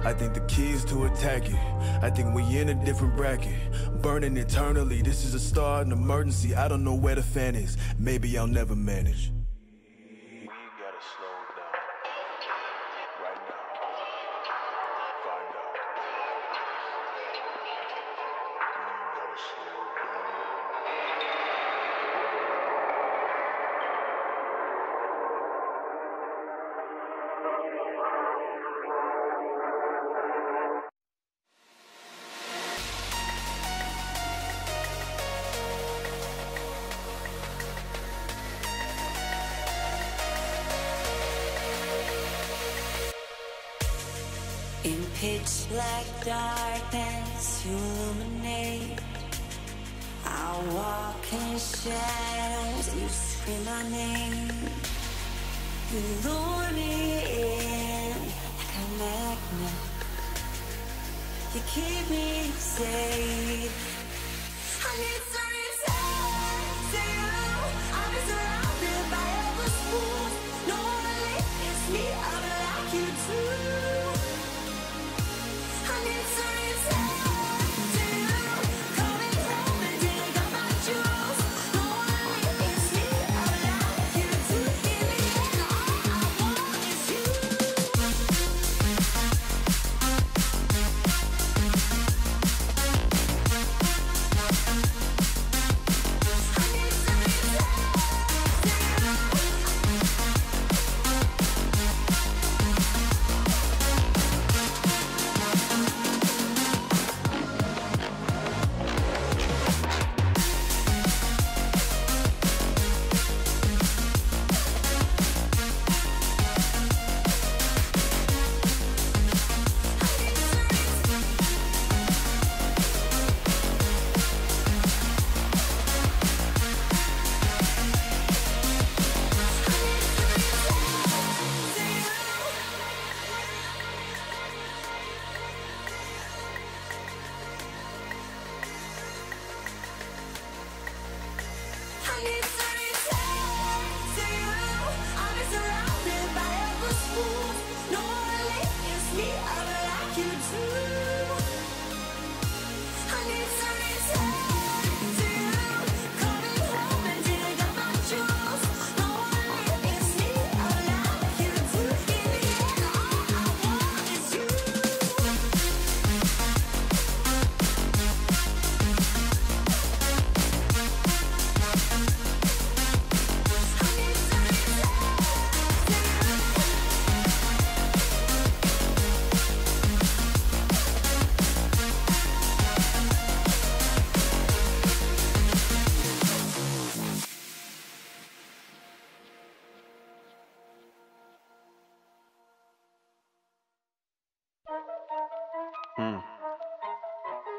I think the key is to attack it. I think we in a different bracket, burning eternally. This is a start, an emergency. I don't know where the fan is. Maybe I'll never manage. We gotta slow down right now. Find out. We gotta slow down. In pitch black darkness you illuminate. I walk in shadows, you scream my name. You lure me in like a magnet. You keep me safe. I need some return to you. I'll be surrounded by endless fools. No one lifts me up like you do.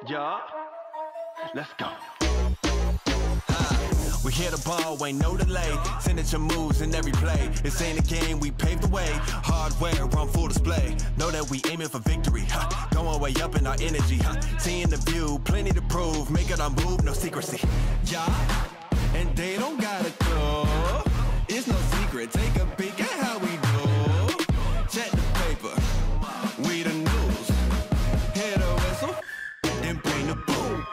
Yeah, let's go. We hit the ball, ain't no delay. Signature moves in every play. This ain't a game, we paved the way. Hardware on full display. Know that we aiming for victory. Going way up in our energy. Seeing the view, plenty to prove. Making our move, no secrecy. Yeah, and they don't got a clue. It's no secret. Take a peek at how we do. Check the paper. We the news. Hear the whistle. Then bring the boom.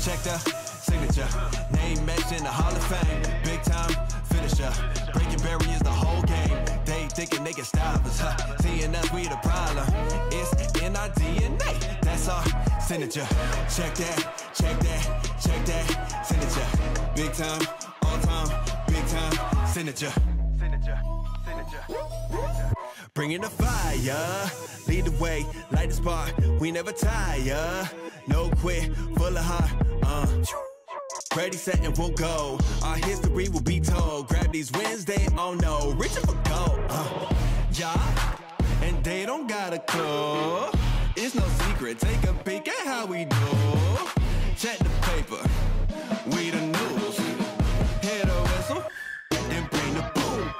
Check the signature. Name matched in the Hall of Fame. Big time finisher. Breaking barriers the whole game. They thinking they can stop us. Seeing us, we the problem. It's in our DNA. That's our signature. Check that, check that, check that. Signature. Big time, all time, big time. Signature. Signature. Signature. Bringing the fire, lead the way, light the spark, we never tire. No quit, full of heart, ready, set, and we'll go. Our history will be told. Grab these wins, they all know. Reaching for gold, yeah. And they don't got a clue. It's no secret, take a peek at how we do. Check the paper, we the news. Hear the whistle, then bring the boom,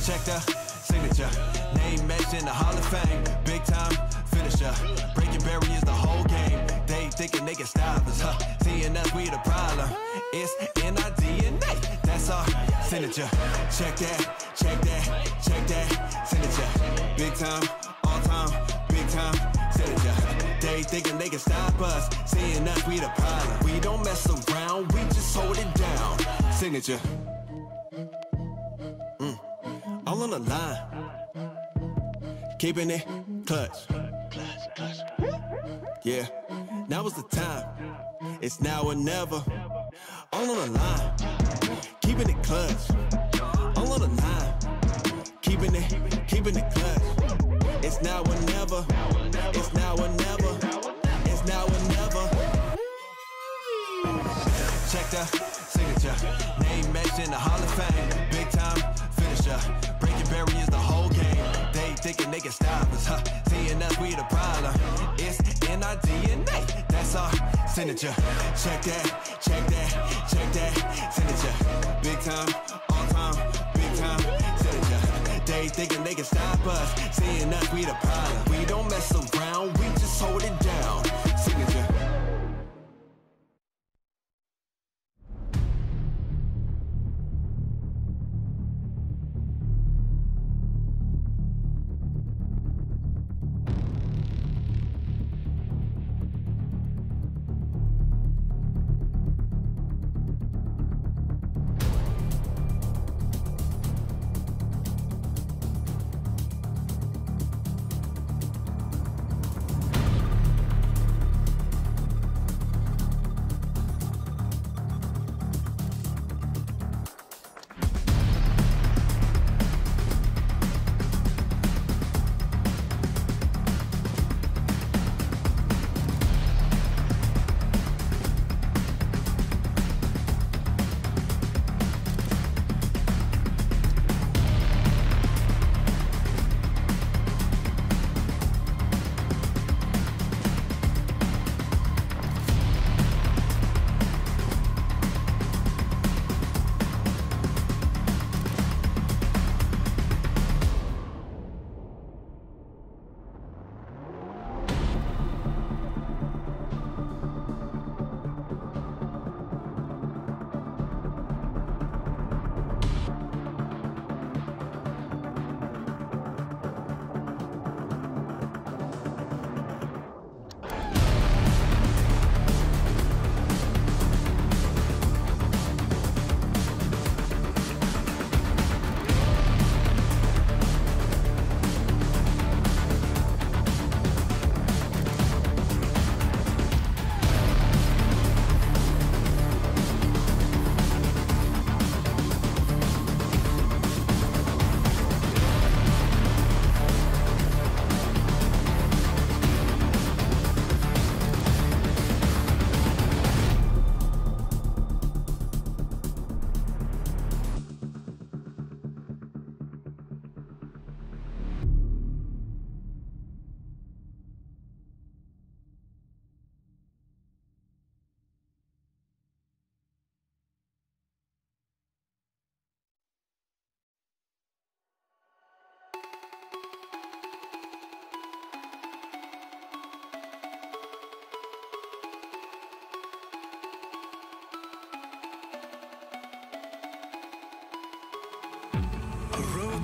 check the signature. Name matched in the Hall of Fame. Big time finisher. Breaking barriers the whole game. They thinking they can stop us, Seeing us, we the problem. It's in our DNA. That's our signature. Check that, check that, check that. Signature. Big time, all time, big time. thinking they can stop us. Seeing us, we the problem. We don't mess around, we just hold it down. Signature. All on the line. Keeping it clutch. Yeah, now is the time. It's now or never. All on the line. Keeping it clutch. All on the line. Keeping it clutch. It's now or never. It's now or never. It's now or never. Check the signature. Name matched in the Hall of Fame. Big time finisher. Breaking barriers the whole game. They thinking they can stop us, huh? Seeing us, we the problem. It's in our DNA. That's our signature. Check that, check that, check that. Signature. Big time, all time, big time signature. They thinking they can stop us. Seeing us, we the problem. We don't mess around, we just hold it down. Signature.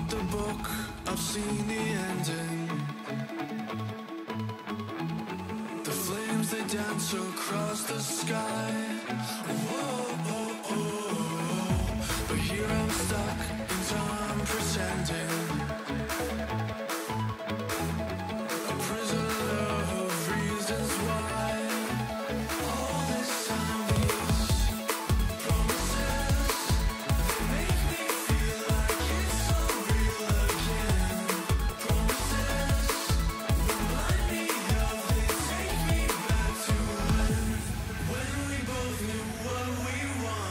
The book, I've seen the ending. The flames, they dance across the sky. Whoa, oh, oh, oh. But here I'm stuck in time, pretending. A prisoner of reasons why. All this time, these promises, they make me feel like it's so real again. Promises remind me of, they take me back to when we both knew what we wanted.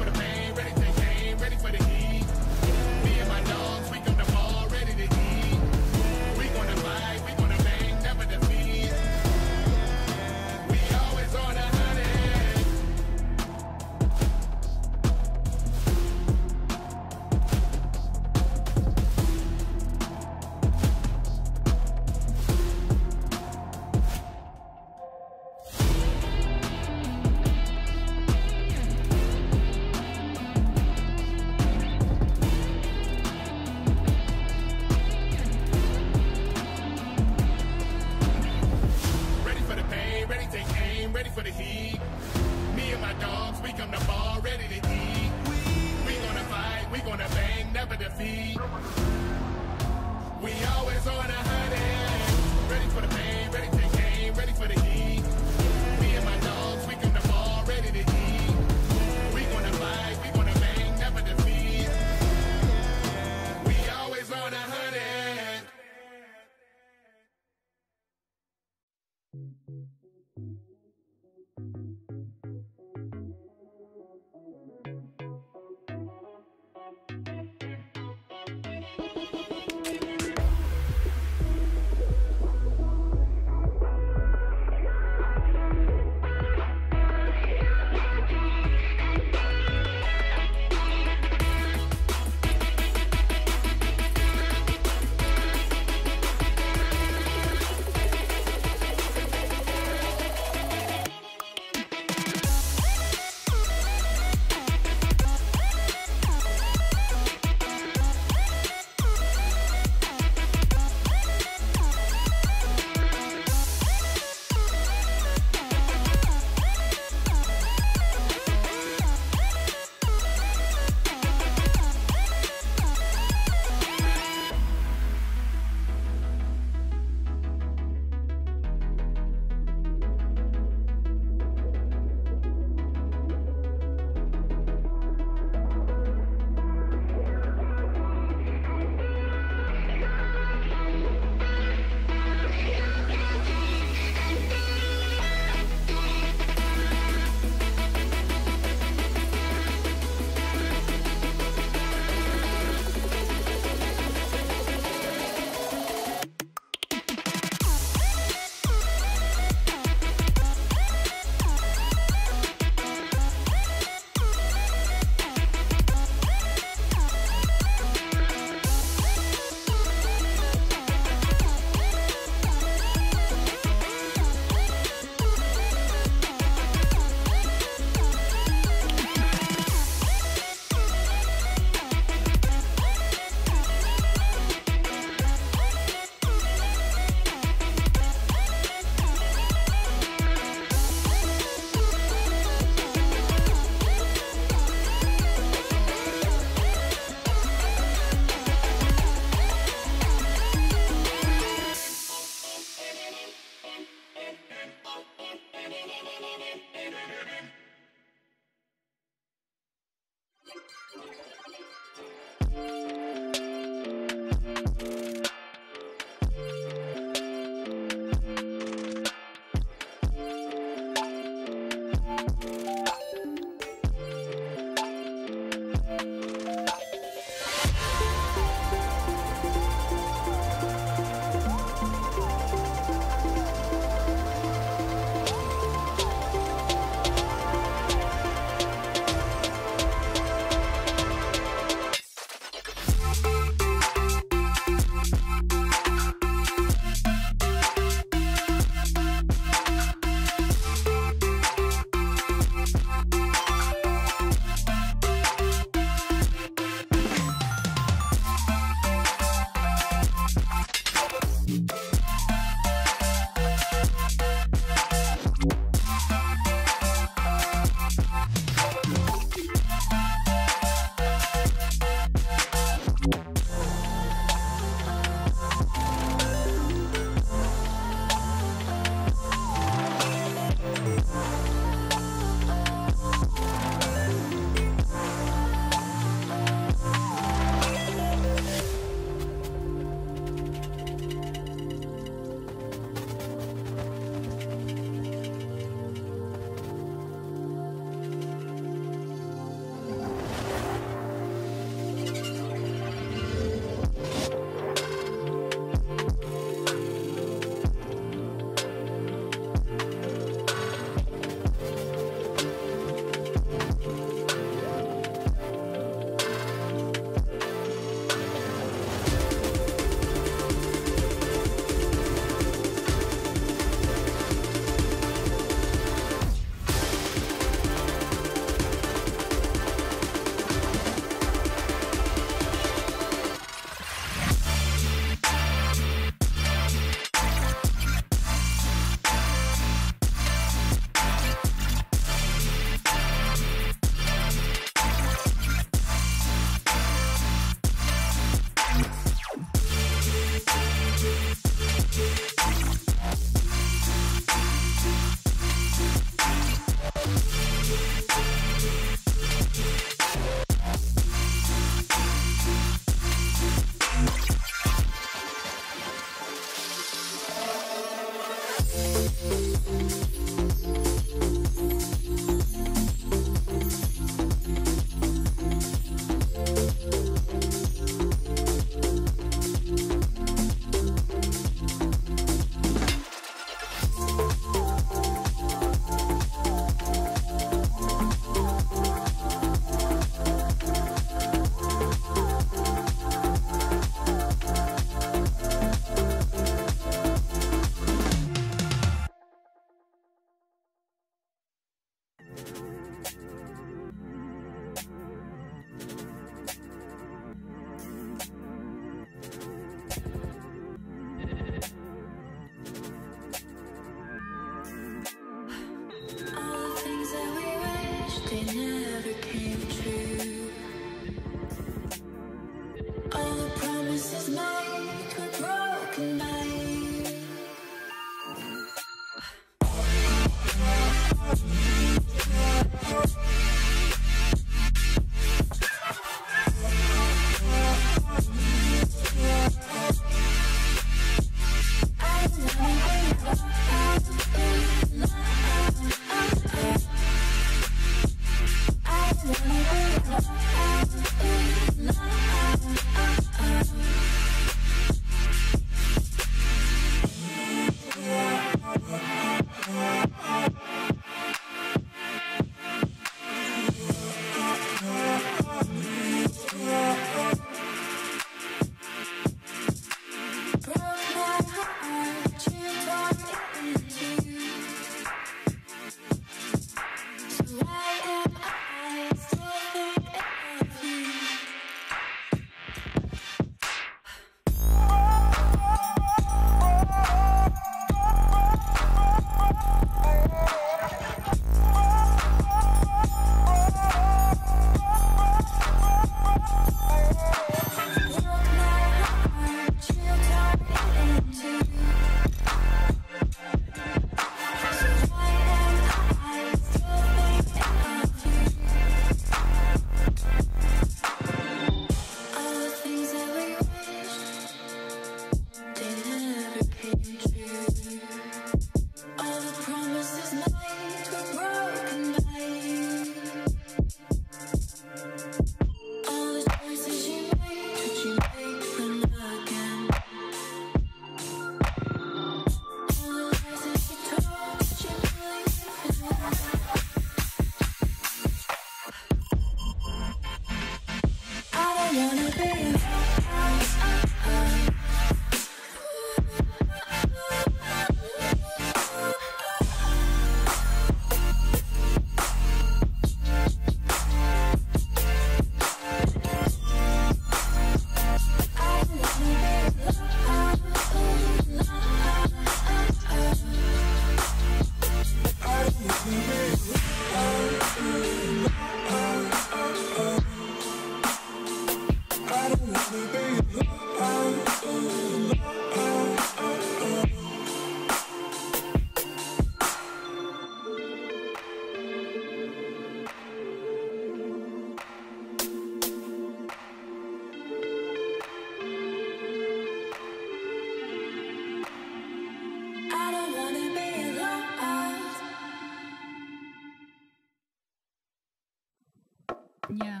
Yeah.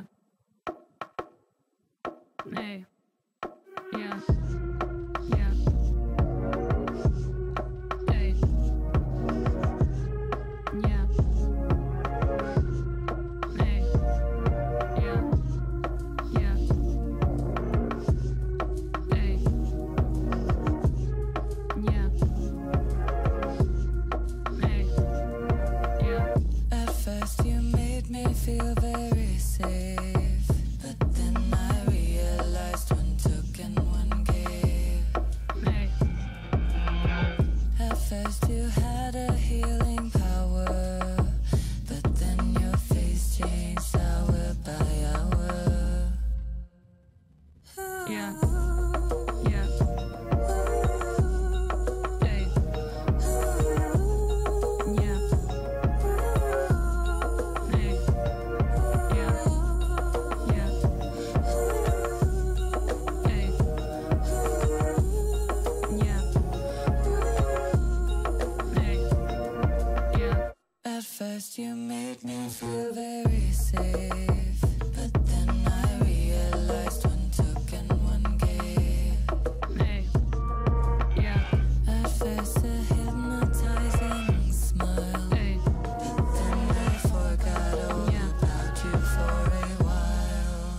Hey. Yeah. Yeah. Hey. Yeah. Hey. Yeah. Yeah. Hey. Yeah. Hey. Yeah. At first you made me feel very safe, but then I realized one took and one gave. Hey. At first you had a healing power, but then your face changed hour by hour. Yeah. Yeah. Hey. Yeah. Hey. Yeah. Yeah. Hey. Yeah. Hey. Yeah. At first you made me feel very safe, but then I realized one took and one gave. Hey. Yeah. At first a hypnotizing smile, Hey. but then I forgot all Yeah. about you for a while.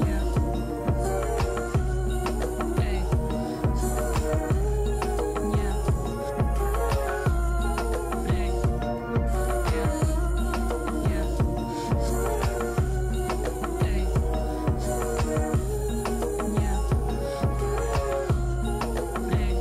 Yeah. Hey. Yeah. Hey. Yeah. Yeah. Hey. Yeah. Hey.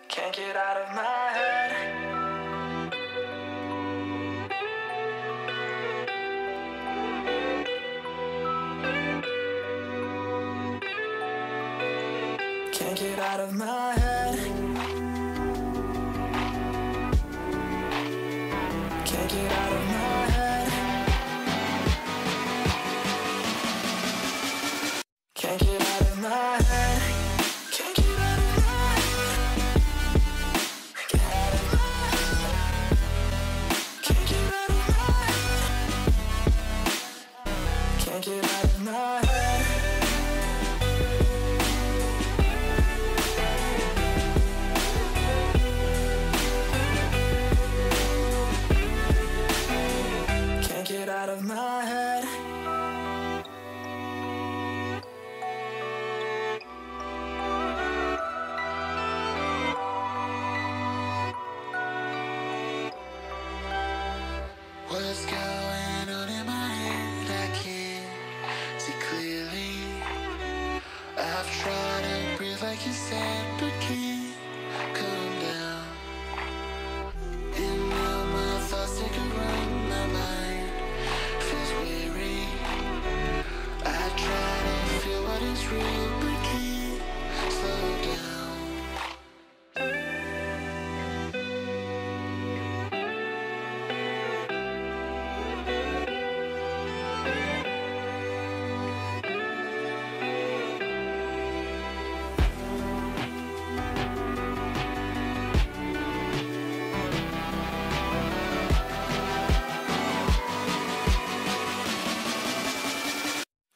Can't get out of my head. get out of my head. Can't get out of my head. Can't get out of my head. Can't get out of my head. Get out of my head. Can't get out of my head. Can't get out of my head. Can't get out of my head. What's going on in my head? I can't see clearly. I've tried to breathe like you said, but can't calm down. And now my thoughts take a run. My mind feels weary. I try to feel what is real, but can't slow down.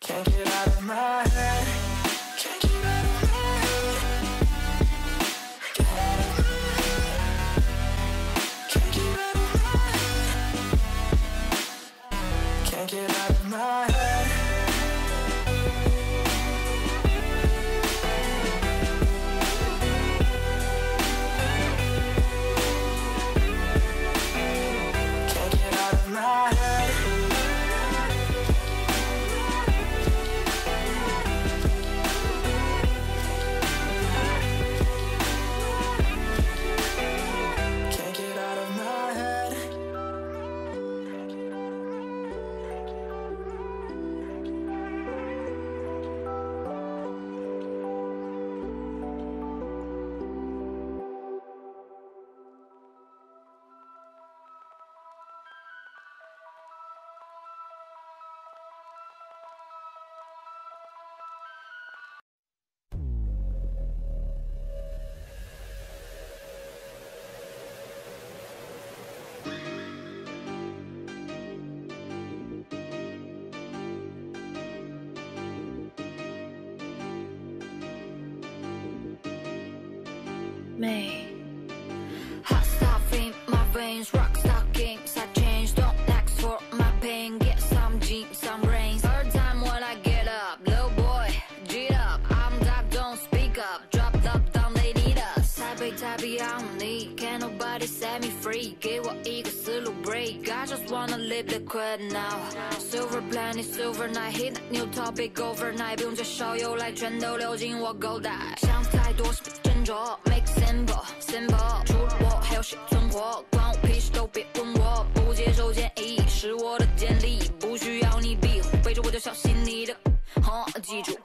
Can't get out of my head. Can't get out of my head. Get out of my head. Can't get out of my head. Can't get out of my head. Can't get out of my head. Can't get out of my head. May. Hot stuff in my veins, rock stockings I change, don't ask for my pain. Get some jeans, some brains. Third time when I get up, little boy, G up. I'm dark, don't speak up. Drop up, down, they need us. Taipei on me, can't nobody set me free. 给我一个思路 break, I just wanna live liquid now. Silver planet, silver night, hit new topic overnight. 不用介绍，由来全都流进我口袋。想太多是不斟酌 ，make simple simple。除了我，还有谁存活？关我屁事，都别问我。不接受建议是我的建立，不需要你庇护，背着我就小心你的，记住。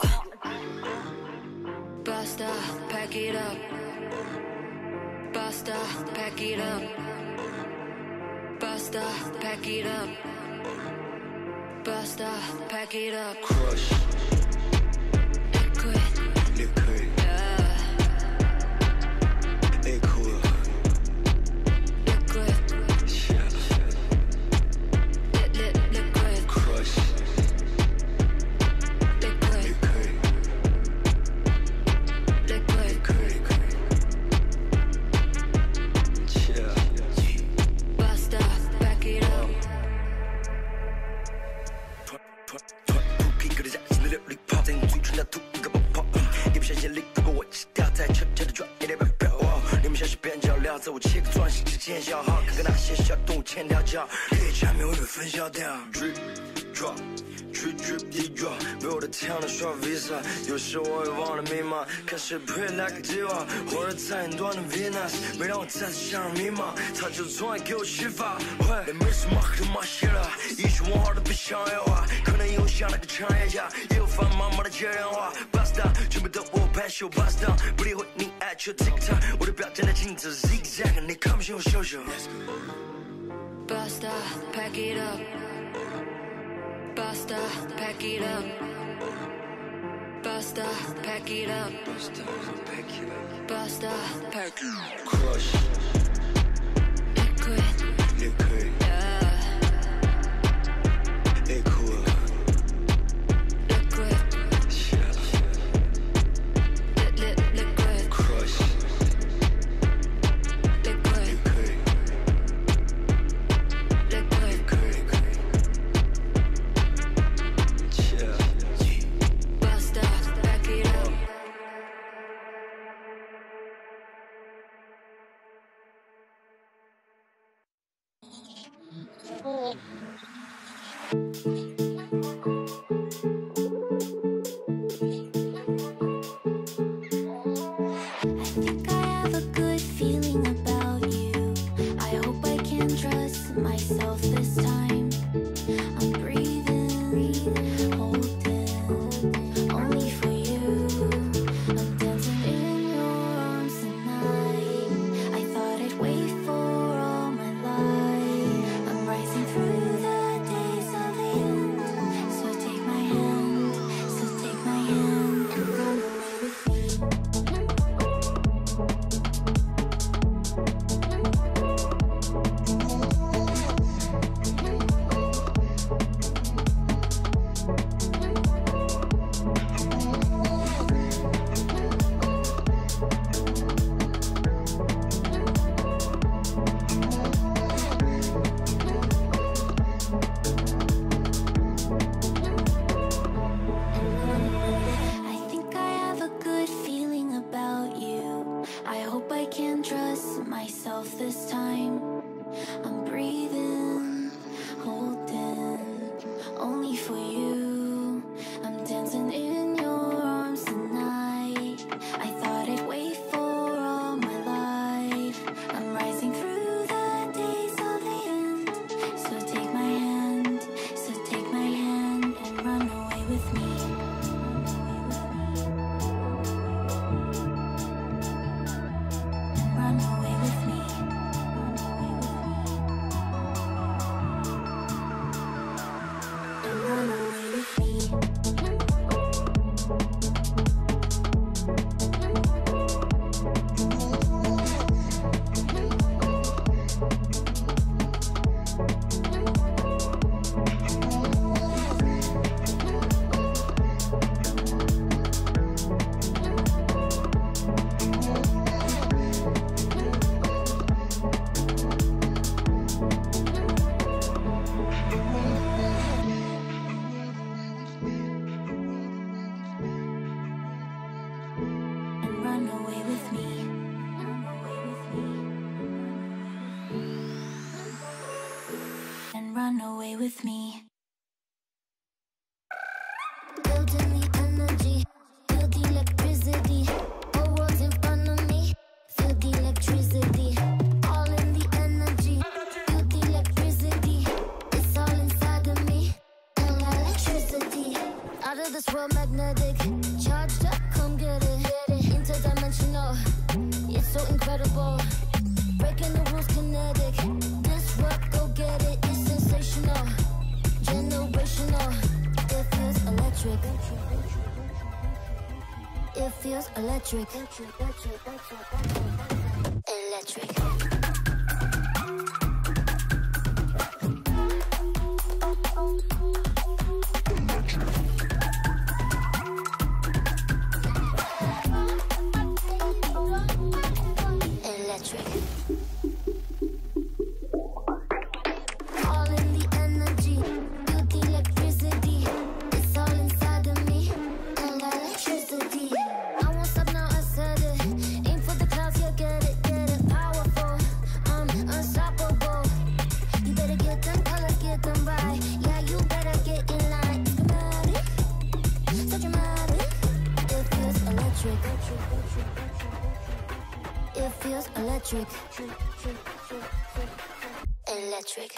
Bust up, pack it up. Bust up, pack it up. Bust up, pack it up. Bust up, pack it up. Crush, Liquid, liquid, yeah. liquid, Liquid, liquid. crush, Liquid, liquid, liquid. Bust up, pack it up. Cookie 搁在家心里流里泡，在你嘴唇上吐一个泡泡。一不小心离不过我吃掉，在悄悄地转一点半飘。你们像是边角料，在我切个装，心之间消耗，看看那些小动物牵条脚，可以下面会被分销掉。Drip drop。drip drip deep drop， 没我的枪的刷 Visa， 有时我也忘了密码，开始 pray like a diva， 活着在很短的 Venus， 没让我再次陷入迷茫，他就从来给我启发。也没什么可骂些了，一句问号都不想要啊，可能有像那个长夜家，也有烦妈妈的接电话。Basta， 全部都我拍秀 Basta， 不理会你爱就 TikTok， 我的表站在镜子 zigzag， 你看不清我秀秀。Basta, pack it up. Basta, pack it up. Basta, pack it up. Basta, pack it up. Crush. Liquid. Yeah. Liquid. Liquid. Liquid. Crush. Liquid. Basta, pack it up. I think I have a good feeling about you. I hope I can trust myself this time. I'm breathing, holding, only for you. I'm dancing in your arms tonight. I thought I'd wait for all my life. I'm rising through the days of the end. So take my hand, and run away with me. I think I have a good feeling about you. I hope I can trust myself this time. I'm breathing, holding, only for you. I'm dancing in your arms tonight. I thought I'd wait for all my life. I'm rising through the days of the end. So take my hand, and run away with me. Run away with me. Run away with me. And run away with me. And run away with me. Building the energy, feel the electricity. Whole world's in front of me, feel the electricity. All in the energy, feel the electricity. It's all inside of me, and electricity. Out of this world, magnetic, charged up, come get it. Interdimensional, it's so incredible. Breaking the rules, kinetic. This work, go get it, it's sensational. Generational, it feels electric. It feels electric. Electric. Electric. All in the energy, feel the electricity. It's all inside of me, and electricity. I won't stop now, I said it. Aim for the clouds, yeah, get it, get it. Powerful. electric. Electric.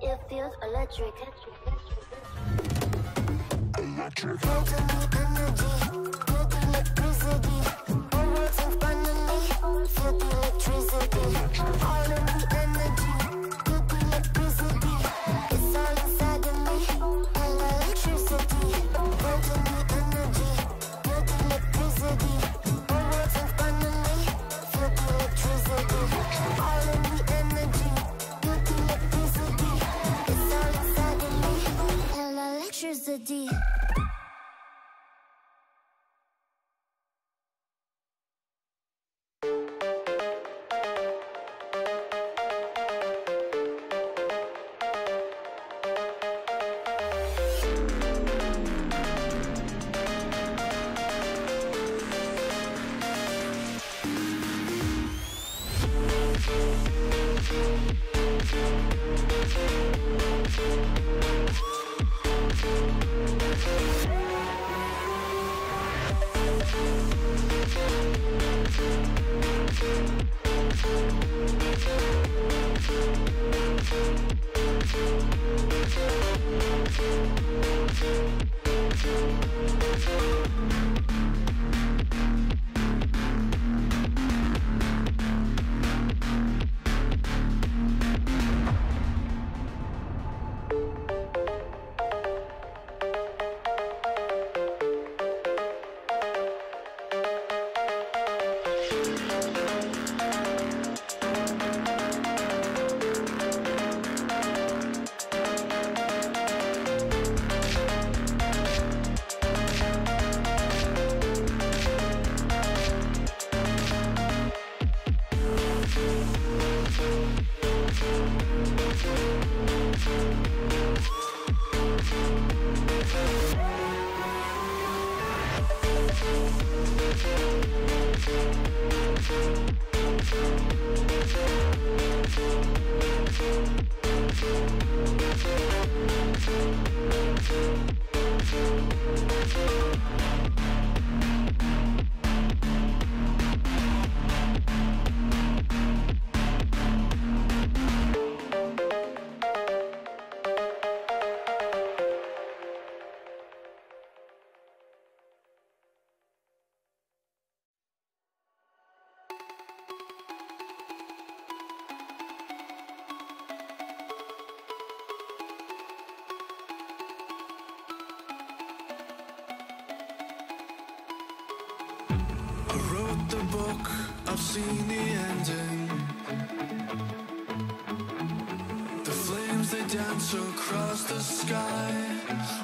It feels electric. Electric. Feel the energy, feel the electricity. All world's in front of me, feel the electricity. All in the energy, feel the electricity. It's all inside of me, and electricity. Feel the energy, feel the electricity. All world's in front of me, feel the electricity. All in the energy, feel the electricity. It's all inside of me, and electricity. I wrote the book, I've seen the ending. The flames, they dance across the sky.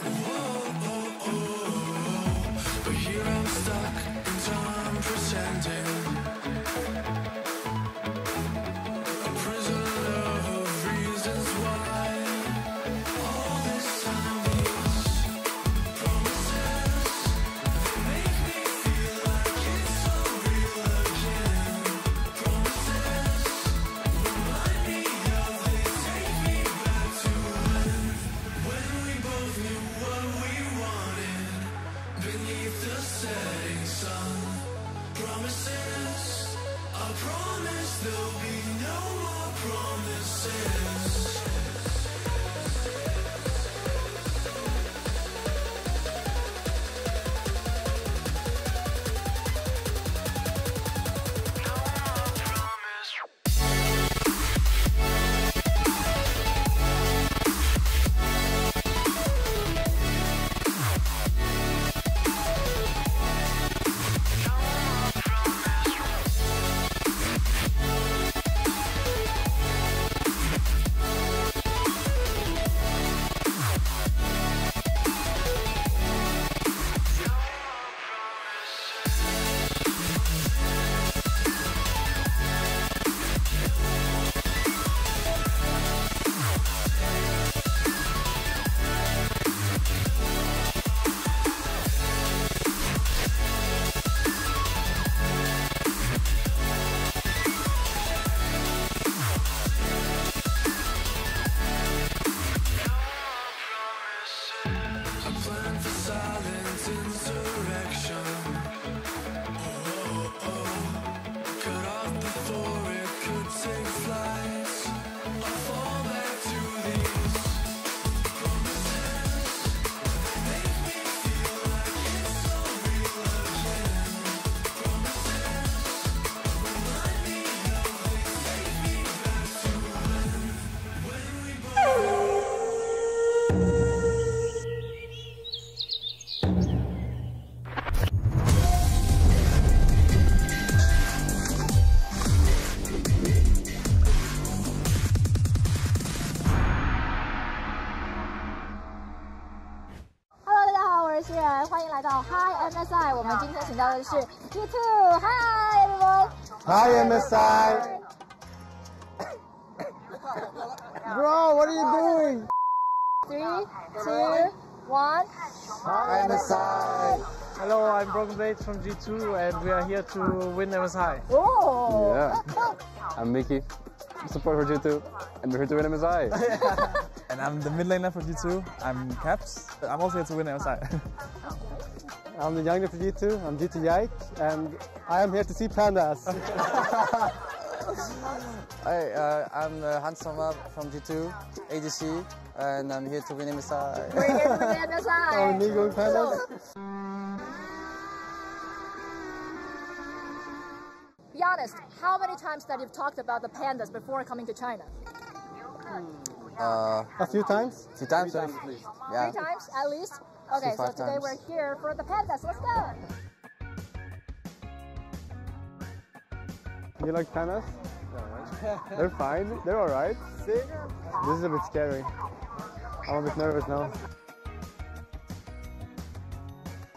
Whoa, oh, oh, oh. But here I'm stuck in time, pretending. A prisoner of reasons why. All this time these promises make me feel like it's so real again. Promises remind me of, they take me back to when we both knew plan for silent insurrection. Cut off before it could take flight. I'll fall back to these promises. Make me feel like it's so real again. Promises remind me of things, take me back to when we both. Hello， 大家好，我是诗人，欢迎来到 Hi MSI。我们今天请到的是 G2。Hi everyone。Hi MSI. Bro, what are you doing? 3, 2, 1。 Hi MSI. Hello, I'm Broken Blades from G2 and we are here to win MSI. Oh. Yeah. I'm Mickey, support for G2, and we're here to win MSI. And I'm the mid laner for G2. I'm Caps. I'm also here to win MSI. I'm the youngest for G2, I'm G2 Yike, and I am here to see pandas. Hi, I'm Hans Sommer from G2, ADC, and I'm here to win MSI. We're here to win MSI. Oh, me going pandas? Be honest, how many times that you've talked about the pandas before coming to China? A few times? Few times, yeah. 3 times at least? Okay, so 5 today times. we're here for the pandas. Let's go. You like pandas? They're fine, they're alright. This is a bit scary. I'm a bit nervous now.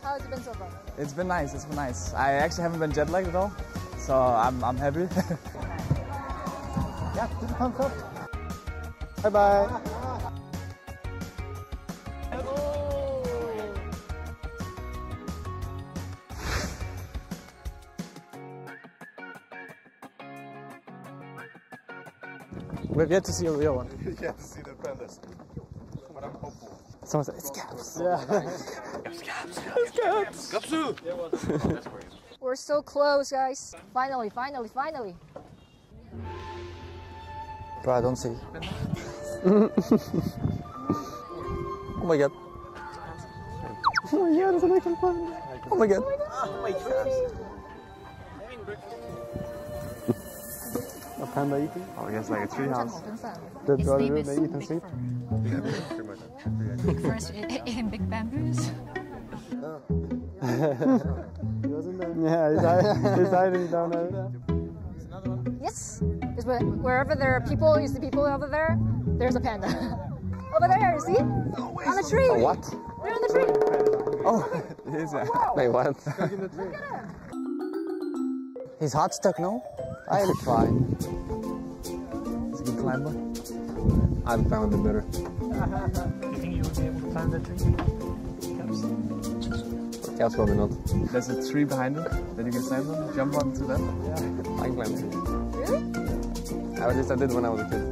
How has it been so far? It's been nice, it's been nice. I actually haven't been jet lagged at all, so I'm happy. Yeah, do the thumbs up. Bye bye. We've yet to see a real one. Yet to see the pandas, but I'm hopeful. Someone said, it's Caps. Yeah. We're so close, guys. Finally, finally, finally. Bro, I don't see. Oh my god. Oh my god, it's a little fun. Oh my god. A panda eating? Oh, yes, like a treehouse. Dead brother, they eat and sleep. First in big bamboos. He wasn't there. Yeah, he's hiding down there. Yes, because wherever there are people, you see people over there, there's a panda. Over there, you see? On the tree. Oh, what? They're on the tree. Oh, It is a... wait, what? He's hot stuck, no? I'll be fine. He's a good climber. I've found it better. You think you would be able to climb that tree? Caps. Caps probably not. There's a tree behind it that you can climb on, jump onto that. I can climb it. Really? At least I did when I was a kid.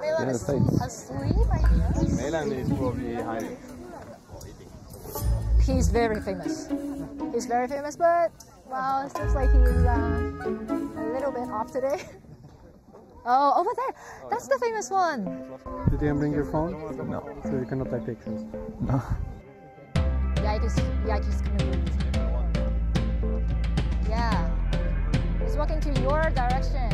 Milan the is States. asleep, I guess. Milan is probably hiding. He's very famous. He's very famous, but, well, it seems like he's a little bit off today. Oh, over there. That's the famous one. Did you bring your phone? No. So you cannot take pictures? No. Yike's gonna breathe. Yeah. He's walking to your direction.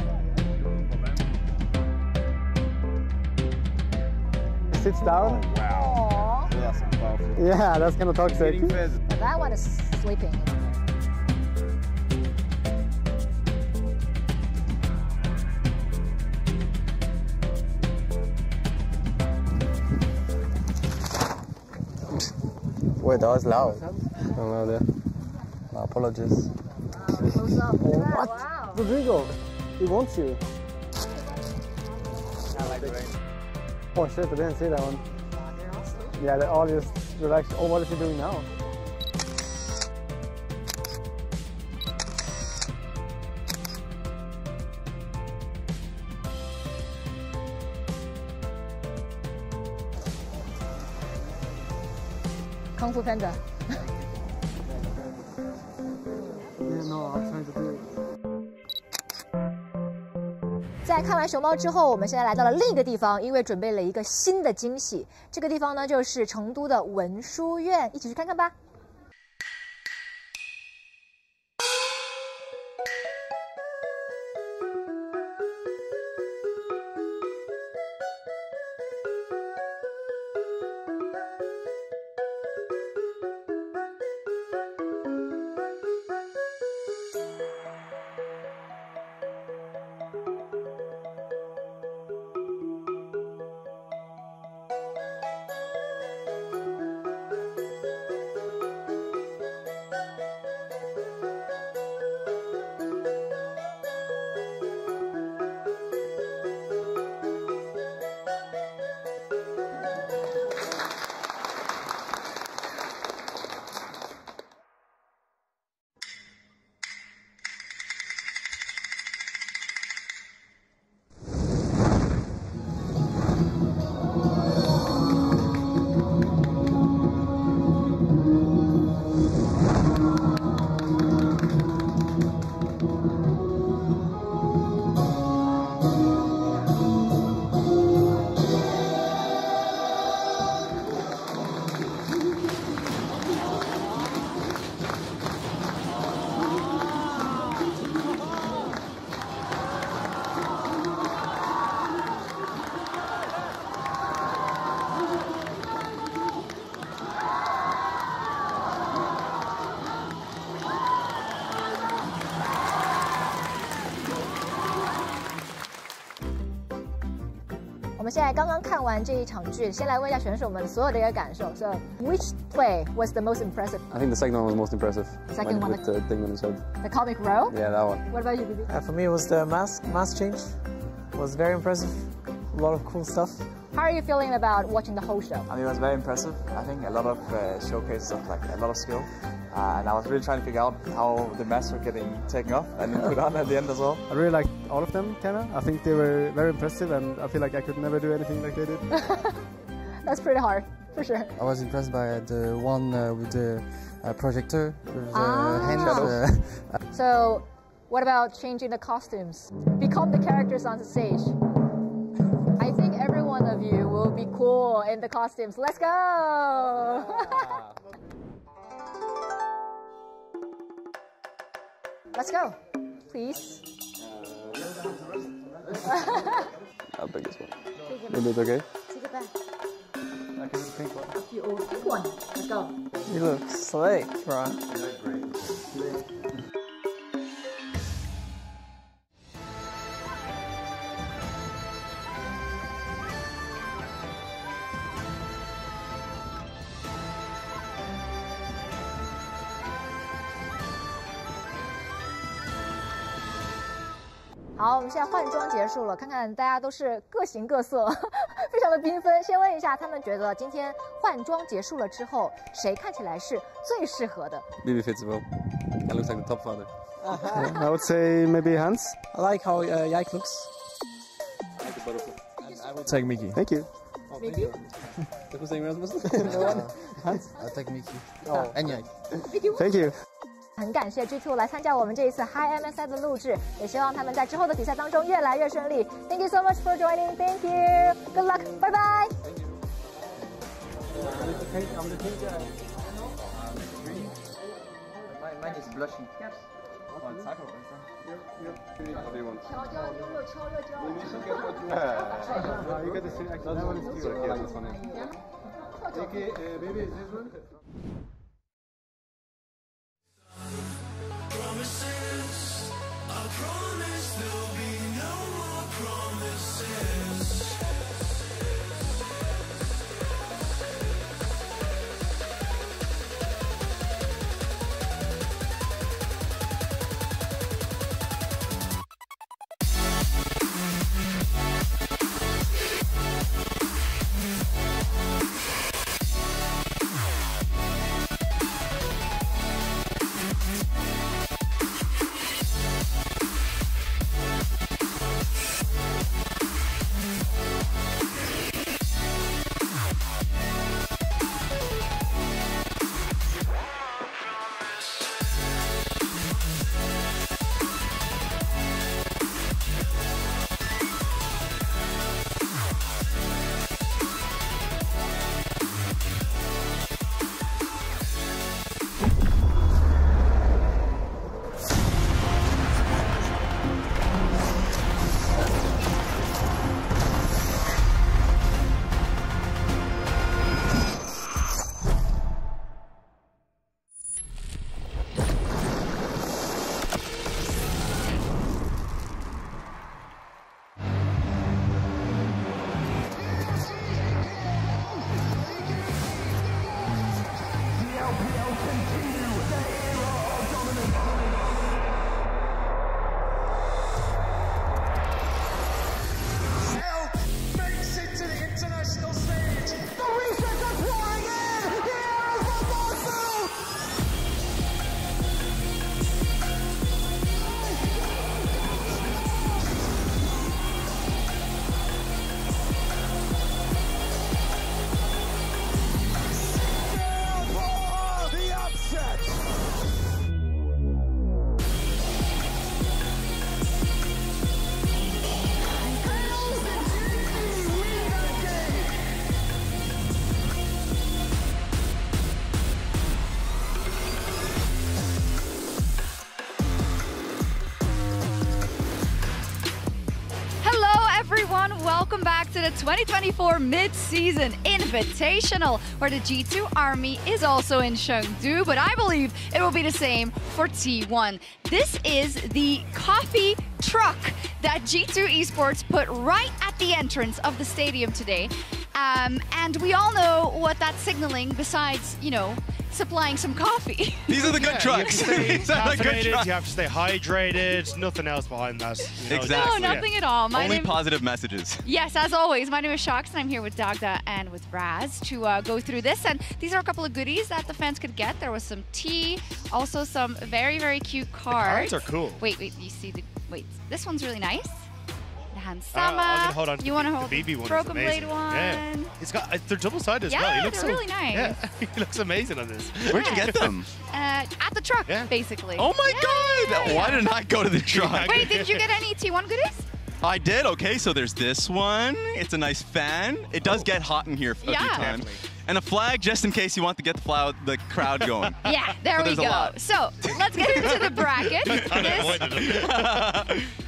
Sits down? Aww. Yeah, that's kind of toxic. But that one is sleeping. Wait, that was loud. I don't know that. Apologies. Close up. Look at that. What? Wow. Rodrigo, he wants you. Oh shit, I didn't see that one. Yeah, they're all just relaxed. Oh, what is he doing now? Kung Fu Panda. Yeah, no, I'm trying to do it. 在看完熊猫之后，我们现在来到了另一个地方，因为准备了一个新的惊喜。这个地方呢，就是成都的文殊院，一起去看看吧。我们现在刚刚看完这一场剧，先来问一下选手们所有的一个感受。So, which play was the most impressive? I think the second one was the most impressive. Second one, with the thing on his head. The comic row? Yeah, that one. What about you, Bibi? For me, it was the mask change. It was very impressive. A lot of cool stuff. How are you feeling about watching the whole show? I mean, it was very impressive. I think a lot of showcases of like a lot of skill. And I was really trying to figure out how the masks were getting taken off and put on at the end as well. I really liked all of them, kinda. I think they were very impressive, and I feel like I could never do anything like they did. That's pretty hard, for sure. I was impressed by the one with the projector with hands. So, what about changing the costumes? Become the characters on the stage. I think every one of you will be cool in the costumes. Let's go! Let's go, please. How big is one? Maybe it's okay? Take it back. I can do the pink one. You pink one. Let's go. You look slick, bro. Great. 好，我们现在换装结束了，看看大家都是各形各色，非常的缤纷。先问一下，他们觉得今天换装结束了之后，谁看起来是最适合的 Maybe fits well. That looks like the top father. I would say maybe Hans. I like how Yike looks. I like the butterfly. And I will take Mickey. Thank you. Mickey? Look who's saying Rasmus. Hans. I'll take Mickey. Oh. And Yike. Thank you. 很感谢 G2 来参加我们这一次 Hi MSI 的录制，也希望他们在之后的比赛当中越来越顺利。Thank you so much for joining. Thank you. Good luck. Bye bye. Mine is blushing. Yes. What do you want? 调教牛肉，敲热椒。 You got the same actually. That one is cute. Yeah, this one. Okay, maybe this one. Promises, I promise there'll be no more promises. welcome back to the 2024 Mid-Season Invitational, where the G2 Army is also in CHENGDU, but I believe it will be the same for T1. This is the coffee truck that G2 Esports put right at the entrance of the stadium today. And we all know what that's signaling besides, you know, supplying some coffee. These are the good trucks. These are the good trucks. You have to stay hydrated. Nothing else behind that. Exactly. No, nothing at all. Only positive messages. Yes, as always. My name is Shaks, and I'm here with Dagda and with Raz to go through this. And these are a couple of goodies that the fans could get. There was some tea, also some very, very cute cards. The cards are cool. Wait, you see the... Wait, this one's really nice. I'm Hansama. gonna hold on to you want to hold the BB one? Broken Blade one? Yeah. It's got they're double-sided as well. Yeah, He looks they're really nice. Yeah, he looks amazing on this. Where'd you get them? At the truck, basically. Oh my God! Why didn't I go to the truck? Wait, did you get any T1 goodies? I did. Okay, so there's this one. It's a nice fan. It does get hot in here a few times. And a flag, just in case you want to get the crowd going. Yeah, there we go. So let's get into the bracket.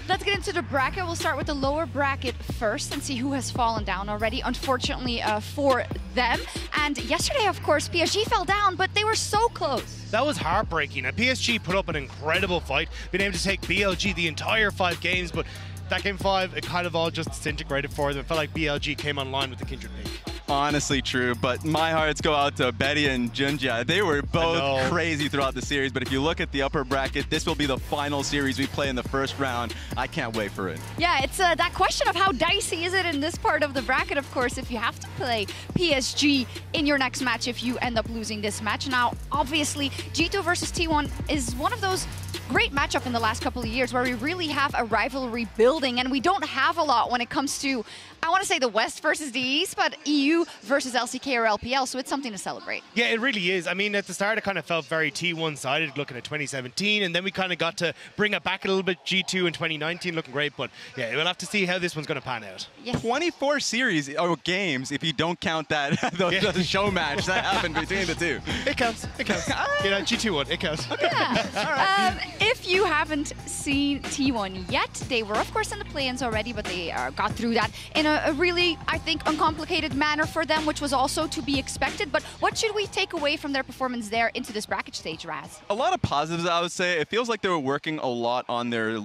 Let's get into the bracket. We'll start with the lower bracket first and see who has fallen down already, unfortunately for them. And yesterday, of course, PSG fell down, but they were so close. That was heartbreaking. And PSG put up an incredible fight, been able to take BLG the entire 5 games, but that game 5, it kind of all just disintegrated for them. It felt like BLG came online with the kindred pick. Honestly true, but my hearts go out to Betty and Junja. They were both crazy throughout the series, but if you look at the upper bracket, this will be the final series we play in the first round. I can't wait for it. Yeah, it's that question of how dicey is it in this part of the bracket, of course, if you have to play PSG in your next match if you end up losing this match. Now, obviously, G2 versus T1 is one of those great matchup in the last couple of years where we really have a rivalry building, and we don't have a lot when it comes to, I want to say the West versus the East, but EU versus LCK or LPL, so it's something to celebrate. Yeah, it really is. I mean, at the start, it kind of felt very T1-sided looking at 2017, and then we kind of got to bring it back a little bit. G2 in 2019 looking great, but yeah, we'll have to see how this one's going to pan out. Yes. 24 series or games if you don't count that the show match that happened between the two. It counts. It counts. You know, G2 won. It counts. Yeah. If you haven't seen T1 yet, they were of course in the play-ins already, but they got through that in a really, I think, uncomplicated manner for them, which was also to be expected. But what should we take away from their performance there into this bracket stage, Raz? A lot of positives, I would say. It feels like they were working a lot on their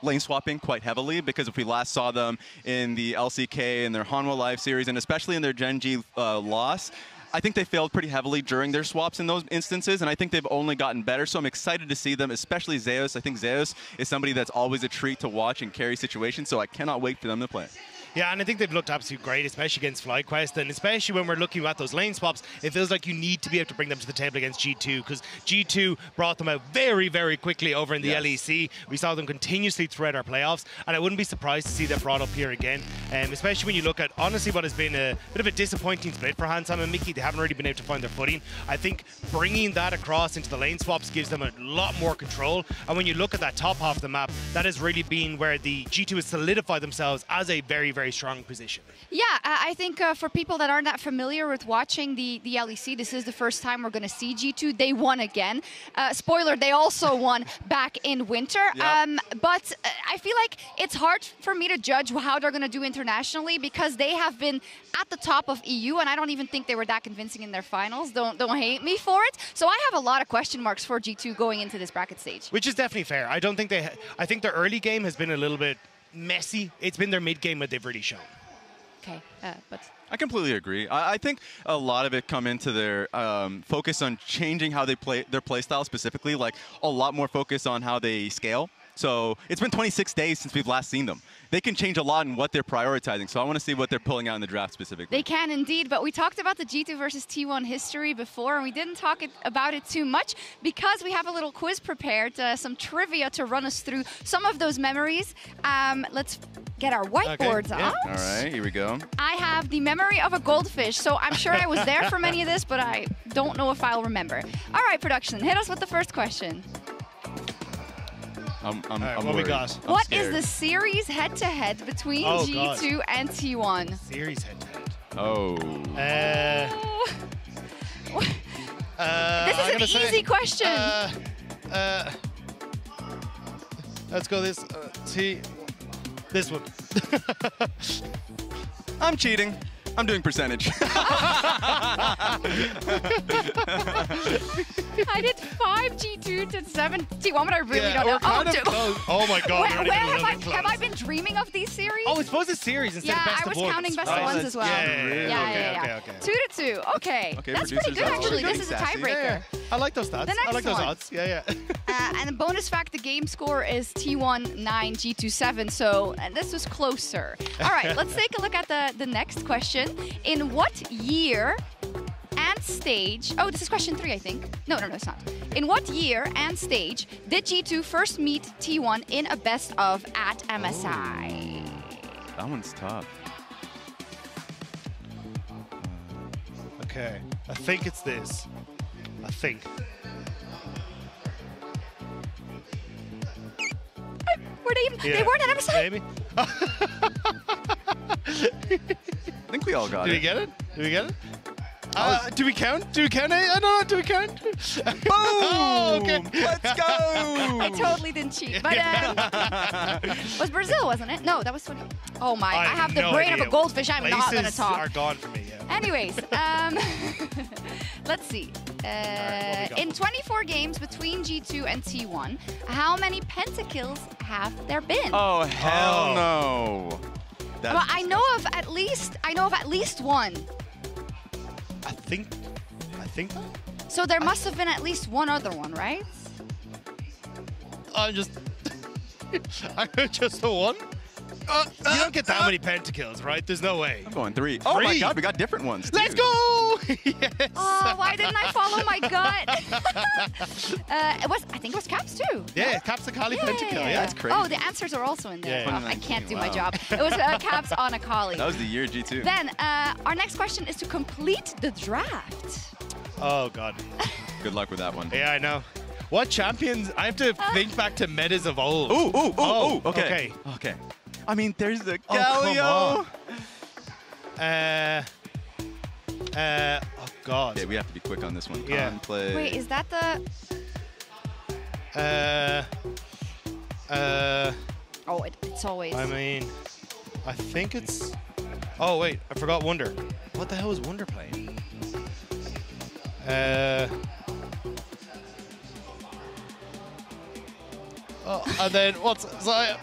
lane swapping quite heavily, because if we last saw them in the LCK and their Hanwha Live series, and especially in their Gen G loss, I think they failed pretty heavily during their swaps in those instances, and I think they've only gotten better, so I'm excited to see them, especially Zeus. I think Zeus is somebody that's always a treat to watch and carry situations, so I cannot wait for them to play. Yeah, and I think they've looked absolutely great, especially against FlyQuest, and especially when we're looking at those lane swaps, it feels like you need to be able to bring them to the table against G2, because G2 brought them out very, very quickly over in the LEC. We saw them continuously throughout our playoffs, and I wouldn't be surprised to see them brought up here again, especially when you look at, honestly, what has been a bit of a disappointing split for Hansam and Mickey. They haven't really been able to find their footing. I think bringing that across into the lane swaps gives them a lot more control, and when you look at that top half of the map, that has really been where the G2 has solidified themselves as a very, very strong position. Yeah, I think for people that aren't that familiar with watching the LEC, this is the first time we're going to see G2. They won again. Spoiler, they also won back in winter. Yep. But I feel like it's hard for me to judge how they're going to do internationally, because they have been at the top of EU, and I don't even think they were that convincing in their finals. Don't hate me for it. So I have a lot of question marks for G2 going into this bracket stage. Which is definitely fair. I don't think I think their early game has been a little bit messy. It's been their mid game that they've really shown. Okay, but I completely agree. I think a lot of it come into their focus on changing how they play their play style specifically, like a lot more focus on how they scale. So it's been 26 days since we've last seen them. They can change a lot in what they're prioritizing, so I want to see what they're pulling out in the draft specifically. They can indeed, but we talked about the G2 versus T1 history before, and we didn't talk about it too much because we have a little quiz prepared, some trivia to run us through some of those memories. Let's get our whiteboards out. All right, here we go. I have the memory of a goldfish, so I'm sure I was there for many of this, but I don't know if I'll remember. All right, production, hit us with the first question. I'm what we got? What is the series head-to-head between G2 and T1? Series head-to-head. Oh. This is an easy question. Let's go this. This one. I'm cheating. I'm doing percentage. I did 5 G2 to 7 T1, but I really don't know. Oh my God. Where have I been dreaming of these series? Oh, it's supposed to series instead of best of I was ones. counting best of ones as well. Yeah. Okay. 2 to 2. Okay. That's pretty good, actually. This is a tiebreaker. I like those stats. I like those odds. Yeah. And the bonus fact, the game score is T1 9, G2 7. So this was closer. All right, let's take a look at the next question. In what year and stage... Oh, this is question 3, I think. No, it's not. In what year and stage did G2 first meet T1 in a best of at MSI? That one's tough. Okay. I think it's this. I think. Were they even... They weren't at MSI? Maybe. I think we all got Did it. we get it? Do we count? Do we count? I don't know. Do we count? Boom! Oh, okay. Let's go! I totally didn't cheat. But was Brazil, wasn't it? No, that was 20. Oh my! I have the brain of a goldfish. I'm not gonna Places talk. are gone for me. Yeah. Anyways, let's see. In 24 games between G2 and T1, how many pentakills have there been? Oh hell no! Well, I know of at least one. I think. So there must have been at least one other one, right? I heard just the one. You don't get that many pentakills, right? There's no way. I'm going 3. Oh my God, we got different ones. Let's go! Yes. Oh, why didn't I follow my gut? I think it was Caps too. Yeah, Caps a Kali pentakill. Yeah, that's crazy. Oh, the answers are also in there. Yeah. Oh, I can't do my job. It was Caps on a Kali. That was the year G2. Then our next question is to complete the draft. Oh God. Good luck with that one. Yeah, I know. What champions? I have to think back to metas of old. Ooh. Okay. I mean, there's the Galio. Oh God. Okay, we have to be quick on this one. Yeah. Play. Wait, is that the? Oh, it's always. I mean, I think it's. Oh wait, I forgot Wonder. What the hell is Wonder playing? Oh, and then what's Zaya?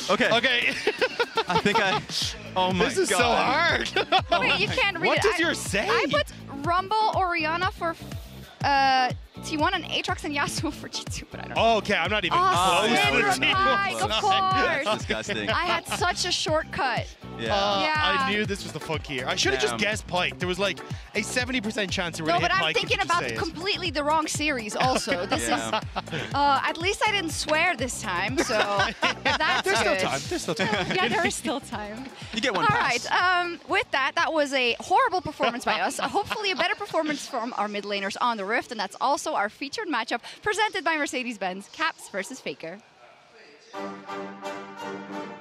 Okay. Okay. I think Oh my God. This is so hard. Wait, you can't read What it. does yours say? I put Rumble, Oriana for T1 and Aatrox and Yasuo for G2, but I don't know. Oh, okay, I'm not even close to Mike, of course. That's disgusting. I had such a shortcut. Yeah. I knew this was the funky year. I should have just guessed Pike. There was like a 70% chance you were No, going to hit but I'm Pike. thinking about completely the wrong series also. This is, Yeah. at least I didn't swear this time, so that's There's still good. time. There's still time. Yeah, there is still time. You get one All pass. right, with that was a horrible performance by us. Hopefully a better performance from our mid laners on the Rift, and that's also our featured matchup presented by Mercedes-Benz, Caps versus FLICKR.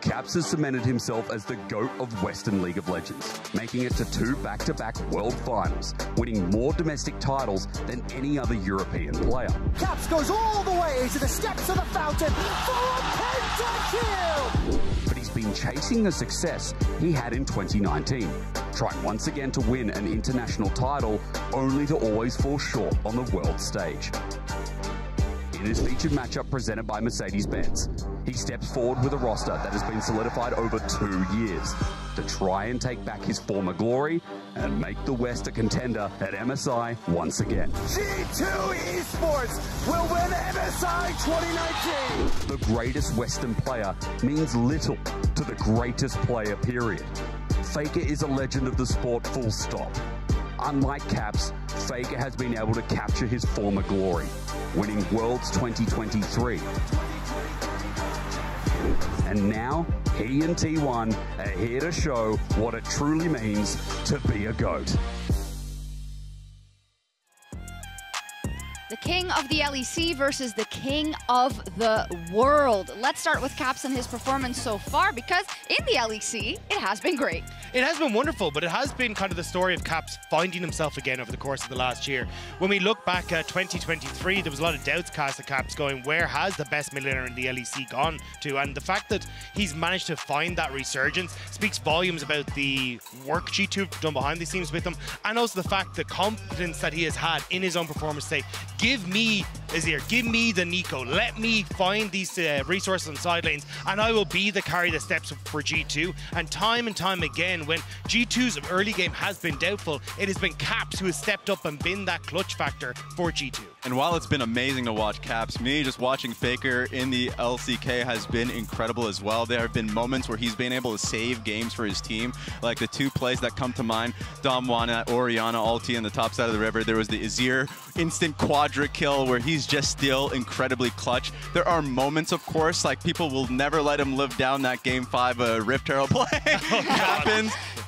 Caps has cemented himself as the GOAT of Western League of Legends, making it to 2 back-to-back World Finals, winning more domestic titles than any other European player. Caps goes all the way to the steps of the fountain for a pentakill! But he's been chasing the success he had in 2019, trying once again to win an international title, only to always fall short on the world stage. In his featured matchup presented by Mercedes-Benz, he steps forward with a roster that has been solidified over 2 years to try and take back his former glory and make the West a contender at MSI once again. G2 Esports will win MSI 2019! The greatest Western player means little to the greatest player, period. FLICKR is a legend of the sport, full stop. Unlike Caps, FLICKR has been able to capture his former glory, winning Worlds 2023. And now, he and T1 are here to show what it truly means to be a GOAT. The king of the LEC versus the king of the world. Let's start with Caps and his performance so far, because in the LEC, it has been great. It has been wonderful, but it has been kind of the story of Caps finding himself again over the course of the last year. When we look back at 2023, there was a lot of doubts cast at Caps going, where has the best millionaire in the LEC gone to? And the fact that he's managed to find that resurgence speaks volumes about the work G2 have done behind the scenes with him, and also the fact, the confidence that he has had in his own performance. Say, give me Azir, give me the Nico, let me find these resources on side lanes, and I will be the carry that steps up for G2. And time again, when G2's early game has been doubtful, it has been Caps who has stepped up and been that clutch factor for G2. And while it's been amazing to watch Caps, me just watching FLICKR in the LCK has been incredible as well. There have been moments where he's been able to save games for his team, like the 2 plays that come to mind. Domwana, Orianna ulti in the top side of the river. There was the Azir instant quadra kill where he's just still incredibly clutch. There are moments, of course, like people will never let him live down that Game 5 Rift Herald play.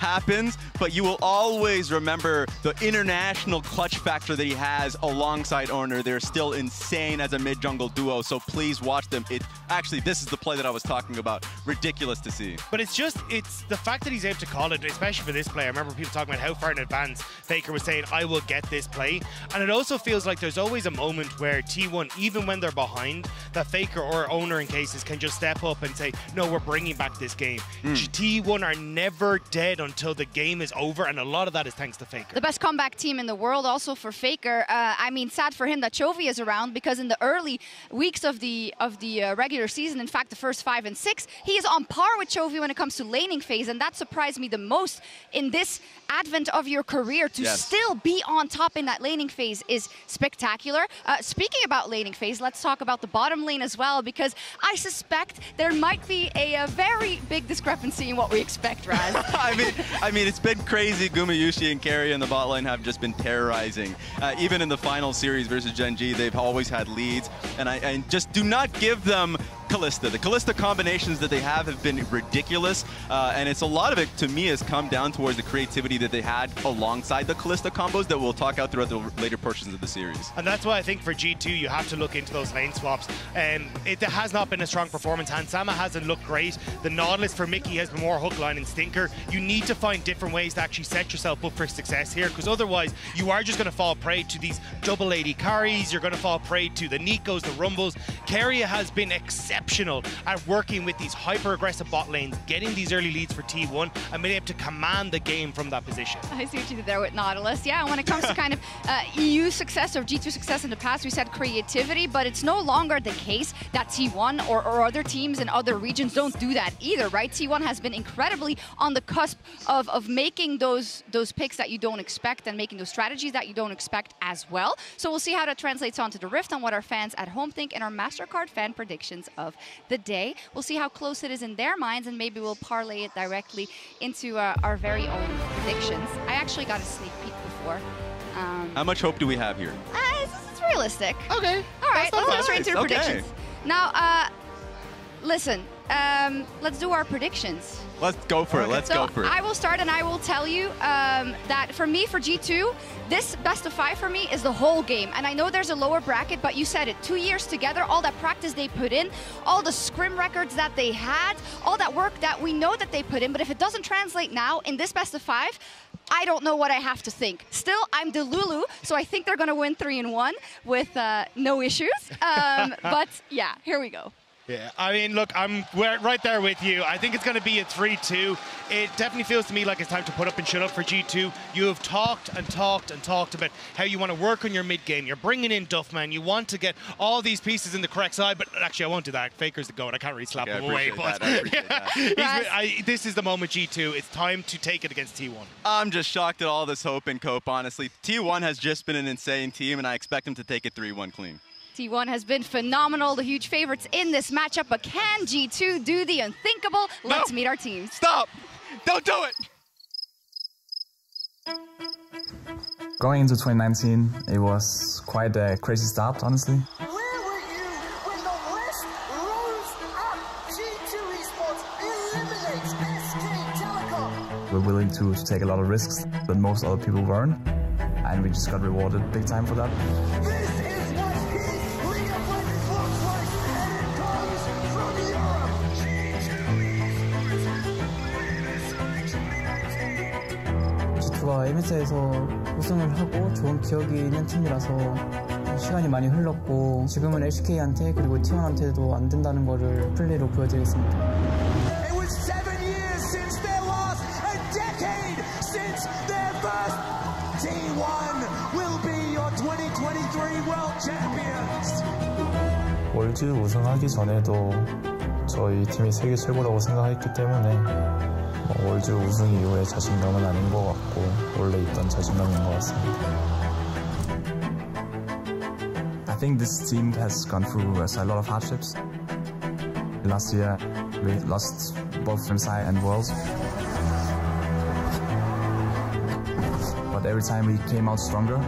happens, but you will always remember the international clutch factor that he has alongside Owner. They're still insane as a mid-jungle duo, so please watch them. Actually, this is the play that I was talking about. Ridiculous to see. But it's the fact that he's able to call it, especially for this play. I remember people talking about how far in advance FLICKR was saying, I will get this play. And it also feels like there's always a moment where T1, even when they're behind, that FLICKR or Owner in cases can just step up and say, no, we're bringing back this game. T1 are never dead until the game is over, and a lot of that is thanks to FLICKR. The best comeback team in the world also for FLICKR. I mean, sad for him that Chovy is around, because in the early weeks of the regular season, in fact the first 5 and 6, he is on par with Chovy when it comes to laning phase, and that surprised me the most in this advent of your career. To still be on top in that laning phase is spectacular. Speaking about laning phase, let's talk about the bottom lane as well, because I suspect there might be a very big discrepancy in what we expect, Raz. I mean, it's been crazy. Gumayushi and Carry in the bot lane have just been terrorizing. Even in the final series versus Gen.G, they've always had leads, and I just do not give them Kalista. The Kalista combinations that they have been ridiculous, and it's a lot of it, to me, has come down towards the creativity that they had alongside the Kalista combos that we'll talk out throughout the later portions of the series. And that's why I think for G2, you have to look into those lane swaps. It has not been a strong performance. Hansama hasn't looked great. The Nautilus for Mickey has been more hook, line, and stinker. You need to find different ways to actually set yourself up for success here, because otherwise you are just going to fall prey to these double AD carries. You're going to fall prey to the Nikos, the Rumbles. Keria has been exceptional at working with these hyper-aggressive bot lanes, getting these early leads for T1, and being able to command the game from that position. I see what you did there with Nautilus. Yeah, when it comes to kind of EU success or G2 success in the past, we said creativity, but it's no longer the case that T1 or other teams in other regions don't do that either, right? T1 has been incredibly on the cusp of making those picks that you don't expect and making those strategies that you don't expect as well. So we'll see how that translates onto the Rift and what our fans at home think in our MasterCard fan predictions of the day. We'll see how close it is in their minds, and maybe we'll parlay it directly into our very own predictions. I actually got a sneak peek before. How much hope do we have here? It's realistic. Okay. All right, let's go straight into Okay. predictions. Now, listen, let's do our predictions. Let's go for it. Let's go for it. I will start, and I will tell you that for me, for G2, this best of 5 for me is the whole game. And I know there's a lower bracket, but you said it. 2 years together, all that practice they put in, all the scrim records that they had, all that work that we know that they put in. But if it doesn't translate now in this best of 5, I don't know what I have to think. Still, I'm Delulu, so I think they're going to win 3-1 with no issues. But yeah, here we go. Yeah, I mean, look, I'm right there with you. I think it's going to be a 3-2. It definitely feels to me like it's time to put up and shut up for G2. You have talked and talked and talked about how you want to work on your mid game. You're bringing in Duffman. You want to get all these pieces in the correct side. But actually, I won't do that. FLICKR's the goat. I can't really slap him away. But this is the moment, G2. It's time to take it against T1. I'm just shocked at all this hope and cope, honestly. T1 has just been an insane team, and I expect them to take it 3-1 clean. T1 has been phenomenal, the huge favorites in this matchup, but can G2 do the unthinkable? Let's meet our teams. Stop! Don't do it! Going into 2019, it was quite a crazy start, honestly. Where were you when the West rose up? G2 Esports eliminates SK Telecom. We're willing to take a lot of risks that most other people weren't, and we just got rewarded big time for that. This is what Heat League of Legends looks like, and it comes from Europe. G2 Esports, MSI에서 우승을 하고 좋은 기억이 있는 팀이라서 시간이 많이 흘렀고 지금은 LCK한테 그리고 T1한테도 안 된다는 거를 플레이로 보여드리겠습니다. It was 7 years since their loss, a decade since their birth. T1 will be your 2023 World Champions. 월즈 우승하기 전에도 저희 팀이 세계 최고라고 생각했기 때문에 월즈 우승 이후에 자신감은 아닌 것 같고 원래 있던 자신감인 것 같습니다. I think this team has gone through a lot of hardships. Last year, we lost both MSI and Worlds. But every time we came out stronger,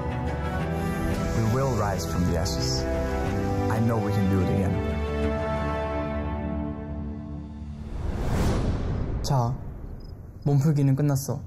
we will rise from the ashes. I know we can do it again. 자, 몸풀기는 끝났어.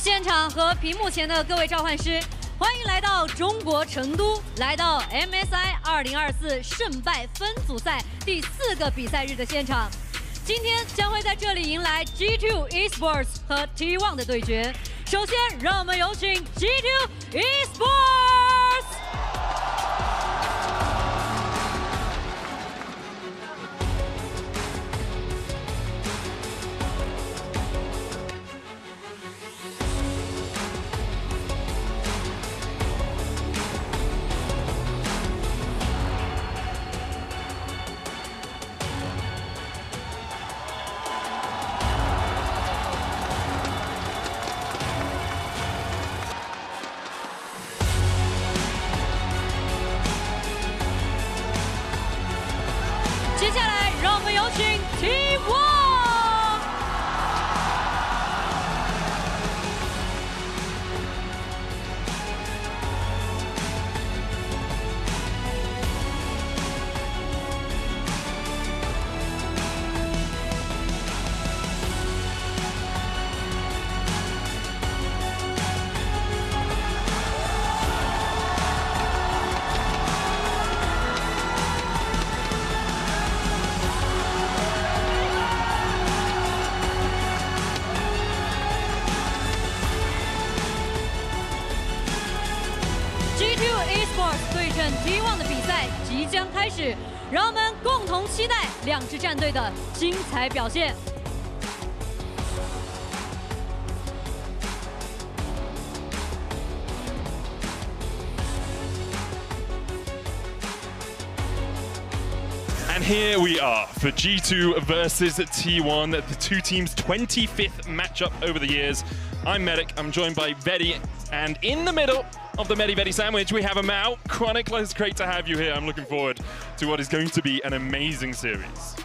现场和屏幕前的各位召唤师，欢迎来到中国成都，来到 MSI 2024胜败分组赛第4个比赛日的现场。今天将会在这里迎来 G2 Esports 和 T1 的对决。首先，让我们有请 G2 Esports。 接下来，让我们有请 T1。 G2 Esports 对阵 T1 的比赛即将开始，让我们共同期待两支战队的精彩表现。 And here we are for G2 versus T1, the two teams' 25th matchup over the years. I'm Medic, I'm joined by Vedi, and in the middle of the Medi sandwich, we have a Mao. Chronicle, it's great to have you here. I'm looking forward to what is going to be an amazing series.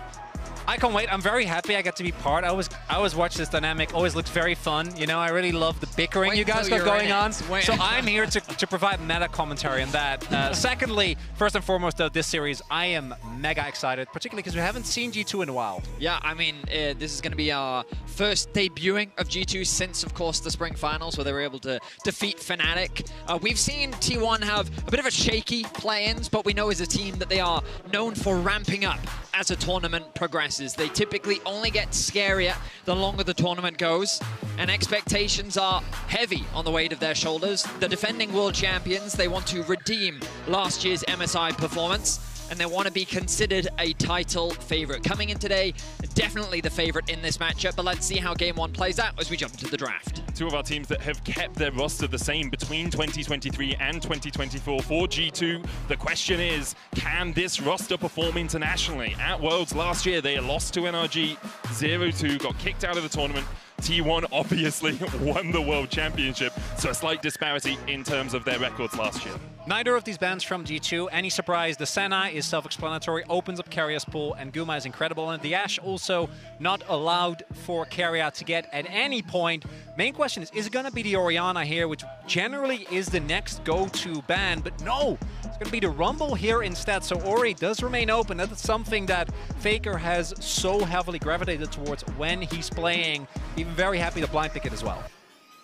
I can't wait. I'm very happy I get to be part. I always watch this dynamic. Always looks very fun. You know, I really love the bickering you guys got going on. So I'm here to provide meta commentary on that. Secondly, first and foremost, though, this series, I am mega excited, particularly because we haven't seen G2 in a while. Yeah, I mean, this is going to be our first debuting of G2 since, of course, the spring finals where they were able to defeat Fnatic. We've seen T1 have a bit of a shaky play-ins, but we know as a team that they are known for ramping up as a tournament progresses. They typically only get scarier the longer the tournament goes, and expectations are heavy on the weight of their shoulders. The defending world champions, they want to redeem last year's MSI performance, and they want to be considered a title favorite. Coming in today, definitely the favorite in this matchup, but let's see how game one plays out as we jump into the draft. Two of our teams that have kept their roster the same between 2023 and 2024 for G2. The question is, can this roster perform internationally? At Worlds last year, they lost to NRG 0-2, got kicked out of the tournament. T1 obviously won the World Championship, so a slight disparity in terms of their records last year. Neither of these bands from G2. Any surprise? The Senna is self-explanatory, opens up Keiria's pool, and Guma is incredible. And the Ashe also not allowed for Keiria to get at any point. Main question is it going to be the Orianna here, which generally is the next go-to band? But no, it's going to be the Rumble here instead. So Ori does remain open. That's something that FLICKR has so heavily gravitated towards when he's playing. Even very happy to blind pick it as well.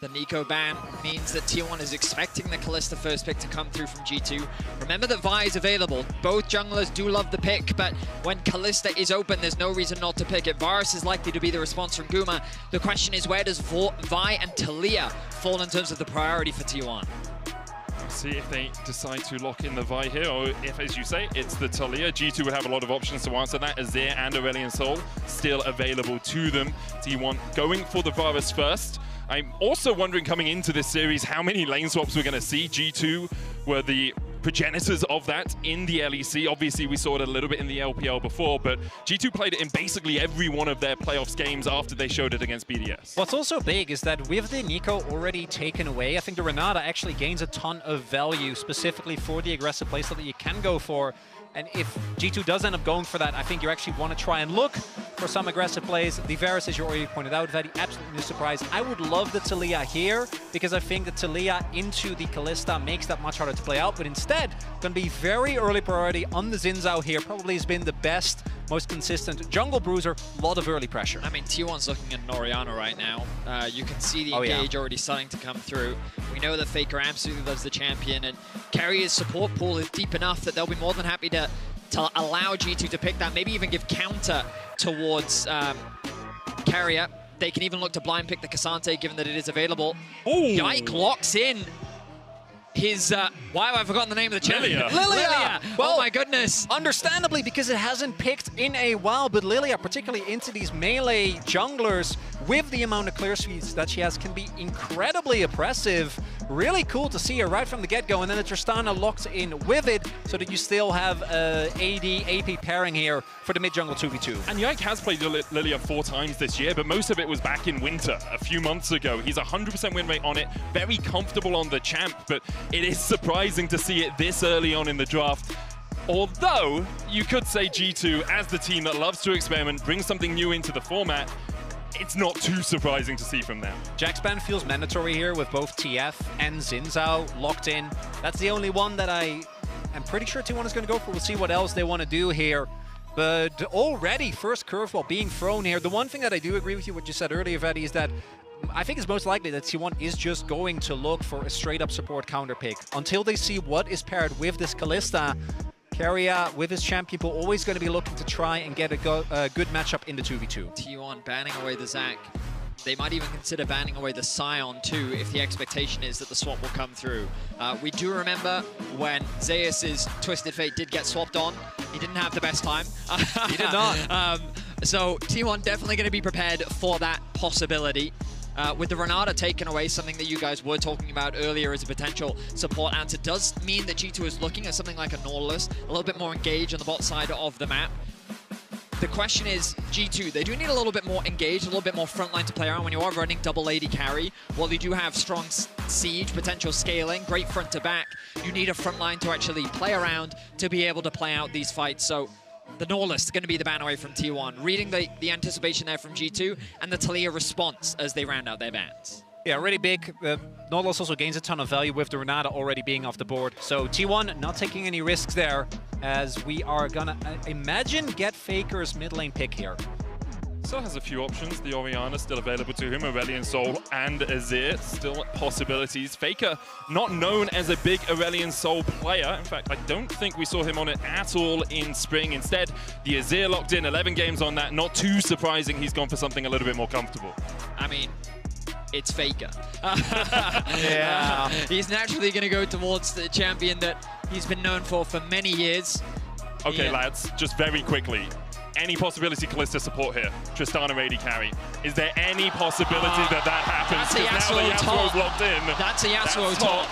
The Nico ban means that T1 is expecting the Kalista first pick to come through from G2. Remember that Vi is available. Both junglers do love the pick, but when Kalista is open, there's no reason not to pick it. Varus is likely to be the response from Guma. The question is, where does Vi and Taliyah fall in terms of the priority for T1? See if they decide to lock in the Vi here, or if, as you say, it's the Taliyah. G2 would have a lot of options to answer that. Azir and Aurelion Sol still available to them. T1 going for the Varus first. I'm also wondering, coming into this series, how many lane swaps we're going to see. G2 were the progenitors of that in the LEC. Obviously, we saw it a little bit in the LPL before, but G2 played it in basically every one of their playoffs games after they showed it against BDS. What's also big is that with the Nico already taken away, I think the Renata actually gains a ton of value, specifically for the aggressive playstyle that you can go for. And if G2 does end up going for that, I think you actually want to try and look for some aggressive plays. The Varus, as you already pointed out, Vedi, absolutely no surprise. I would love the Taliyah here, because I think the Taliyah into the Kalista makes that much harder to play out. But instead, going to be very early priority on the Xin Zhao here. Probably has been the best, most consistent jungle bruiser. A lot of early pressure. I mean, T1's looking at Orianna right now. You can see the engage already starting to come through. We know that FLICKR absolutely loves the champion, and Keiria's support pool is deep enough that they'll be more than happy to allow G2 to pick that, maybe even give counter towards Keiria. They can even look to blind pick the Cassante, given that it is available. Yike locks in his, why have I forgotten the name of the champion? Lilia! Well, oh my goodness. Understandably, because it hasn't picked in a while, but Lilia, particularly into these melee junglers, with the amount of clear speeds that she has, can be incredibly oppressive. Really cool to see her right from the get-go, and then the Tristana locked in with it, so that you still have AD, AP pairing here for the mid-jungle 2v2. And Yike has played Lilia 4 times this year, but most of it was back in winter, a few months ago. He's 100% win rate on it, very comfortable on the champ, but it is surprising to see it this early on in the draft. Although, you could say G2, as the team that loves to experiment, bring something new into the format, it's not too surprising to see from them. Jax ban feels mandatory here with both TF and Xin Zhao locked in. That's the only one that I am pretty sure T1 is going to go for. We'll see what else they want to do here. But already, first curveball being thrown here. The one thing that I do agree with you, what you said earlier, Vedi, is that I think it's most likely that T1 is just going to look for a straight-up support counter pick until they see what is paired with this Kalista. Keiria, with his champ, people always going to be looking to try and get a good matchup in the 2v2. T1 banning away the Zac. They might even consider banning away the Scion too, if the expectation is that the swap will come through. We do remember when Zeus's Twisted Fate did get swapped on. He didn't have the best time. He did not. So T1 definitely going to be prepared for that possibility. With the Renata taken away, something that you guys were talking about earlier as a potential support answer, does mean that G2 is looking at something like a Nautilus, a little bit more engaged on the bot side of the map. The question is, G2, they do need a little bit more engaged, a little bit more frontline to play around when you are running double AD carry. While they do have strong siege, potential scaling, great front to back, you need a frontline to actually play around to be able to play out these fights. So the Nautilus is going to be the ban away from T1. Reading the anticipation there from G2 and the Taliyah response as they round out their bans. Yeah, really big. Nautilus also gains a ton of value with the Renata already being off the board. So T1 not taking any risks there, as we are gonna, imagine, get FLICKR's mid lane pick here. Still has a few options. The Orianna still available to him, Aurelion Sol and Azir, still possibilities. FLICKR not known as a big Aurelion Sol player. In fact, I don't think we saw him on it at all in spring. Instead, the Azir locked in 11 games on that. Not too surprising, he's gone for something a little bit more comfortable. I mean, it's FLICKR. Yeah. He's naturally going to go towards the champion that he's been known for many years. Okay, lads, just very quickly. Any possibility Kalista support here? Tristana AD carry. Is there any possibility that happens? That's a Now Yasuo the Yasuo's top. locked in. That's a Yasuo top.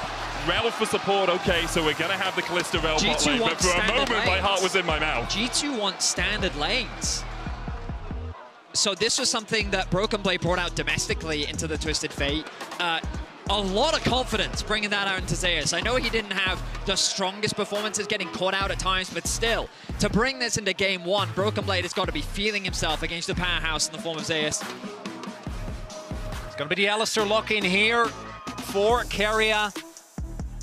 Rel for support, okay, so we're going to have the Kalista Rel bot lane, but for a moment my heart was in my mouth. G2 wants standard lanes. So this was something that Broken Blade brought out domestically into the Twisted Fate. A lot of confidence bringing that out into Zeus. I know he didn't have the strongest performances, getting caught out at times, but still, to bring this into game one, Broken Blade has got to be feeling himself against the powerhouse in the form of Zeus. It's going to be the Alistair lock-in here for Keria.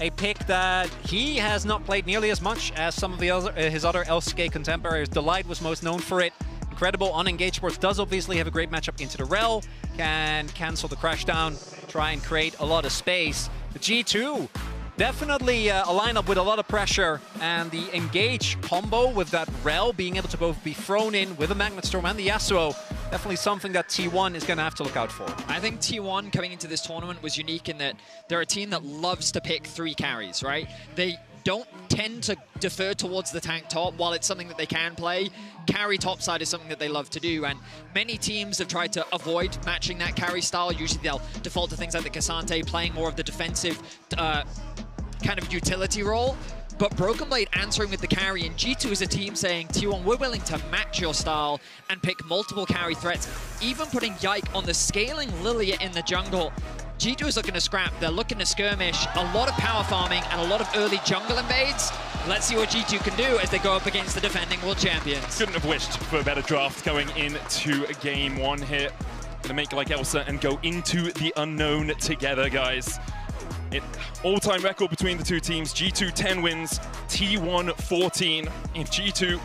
A pick that he has not played nearly as much as some of the his other LCK contemporaries. Delight was most known for it. Incredible on Engage Sports does obviously have a great matchup into the Rel. Can cancel the crash down, try and create a lot of space. The G2, definitely a lineup with a lot of pressure, and the Engage combo with that Rel being able to both be thrown in with the Magnet Storm and the Yasuo, definitely something that T1 is going to have to look out for. I think T1 coming into this tournament was unique in that they're a team that loves to pick 3 carries, right? They don't tend to defer towards the tank top. While it's something that they can play, carry topside is something that they love to do, and many teams have tried to avoid matching that carry style. Usually they'll default to things like the Cassante, playing more of the defensive kind of utility role. But Broken Blade answering with the carry, and G2 is a team saying, T1, we're willing to match your style and pick multiple carry threats, even putting Yike on the scaling Lilia in the jungle. G2 is looking to scrap, they're looking to skirmish, a lot of power farming and a lot of early jungle invades. Let's see what G2 can do as they go up against the defending world champions. Couldn't have wished for a better draft going into game one here. Gonna make like Elsa and go into the unknown together, guys. All-time record between the two teams, G2 10 wins, T1 14. If G2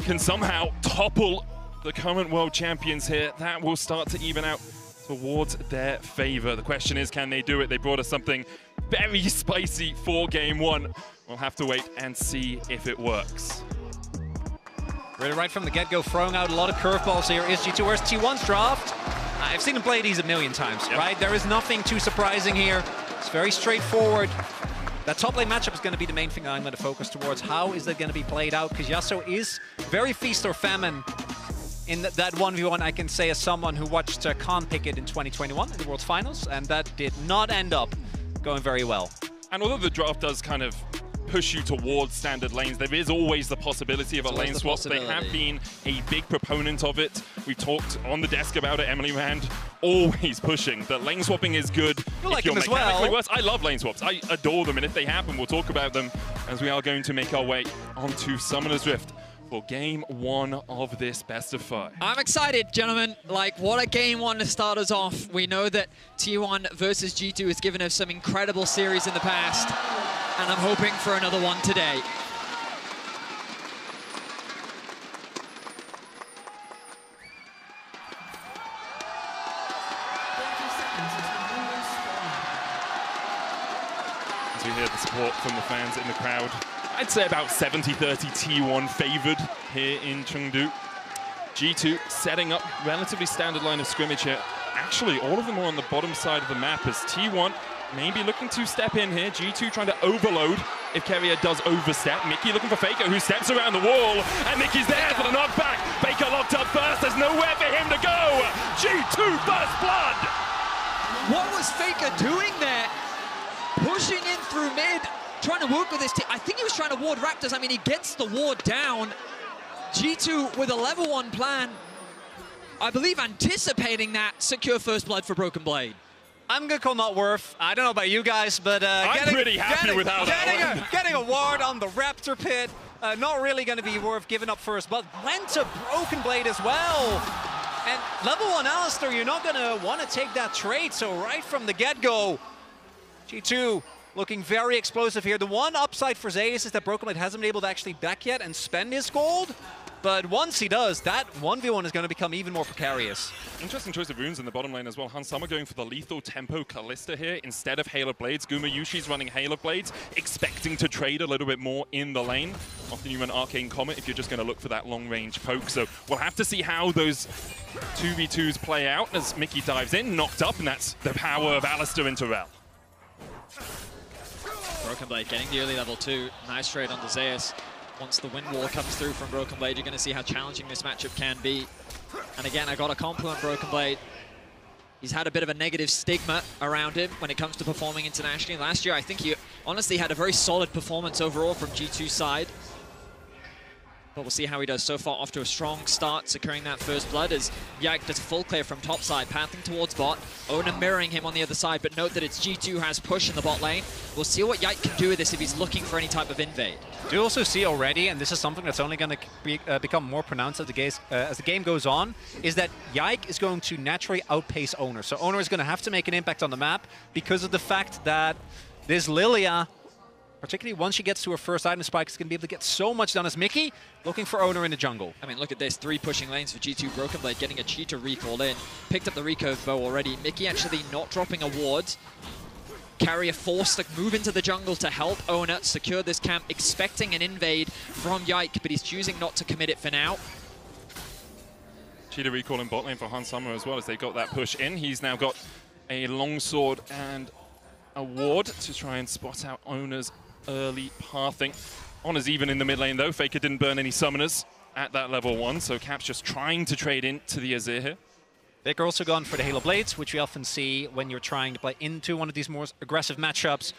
can somehow topple the current world champions here, that will start to even out towards their favor. The question is, can they do it? They brought us something very spicy for game one. We'll have to wait and see if it works. Really right from the get-go, throwing out a lot of curveballs here is G2. Where's T1's draft? I've seen him play these a million times, right? There is nothing too surprising here. It's very straightforward. That top lane matchup is going to be the main thing I'm going to focus towards. How is that going to be played out? Because Yasuo is very feast or famine in that 1v1, I can say, as someone who watched Khan pick it in 2021 in the World Finals, and that did not end up going very well. And although the draft does kind of push you towards standard lanes, there is always the possibility of a lane swap. They have been a big proponent of it. We talked on the desk about it. Emily Rand always pushing that lane swapping is good. You like you're them as mechanically well. worse. I love lane swaps. I adore them, and if they happen, we'll talk about them as we are going to make our way onto Summoner's Rift for game one of this best of 5. I'm excited, gentlemen. Like, what a game one to start us off. We know that T1 versus G2 has given us some incredible series in the past, and I'm hoping for another one today. As we hear the support from the fans in the crowd, I'd say about 70-30 T1 favored here in CHENGDU. G2 setting up relatively standard line of scrimmage here. Actually, all of them are on the bottom side of the map as T1 maybe looking to step in here. G2 trying to overload if Keria does overstep. Mickey looking for Faker, who steps around the wall, and Mickey's there for the knockback. Faker locked up first, there's nowhere for him to go. G2 first blood. What was Faker doing there? Pushing in through mid, trying to work with his team. I think he was trying to ward Raptors. I mean, he gets the ward down. G2 with a level 1 plan. I believe anticipating that, secure first blood for Broken Blade. I'm going to call not worth. I don't know about you guys, but I'm pretty happy with how that went. Getting a ward on the Raptor pit, not really going to be worth giving up first, but went to Broken Blade as well. And level 1 Alistair, you're not going to want to take that trade, so right from the get-go, G2 looking very explosive here. The one upside for Zeus is that Broken Blade hasn't been able to actually back yet and spend his gold. But once he does, that 1v1 is going to become even more precarious. Interesting choice of runes in the bottom lane as well. Hansama going for the lethal tempo Kalista here instead of Hail of Blades. Gumayushi's running Hail of Blades, expecting to trade a little bit more in the lane. Often you run Arcane Comet if you're just going to look for that long-range poke. So we'll have to see how those 2v2s play out as Mickey dives in, knocked up, and that's the power of Alistair into Rel. Broken Blade getting the early level 2. Nice trade on the Zeus. Once the wind wall comes through from Broken Blade, you're going to see how challenging this matchup can be. And again, I got to compliment Broken Blade. He's had a bit of a negative stigma around him when it comes to performing internationally. Last year, I think he honestly had a very solid performance overall from G2's side. But we'll see how he does. So far, off to a strong start, securing that first blood as Yike does a full clear from top side, pathing towards bot. Oner mirroring him on the other side, but note that it's G2 who has push in the bot lane. We'll see what Yike can do with this if he's looking for any type of invade. Do you also see already, and this is something that's only going to become more pronounced as the game goes on, is that Yike is going to naturally outpace Oner. So Oner is going to have to make an impact on the map because of the fact that this Lilia, particularly once she gets to her first item spike, is going to be able to get so much done as Mickey, looking for Oner in the jungle. I mean, look at this. 3 pushing lanes for G2. Broken Blade getting a cheater recall in. Picked up the recurve bow already. Mickey actually not dropping a ward. Carrier forced to move into the jungle to help Oner secure this camp, expecting an invade from Yike, but he's choosing not to commit it for now. Cheetah recall in bot lane for Hans Sommer as well as they got that push in. He's now got a longsword and a ward to try and spot out Oner's early pathing. Oner's even in the mid lane though. Faker didn't burn any summoners at that level 1, so Cap's just trying to trade into the Azir here. FLICKR also gone for the Halo Blades, which we often see when you're trying to play into one of these more aggressive matchups.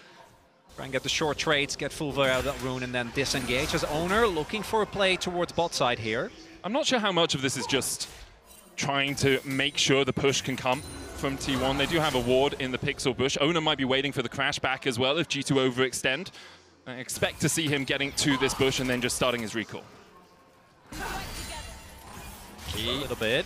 Try and get the short trades, get full out of that rune, and then disengage. As Oner looking for a play towards bot side here. I'm not sure how much of this is just trying to make sure the push can come from T1. They do have a ward in the pixel bush. Oner might be waiting for the crash back as well if G2 overextend. I expect to see him getting to this bush and then just starting his recall. A little bit.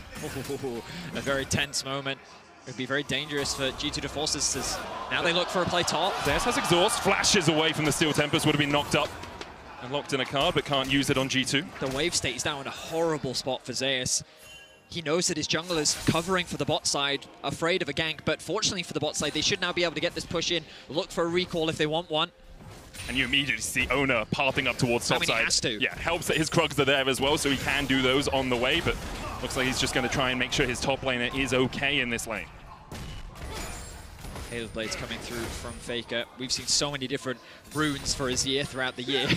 A very tense moment. It would be very dangerous for G2 to force this as now they look for a play top. Zeus has exhaust, flashes away from the Steel Tempest, would have been knocked up and locked in a card, but can't use it on G2. The wave state is now in a horrible spot for Zeus. He knows that his jungle is covering for the bot side, afraid of a gank, but fortunately for the bot side, they should now be able to get this push in, look for a recall if they want one. And you immediately see Oner pathing up towards top side. He has to. Yeah, helps that his Krugs are there as well, so he can do those on the way, but looks like he's just going to try and make sure his top laner is okay in this lane. Halo Blades coming through from FLICKR. We've seen so many different runes for Azir throughout the year,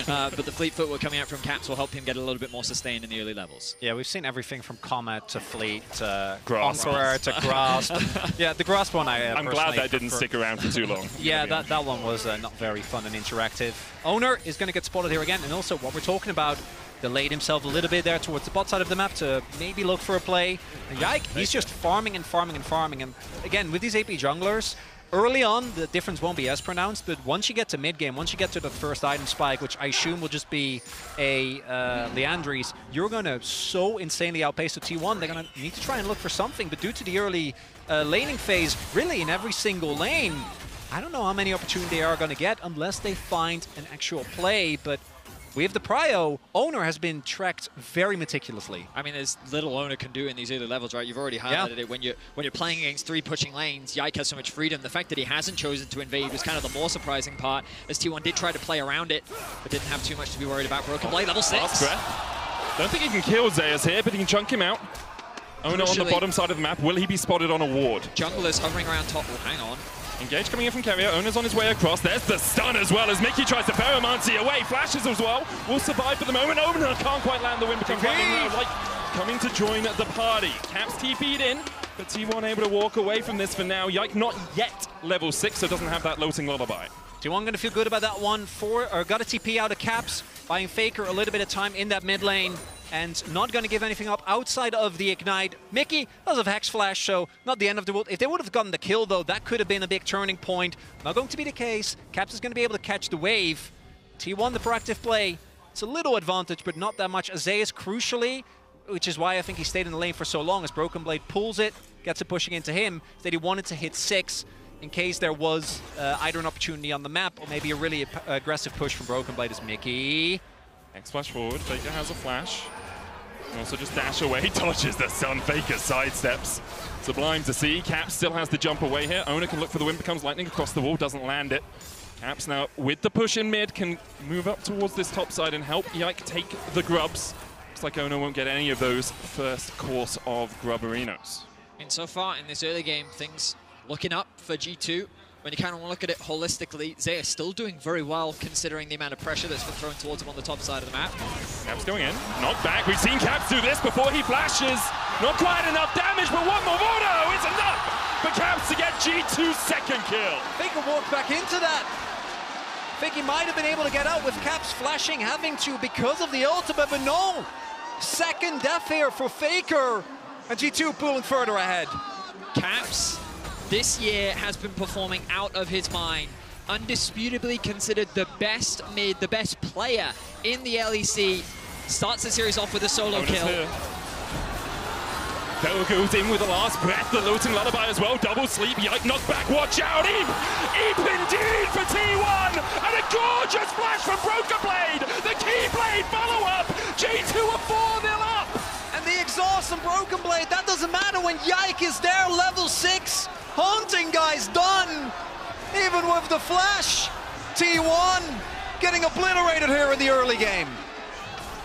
but the Fleet Footwork coming out from Caps will help him get a little bit more sustained in the early levels. Yeah, we've seen everything from Comet to Fleet to Grasp. Conqueror to Grasp. Yeah, the Grasp one I'm glad that didn't stick around for too long. Yeah, that one was not very fun and interactive. Oner is going to get spotted here again, and also what we're talking about, delayed himself a little bit there towards the bot side of the map to maybe look for a play. And Yike, he's just farming and farming and farming. And again, with these AP junglers, early on, the difference won't be as pronounced, but once you get to mid-game, once you get to the first item spike, which I assume will just be a Leandries, you're going to so insanely outpace the T1, they're going to need to try and look for something. But due to the early laning phase, really in every single lane, I don't know how many opportunities they are going to get unless they find an actual play, but with the prio, Oner has been tracked very meticulously. I mean, there's little Oner can do in these early levels, right? You've already highlighted it. When you're playing against 3 pushing lanes, Yike has so much freedom. The fact that he hasn't chosen to invade was kind of the more surprising part, as T1 did try to play around it, but didn't have too much to be worried about. Broken Blade, level 6. Last breath. Don't think he can kill Zeus here, but he can chunk him out. Oner on the bottom side of the map. Will he be spotted on a ward? Junglers hovering around top. Oh, hang on. Engage coming in from Carrier. Oner's on his way across. There's the stun as well as Mickey tries to Pyromancy away. Flashes as well. Will survive for the moment. Oner can't quite land the win. Becomes like coming to join the party. Caps TP'd in, but T1 able to walk away from this for now. Yike not yet level 6, so doesn't have that Lilting Lullaby. T1 going to feel good about that one. Got a TP out of Caps, buying FLICKR a little bit of time in that mid lane, and not going to give anything up outside of the Ignite. Mickey does have Hex Flash, so not the end of the world. If they would have gotten the kill, though, that could have been a big turning point. Not going to be the case. Caps is going to be able to catch the wave. T1, the proactive play. It's a little advantage, but not that much. Azir, crucially, which is why I think he stayed in the lane for so long, as Broken Blade pulls it, gets it pushing into him, that he wanted to hit 6 in case there was either an opportunity on the map or maybe a really aggressive push from Broken Blade as Mickey. X-Flash forward. FLICKR has a flash. And also just dash away, dodges the stun. FLICKR sidesteps. Sublime to see. Caps still has the jump away here. Oner can look for the win, becomes lightning across the wall, doesn't land it. Caps now with the push in mid can move up towards this top side and help Yike take the grubs. Looks like Oner won't get any of those first course of Grubberinos. And so far in this early game, things looking up for G2. when you kind of look at it holistically, Zaya still doing very well considering the amount of pressure that's been thrown towards him on the top side of the map. Caps going in, knocked back. We've seen Caps do this before he flashes. Not quite enough damage, but one more auto is enough for Caps to get G2's second kill. FLICKR walked back into that. I think he might have been able to get out with Caps flashing, having to because of the ultimate, but no. Second death here for FLICKR, and G2 pulling further ahead. Caps this year has been performing out of his mind. Undisputably considered the best mid, the best player in the LEC. Starts the series off with a solo kill. Bell goes in with the last breath, the Looting Lullaby as well, double sleep, yike, knock back, watch out, Eep indeed for T1, and a gorgeous flash from Broken Blade, the Keyblade follow-up, G2 are 4-0 up. And the exhaust and Broken Blade, that doesn't matter when Yike is there, level 6. Haunting guy's done, even with the flash. T1 getting obliterated here in the early game.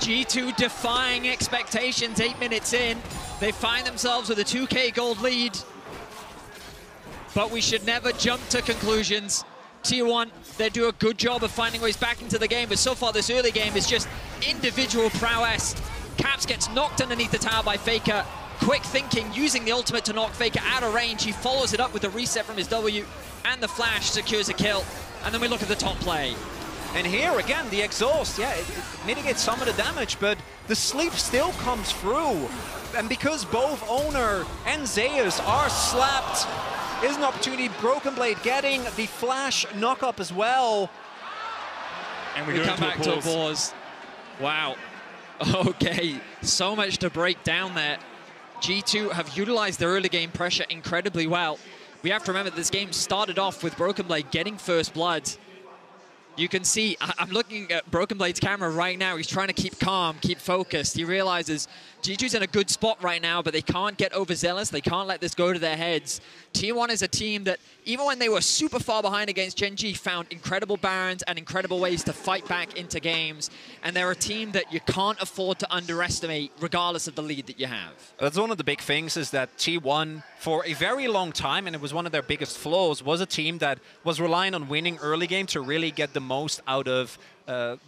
G2 defying expectations 8 minutes in. They find themselves with a 2K gold lead. But we should never jump to conclusions. T1, they do a good job of finding ways back into the game, but so far this early game is just individual prowess. Caps gets knocked underneath the tower by FLICKR. Quick thinking, using the ultimate to knock FLICKR out of range. He follows it up with the reset from his W, and the flash secures a kill. And then we look at the top play. And here again, the exhaust, yeah, it mitigates some of the damage, but the sleep still comes through. And because both Owner and Zeus are slapped, is an opportunity. Broken Blade getting the flash knock up as well. And we come back to a pause. Wow. Okay, so much to break down there. G2 have utilized their early game pressure incredibly well. We have to remember this game started off with Broken Blade getting first blood. You can see, I'm looking at Broken Blade's camera right now. He's trying to keep calm, keep focused. He realizes G2's in a good spot right now, but they can't get overzealous. They can't let this go to their heads. T1 is a team that, even when they were super far behind against Gen G, found incredible barons and incredible ways to fight back into games. And they're a team that you can't afford to underestimate, regardless of the lead that you have. That's one of the big things, is that T1, for a very long time, and it was one of their biggest flaws, was a team that was relying on winning early game to really get the most out of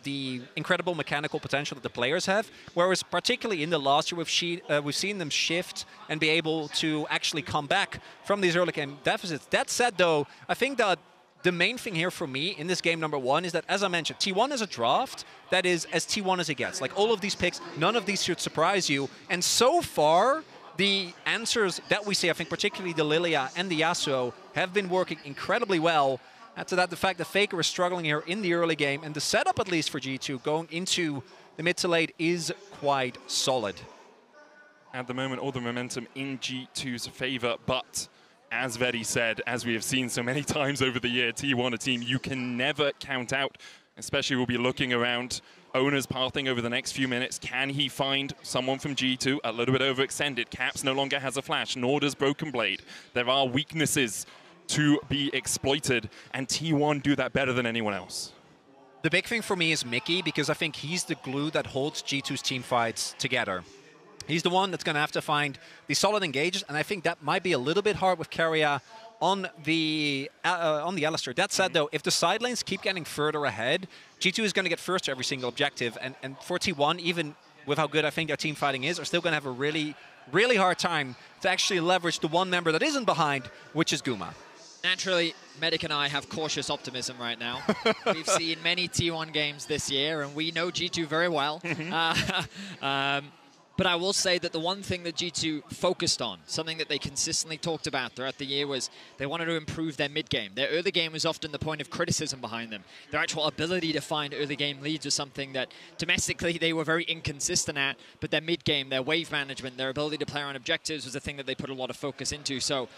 the incredible mechanical potential that the players have. Whereas particularly in the last year, we've seen them shift and be able to actually come back from these early game deficits. That said, though, I think that the main thing here for me in this game number one is that, as I mentioned, T1 is a draft that is as T1 as it gets. Like, all of these picks, none of these should surprise you. And so far, the answers that we see, I think particularly the Lilia and the Yasuo, have been working incredibly well. Add to that the fact that FLICKR is struggling here in the early game, and the setup, at least for G2, going into the mid to late, is quite solid. At the moment, all the momentum in G2's favor, but as Vedi said, as we have seen so many times over the year, T1, a team you can never count out. Especially we'll be looking around Owner's pathing over the next few minutes. Can he find someone from G2 a little bit overextended? Caps no longer has a flash, nor does Broken Blade. There are weaknesses to be exploited, and T1 do that better than anyone else. The big thing for me is Mickey, because I think he's the glue that holds G2's team fights together. He's the one that's going to have to find the solid engages, and I think that might be a little bit hard with Keria on the Alistair. That said, though, if the side lanes keep getting further ahead, G2 is going to get first to every single objective, and for T1, even with how good I think their team fighting is, are still going to have a really, really hard time to actually leverage the one member that isn't behind, which is Guma. Naturally, Medic and I have cautious optimism right now. We've seen many T1 games this year, and we know G2 very well. But I will say that the one thing that G2 focused on, something that they consistently talked about throughout the year, was they wanted to improve their mid-game. Their early game was often the point of criticism behind them. Their actual ability to find early game leads was something that domestically they were very inconsistent at, but their mid-game, their wave management, their ability to play on objectives was a thing that they put a lot of focus into. So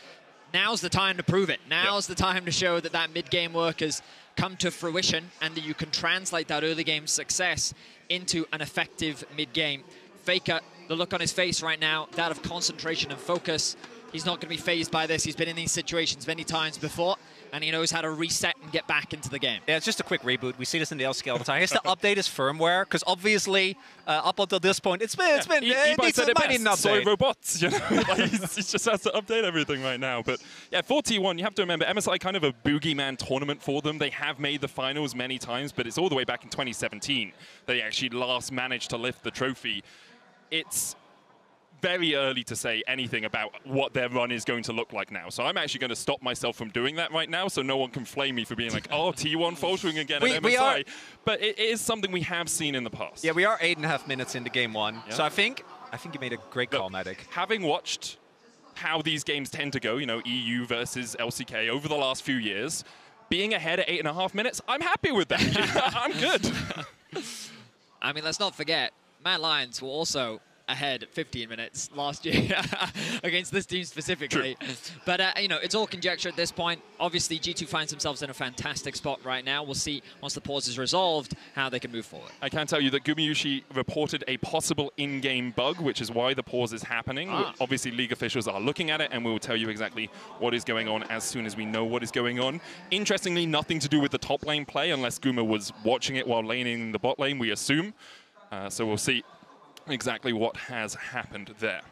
now's the time to prove it. Now's the time to show that that mid-game work has come to fruition and that you can translate that early game success into an effective mid-game. FLICKR, the look on his face right now, that of concentration and focus. He's not going to be phased by this. He's been in these situations many times before, and he knows how to reset and get back into the game. Yeah, it's just a quick reboot. We see this in the LCK all the time. He has to update his firmware, because obviously, up until this point, it needs said it might need an best, soy update. robots, you know? Like, he just has to update everything right now. But yeah, for T1, you have to remember, MSI kind of a boogeyman tournament for them. They have made the finals many times, but it's all the way back in 2017 they actually last managed to lift the trophy. It's very early to say anything about what their run is going to look like now. So I'm actually going to stop myself from doing that right now, so no one can flame me for being like, oh, T1 faltering again at MSI. But it is something we have seen in the past. Yeah, we are 8.5 minutes into game one. Yeah. So I think you made a great call, Medic. Having watched how these games tend to go, you know, EU versus LCK over the last few years, being ahead at 8.5 minutes, I'm happy with that. I'm good. I mean, let's not forget, Mad Lions were also ahead at 15 minutes last year against this team specifically. True. But, you know, it's all conjecture at this point. Obviously, G2 finds themselves in a fantastic spot right now. We'll see, once the pause is resolved, how they can move forward. I can tell you that Gumayusi reported a possible in-game bug, which is why the pause is happening. Obviously, League officials are looking at it, and we will tell you exactly what is going on as soon as we know what is going on. Interestingly, nothing to do with the top lane play, unless Guma was watching it while laning in the bot lane, we assume. So we'll see exactly what has happened there.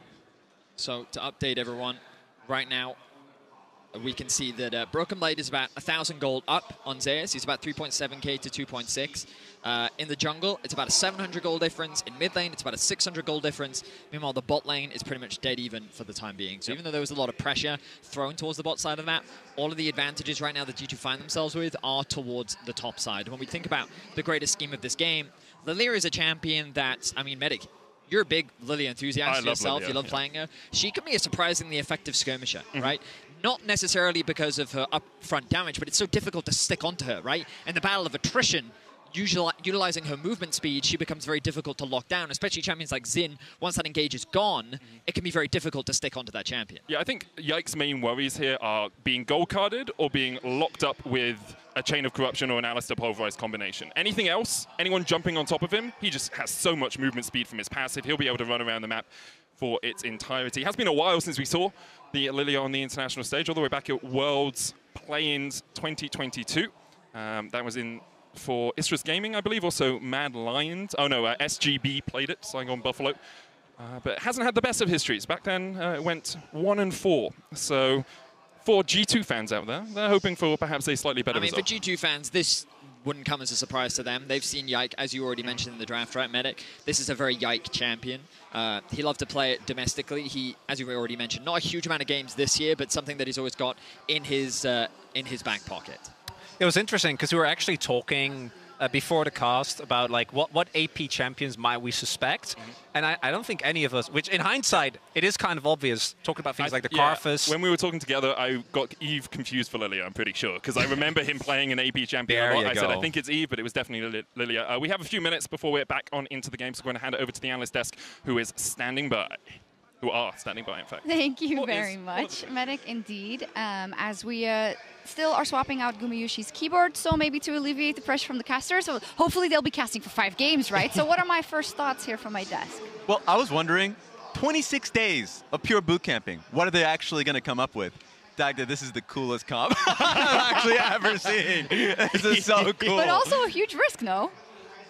So to update everyone, right now we can see that Broken Blade is about 1,000 gold up on Zeus. He's about 3.7k to 2.6. In the jungle, it's about a 700 gold difference. In mid lane, it's about a 600 gold difference. Meanwhile, the bot lane is pretty much dead even for the time being. So even though there was a lot of pressure thrown towards the bot side of the map, all of the advantages right now that G2 find themselves with are towards the top side. When we think about the greatest scheme of this game, Lilia is a champion that, I mean, Medic, you're a big Lilia enthusiast yourself. Lilia, you love playing her. She can be a surprisingly effective skirmisher, right? Not necessarily because of her upfront damage, but it's so difficult to stick onto her, right? In the battle of attrition, utilizing her movement speed, she becomes very difficult to lock down, especially champions like Xin. Once that engage is gone, it can be very difficult to stick onto that champion. Yeah, I think Yike's main worries here are being gold carded or being locked up with a Chain of Corruption or an Alistair Pulverized combination. Anything else, anyone jumping on top of him, he just has so much movement speed from his passive. He'll be able to run around the map for its entirety. It has been a while since we saw the Lilia on the international stage, all the way back at Worlds Play-ins 2022. That was in for Istrus Gaming, I believe, also Mad Lions. Oh no, SGB played it, Saigon Buffalo. But it hasn't had the best of histories. Back then, it went 1-4. So for G2 fans out there, they're hoping for perhaps a slightly better result. For G2 fans, this wouldn't come as a surprise to them. They've seen Yike, as you already mentioned in the draft, right, Medic? This is a very Yike champion. He loved to play it domestically. He, as you already mentioned, not a huge amount of games this year, but something that he's always got in his back pocket. It was interesting because we were actually talking before the cast about like what AP champions might we suspect, and I don't think any of us, which in hindsight it is kind of obvious, talking about things like the Karthus. When we were talking together, I got Eve confused for Lilia, I'm pretty sure, because I remember him playing an AP champion a lot. I said, I think it's Eve, but it was definitely Lilia. We have a few minutes before we're back on into the game, so we're going to hand it over to the analyst desk, who is standing by. Who are standing by, in fact. Thank you very much, Medic, indeed. As we still are swapping out Gumayushi's keyboard, so maybe to alleviate the pressure from the casters. So hopefully they'll be casting for 5 games, right? So what are my first thoughts here from my desk? Well, I was wondering, 26 days of pure boot camping. What are they actually going to come up with? Dagda, this is the coolest comp I've actually ever seen. This is so cool. But also a huge risk, no?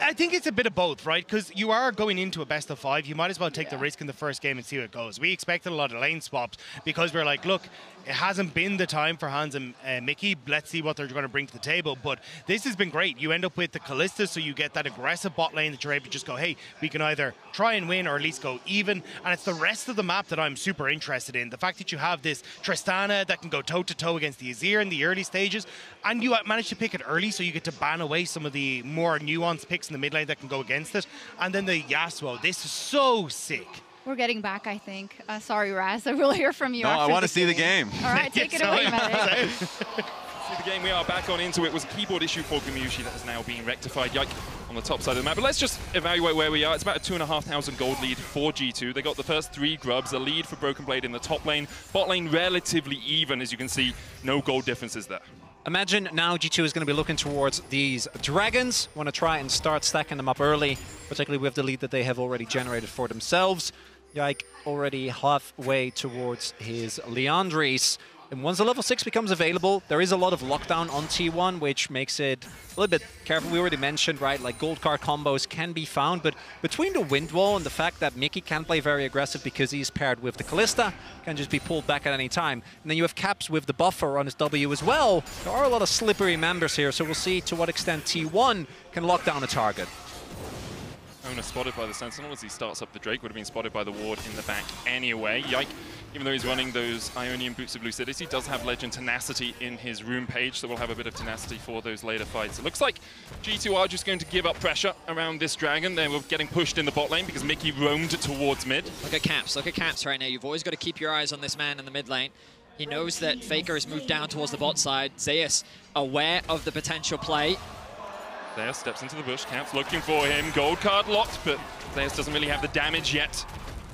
I think it's a bit of both, right? Because you are going into a best of 5. You might as well take the risk in the first game and see how it goes. We expected a lot of lane swaps because we're like, look, it hasn't been the time for Hans and Mickey. Let's see what they're going to bring to the table. But this has been great. You end up with the Kalista, so you get that aggressive bot lane that you're able to just go, hey, we can either try and win or at least go even. And it's the rest of the map that I'm super interested in. The fact that you have this Tristana that can go toe-to-toe against the Azir in the early stages, and you manage to pick it early, so you get to ban away some of the more nuanced picks in the mid lane that can go against it. And then the Yasuo. This is so sick. We're getting back, I think. Sorry, Raz. I will hear from you. No, I want to see the game. All right, take it away, Medic. See the game, we are back on into it. It was a keyboard issue for Gumayusi that has now been rectified. Yike on the top side of the map. But let's just evaluate where we are. It's about a 2,500 gold lead for G2. They got the first 3 grubs, a lead for Broken Blade in the top lane. Bot lane relatively even, as you can see. No gold differences there. Imagine now G2 is going to be looking towards these dragons. Want to try and start stacking them up early, particularly with the lead that they have already generated for themselves. Yike already halfway towards his Leandris. And once the level 6 becomes available, there is a lot of lockdown on T1, which makes it a little bit careful. We already mentioned, right, like gold card combos can be found, but between the wind wall and the fact that Mickey can play very aggressive because he's paired with the Callista, can just be pulled back at any time. And then you have Caps with the buffer on his W as well. There are a lot of slippery members here, so we'll see to what extent T1 can lock down a target. Owner spotted by the Sentinel as he starts up the Drake, would have been spotted by the ward in the back anyway. Yike, even though he's running those Ionian Boots of Lucidity, does have Legend Tenacity in his room page, so we'll have a bit of tenacity for those later fights. It looks like G2 are just going to give up pressure around this Dragon. They were getting pushed in the bot lane because Mickey roamed towards mid. Look at Caps right now. You've always got to keep your eyes on this man in the mid lane. He knows that FLICKR has moved down towards the bot side. Zeus aware of the potential play. Zeus steps into the bush, Caps looking for him, gold card locked, but Zeus doesn't really have the damage yet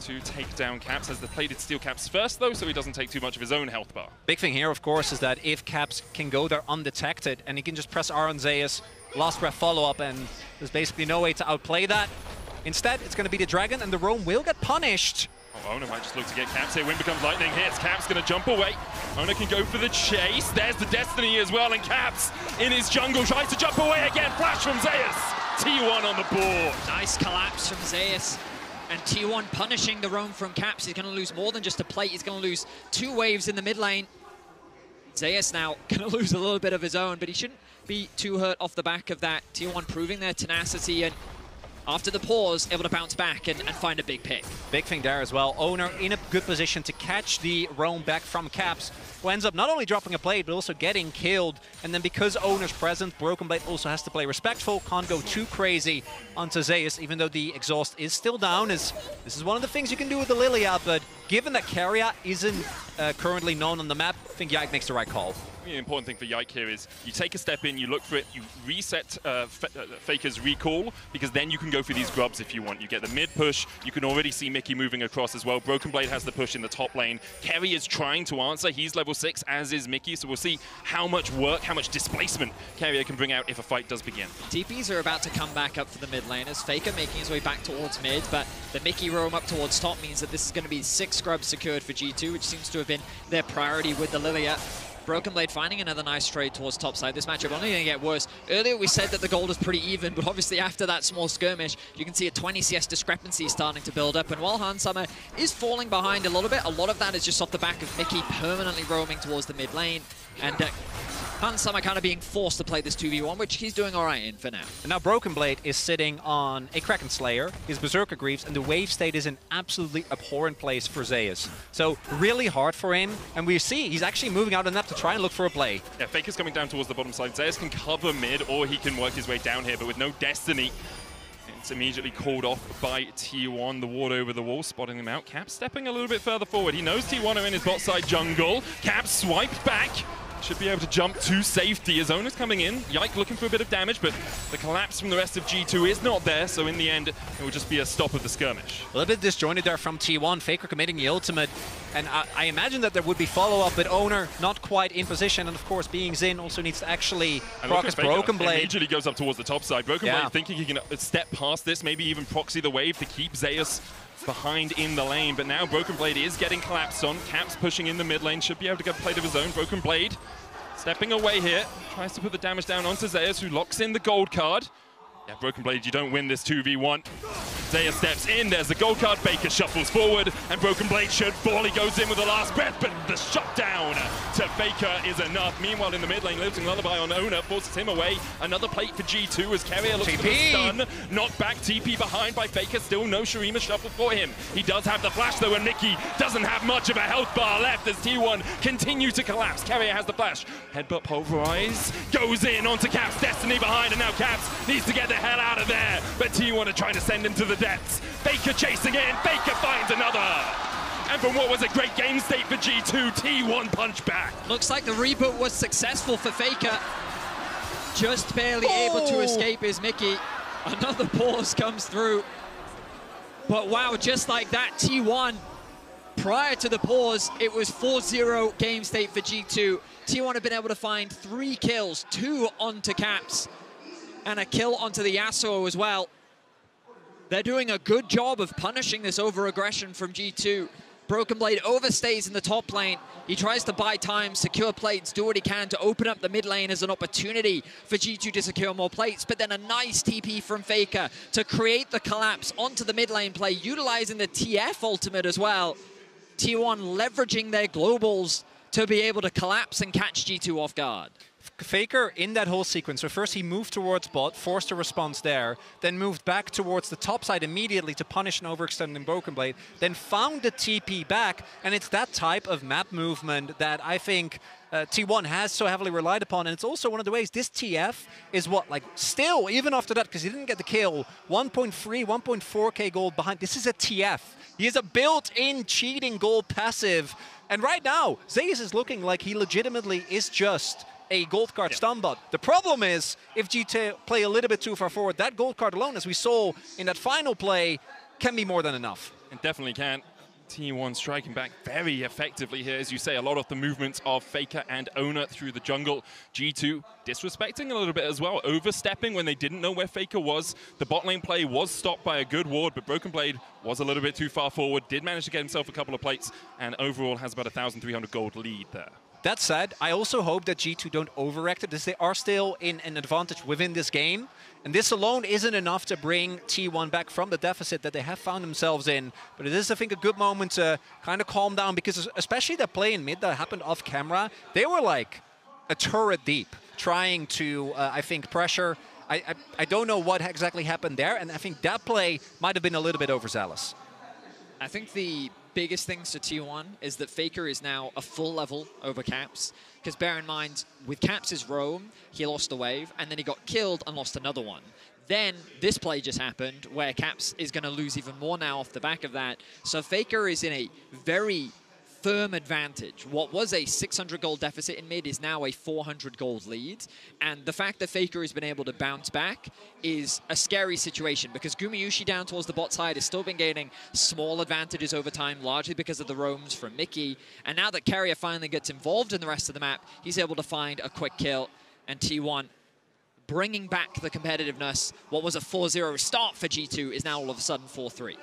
to take down Caps, as the plated steel Caps first though, so he doesn't take too much of his own health bar. Big thing here, of course, is that if Caps can go there undetected and he can just press R on Zeus, last breath follow-up, and there's basically no way to outplay that. Instead, it's going to be the Dragon, and the roam will get punished. Oh, Owner might just look to get Caps here. Wind becomes lightning, hits. Caps going to jump away. Owner can go for the chase. There's the Destiny as well, and Caps in his jungle tries to jump away again. Flash from Zeus. T1 on the board. Nice collapse from Zeus. And T1 punishing the roam from Caps. He's going to lose more than just a plate. He's going to lose 2 waves in the mid lane. Zeus now going to lose a little bit of his own, but he shouldn't be too hurt off the back of that. T1 proving their tenacity, and after the pause, able to bounce back and find a big pick. Big thing there as well. Owner in a good position to catch the roam back from Caps, who ends up not only dropping a plate, but also getting killed. And then because Owner's present, Broken Blade also has to play respectful, can't go too crazy onto Zeus, even though the exhaust is still down. This is one of the things you can do with the Lilia, but given that Keria isn't currently known on the map, I think Yike makes the right call. The important thing for Yike here is you take a step in, you look for it, you reset FLICKR's recall, because then you can go for these grubs if you want. You get the mid push, you can already see Mickey moving across as well. Broken Blade has the push in the top lane. Kerry is trying to answer, he's level 6, as is Mickey, so we'll see how much work, how much displacement Kerry can bring out if a fight does begin. TPs are about to come back up for the mid laners. FLICKR making his way back towards mid, but the Mickey roam up towards top means that this is going to be 6 scrubs secured for G2, which seems to have been their priority with the Lilia. Broken Blade finding another nice trade towards top side. This matchup only going to get worse. Earlier we said that the gold is pretty even, but obviously after that small skirmish, you can see a 20 CS discrepancy starting to build up. And while Hansama is falling behind a little bit, a lot of that is just off the back of Mickey permanently roaming towards the mid lane. And Hansama kind of being forced to play this 2v1, which he's doing all right in for now. And now Broken Blade is sitting on a Kraken Slayer, his Berserker Greaves, and the wave state is an absolutely abhorrent place for Zeus. So really hard for him, and we see he's actually moving out on that to try and look for a play. Yeah, FLICKR's coming down towards the bottom side. Zeus can cover mid, or he can work his way down here, but with no Destiny, it's immediately called off by T1. The ward over the wall, spotting him out. Cap stepping a little bit further forward. He knows T1 are in his bot side jungle. Cap swiped back. Should be able to jump to safety. His owner's coming in. Yike looking for a bit of damage, but the collapse from the rest of G2 is not there, so in the end, it will just be a stop of the skirmish. A little bit disjointed there from T1. FLICKR committing the ultimate, and I imagine that there would be follow-up, but Owner not quite in position, and of course, being Xin also needs to actually proc his Broken Blade. Immediately goes up towards the top side. Broken Blade thinking he can step past this, maybe even proxy the wave to keep Zeus behind in the lane, but now Broken Blade is getting collapsed on. Caps pushing in the mid lane, should be able to get a plate of his own. Broken Blade stepping away here, tries to put the damage down onto Zeus, who locks in the gold card. Yeah, Broken Blade, you don't win this 2v1. Zeus steps in, there's the gold card, Faker shuffles forward, and Broken Blade should fall. He goes in with the last breath, but the shutdown to Faker is enough. Meanwhile, in the mid lane, Lifting Lullaby on Owner forces him away. Another plate for G2 as Carrier looks for the stun. Knocked back, TP behind by Faker, still no Shurima shuffle for him. He does have the flash though, and Mickey doesn't have much of a health bar left as T1 continue to collapse. Carrier has the flash. Headbutt pulverize, goes in onto Caps, Destiny behind, and now Caps needs to get the hell out of there. But T1 are trying to send him to the depths. Faker chasing in, Faker finds another. And from what was a great game state for G2, T1 punch back. Looks like the reboot was successful for Faker. Just barely able to escape is Mickey. Another pause comes through. But wow, just like that, T1, prior to the pause, it was 4-0 game state for G2. T1 have been able to find 3 kills, 2 onto Caps, and a kill onto the Yasuo as well. They're doing a good job of punishing this over-aggression from G2. Broken Blade overstays in the top lane. He tries to buy time, secure plates, do what he can to open up the mid lane as an opportunity for G2 to secure more plates. But then a nice TP from FLICKR to create the collapse onto the mid lane play, utilizing the TF ultimate as well. T1 leveraging their globals to be able to collapse and catch G2 off guard. FLICKR in that whole sequence, so first he moved towards bot, forced a response there, then moved back towards the top side immediately to punish an overextending Broken Blade, then found the TP back, and it's that type of map movement that I think T1 has so heavily relied upon, and it's also one of the ways this TF is what, like, still, even after that, because he didn't get the kill, 1.3, 1.4k gold behind. This is a TF. He is a built-in cheating gold passive, and right now, Zeus is looking like he legitimately is just a gold card stun bot. The problem is, if G2 play a little bit too far forward, that gold card alone, as we saw in that final play, can be more than enough. It definitely can. T1 striking back very effectively here. As you say, a lot of the movements of FLICKR and Oner through the jungle. G2 disrespecting a little bit as well, overstepping when they didn't know where FLICKR was. The bot lane play was stopped by a good ward, but Broken Blade was a little bit too far forward, did manage to get himself a couple of plates, and overall has about 1,300 gold lead there. That said, I also hope that G2 don't overact it, as they are still in an advantage within this game. And this alone isn't enough to bring T1 back from the deficit that they have found themselves in. But it is, I think, a good moment to kind of calm down, because especially that play in mid that happened off camera, they were like a turret deep, trying to, I think, pressure. I don't know what exactly happened there, and I think that play might have been a little bit overzealous. I think the biggest things to T1 is that FLICKR is now a full level over Caps. Because bear in mind, with Caps' roam, he lost a wave, and then he got killed and lost another one. Then this play just happened, where Caps is going to lose even more now off the back of that. So FLICKR is in a very firm advantage. What was a 600 gold deficit in mid is now a 400 gold lead. And the fact that FLICKR has been able to bounce back is a scary situation, because Gumayusi down towards the bot side has still been gaining small advantages over time, largely because of the roams from Mickey. And now that Carrier finally gets involved in the rest of the map, he's able to find a quick kill. And T1 bringing back the competitiveness. What was a 4-0 start for G2 is now all of a sudden 4-3.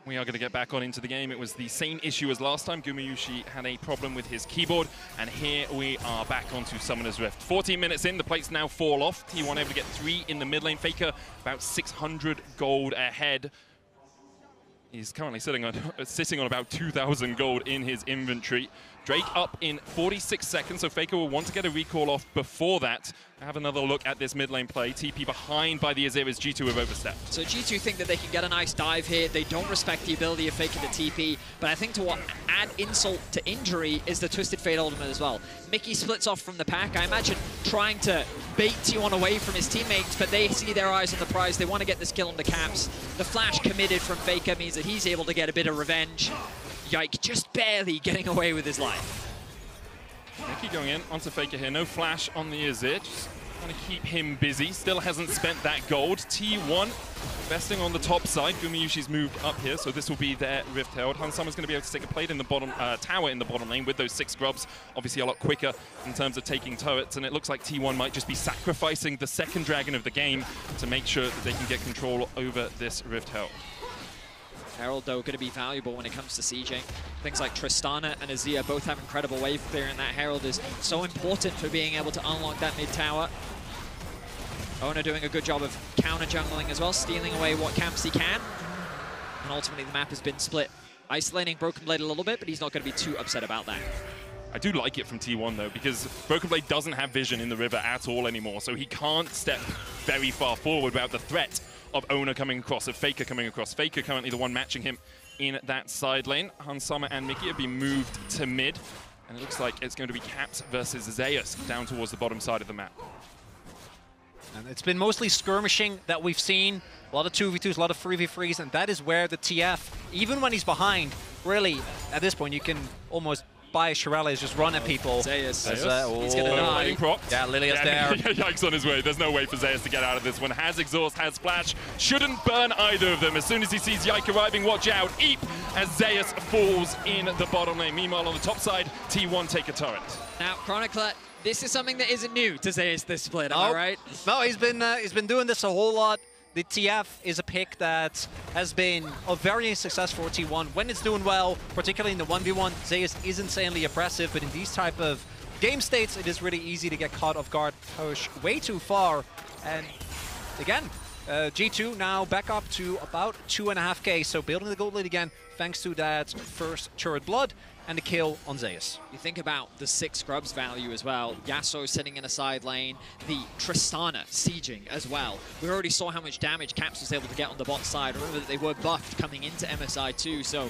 We are going to get back on into the game. It was the same issue as last time. Gumayusi had a problem with his keyboard, and here we are back onto Summoner's Rift. 14 minutes in, the plates now fall off. T1 able to get 3 in the mid lane. FLICKR about 600 gold ahead. He's currently sitting on about 2,000 gold in his inventory. Drake up in 46 seconds, so FLICKR will want to get a recall off before that. Have another look at this mid lane play. TP behind by the Azir as G2 have overstepped. So G2 think that they can get a nice dive here. They don't respect the ability of FLICKR to TP, but I think to what add insult to injury is the Twisted Fate ultimate as well. Mickey splits off from the pack. I imagine trying to bait T1 away from his teammates, but they see their eyes on the prize. They want to get this kill on the Caps. The flash committed from FLICKR means that he's able to get a bit of revenge. Yike, just barely getting away with his life. Mickey going in onto FLICKR here. No flash on the Azir. Just trying to keep him busy. Still hasn't spent that gold. T1 investing on the top side. Gumayusi's moved up here, so this will be their Rift Herald. Hansamah's going to be able to take a plate in the bottom tower in the bottom lane with those 6 grubs. Obviously a lot quicker in terms of taking turrets, and it looks like T1 might just be sacrificing the second dragon of the game to make sure that they can get control over this Rift Herald. Herald, though, going to be valuable when it comes to sieging. Things like Tristana and Azir both have incredible wave clear, and that Herald is so important for being able to unlock that mid tower. Oner doing a good job of counter-jungling as well, stealing away what camps he can. And ultimately the map has been split. Isolating Broken Blade a little bit, but he's not going to be too upset about that. I do like it from T1 though, because Broken Blade doesn't have vision in the river at all anymore, so he can't step very far forward without the threat of Oner coming across, of FLICKR coming across. FLICKR currently the one matching him in that side lane. Hansamah and Mickey have been moved to mid, and it looks like it's going to be Caps versus Zeus down towards the bottom side of the map. And it's been mostly skirmishing that we've seen. A lot of 2v2s, a lot of 3v3s, and that is where the TF, even when he's behind, really, at this point, you can almost buy Shirelles, just run at people. Zeus. He's gonna die. Yeah, Lilia's there. Yikes on his way. There's no way for Zeus to get out of this one. Has exhaust, has splash. Shouldn't burn either of them. As soon as he sees Yike arriving, watch out. Eep as Zeus falls in the bottom lane. Meanwhile, on the top side, T1 take a turret. Now, Chronicler, this is something that isn't new to Zeus this split, am I right? No, he's been doing this a whole lot the TF is a pick that has been very successful for T1 when it's doing well, particularly in the 1v1. Zeus is insanely oppressive, but in these type of game states, it is really easy to get caught off guard, push way too far. And again, G2 now back up to about 2.5k, so building the gold lead again thanks to that first turret blood and the kill on Zeus. You think about the 6 scrubs value as well. Yasuo sitting in a side lane, the Tristana sieging as well. We already saw how much damage Caps was able to get on the bot side. Remember that they were buffed coming into MSI too, so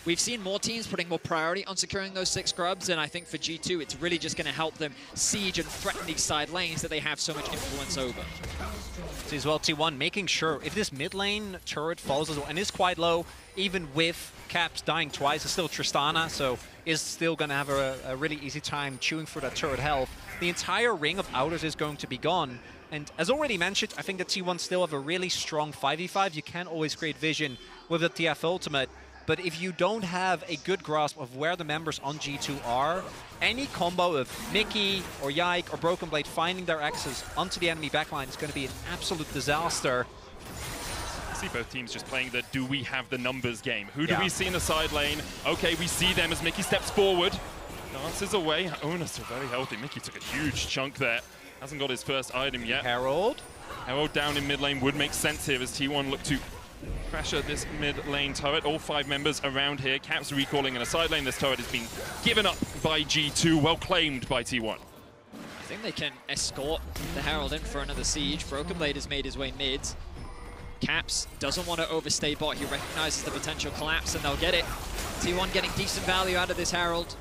we've seen more teams putting more priority on securing those 6 scrubs, and I think for G2, it's really just going to help them siege and threaten these side lanes that they have so much influence over. See as well, T1 making sure if this mid lane turret falls as well, and is quite low, even with Caps dying twice, it's still Tristana, so is still going to have a really easy time chewing through that turret health. The entire ring of outers is going to be gone. And as already mentioned, I think that T1 still have a really strong 5v5. You can always create vision with the TF ultimate. But if you don't have a good grasp of where the members on G2 are, any combo of Mickey or Yike or Broken Blade finding their access onto the enemy backline is going to be an absolute disaster. See both teams just playing the do we have the numbers game. Who do we see in the side lane? Okay, we see them as Mickey steps forward. Dances away. Ona still very healthy. Mickey took a huge chunk there. Hasn't got his first item yet. Herald down in mid lane would make sense here as T1 look to pressure this mid lane turret. All 5 members around here. Caps recalling in a side lane. This turret has been given up by G2. Well claimed by T1. I think they can escort the Herald in for another siege. Broken Blade has made his way mid. Caps doesn't want to overstay bot. He recognizes the potential collapse, and they'll get it. T1 getting decent value out of this Herald.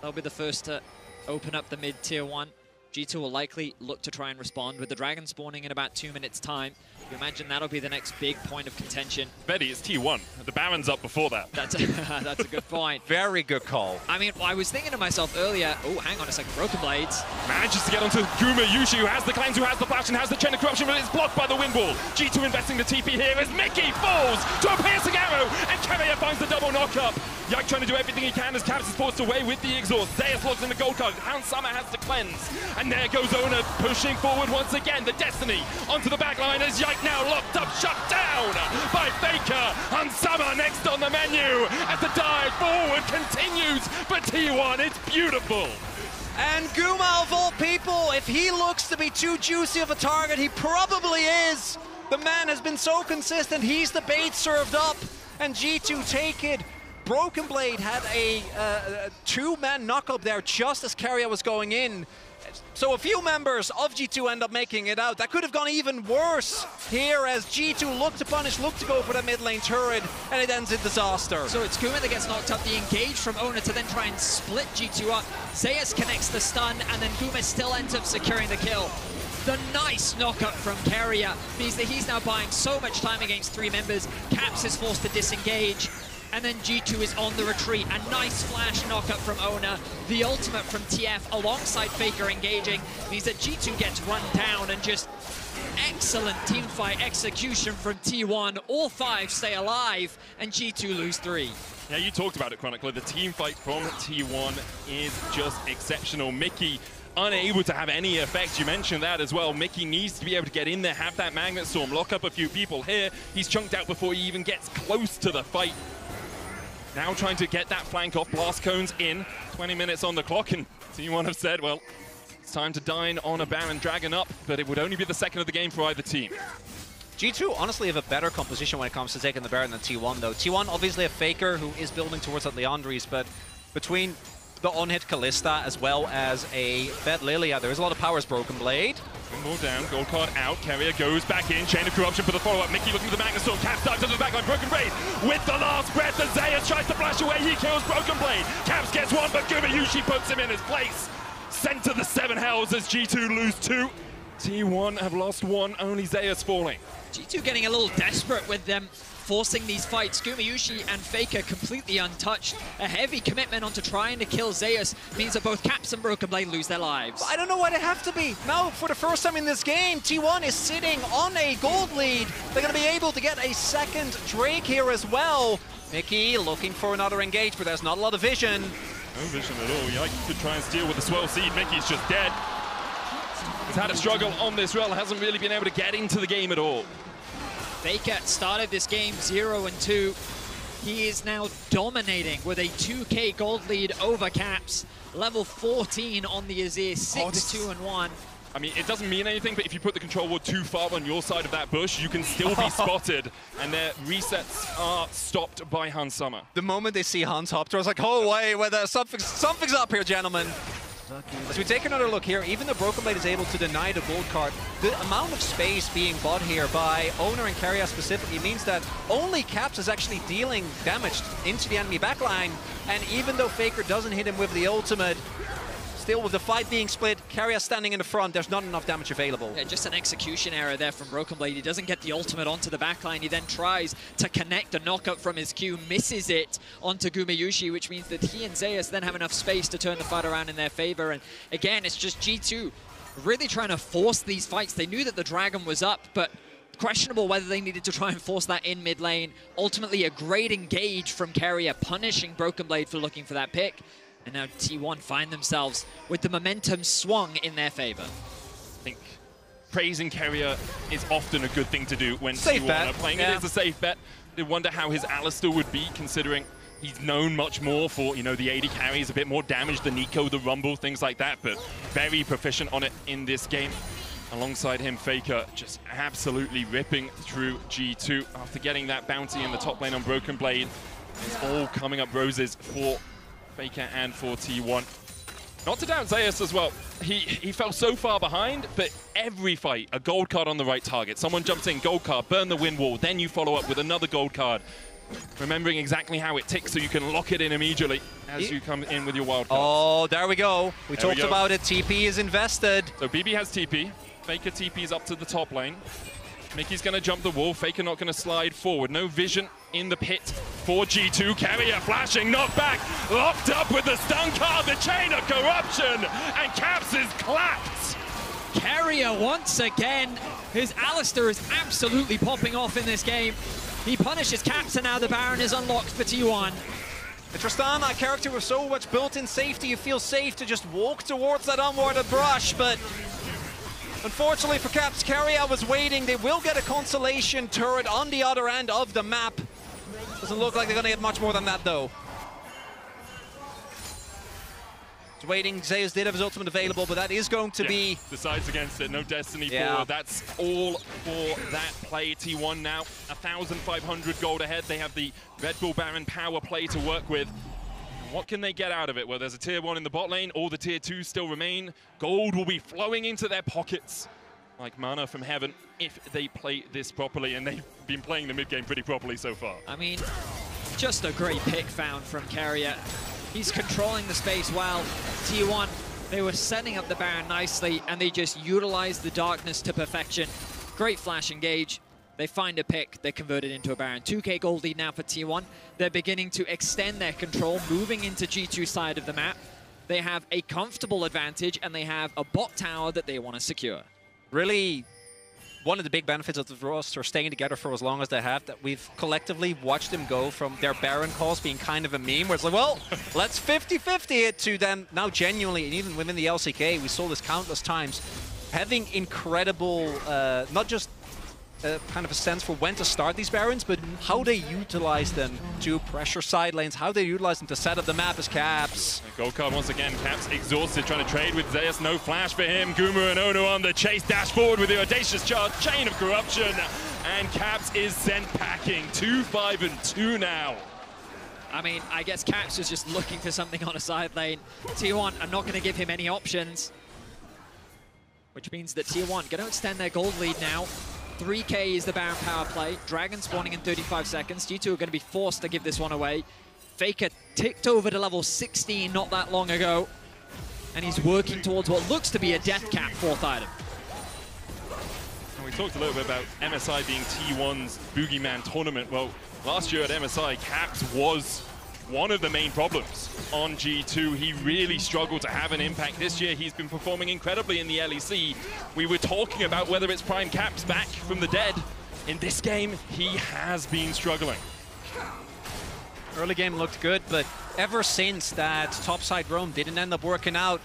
They'll be the first to open up the mid tier 1. G2 will likely look to try and respond with the dragon spawning in about 2 minutes time. You imagine that'll be the next big point of contention. Betty, it's T1. The Baron's up before that. That's a good point. Very good call. I mean, I was thinking to myself earlier, oh, hang on a second, Broken Blades. Manages to get onto Guma Yushi, who has the cleanse, who has the flash, and has the chain of corruption, but it's blocked by the wind wall. G2 investing the TP here as Mickey falls to a piercing arrow, and Carrier finds the double knock-up. Yike trying to do everything he can as Caps is forced away with the exhaust. Zeus logs in the gold card. Hound Summer has to cleanse. And there goes Ona pushing forward once again. The Destiny onto the back line as Yike now locked up, shut down by FLICKR. Hound Summer next on the menu as the dive forward continues for T1. It's beautiful. And Guma, of all people, if he looks to be too juicy of a target, he probably is. The man has been so consistent. He's the bait served up. And G2 take it. Broken Blade had a 2-man knock-up there just as Carrier was going in. So a few members of G2 end up making it out. That could have gone even worse here as G2 look to punish, look to go for that mid lane turret, and it ends in disaster. So it's Guma that gets knocked up, the engage from Ona to then try and split G2 up. Zeus connects the stun, and then Guma still ends up securing the kill. The nice knock-up from Carrier means that he's now buying so much time against 3 members. Caps is forced to disengage. And then G2 is on the retreat. A nice flash knock-up from Ona. The ultimate from TF alongside FLICKR engaging means that G2 gets run down, and just excellent teamfight execution from T1. All 5 stay alive, and G2 lose 3. Yeah, you talked about it, Chronicler. The team fight from T1 is just exceptional. Mickey unable to have any effect. You mentioned that as well. Mickey needs to be able to get in there, have that Magnet Storm, lock up a few people here. He's chunked out before he even gets close to the fight. Now trying to get that flank off. Blast cones in. 20 minutes on the clock, and T1 have said, well, it's time to dine on a Baron Dragon up, but it would only be the second of the game for either team. G2 honestly have a better composition when it comes to taking the Baron than T1, though. T1 obviously a FLICKR who is building towards that Leandries, but between the on-hit Callista as well as a Fed Lilia, there is a lot of power as Broken Blade. More down, gold card out, Carrier goes back in, chain of corruption for the follow-up. Mickey looking for the Magnet Storm, Caps dives into the backline, Broken Blade with the last breath as Zeus tries to flash away, he kills Broken Blade. Caps gets one, but Guma Yushi puts him in his place. Sent to the 7 hells as G2 lose 2. T1 have lost 1, only Zeus falling. G2 getting a little desperate with them forcing these fights. Guma Yushi and FLICKR completely untouched. A heavy commitment onto trying to kill Zeus means that both Caps and Broken Blade lose their lives. I don't know why they have to be. Now, for the first time in this game, T1 is sitting on a gold lead. They're going to be able to get a second Drake here as well. Mickey looking for another engage, but there's not a lot of vision. No vision at all. Yike could try and steal with the swell seed. Mickey's just dead. He's had a struggle on this run, hasn't really been able to get into the game at all. FLICKR started this game 0-2. He is now dominating with a 2K gold lead over Caps. Level 14 on the Azir, 6-2-1. I mean, it doesn't mean anything, but if you put the control ward too far on your side of that bush, you can still be spotted, and their resets are stopped by Hans Sommer. The moment they see Hans Hopter, I was like, oh, wait, something's up here, gentlemen. As we take another look here, even though Broken Blade is able to deny the gold card, the amount of space being bought here by Owner and Keria specifically means that only Caps is actually dealing damage into the enemy backline, and even though FLICKR doesn't hit him with the ultimate, still with the fight being split, Keria standing in the front, there's not enough damage available. Yeah, just an execution error there from Broken Blade. He doesn't get the ultimate onto the backline. He then tries to connect a knockup from his Q, misses it onto Gumayushi, which means that he and Zeus then have enough space to turn the fight around in their favor. And again, it's just G2 really trying to force these fights. They knew that the Dragon was up, but questionable whether they needed to try and force that in mid lane. Ultimately, a great engage from Keria, punishing Broken Blade for looking for that pick. And now T1 find themselves with the momentum swung in their favor. I think praising Keria is often a good thing to do when T1 are playing. Yeah. It is a safe bet. They wonder how his Alistar would be, considering he's known much more for, you know, the AD carries, a bit more damage, the Nico, the Rumble, things like that, but very proficient on it in this game. Alongside him, FLICKR just absolutely ripping through G2 after getting that bounty in the top lane on Broken Blade. It's all coming up roses for FLICKR and for T1. Not to doubt Zeus as well. He fell so far behind, but every fight, a gold card on the right target. Someone jumps in, gold card, burn the wind wall, then you follow up with another gold card. Remembering exactly how it ticks so you can lock it in immediately as you come in with your wild cards. Oh, there we go. We talked about it. TP is invested. So BB has TP. FLICKR TP's up to the top lane. Mickey's going to jump the wall. FLICKR not going to slide forward. No vision in the pit for G2. Keria flashing, knocked back, locked up with the stun card, the chain of corruption, and Caps is clapped. Keria once again. His Alistar is absolutely popping off in this game. He punishes Caps, and now the Baron is unlocked for T1. Tristan, that character with so much built-in safety, you feel safe to just walk towards that unwarded brush, but unfortunately for Caps, Keria was waiting. They will get a consolation turret on the other end of the map. Doesn't look like they're going to get much more than that, though. It's waiting. Zeus did have his ultimate available, but that is going to be... Decides against it. No Destiny forward. That's all for that play. T1 now 1,500 gold ahead. They have the Red Bull Baron power play to work with. What can they get out of it? Well, there's a tier 1 in the bot lane. All the tier 2s still remain. Gold will be flowing into their pockets like mana from heaven if they play this properly, and they've been playing the mid game pretty properly so far. I mean, just a great pick found from Keria. He's controlling the space well. T1, they were setting up the Baron nicely, and they just utilized the darkness to perfection. Great flash engage. They find a pick, they convert it into a Baron. 2K gold lead now for T1. They're beginning to extend their control, moving into G2 side of the map. They have a comfortable advantage, and they have a bot tower that they want to secure. Really, one of the big benefits of the roster staying together for as long as they have, that we've collectively watched them go from their Baron calls being kind of a meme, where it's like, well, let's 50-50 it, to them now genuinely, and even within the LCK, we saw this countless times, having incredible, not just kind of a sense for when to start these Barons, but how they utilize them to pressure side lanes, how they utilize them to set up the map as Caps. Gold card once again. Caps exhausted, trying to trade with Zeus. No flash for him. Gumu and Ono on the chase, dash forward with the audacious charge, chain of corruption, and Caps is sent packing. 2-5-2 now. I mean, I guess Caps was just looking for something on a side lane. T1 are not going to give him any options, which means that T1 going to extend their gold lead now. 3K is the Baron power play. Dragon spawning in 35 seconds. G2 are going to be forced to give this one away. FLICKR ticked over to level 16 not that long ago, and he's working towards what looks to be a death cap 4th item. And we talked a little bit about MSI being T1's Boogeyman tournament. Well, last year at MSI, Caps was one of the main problems on G2. He really struggled to have an impact. This year, he's been performing incredibly in the LEC. We were talking about whether it's Prime Caps back from the dead. In this game, he has been struggling. Early game looked good, but ever since that topside roam didn't end up working out,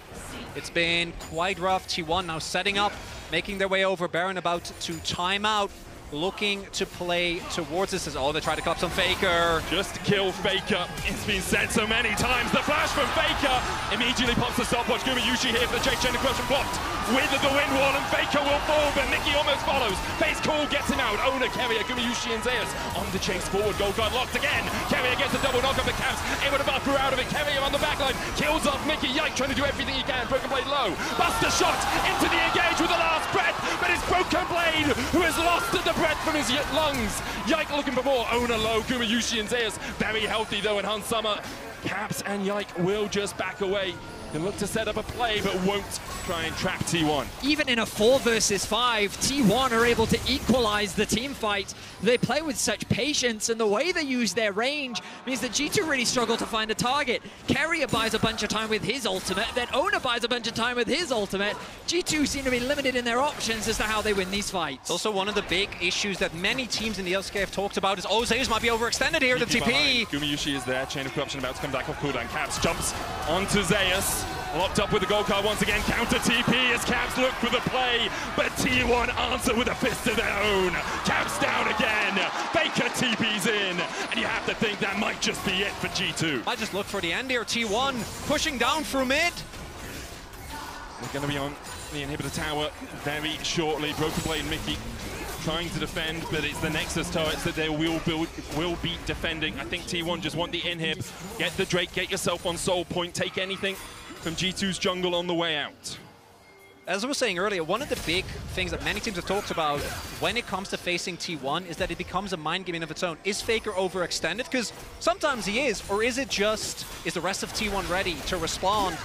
it's been quite rough. T1 now setting up, making their way over. Baron about to time out. looking to play towards this. Oh, they try to cop some FLICKR. Just to kill FLICKR. It's been said so many times. The flash from FLICKR immediately pops the stopwatch. Gumayushi here for the CHENGDU corruption blocked with the wind wall, and FLICKR will fall, but Mickey almost follows. Face call gets him out. Owner, Carrier, Gumayushi and Zeus on the chase forward. Gold guard locked again. Carrier gets a double knock of the Caps. Able to buff out of it. Carrier on the backline. Kills off Mickey. Yike trying to do everything he can. Broken Blade low. Buster shot into the engage with the last breath, but it's Broken Blade who has lost the breath from his lungs. Yike looking for more. Owner low. Gumayushi and Zeus very healthy though, and Hans Summer. Caps and Yike will just back away and look to set up a play, but won't try and trap T1. Even in a 4 versus 5, T1 are able to equalize the team fight. They play with such patience, and the way they use their range means that G2 really struggle to find a target. Carrier buys a bunch of time with his ultimate, then Owner buys a bunch of time with his ultimate. G2 seem to be limited in their options as to how they win these fights. It's also one of the big issues that many teams in the LCK have talked about is, oh, Zeus might be overextended here, the TP. Gumayushi is there, Chain of Corruption about to come back off cooldown. Caps jumps onto Zeus. Locked up with the gold card once again. Counter TP as Caps look for the play, but T1 answer with a fist of their own. Caps down again. FLICKR TP's in, and you have to think that might just be it for G2. I just look for the end here. T1 pushing down through mid. We're going to be on the inhibitor tower very shortly. Broken Blade and Mickey trying to defend, but it's the Nexus turrets that they will be defending. I think T1 just want the inhib. Get the Drake, get yourself on Soul Point, take anything from G2's jungle on the way out. As I was saying earlier, one of the big things that many teams have talked about when it comes to facing T1 is that it becomes a mind game of its own. Is FLICKR overextended? Because sometimes he is, or is it just, is the rest of T1 ready to respond?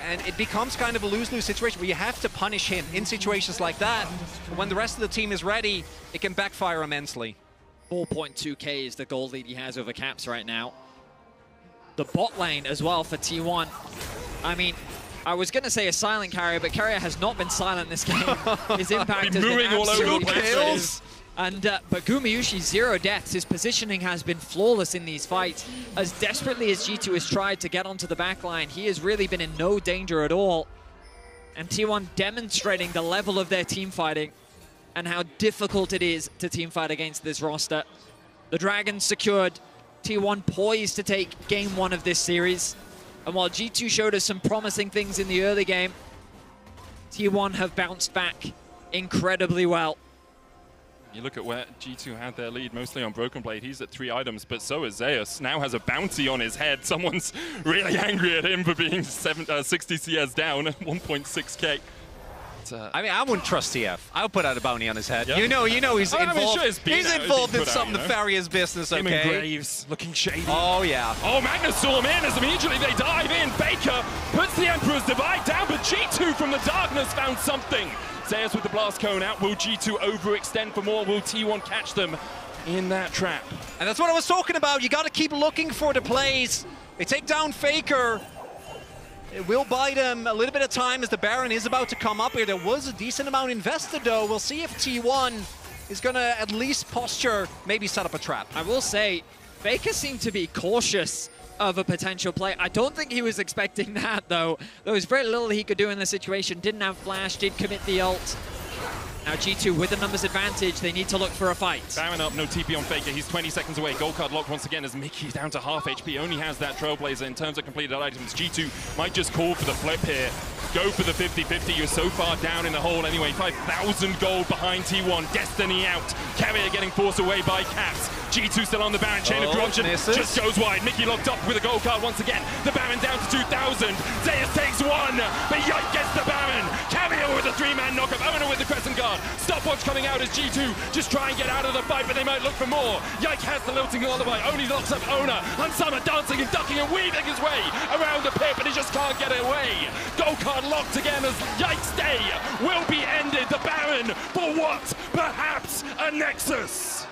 And it becomes kind of a lose-lose situation where you have to punish him in situations like that. When the rest of the team is ready, it can backfire immensely. 4.2k is the gold lead he has over Caps right now. The bot lane as well for T1. I mean, I was going to say a silent Carrier, but Carrier has not been silent this game. His impact has been absolutely massive. And, but Gumayushi, 0 deaths. His positioning has been flawless in these fights. As desperately as G2 has tried to get onto the backline, he has really been in no danger at all. And T1 demonstrating the level of their team fighting and how difficult it is to team fight against this roster. The Dragons secured. T1 poised to take game 1 of this series. And while G2 showed us some promising things in the early game, T1 have bounced back incredibly well. You look at where G2 had their lead, mostly on Broken Blade. He's at 3 items, but so is Zeus. Now has a bounty on his head. Someone's really angry at him for being 60 CS down at 1.6k. I mean, I wouldn't trust TF. I would put out a bounty on his head. Yep. You know he's involved. I mean, sure he's involved in some nefarious business, okay? Him and Graves looking shady. Oh, yeah. Oh, Magnus saw him in as immediately they dive in. FLICKR puts the Emperor's Divide down, but G2 from the darkness found something. Zeus with the blast cone out. Will G2 overextend for more? Will T1 catch them in that trap? And that's what I was talking about. You got to keep looking for the plays. They take down FLICKR. It will buy them a little bit of time as the Baron is about to come up here. There was a decent amount invested, though. We'll see if T1 is going to at least posture, maybe set up a trap. I will say, FLICKR seemed to be cautious of a potential play. I don't think he was expecting that, though. There was very little he could do in the situation. Didn't have flash, did commit the ult. Now G2 with the numbers advantage, they need to look for a fight. Baron up, no TP on FLICKR. He's 20 seconds away. Gold card locked once again as Mickey's down to half HP. Only has that Trailblazer in terms of completed items. G2 might just call for the flip here. Go for the 50-50. You're so far down in the hole anyway. 5,000 gold behind T1. Destiny out. Carrier getting forced away by Caps. G2 still on the Baron. Chain of Corruption just goes wide. Mickey locked up with a gold card once again. The Baron down to 2,000. Zeus takes 1, but Yike gets the Baron. Carrier with a 3-man knockup. Owner with the Crescent Guard. Stopwatch coming out as G2 just try and get out of the fight, but they might look for more. Yike has the lilting lullaby. Only locks up Owner. Unsummer dancing and ducking and weaving his way around the pit, but he just can't get away. Gold card locked again as Yike's day will be ended. The Baron for what? Perhaps a Nexus.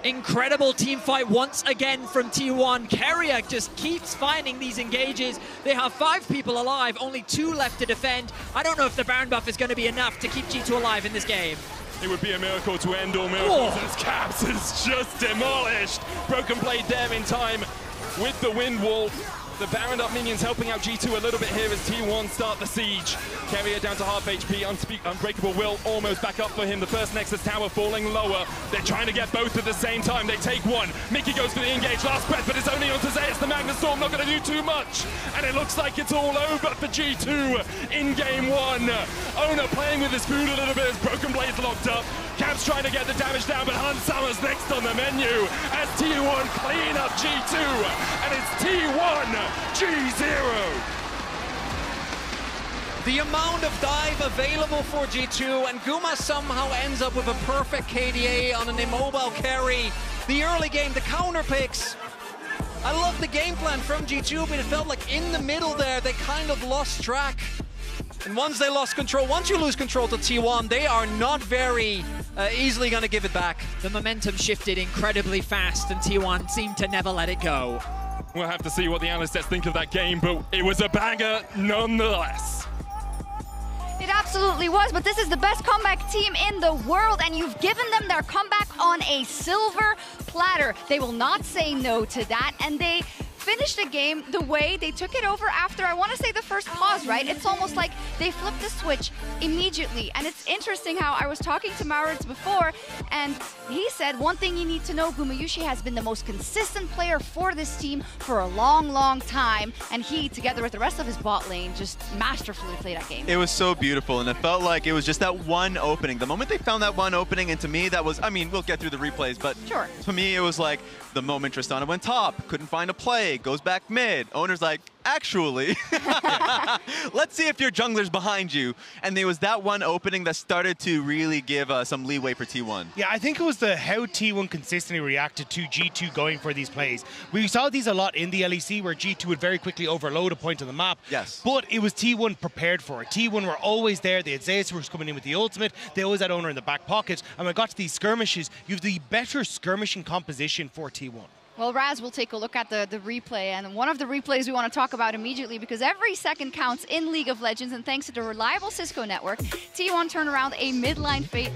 Incredible team fight once again from T1. Carrier just keeps finding these engages. They have 5 people alive, only 2 left to defend. I don't know if the Baron buff is going to be enough to keep G2 alive in this game. It would be a miracle to end all miracles as Caps is just demolished. Broken Blade there in time with the wind wall. The Baron up minions helping out G2 a little bit here as T1 start the siege. Carrier down to half HP, Unbreakable will almost back up for him. The first Nexus tower falling lower. They're trying to get both at the same time. They take one. Mickey goes for the engage, last breath, but it's only onto Zeus. The Magnet Storm not going to do too much. And it looks like it's all over for G2 in game one. Owner playing with his food a little bit as Broken Blade's locked up. Cap's trying to get the damage down, but Hans Summers next on the menu as T1 clean up G2. And it's T1 G0. The amount of dive available for G2, and Guma somehow ends up with a perfect KDA on an immobile carry. The early game, the counter picks. I love the game plan from G2, but it felt like in the middle there, they kind of lost track. And once they lost control, once you lose control to T1, they are not very easily going to give it back. The momentum shifted incredibly fast, and T1 seemed to never let it go. We'll have to see what the analysts think of that game, but it was a banger nonetheless. It absolutely was, but this is the best comeback team in the world, and you've given them their comeback on a silver platter. They will not say no to that, and they finished the game the way they took it over after, I want to say, the first pause, right? It's almost like they flipped the switch immediately. And it's interesting how I was talking to Maurits before, and he said one thing you need to know, Gumayusi has been the most consistent player for this team for a long, long time, and he, together with the rest of his bot lane, just masterfully played that game. It was so beautiful, and it felt like it was just that one opening. The moment they found that one opening, and to me, that was, I mean, we'll get through the replays, but sure. To me, it was like the moment Tristana went top, couldn't find a play, goes back mid. Owner's like, actually, let's see if your jungler's behind you. And there was that one opening that started to really give some leeway for T1. Yeah, I think it was how T1 consistently reacted to G2 going for these plays. We saw these a lot in the LEC where G2 would very quickly overload a point on the map. Yes. But it was T1 prepared for it. T1 were always there. They had Zeus who was coming in with the ultimate. They always had Owner in the back pocket. And when it got to these skirmishes, you have the better skirmishing composition for T1. Well, Raz will take a look at the replay, and one of the replays we want to talk about immediately because every second counts in League of Legends, and thanks to the reliable Cisco network, T1 turned around a mid-lane fight,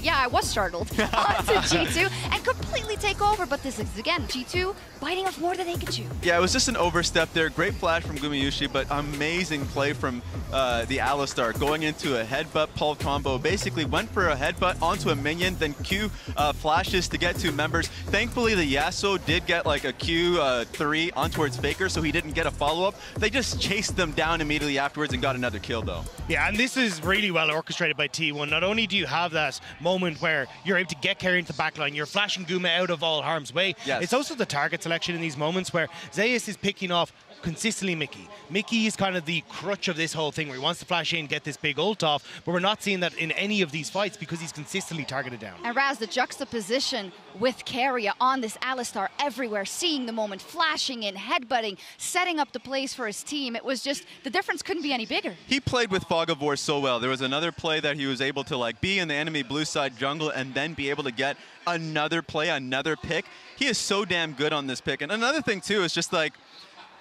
yeah, I was startled, onto G2 and completely take over, but this is, again, G2 biting off more than they could chew. Yeah, it was just an overstep there. Great flash from Gumayusi, but amazing play from the Alistar going into a headbutt pull combo. Basically went for a headbutt onto a minion, then Q flashes to get two members. Thankfully, the Yasuo did get like a Q3 on towards FLICKR, so he didn't get a follow-up. They just chased them down immediately afterwards and got another kill, though. Yeah, and this is really well orchestrated by T1. Not only do you have that moment where you're able to get carry into the backline, you're flashing Guma out of all harm's way. Yes. It's also the target selection in these moments where Zeus is picking off consistently Mickey. Mickey is kind of the crutch of this whole thing where he wants to flash in, get this big ult off, but we're not seeing that in any of these fights because he's consistently targeted down. And Raz, the juxtaposition with Carrier on this Alistar everywhere, seeing the moment, flashing in, headbutting, setting up the plays for his team, it was just, the difference couldn't be any bigger. He played with Fog of War so well. There was another play that he was able to like be in the enemy blue side jungle and then be able to get another play, another pick. He is so damn good on this pick. And another thing too is just like,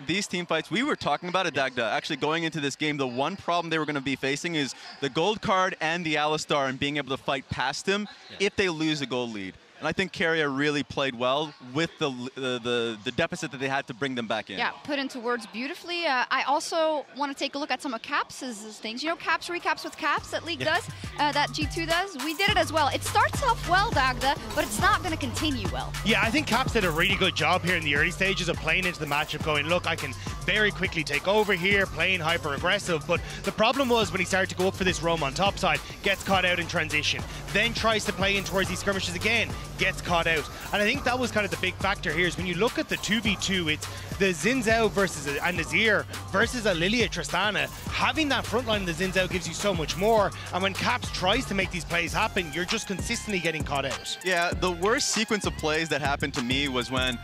these team fights, we were talking about it, Dagda, actually going into this game, the one problem they were going to be facing is the gold card and the Alistar and being able to fight past him if they lose a gold lead. And I think Carrier really played well with the deficit that they had to bring them back in. Yeah, put into words beautifully. I also want to take a look at some of Caps' things. You know, Caps recaps with Caps that League does, that G2 does. We did it as well. It starts off well, Dagda, but it's not going to continue well. Yeah, I think Caps did a really good job here in the early stages of playing into the matchup, going, look, I can very quickly take over here, playing hyper-aggressive. But the problem was when he started to go up for this roam on top side, gets caught out in transition, then tries to play in towards these skirmishes again, gets caught out. And I think that was kind of the big factor here is when you look at the 2v2, it's the Xin Zhao versus a Nazir versus a Lilia Tristana. Having that front line of the Xin Zhao gives you so much more. And when Caps tries to make these plays happen, you're just consistently getting caught out. Yeah, the worst sequence of plays that happened to me was when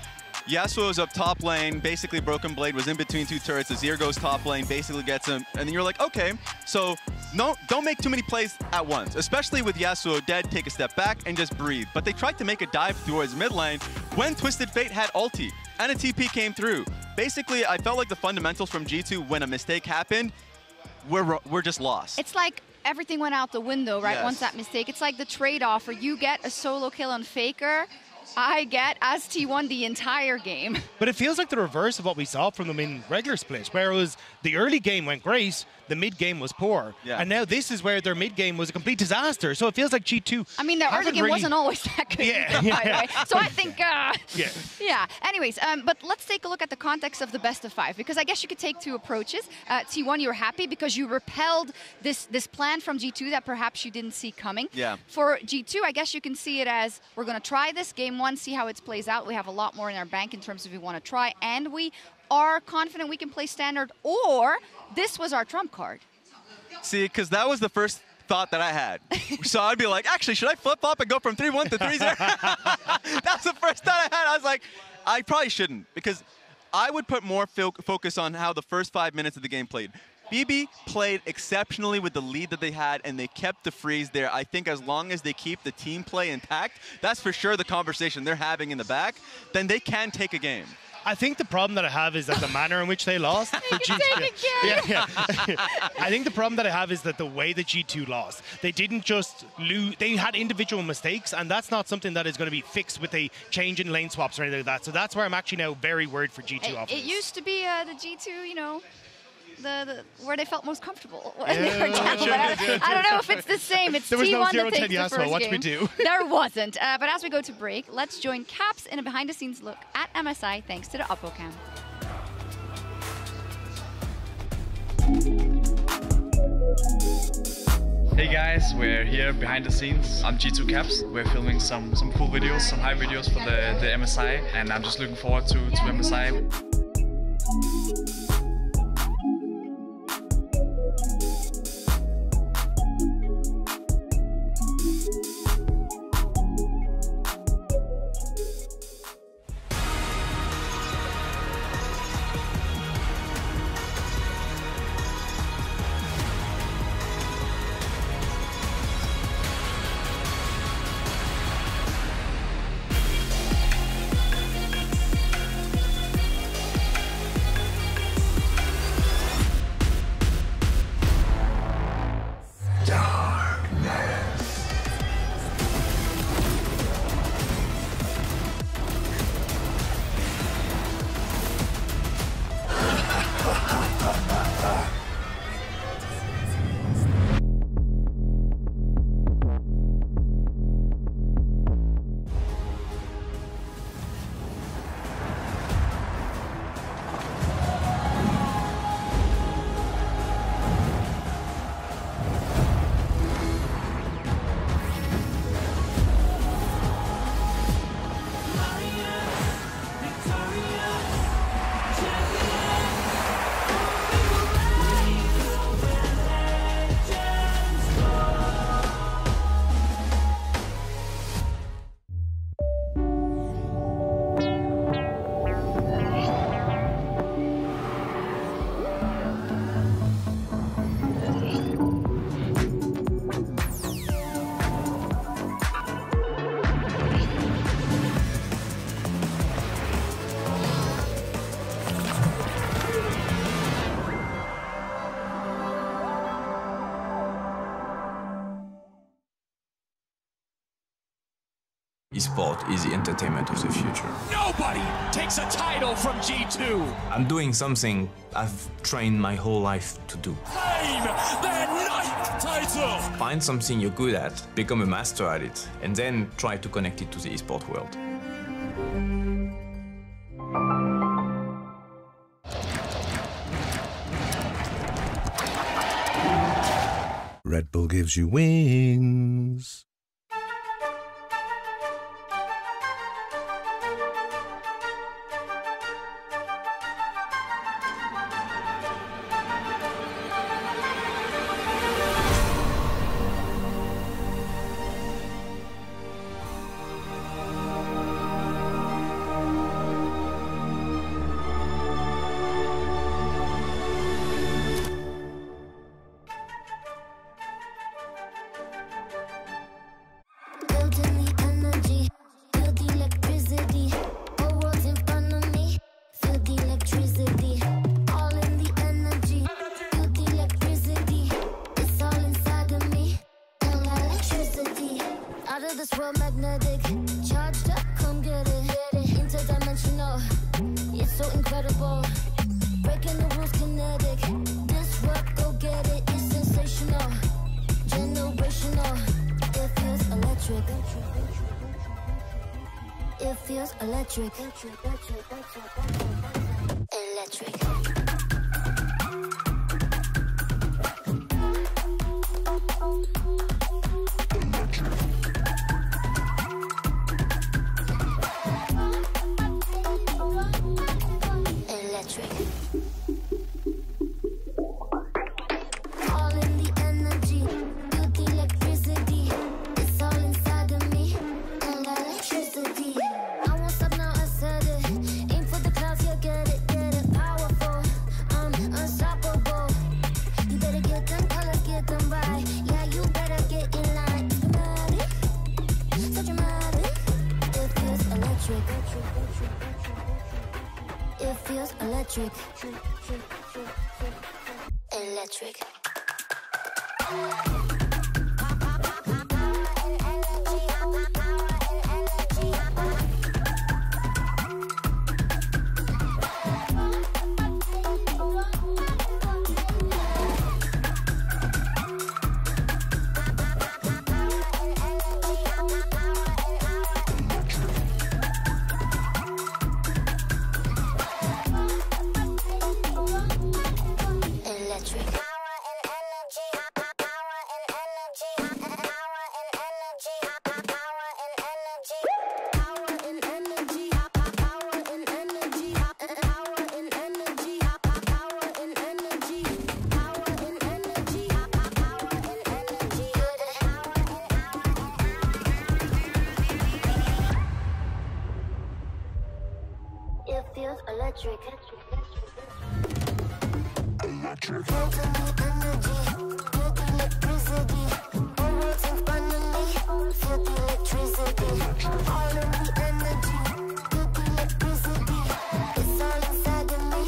Yasuo was up top lane, basically Broken Blade was in between two turrets, Azir goes top lane, basically gets him, and then you're like, okay, so no, don't make too many plays at once, especially with Yasuo dead, take a step back and just breathe. But they tried to make a dive towards mid lane when Twisted Fate had ulti, and a TP came through. Basically, I felt like the fundamentals from G2, when a mistake happened, we're just lost. It's like everything went out the window, right, Yes. once that mistake. It's like the trade-off where you get a solo kill on FLICKR, I get as T1 the entire game. But it feels like the reverse of what we saw from them in regular split, where it was the early game went great, the mid game was poor. Yeah. And now this is where their mid game was a complete disaster. So it feels like G2. I mean, their early game wasn't always that good, by the way. So I think, yeah. Anyways, but let's take a look at the context of the best of 5, because I guess you could take two approaches. T1, you're happy because you repelled this plan from G2 that perhaps you didn't see coming. Yeah. For G2, I guess you can see it as we're going to try this game 1, see how it plays out. We have a lot more in our bank in terms of we want to try, and we are confident we can play standard, or this was our trump card. See, because that was the first thought that I had. So I'd be like, actually, should I flip-flop and go from 3-1 to 3-0? That's the first thought I had. I was like, I probably shouldn't, because I would put more focus on how the first 5 minutes of the game played. BB played exceptionally with the lead that they had, and they kept the freeze there. I think as long as they keep the team play intact, that's for sure the conversation they're having in the back, then they can take a game. I think the problem that I have is that the manner in which they lost. For G2, I think the problem that I have is that the way that G2 lost, they didn't just lose, they had individual mistakes, and that's not something that is going to be fixed with a change in lane swaps or anything like that. So that's where I'm actually now very worried for G2 offense. It used to be the G2, you know, where they felt most comfortable when they were down. I don't know if it's the same. It's there was T1 no that takes the first Watch game. me do. There wasn't. But as we go to break, let's join Caps in a behind-the-scenes look at MSI thanks to the UpvoCam. Hey guys, we're here behind the scenes. I'm G2 Caps. We're filming some cool videos, some hype videos for the MSI, and I'm just looking forward to MSI. Esports is the entertainment of the future. Nobody takes a title from G2. I'm doing something I've trained my whole life to do. Claim their 9th title. Find something you're good at, become a master at it, and then try to connect it to the esports world. Red Bull gives you wings. This world magnetic, charged up, come so incredible. Breaking the rules, kinetic. Disrupt, go get it. It's sensational, generational. It feels electric. It feels electric. Electric. Electric. All in the energy, feel the electricity. It's all inside of me, and electricity. I won't stop now, I said it. Aim for the clouds, yeah, get it, powerful. I'm unstoppable. You better get them colors, get them right. Yeah, you better get in line. Dramatic, so dramatic. It feels electric. It feels electric. Electric. It feels electric. Electric. Feel the energy, feel the electricity. All world's in front of me, feel the electricity. All in the energy, feel the electricity. It's all inside of me,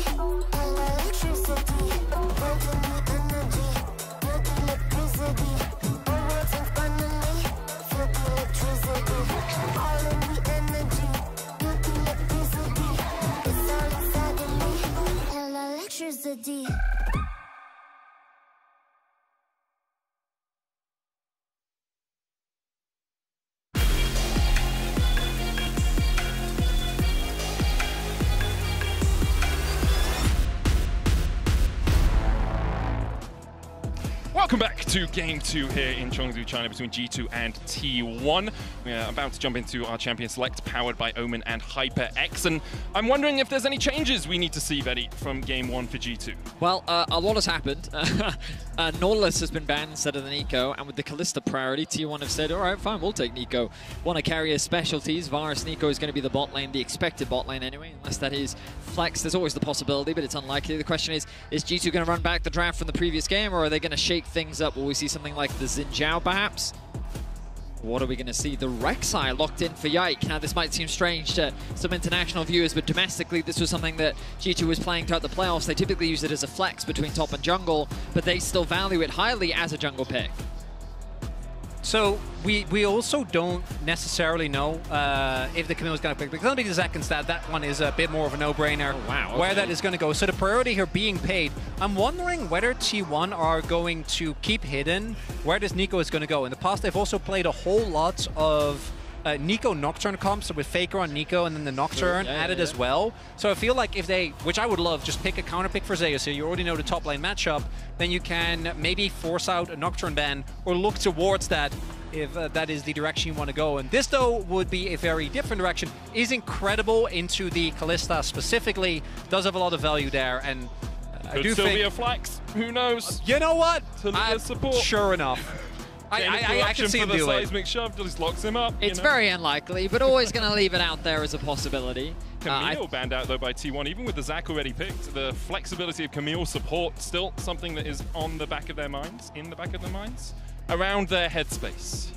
and electricity. Feel the energy, feel the electricity. All world's in front of me, feel the electricity. All in the energy, feel the electricity. It's all inside of me, and electricity. Welcome back to Game 2 here in CHENGDU, China, between G2 and T1. We are about to jump into our Champion Select, powered by Omen and HyperX. And I'm wondering if there's any changes we need to see, Betty, from Game 1 for G2. Well, a lot has happened. Nautilus has been banned instead of the Nico, and with the Kalista priority, T1 have said, all right, fine, we'll take Nico. Want to carry his specialties. Varus Nico is going to be the bot lane, the expected bot lane anyway, unless that is Flex. There's always the possibility, but it's unlikely. The question is G2 going to run back the draft from the previous game, or are they going to shake things up? Will we see something like the Xin Zhao, perhaps? What are we going to see? The Rek'Sai locked in for Yike. Now, this might seem strange to some international viewers, but domestically, this was something that G2 was playing throughout the playoffs. They typically use it as a flex between top and jungle, but they still value it highly as a jungle pick. So we also don't necessarily know if the Camille is going to pick, because only the second stat, that one is a bit more of a no-brainer. Oh, wow, okay. Where that is going to go. So the priority here being paid, I'm wondering whether T1 are going to keep hidden where this Nico is going to go. In the past, they've also played a whole lot of Nico Nocturne comps, so with Faker on Nico and then the Nocturne added as well. So I feel like if they, which I would love, just pick a counter pick for Zeus, so you already know the top lane matchup, then you can maybe force out a Nocturne ban or look towards that if that is the direction you want to go. And this, though, would be a very different direction. Is incredible into the Kalista specifically, does have a lot of value there, and I do still think... be a flex, who knows? You know what? Support. Sure enough. I can see him do it. Seismic shove just locks him up. It's very unlikely, but always going to leave it out there as a possibility. Camille banned out, though, by T1. Even with the Zac already picked, the flexibility of Camille's support still something that is on the back of their minds, around their headspace.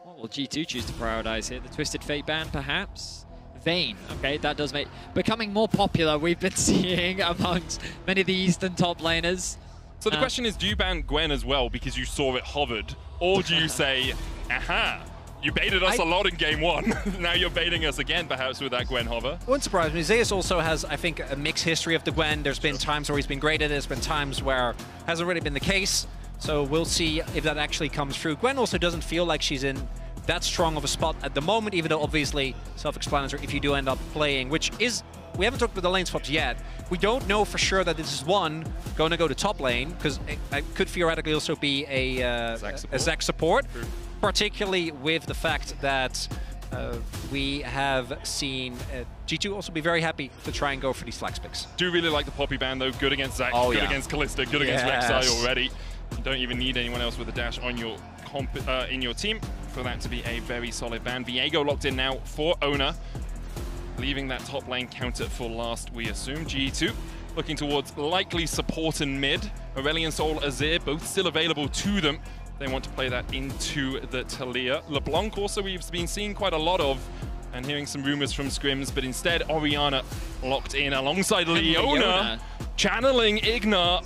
Well, G2 choose to prioritize here. The Twisted Fate ban, perhaps? Vayne. Okay, that does make... Becoming more popular, we've been seeing amongst many of the Eastern top laners. So the question is, do you ban Gwen as well because you saw it hovered? Or do you say, aha, You baited us a lot in game 1. Now you're baiting us again, perhaps, with that Gwen hover. Wouldn't surprise me. Zeus also has, I think, a mixed history of the Gwen. There's been times where he's been great at it. There's been times where it hasn't really been the case. So we'll see if that actually comes through. Gwen also doesn't feel like she's in that strong of a spot at the moment, even though obviously self-explanatory if you do end up playing, which is, we haven't talked about the lane swaps yet. We don't know for sure that this is one going to go to top lane, because it could theoretically also be a Zac support. True. Particularly with the fact that we have seen G2 also be very happy to try and go for these flex picks. Do really like the Poppy ban though. Good against Zac, good against Kalista, good against Rek'Sai already. You don't even need anyone else with a dash on your in your team for that to be a very solid ban. Viego locked in now for Ona, leaving that top lane counter for last, we assume. G2 looking towards likely support and mid. Aurelion Sol, Azir, both still available to them. They want to play that into the Talia. LeBlanc also we've been seeing quite a lot of, and hearing some rumors from scrims, but instead Orianna locked in alongside Leona, channeling Ignar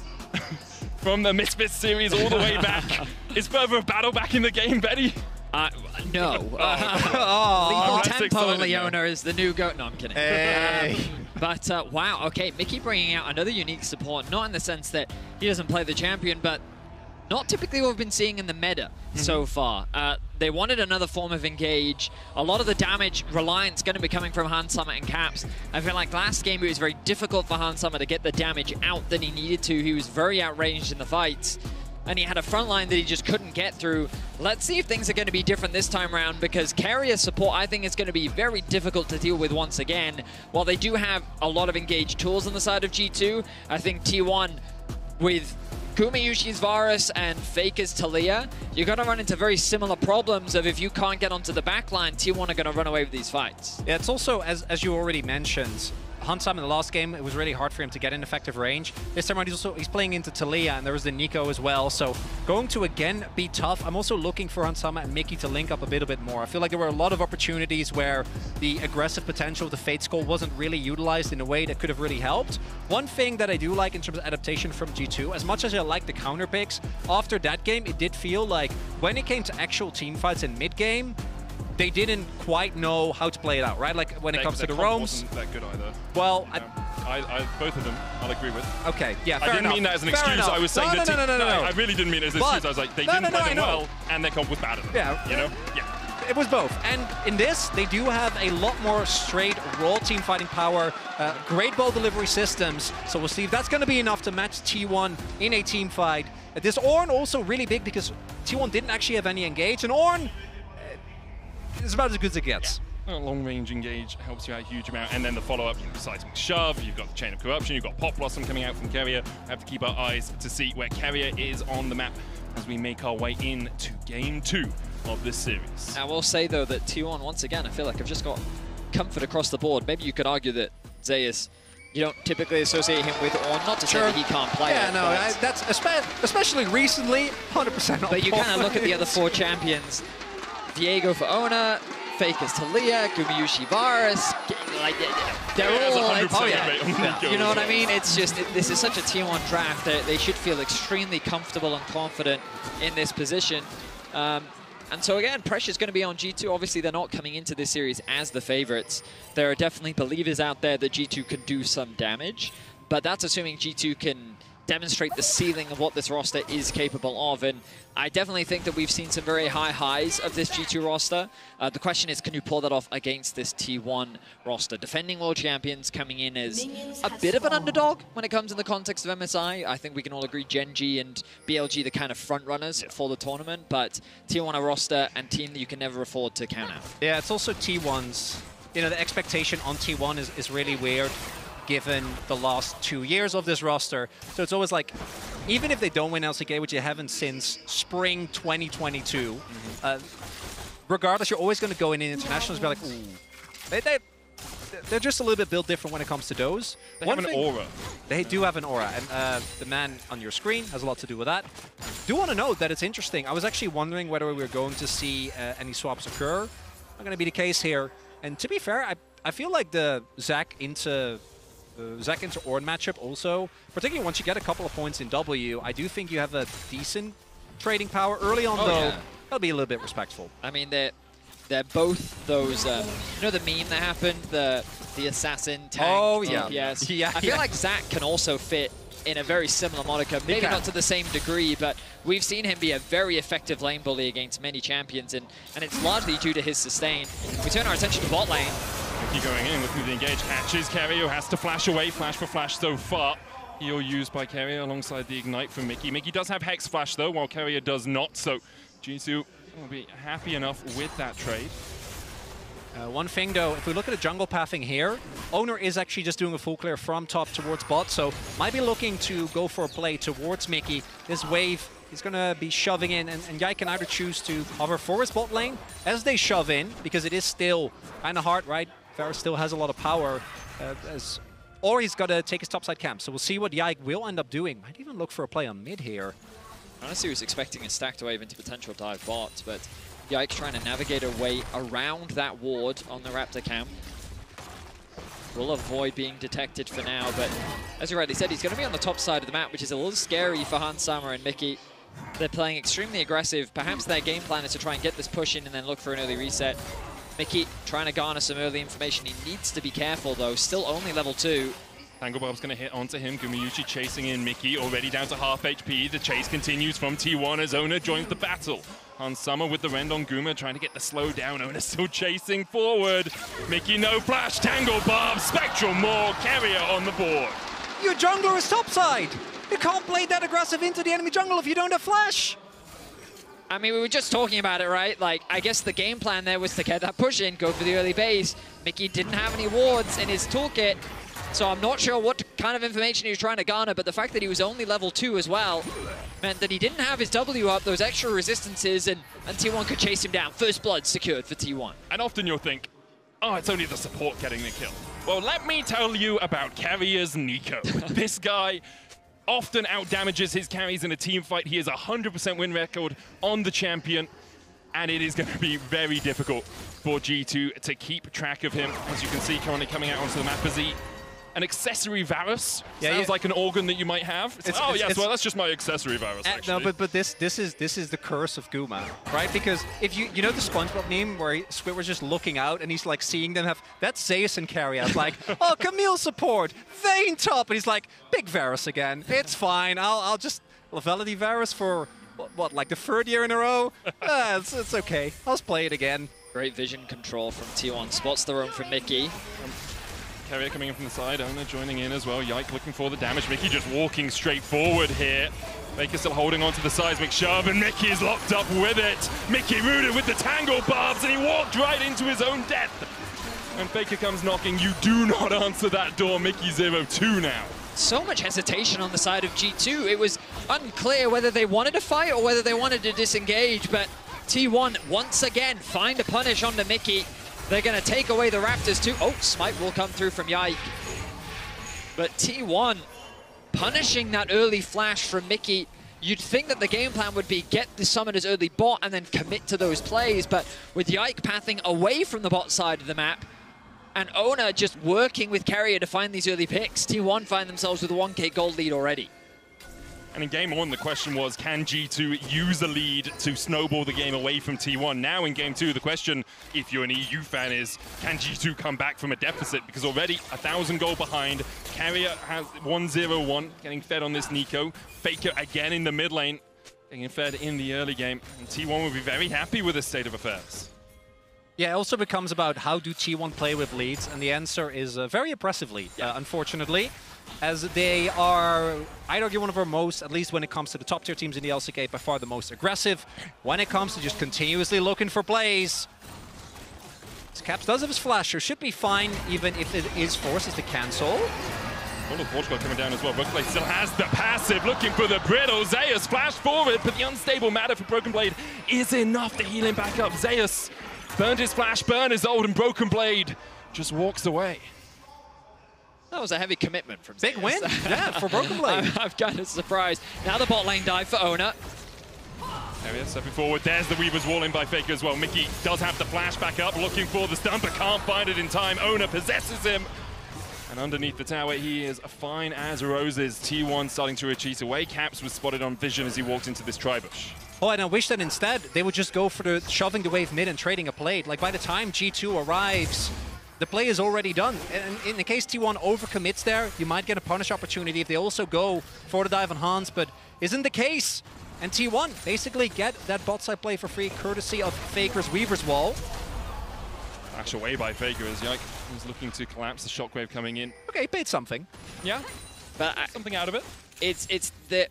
from the Misfits series all the way back. Is further battle back in the game, Betty? No. Lethal Tempo Leona is the new goat. No, I'm kidding. Hey. But wow, okay, Mickey bringing out another unique support, not in the sense that he doesn't play the champion, but not typically what we've been seeing in the meta so far. They wanted another form of engage. A lot of the damage reliance going to be coming from Hans Summit and Caps. I feel like last game it was very difficult for Hans Summit to get the damage out that he needed to. He was very outranged in the fights, and he had a front line that he just couldn't get through. Let's see if things are going to be different this time around, because carrier support I think is going to be very difficult to deal with once again. While they do have a lot of engaged tools on the side of G2, I think T1 with Gumayushi's Varus and FLICKR's Talia, you're going to run into very similar problems of if you can't get onto the backline, T1 are going to run away with these fights. Yeah, it's also, as you already mentioned, Hansam in the last game, it was really hard for him to get in effective range. This time around, he's playing into Talia, and there was the Nico as well. So going to, again, be tough. I'm also looking for Hansama and Mickey to link up a bit more. I feel like there were a lot of opportunities where the aggressive potential of the Fate Skull wasn't really utilized in a way that could have really helped. One thing that I do like in terms of adaptation from G2, as much as I like the counter picks, after that game, it did feel like when it came to actual team fights in mid-game, they didn't quite know how to play it out, right? Like when it comes to the roams. Wasn't that good either. Well, both of them, I'll agree with. Okay, yeah, fair I didn't mean that as an excuse. I was saying that. No. I really didn't mean it as an excuse. I was like, they didn't play them well, and their comp was bad enough. Yeah, you know, it was both. And in this, they do have a lot more straight raw team fighting power, great ball delivery systems. So we'll see if that's going to be enough to match T1 in a team fight. This Ornn also really big because T1 didn't actually have any engage, and Ornn is about as good as it gets. Long-range engage helps you out a huge amount, and then the follow-up, seismic shove, you've got the chain of corruption, you've got Pop Blossom coming out from Carrier. We have to keep our eyes to see where Carrier is on the map as we make our way into Game 2 of this series. I will say, though, that T1, once again, I feel like I've just got comfort across the board. Maybe you could argue that Zeus, you don't typically associate him with Ornn, not to say that he can't play it. No, that's especially recently, 100% on But you kind of look at the point. other four champions. Viego for Ona, FLICKR's Talia, Gumayushi Varus, like they're all, you know what I mean? It's just, this is such a T1 draft that they should feel extremely comfortable and confident in this position. And so again, pressure's going to be on G2. Obviously, they're not coming into this series as the favorites. There are definitely believers out there that G2 can do some damage, but that's assuming G2 can demonstrate the ceiling of what this roster is capable of. And I definitely think that we've seen some very high highs of this G2 roster. The question is, can you pull that off against this T1 roster? Defending world champions coming in as a bit of an underdog when it comes in the context of MSI. I think we can all agree Gen.G and BLG the kind of front runners for the tournament, but T1 a roster and team that you can never afford to count out. Yeah, it's also T1's, you know, the expectation on T1 is really weird, given the last 2 years of this roster. So it's always like, even if they don't win LCK, which they haven't since spring 2022, regardless, you're always going to go in internationals and be like, ooh. They're just a little bit built different when it comes to those. They have an aura. They do have an aura, and the man on your screen has a lot to do with that. Do want to note that it's interesting. I was actually wondering whether we were going to see any swaps occur. Not going to be the case here. And to be fair, I feel like the Zac into Ornn matchup also, particularly once you get a couple of points in W, I do think you have a decent trading power. Early on, though, that'll be a little bit respectful. I mean, They're both those, you know the meme that happened, the assassin tank DPS? Yeah, I feel like Zach can also fit in a very similar moniker, maybe not to the same degree, but we've seen him be a very effective lane bully against many champions, and it's largely due to his sustain. We turn our attention to bot lane. Mickey going in, looking to engage, catches Kerio, has to flash away, flash for flash so far. Heal used by Kerio alongside the ignite from Mickey. Mickey does have Hex Flash though, while Kerio does not, so G2 will be happy enough with that trade. One thing though, if we look at the jungle pathing here, Owner is actually just doing a full clear from top towards bot, so might be looking to go for a play towards Mickey. This wave is going to be shoving in, and Yike can either choose to cover for his bot lane as they shove in, because it is still kind of hard, right? Varus still has a lot of power, or he's got to take his topside camp. So we'll see what Yike will end up doing. Might even look for a play on mid here. Honestly, was expecting a stacked wave into potential dive bot, but Yike trying to navigate a way around that ward on the Raptor camp. Will avoid being detected for now, but as you rightly said, he's going to be on the top side of the map, which is a little scary for Hans Sammer and Mickey. They're playing extremely aggressive. Perhaps their game plan is to try and get this push in and then look for an early reset. Mickey trying to garner some early information. He needs to be careful though, still only level 2. Tangle Bob's going to hit onto him. Gumayushi chasing in Mickey, already down to half HP. The chase continues from T1 as Owner joins the battle. Hans Sammer with the rend on Guma, trying to get the slow down. Owner still chasing forward. Mickey no flash, Tangle Bob, Spectral Maw, Carrier on the board. Your jungler is topside. You can't play that aggressive into the enemy jungle if you don't have flash. I mean, we were just talking about it, right? Like, I guess the game plan there was to get that push in, go for the early base. Mickey didn't have any wards in his toolkit, so I'm not sure what kind of information he was trying to garner, but the fact that he was only level 2 as well meant that he didn't have his W up, those extra resistances, and T1 could chase him down. First blood secured for T1. And often you'll think, oh, it's only the support getting the kill. Well, let me tell you about Carrier's Nico. This guy often outdamages his carries in a team fight. He has a 100% win record on the champion, and it is going to be very difficult for G2 to keep track of him. As you can see, currently coming out onto the map, is he an accessory Varus? Sounds like an organ that you might have. Well, that's just my accessory Varus, actually. No, but this is the curse of Guma, right? Because if you know the SpongeBob meme where Squidward's just looking out and he's like seeing them have, that's Zeus and carry out, like, oh, Camille support, Vayne top, and he's like, big Varus again, it's fine, I'll just Levelity Varus for what, like the 3rd year in a row? It's okay, I'll just play it again. Great vision control from T1, spots the roam from Mickey. Carrier coming in from the side, Owner joining in as well. Yike looking for the damage. Mickey just walking straight forward here. Baker still holding on to the seismic shove, and Mickey is locked up with it. Mickey rooted with the tangle barbs, and he walked right into his own death. When Faker comes knocking, you do not answer that door. Mickey 0-2 now. So much hesitation on the side of G2. It was unclear whether they wanted to fight or whether they wanted to disengage, but T1 once again find a punish onto Mickey. They're going to take away the Raptors too. Oh, smite will come through from Yike. But T1 punishing that early flash from Mickey. You'd think that the game plan would be get the summoners early bot and then commit to those plays, but with Yike pathing away from the bot side of the map and Owner just working with Carrier to find these early picks, T1 find themselves with a 1k gold lead already. And in game 1, the question was, can G2 use a lead to snowball the game away from T1? Now in game 2, the question, if you're an EU fan, is can G2 come back from a deficit? Because already 1,000 gold behind. Carrier has 1-0-1, getting fed on this Nico. Faker again in the mid lane, getting fed in the early game. And T1 will be very happy with this state of affairs. Yeah, it also becomes about how do T1 play with leads, and the answer is very oppressively, unfortunately, as they are, I'd argue, one of our most, at least when it comes to the top tier teams in the LCK, by far the most aggressive when it comes to just continuously looking for plays. Caps does have his flasher, should be fine even if it is forces to cancel. All of Portugal coming down as well. Broken Blade still has the passive, looking for the brittle. Zeus flash forward, but the unstable matter for Broken Blade is enough to heal him back up. Zeus burned his flash, burned his ult, and Broken Blade just walks away. That was a heavy commitment from Zeus. Big win, yeah, for Broken Blade. I'm kind of surprised. Now the bot lane dive for Owner. There he is, stepping forward. There's the Weaver's wall in by Faker as well. Mickey does have the flash back up, looking for the stun, but can't find it in time. Owner possesses him. And underneath the tower, he is fine as roses. T1 starting to retreat away. Caps was spotted on vision as he walked into this tri-bush. Oh, and I wish that instead they would just go for the shoving the wave mid and trading a plate. Like, by the time G2 arrives, the play is already done. And in the case T1 overcommits there, you might get a punish opportunity if they also go for the dive on Hans, but isn't the case. And T1 basically get that bot side play for free, courtesy of FLICKR's Weaver's Wall. Flash away by FLICKR as Yike was looking to collapse the shockwave coming in. Okay, he paid something. Yeah, but something out of it. It's the...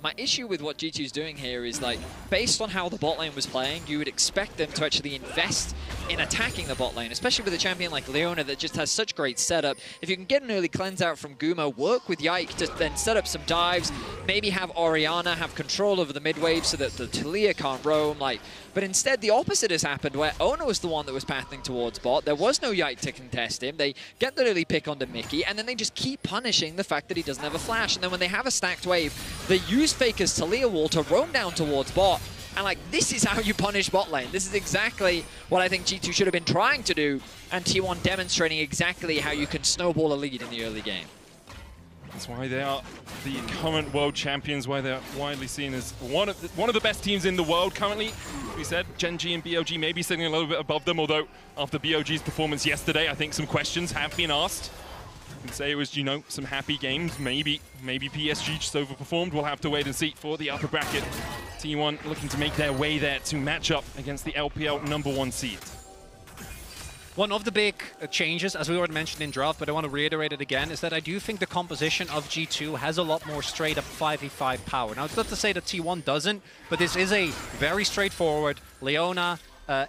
My issue with what G2's doing here is, like, based on how the bot lane was playing, you would expect them to actually invest in attacking the bot lane, especially with a champion like Leona that just has such great setup. If you can get an early cleanse out from Guma, work with Yike to then set up some dives, maybe have Orianna have control over the mid wave so that the Taliyah can't roam, like. But instead, the opposite has happened, where Ona was the one that was pathing towards bot. There was no Yike to contest him. They get the early pick onto Mickey, and then they just keep punishing the fact that he doesn't have a flash. And then when they have a stacked wave, they use FLICKR's Taliyah wall to roam down towards bot. And, like, this is how you punish bot lane. This is exactly what I think G2 should have been trying to do, and T1 demonstrating exactly how you can snowball a lead in the early game. That's why they are the current world champions, why they're widely seen as one of the best teams in the world currently. We said CHENGDU and BOG may be sitting a little bit above them, although after BOG's performance yesterday, I think some questions have been asked. You can say it was, you know, some happy games. Maybe PSG just overperformed. We'll have to wait and see for the upper bracket. T1 looking to make their way there to match up against the LPL #1 seed. One of the big changes, as we already mentioned in draft, but I want to reiterate it again, is that I do think the composition of G2 has a lot more straight-up 5v5 power. Now, it's not to say that T1 doesn't, but this is a very straightforward Leona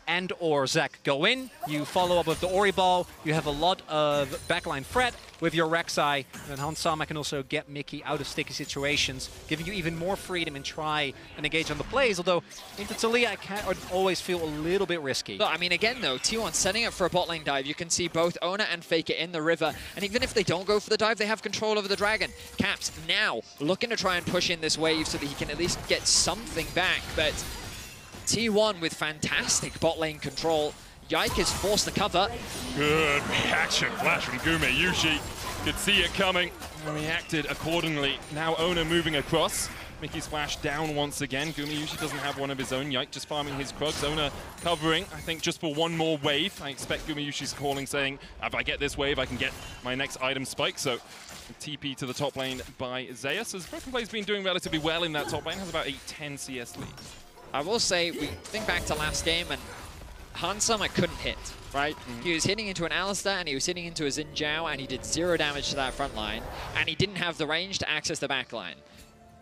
and or Zac go in, you follow up with the Ori Ball, you have a lot of backline threat with your Rek'Sai, and then Hans Sama can also get Mickey out of sticky situations, giving you even more freedom and try and engage on the plays, although into Taliyah I always feel a little bit risky. Look, I mean, again though, T1 setting up for a bot lane dive, you can see both Ona and FLICKR in the river, and even if they don't go for the dive, they have control over the dragon. Caps now looking to try and push in this wave so that he can at least get something back, but T1 with fantastic bot lane control. Yike is forced to cover. Good reaction flash from Gumayushi. Could see it coming and reacted accordingly. Now Ona moving across. Mickey's flash down once again. Gumayushi doesn't have one of his own. Yike just farming his Krugs. Ona covering, I think, just for one more wave. I expect Gumayushi's calling saying, if I get this wave, I can get my next item spike. So TP to the top lane by Zeus. As Broken Play's been doing relatively well in that top lane, has about a 10 CS lead. I will say, we think back to last game, and Hans Sama couldn't hit, right? He was hitting into an Alistar, and he was hitting into a Xin Zhao, and he did 0 damage to that front line, and he didn't have the range to access the back line.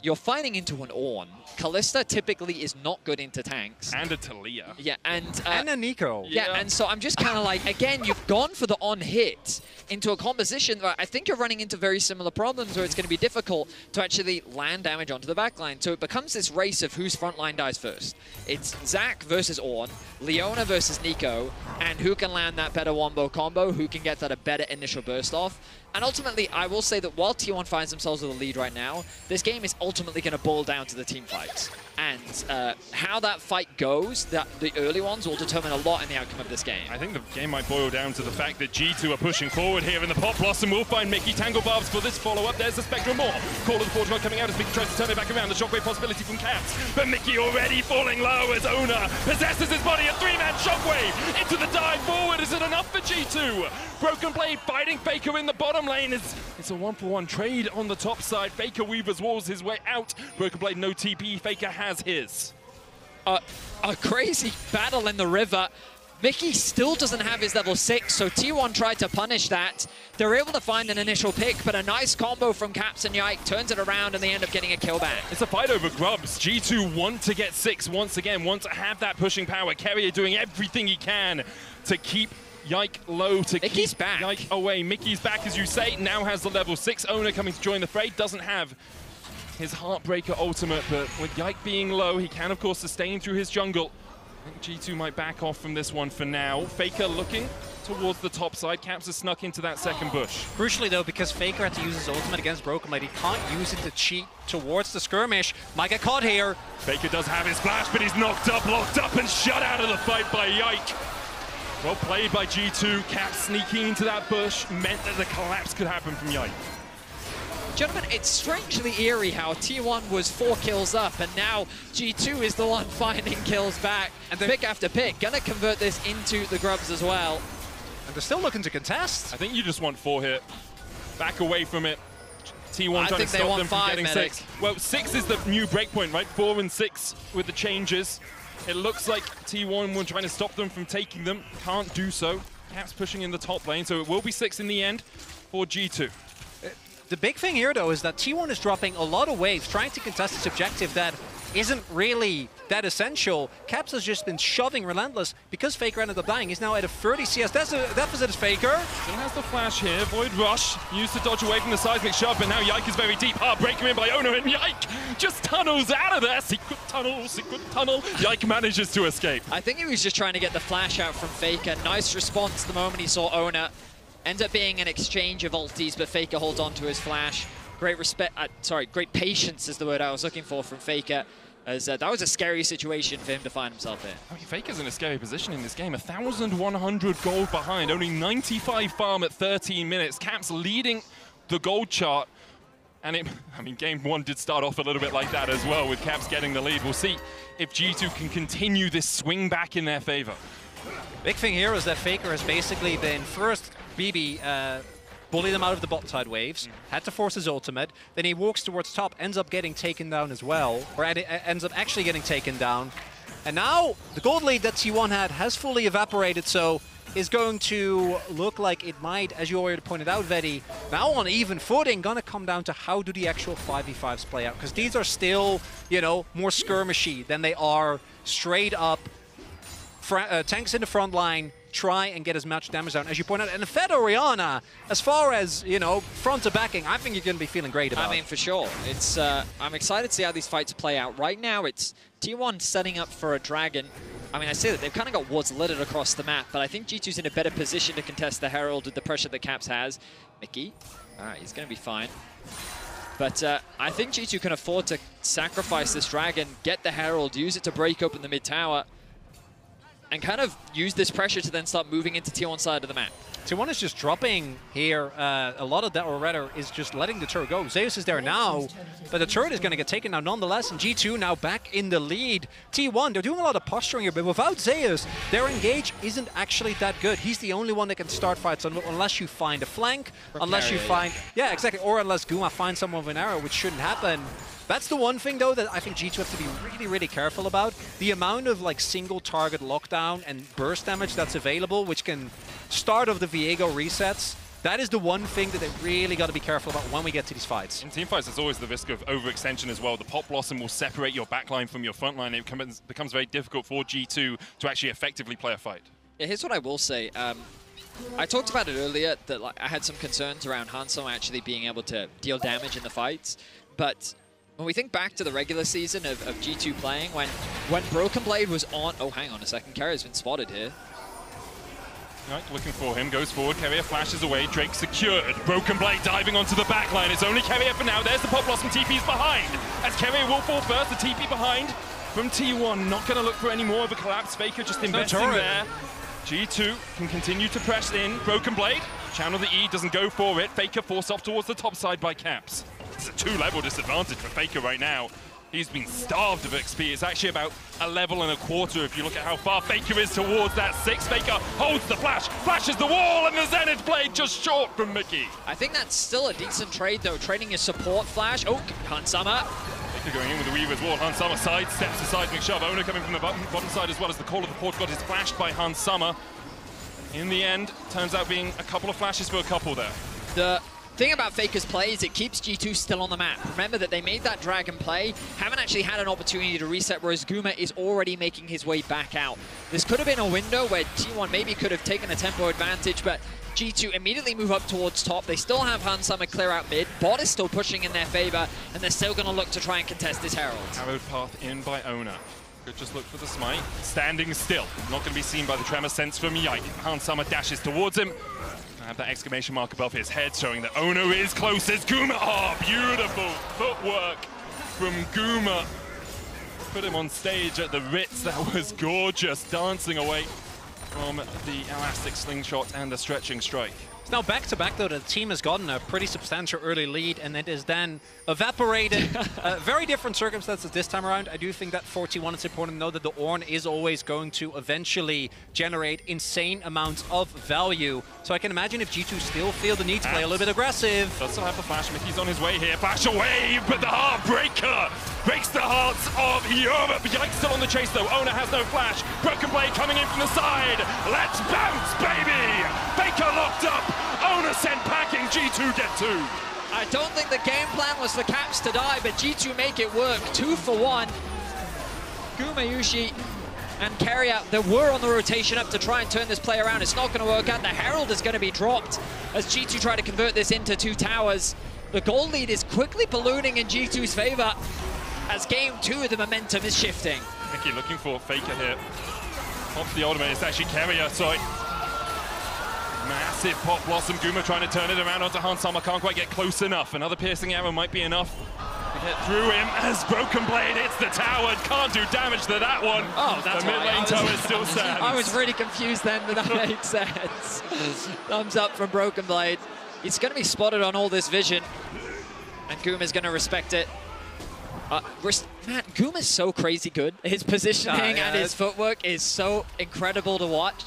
You're fighting into an Ornn. Kalista typically is not good into tanks. And a Taliyah. Yeah, and a Nico. Yeah, and so I'm just kind of like, again, you've gone for the on-hit into a composition where I think you're running into very similar problems where it's going to be difficult to actually land damage onto the backline. So it becomes this race of whose front line dies first. It's Zac versus Ornn, Leona versus Nico, and who can land that better wombo combo, who can get that a better initial burst off. And ultimately, I will say that while T1 finds themselves with a lead right now, this game is ultimately going to boil down to the team fights. And how that fight goes, the early ones will determine a lot in the outcome of this game. I think the game might boil down to the fact that G2 are pushing forward here in the Pop Blossom. We'll find Mickey Tangle Barbs for this follow-up. There's the Spectrum more. Call of the Forge coming out as Mickey tries to turn it back around. The shockwave possibility from Caps. But Mickey already falling low as Ona possesses his body. A 3-man shockwave into the dive forward. Is it enough for G2? Broken Blade fighting FLICKR in the bottom lane. It's a 1-for-1 trade on the top side. FLICKR Weaver's walls his way out. Broken Blade no TP. FLICKR has his. A crazy battle in the river. Mickey still doesn't have his level 6, so T1 tried to punish that. They're able to find an initial pick, but a nice combo from Caps and Yike turns it around and they end up getting a kill back. It's a fight over grubs. G2 want to get 6 once again, want to have that pushing power. Keria doing everything he can to keep Yike low, to Mickey's keep back. Yike away. Mickey's back, as you say, now has the level 6. Ona coming to join the fray, doesn't have his Heartbreaker ultimate, but with Yike being low, he can, of course, sustain through his jungle. I think G2 might back off from this one for now. FLICKR looking towards the top side. Caps has snuck into that second bush. Crucially, though, because FLICKR had to use his ultimate against Broken Blade, he can't use it to cheat towards the skirmish. Might get caught here. FLICKR does have his flash, but he's knocked up, locked up, and shut out of the fight by Yike. Well played by G2. Caps sneaking into that bush meant that the collapse could happen from Yike. Gentlemen, it's strangely eerie how T1 was 4 kills up, and now G2 is the one finding kills back. And pick after pick, gonna convert this into the grubs as well. And they're still looking to contest. I think you just want 4 here. Back away from it. T1 trying to stop them from getting 6. Well, 6 is the new breakpoint, right? 4 and 6 with the changes. It looks like T1 were trying to stop them from taking them. Can't do so. Caps pushing in the top lane, so it will be 6 in the end for G2. The big thing here, though, is that T1 is dropping a lot of waves, trying to contest this objective that isn't really that essential. Caps has just been shoving relentless because FLICKR ended up dying. He's now at a 30 CS deficit is FLICKR. Still has the flash here. Void Rush used to dodge away from the seismic shove, but now Yike is very deep. Hard breaker in by Ono, and Yike just tunnels out of there. Secret tunnel, secret tunnel. Yike manages to escape. I think he was just trying to get the flash out from FLICKR. Nice response the moment he saw Ona. Ends up being an exchange of ultis, but FLICKR holds on to his flash. Great great patience is the word I was looking for from FLICKR, as that was a scary situation for him to find himself in. I mean, FLICKR's in a scary position in this game. 1,100 gold behind, only 95 farm at 13 minutes. Caps leading the gold chart. And I mean, game 1 did start off a little bit like that as well, with Caps getting the lead. We'll see if G2 can continue this swing back in their favor. Big thing here is that FLICKR has basically been first BB bully them out of the bot side waves, had to force his ultimate, then he walks towards top, ends up getting taken down as well, or ends up actually getting taken down. And now the gold lead that T1 had has fully evaporated, so is going to look like it might, as you already pointed out, Vedi, now on even footing, gonna come down to how do the actual 5v5s play out, because these are still, you know, more skirmishy than they are straight up tanks in the front line, try and get as much damage down as you point out. And the Fed Oriana, as far as, you know, front to backing, I think you're going to be feeling great about. I mean, for sure. It's I'm excited to see how these fights play out. Right now, it's T1 setting up for a Dragon. I mean, I say that they've kind of got wards littered across the map, but I think G2's in a better position to contest the Herald with the pressure that Caps has. Mickey, all right, he's going to be fine. But I think G2 can afford to sacrifice this Dragon, get the Herald, use it to break open the mid tower, and kind of use this pressure to then start moving into T1 side of the map. T1 is just dropping here. A lot of that, or rather, is just letting the turret go. Zeus is there now, but the turret is going to get taken down nonetheless, and G2 now back in the lead. T1, they're doing a lot of posturing here, but without Zeus, their engage isn't actually that good. He's the only one that can start fights unless you find a flank, unless you find... Yeah, exactly, or unless Guma finds someone with an arrow, which shouldn't happen. That's the one thing, though, that I think G2 have to be really, really careful about. The amount of, like, single target lockdown and burst damage that's available, which can start off the Viego resets. That is the one thing that they really got to be careful about when we get to these fights. In team fights, there's always the risk of overextension as well. The Pop Blossom will separate your backline from your frontline. It becomes very difficult for G2 to actually effectively play a fight. Yeah, here's what I will say. I talked about it earlier, that like, I had some concerns around Hanzo actually being able to deal damage in the fights, but when we think back to the regular season of G2 playing, when Broken Blade was on... Oh, hang on a second. Carrier's been spotted here. Right, looking for him, goes forward, Carrier flashes away, Drake secured. Broken Blade diving onto the backline. It's only Carrier for now. There's the Pop Blossom, TP's behind. As Carrier will fall first, the TP behind from T1. Not going to look for any more of a collapse. FLICKR just investing there. G2 can continue to press in. Broken Blade, channel the E, doesn't go for it. FLICKR forced off towards the top side by Caps. It's a 2-level disadvantage for FLICKR right now. He's been starved of XP. It's actually about a level and a quarter if you look at how far FLICKR is towards that 6. FLICKR holds the flash, flashes the wall, and the Zenith Blade just short from Mickey. I think that's still a decent trade, though, trading his support flash. Oh, Hansama. FLICKR going in with the Weaver's Wall. Hansama side steps the seismic shove. Ono coming from the bottom side as well as the Call of the Port God is flashed by Hansama. In the end, turns out being a couple of flashes for a couple there. The thing about FLICKR's play is it keeps G2 still on the map. Remember that they made that Dragon play, haven't actually had an opportunity to reset, whereas Guma is already making his way back out. This could have been a window where T1 maybe could have taken a tempo advantage, but G2 immediately move up towards top. They still have Hansama clear out mid. Bot is still pushing in their favor, and they're still going to look to try and contest this Herald. Arrowed path in by Ona. Could just look for the smite. Standing still. Not going to be seen by the tremor sense from Yike. Hansama dashes towards him. I have that exclamation mark above his head showing that Ono is closest. Guma, oh, beautiful footwork from Guma. Put him on stage at the Ritz. That was gorgeous, dancing away from the elastic slingshot and the stretching strike. It's now back-to-back, though. The team has gotten a pretty substantial early lead, and it is then evaporated. Very different circumstances this time around. I do think that for T1, it's important to know that the Ornn is always going to eventually generate insane amounts of value. So I can imagine if G2 still feel the need to play a little bit aggressive. Does still have the flash. Mickey's on his way here. Flash away, but the Heartbreaker breaks the hearts of Europe. Yikes, still on the chase, though. Owner has no flash. Broken Blade coming in from the side. Let's bounce, baby! FLICKR locked up. Owner sent packing. G2 get 2. I don't think the game plan was for Caps to die, but G2 make it work. 2 for 1. Gumayushi and Carrier, they were on the rotation up to try and turn this play around. It's not going to work out. The Herald is going to be dropped as G2 try to convert this into 2 towers. The goal lead is quickly ballooning in G2's favor as game 2, the momentum is shifting. Mickey looking for FLICKR here. Pops the ultimate. It's actually Carrier, sorry. Massive Pop Blossom. Guma trying to turn it around onto Hansama. Can't quite get close enough. Another piercing arrow might be enough to get through him as Broken Blade hits the tower. Can't do damage to that one. Oh, that's the mid lane tower still stands. I was really confused then, but that makes sense. Thumbs up from Broken Blade. He's going to be spotted on all this vision, and Guma's going to respect it. Man, Guma's so crazy good. His positioning and his footwork is so incredible to watch.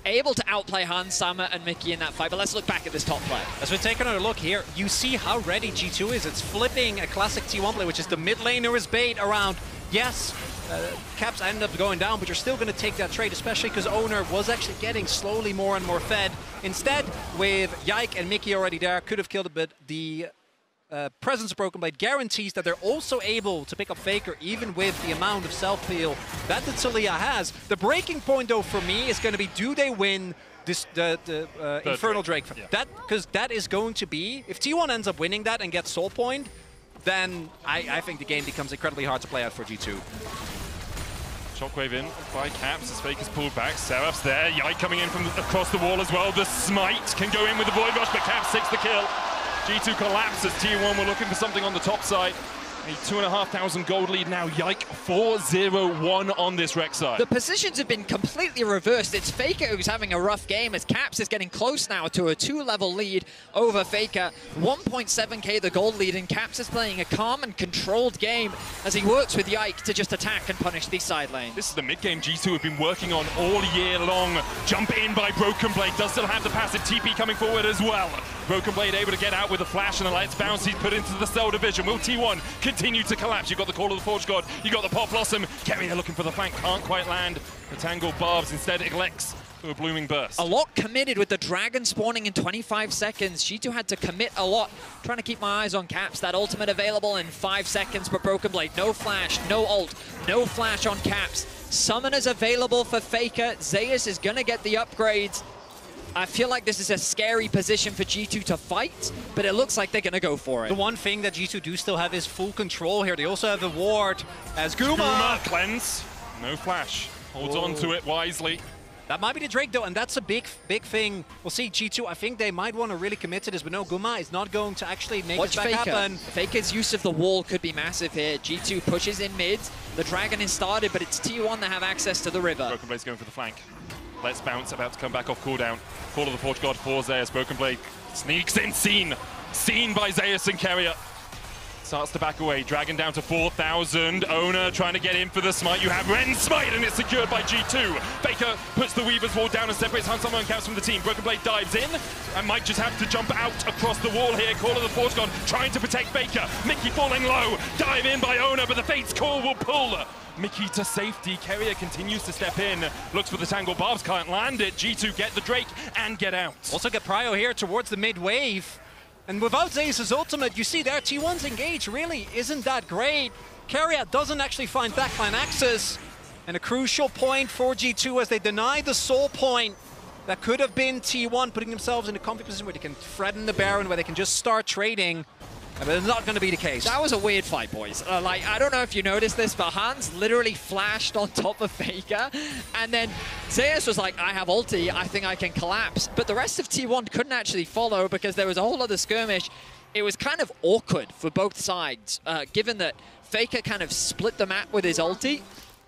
Able to outplay Hansama and Mickey in that fight, but let's look back at this top play. As we take another look here, you see how ready G2 is. It's flipping a classic T1 play, which is the mid laner is bait around. Yes, Caps end up going down, but you're still going to take that trade, especially because Owner was actually getting slowly more and more fed. Instead, with Yike and Mickey already there, could have killed a bit. The presence of Broken Blade guarantees that they're also able to pick up FLICKR even with the amount of self-heal that the Taliyah has. The breaking point, though, for me is going to be, do they win this the Infernal Drake? Yeah. Because that is going to be, if T1 ends up winning that and gets Soul Point, then I think the game becomes incredibly hard to play out for G2. Shockwave in by Caps as FLICKR's pulled back. Seraph's there. Yike coming in from across the wall as well. The Smite can go in with the Void Rush, but Caps takes the kill. G2 collapses. T1 were looking for something on the top side. A 2,500 gold lead now. Yike 4-0-1 on this Rex side. The positions have been completely reversed. It's FLICKR who's having a rough game as Caps is getting close now to a 2-level lead over FLICKR. 1.7k the gold lead, and Caps is playing a calm and controlled game as he works with Yike to just attack and punish the side lane. This is the mid-game G2 have been working on all year long. Jump in by Broken Blade. Does still have the passive TP coming forward as well. Broken Blade able to get out with a flash and a lights bounce. He's put into the cell division. Will T1 continue to collapse? You've got the Call of the Forge God. You've got the Pop Blossom. Carrier looking for the flank. Can't quite land. The Tangled Barbs instead elects to a Blooming Burst. A lot committed with the Dragon spawning in 25 seconds. G2 had to commit a lot. Trying to keep my eyes on Caps. That ultimate available in 5 seconds, but Broken Blade. No flash, no ult, no flash on Caps. Summoners available for FLICKR. Zeus is going to get the upgrades. I feel like this is a scary position for G2 to fight, but it looks like they're going to go for it. The one thing that G2 do still have is full control here. They also have the ward as Guma. Cleanse. No flash. Holds on to it wisely. That might be the Drake, though, and that's a big thing. We'll see, G2, I think they might want to really commit to this, but no, Guma is not going to actually make it back happen. FLICKR's use of the wall could be massive here. G2 pushes in mid. The Dragon is started, but it's T1 that have access to the river. Broken Blade's going for the flank. Let's bounce, about to come back off cooldown. Call of the Forge God for Zeus. Broken Blade sneaks in, seen by Zeus and Carrier. Starts to back away. Dragon down to 4,000. Owner trying to get in for the smite. You have Ren smite, and it's secured by G2. FLICKR puts the Weaver's wall down and separates Hansama and Caps from the team. Broken Blade dives in and might just have to jump out across the wall here. Call of the Forge God trying to protect FLICKR. Mickey falling low. Dive in by Owner, but the Fate's Call will pull Mickey to safety. Carrier continues to step in. Looks for the Tangle Barbs. Can't land it. G2 get the Drake and get out. Also get Prio here towards the mid wave. And without Zeus' ultimate, you see there, T1's engage really isn't that great. Carrier doesn't actually find backline access. And a crucial point for G2 as they deny the soul point. That could have been T1 putting themselves in a comfy position where they can threaten the Baron, where they can just start trading. But it's not going to be the case. That was a weird fight, boys. I don't know if you noticed this, but Hans literally flashed on top of FLICKR, and then Zeus was like, I have ulti, I think I can collapse. But the rest of T1 couldn't actually follow because there was a whole other skirmish. It was kind of awkward for both sides, given that FLICKR kind of split the map with his ulti.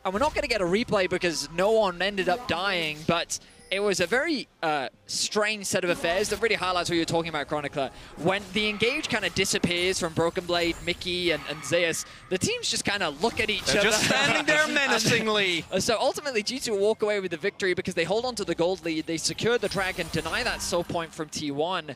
And we're not going to get a replay because no one ended up dying, but it was a very strange set of affairs that really highlights what you were talking about, Chronicler. When the engage kind of disappears from Broken Blade, Mickey, and Zeus, the teams just kind of look at each other. Just standing there menacingly. So ultimately, G2 walk away with the victory because they hold on to the gold lead. They secure the Dragon, deny that soul point from T1.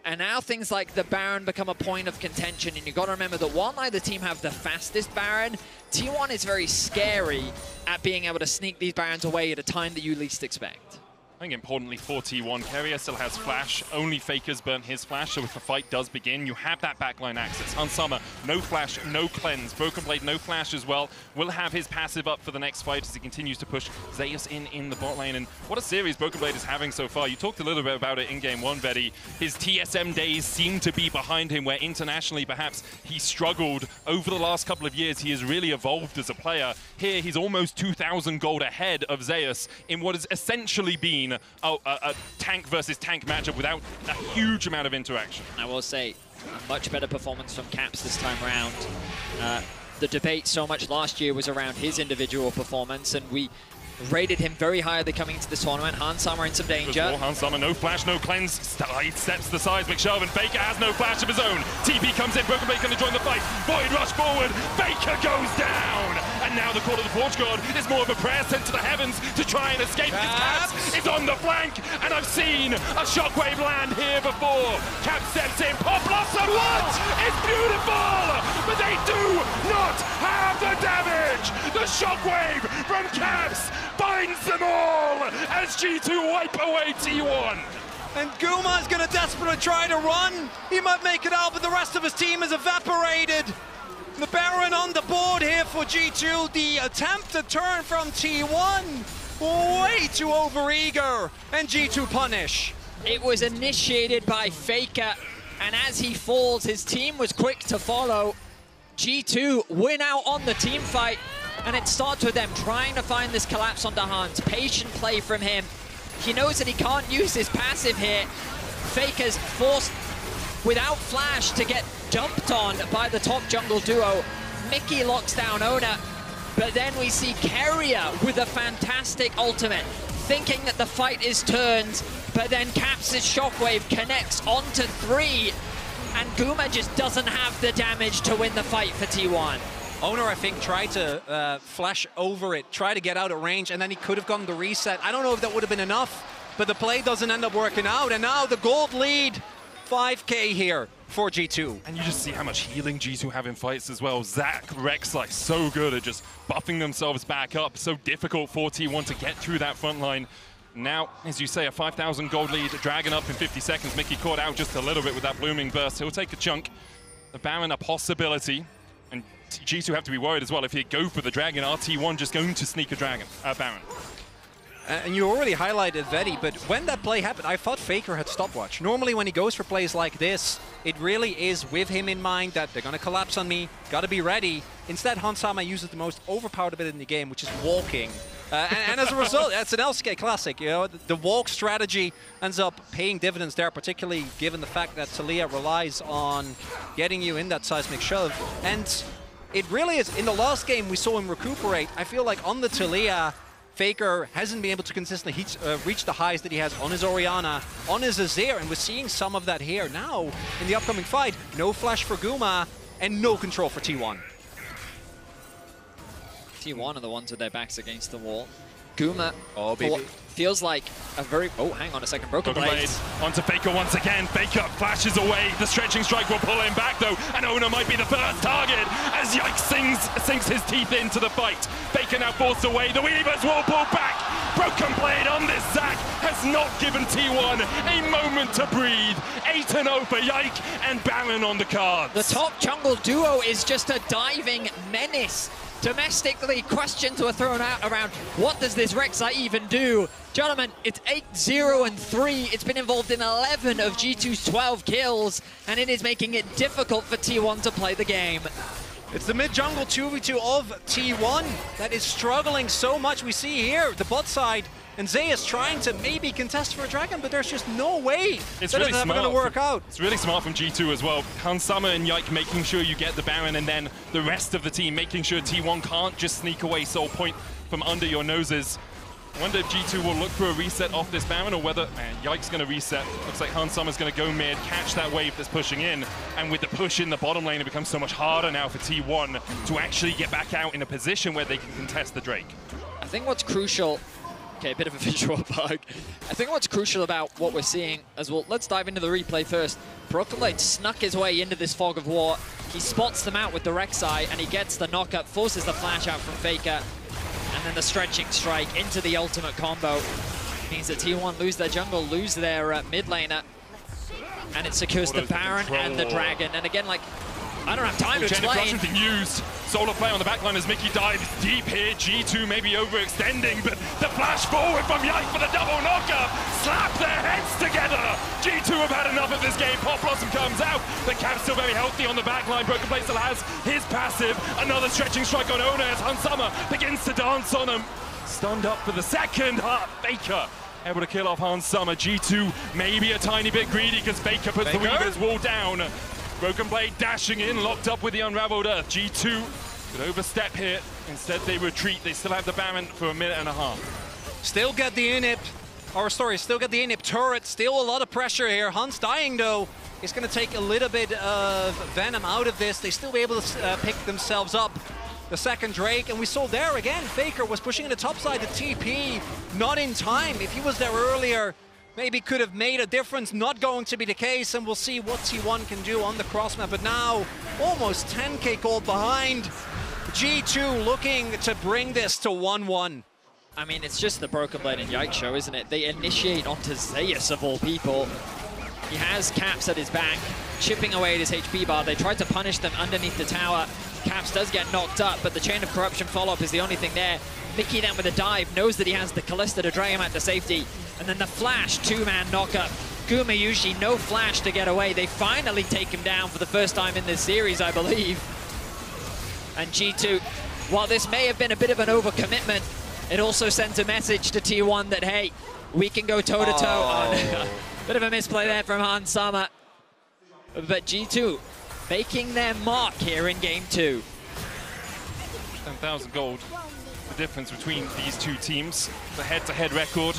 And now things like the Baron become a point of contention. And you've got to remember that while neither team have the fastest Baron, T1 is very scary at being able to sneak these Barons away at a time that you least expect. I think importantly for T1, Keria still has flash. Only Faker's burnt his flash, so if the fight does begin, you have that backline access. Hansama, no flash, no cleanse. Broken Blade, no flash as well. Will have his passive up for the next fight as he continues to push Zeus in the bot lane. And what a series Broken Blade is having so far. You talked a little bit about it in Game 1, Vetty. His TSM days seem to be behind him, where internationally perhaps he struggled. Over the last couple of years, he has really evolved as a player. Here, he's almost 2,000 gold ahead of Zeus in what has essentially been a tank versus tank matchup without a huge amount of interaction. I will say, a much better performance from Caps this time round. The debate so much last year was around his individual performance, and we rated him very highly coming into this tournament. Hansama in some danger. Hansama, no flash, no cleanse. Steps the seismic shove, and Faker has no flash of his own. TP comes in, Broken Blade going to join the fight. Void rush forward, Faker goes down! And now the call of the Forge God is more of a prayer sent to the heavens to try and escape. Caps is on the flank, and I've seen a shockwave land here before. Cap steps in, Pop Blossom, what? It's beautiful! But they do not have the damage! The shockwave from Caps finds them all as G2 wipe away T1. And Guma's going to desperately try to run. He might make it out, but the rest of his team is evaporated. The Baron on the board here for G2. The attempt to turn from T1. Way too overeager. And G2 punish. It was initiated by Faker, and as he falls, his team was quick to follow. G2 win out on the team fight. And it starts with them trying to find this collapse onto Hans. Patient play from him. He knows that he can't use his passive here. Faker's forced, without flash, to get dumped on by the top jungle duo. Mickey locks down Ona, but then we see Keria with a fantastic ultimate, thinking that the fight is turned, but then Caps' shockwave connects onto 3, and Guma just doesn't have the damage to win the fight for T1. Owner, I think, tried to flash over it, try to get out of range, and then he could have gone the reset. I don't know if that would have been enough, but the play doesn't end up working out, and now the gold lead, 5K here for G2. And you just see how much healing G2 have in fights as well. Zac, Rek'Sai, so good at just buffing themselves back up. So difficult for T1 to get through that front line. Now, as you say, a 5,000 gold lead, Dragon up in 50 seconds. Mickey caught out just a little bit with that blooming burst. He'll take a chunk. The Baron, a possibility. And G2 have to be worried as well. If you go for the Dragon, are T1 just going to sneak a Baron? And you already highlighted Vetty, but when that play happened, I thought Faker had stopwatch. Normally when he goes for plays like this, it really is with him in mind that they're going to collapse on me, got to be ready. Instead, Hansama uses the most overpowered ability in the game, which is walking. And as a result, that's an LCK classic. You know, the walk strategy ends up paying dividends there, particularly given the fact that Taliyah relies on getting you in that seismic shove. And it really is, in the last game we saw him recuperate. I feel like on the Taliyah, Faker hasn't been able to consistently reach the highs that he has on his Orianna, on his Azir, and we're seeing some of that here. Now, in the upcoming fight, no flash for Guma, and no control for T1. T1 are the ones with their backs against the wall. Guma feels like a very... Oh, hang on a second. Broken Blade. Onto Faker once again. Faker flashes away. The stretching strike will pull him back, though. And Ona might be the first target as Yike sinks his teeth into the fight. Faker now forced away. The Weavers will pull back. Broken Blade on this Zac has not given T1 a moment to breathe. 8-0 for Yike and Baron on the cards. The top jungle duo is just a diving menace. Domestically, questions were thrown out around what does this Rek'Sai even do? Gentlemen, it's 8-0-3. It's been involved in 11 of G2's 12 kills, and it is making it difficult for T1 to play the game. It's the mid-jungle 2v2 of T1 that is struggling so much. We see here the bot side, and Zeus trying to maybe contest for a Dragon, but there's just no way it's that really it's going to work out. It's really smart from G2 as well. Hansama and Yike making sure you get the Baron, and then the rest of the team making sure T1 can't just sneak away Soul Point from under your noses. I wonder if G2 will look for a reset off this Baron or whether, Yike's going to reset. Looks like Hans Sommer's going to go mid, catch that wave that's pushing in. And with the push in the bottom lane, it becomes so much harder now for T1 to actually get back out in a position where they can contest the Drake. I think what's crucial, okay, a bit of a visual bug. I think what's crucial about what we're seeing as well, let's dive into the replay first. Brokenblade snuck his way into this fog of war. He spots them out with the Rek'Sai and he gets the knockup, forces the flash out from FLICKR. And then the stretching strike into the ultimate combo. Means that T1 lose their jungle, lose their mid laner. And it secures the Baron and the Dragon. And again, like, I don't have time to explain. Being used. Solo play on the backline as Mickey dives deep here. G2 maybe overextending, but the flash forward from Yike for the double knockup. Slap their heads together. G2 have had enough of this game. Pop Blossom comes out. The Cap's still very healthy on the backline. Brokenblade still has his passive. Another stretching strike on Ona as Hans Sommer begins to dance on him. Stunned up for the second. FLICKR able to kill off Hans Sommer. G2 maybe a tiny bit greedy because FLICKR puts the Weaver's wall down. Brokenblade dashing in, locked up with the Unraveled Earth. G2 could overstep here. Instead, they retreat. They still have the Baron for a minute and a half. Still get the inhib. Still get the inhib turret. Still a lot of pressure here. Hans dying, though, is going to take a little bit of venom out of this. They still be able to pick themselves up. The second Drake, and we saw there again, FLICKR was pushing in the top side. The TP, not in time. If he was there earlier, maybe could have made a difference. Not going to be the case, and we'll see what T1 can do on the cross map. But now, almost 10k gold behind. G2 looking to bring this to 1-1. I mean, it's just the Brokenblade and Yike show, isn't it? They initiate onto Zeus, of all people. He has Caps at his back, chipping away at his HP bar. They tried to punish them underneath the tower. Caps does get knocked up, but the Chain of Corruption follow-up is the only thing there. Mickey then with a dive, knows that he has the Kalista to drag him out to safety. And then the flash, two-man knockup. Gumayushi, no flash to get away. They finally take him down for the first time in this series, I believe. And G2, while this may have been a bit of an overcommitment, it also sends a message to T1 that, hey, we can go toe-to-toe. Oh. Bit of a misplay there from Hans Sommer. But G2 making their mark here in game 2. 10,000 gold. The difference between these two teams. The head-to-head record,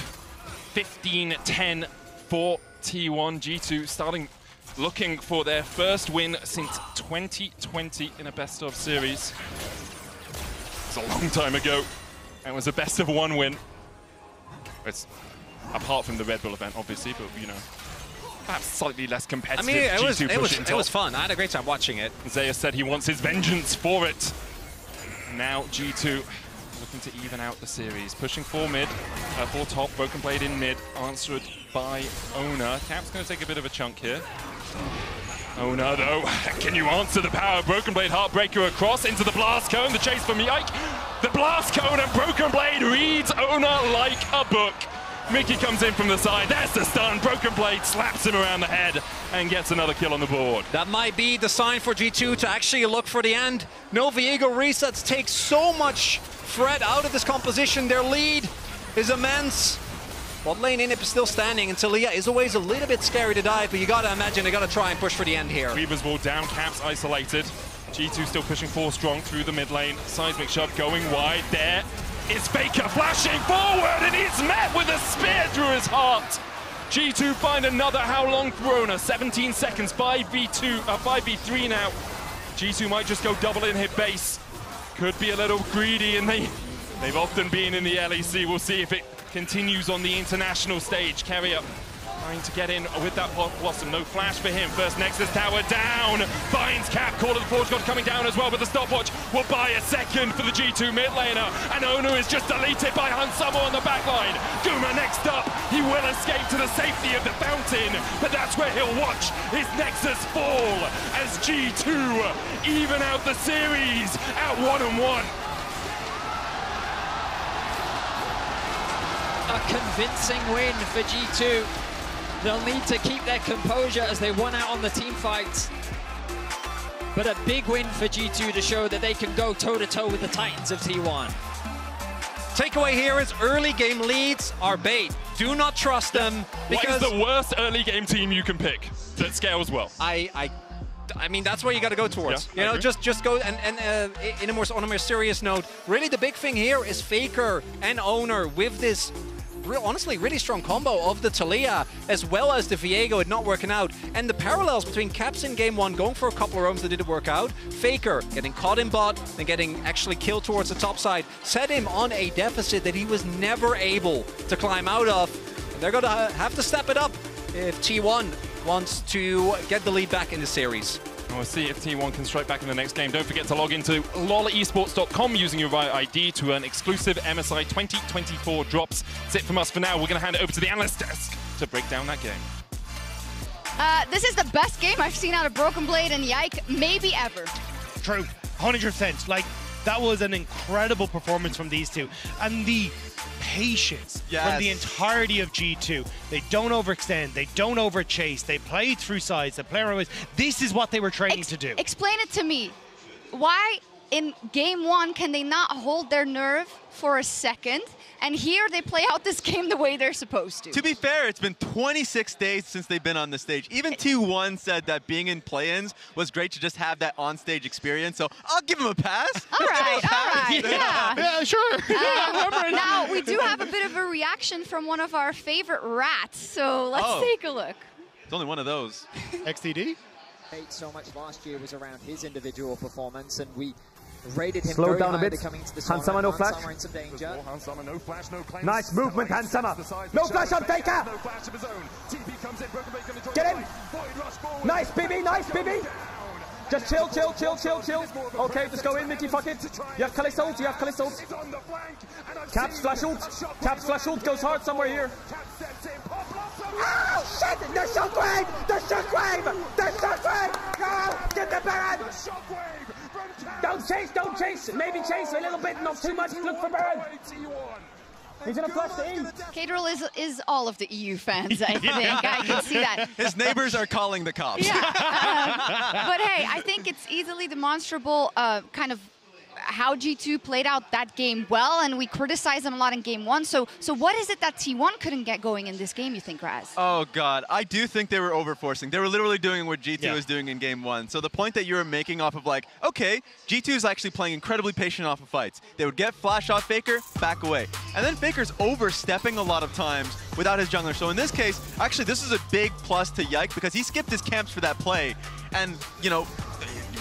15-10 for T1. G2 starting looking for their first win since 2020 in a best-of series. It's a long time ago. It was a best-of-1 win. It's apart from the Red Bull event, obviously, but you know, perhaps slightly less competitive. I mean, it was fun. I had a great time watching it. Zeus said he wants his vengeance for it. Now G2 looking to even out the series, pushing for mid, for top, Brokenblade in mid, answered by Ona. Cap's going to take a bit of a chunk here. Ona, though, can you answer the power? Brokenblade Heartbreaker across into the Blast Cone, the chase from Yike. The Blast Cone and Brokenblade reads Ona like a book. Mickey comes in from the side, there's the stun, Brokenblade slaps him around the head and gets another kill on the board. That might be the sign for G2 to actually look for the end. Nova Eagle resets take so much threat out of this composition. Their lead is immense. Bot lane inhib is still standing, and Talia is always a little bit scary to dive, but you gotta imagine they gotta try and push for the end here. Weaver's wall down, Caps isolated. G2 still pushing 4 strong through the mid lane. Seismic shove going wide there. It's FLICKR flashing forward, and he's met with a spear through his heart. G2 find another How Long Throna, 17 seconds, 5v3 now. G2 might just go double in hit base. Could be a little greedy, and they've often been in the LEC. We'll see if it continues on the international stage. Carrier trying to get in with that Blossom. No flash for him. First Nexus tower down. Finds Cap. Call of the Forge God coming down as well, but the stopwatch will buy a second for the G2 mid laner. And Onu is just deleted by Hans Sommer on the backline. Guma next up. He will escape to the safety of the fountain, but that's where he'll watch his Nexus fall as G2 even out the series at 1-1. A convincing win for G2. They'll need to keep their composure as they won out on the team fights. But a big win for G2 to show that they can go toe-to-toe with the Titans of T1. Takeaway here is early game leads are bait. Do not trust them because... What is the worst early game team you can pick that scales well? I mean, that's where you got to go towards. Yeah, you know, just go and on a more serious note. Really, the big thing here is FLICKR and Owner with this. Honestly, really strong combo of the Talia as well as the Viego not working out. And the parallels between Caps in game 1 going for a couple of roams that didn't work out. FLICKR getting caught in bot and getting actually killed towards the top side set him on a deficit that he was never able to climb out of. And they're going to have to step it up if T1 wants to get the lead back in the series. We'll see if T1 can strike back in the next game. Don't forget to log into lolesports.com using your right ID to earn exclusive MSI 2024 drops. That's it from us for now. We're going to hand it over to the analyst desk to break down that game. This is the best game I've seen out of Broken Blade and Yike, maybe ever. True, 100%. Like, that was an incredible performance from these two. And the patience from the entirety of G2. They don't overextend, they don't overchase, they play through sides, they play around. This is what they were training to do. Explain it to me. Why in game 1 can they not hold their nerve for a second? And here they play out this game the way they're supposed to. To be fair, it's been 26 days since they've been on the stage. Even T1 said that being in play-ins was great to just have that on-stage experience. So I'll give him a pass. All right, yeah. Yeah, sure. Now, we do have a bit of a reaction from one of our favorite rats. So let's take a look. It's only one of those. XTD? So much last year was around his individual performance, and we rated him Slow very down a highly bit. coming into the Hansama, no flash. in some danger. Nice movement, Hansama. No flash on FLICKR. Get him. Nice, BB, nice, BB. Just chill. Okay, just go in, Mickey, fuck it. You have Kalista ult, Caps flash ult, goes hard somewhere here. Oh, shit! The shockwave! Go! Get the Baron! Don't chase! Maybe chase a little bit, not too much. Look for Baron! He's gonna flush the E. Kadril is all of the EU fans, I think. I can see that. His neighbors are calling the cops. Yeah. But hey, I think it's easily demonstrable kind of how G2 played out that game well, and we criticized them a lot in game 1. So what is it that T1 couldn't get going in this game, you think, Raz? Oh, God. I do think they were overforcing. They were literally doing what G2 was doing in game 1. So the point that you were making off of like, okay, G2 is actually playing incredibly patient off of fights. They would get flash off FLICKR, back away. And then FLICKR's overstepping a lot of times without his jungler. So in this case, actually, this is a big plus to Yike because he skipped his camps for that play. And, you know,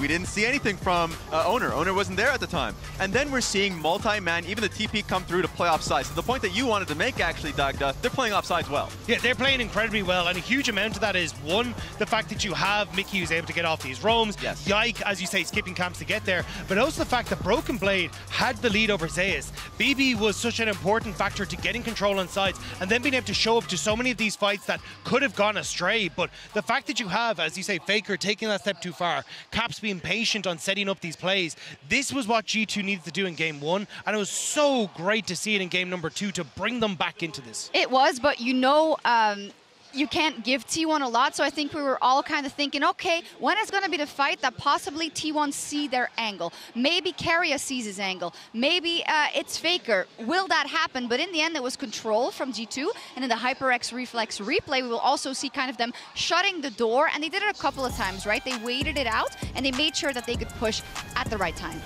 we didn't see anything from Owner. Owner wasn't there at the time. And then we're seeing multi-man, even the TP come through to play offsides. So the point that you wanted to make, actually, Dagda, they're playing offsides well. Yeah, they're playing incredibly well, and a huge amount of that is, one, the fact that you have Mickey who's able to get off these roams, Yike, as you say, skipping camps to get there, but also the fact that Broken Blade had the lead over Zeus. BB was such an important factor to getting control on sides, and then being able to show up to so many of these fights that could have gone astray, but the fact that you have, as you say, FLICKR taking that step too far, Caps being patient on setting up these plays. This was what G2 needed to do in game 1, and it was so great to see it in game number 2 to bring them back into this. It was, but you know, you can't give T1 a lot, so I think we were all kind of thinking, okay, when is going to be the fight that possibly T1 see their angle? Maybe Keria sees his angle. Maybe it's FLICKR. Will that happen? But in the end, it was control from G2, and in the HyperX Reflex replay, we will also see kind of them shutting the door, and they did it a couple of times, right? They waited it out, and they made sure that they could push at the right time.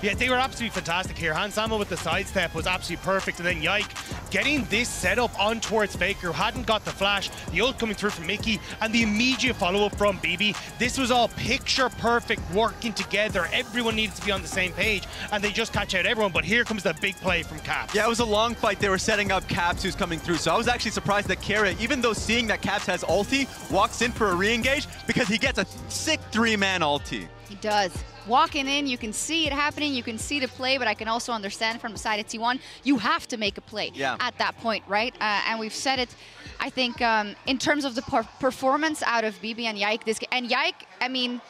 Yeah, they were absolutely fantastic here. Hansama with the sidestep was absolutely perfect, and then Yike getting this setup on towards FLICKR, who hadn't got the flash, the ult coming through from Mickey, and the immediate follow-up from BB. This was all picture-perfect working together. Everyone needed to be on the same page, and they just catch out everyone, but here comes the big play from Caps. Yeah, it was a long fight. They were setting up Caps who's coming through, so I was actually surprised that Keria, even though seeing that Caps has ulti, walks in for a re-engage because he gets a sick 3-man ulti. He does. Walking in, you can see it happening, you can see the play, but I can also understand from the side of T1, you have to make a play at that point, right? And we've said it, I think, in terms of the performance out of BB and Yike. And Yike, I mean,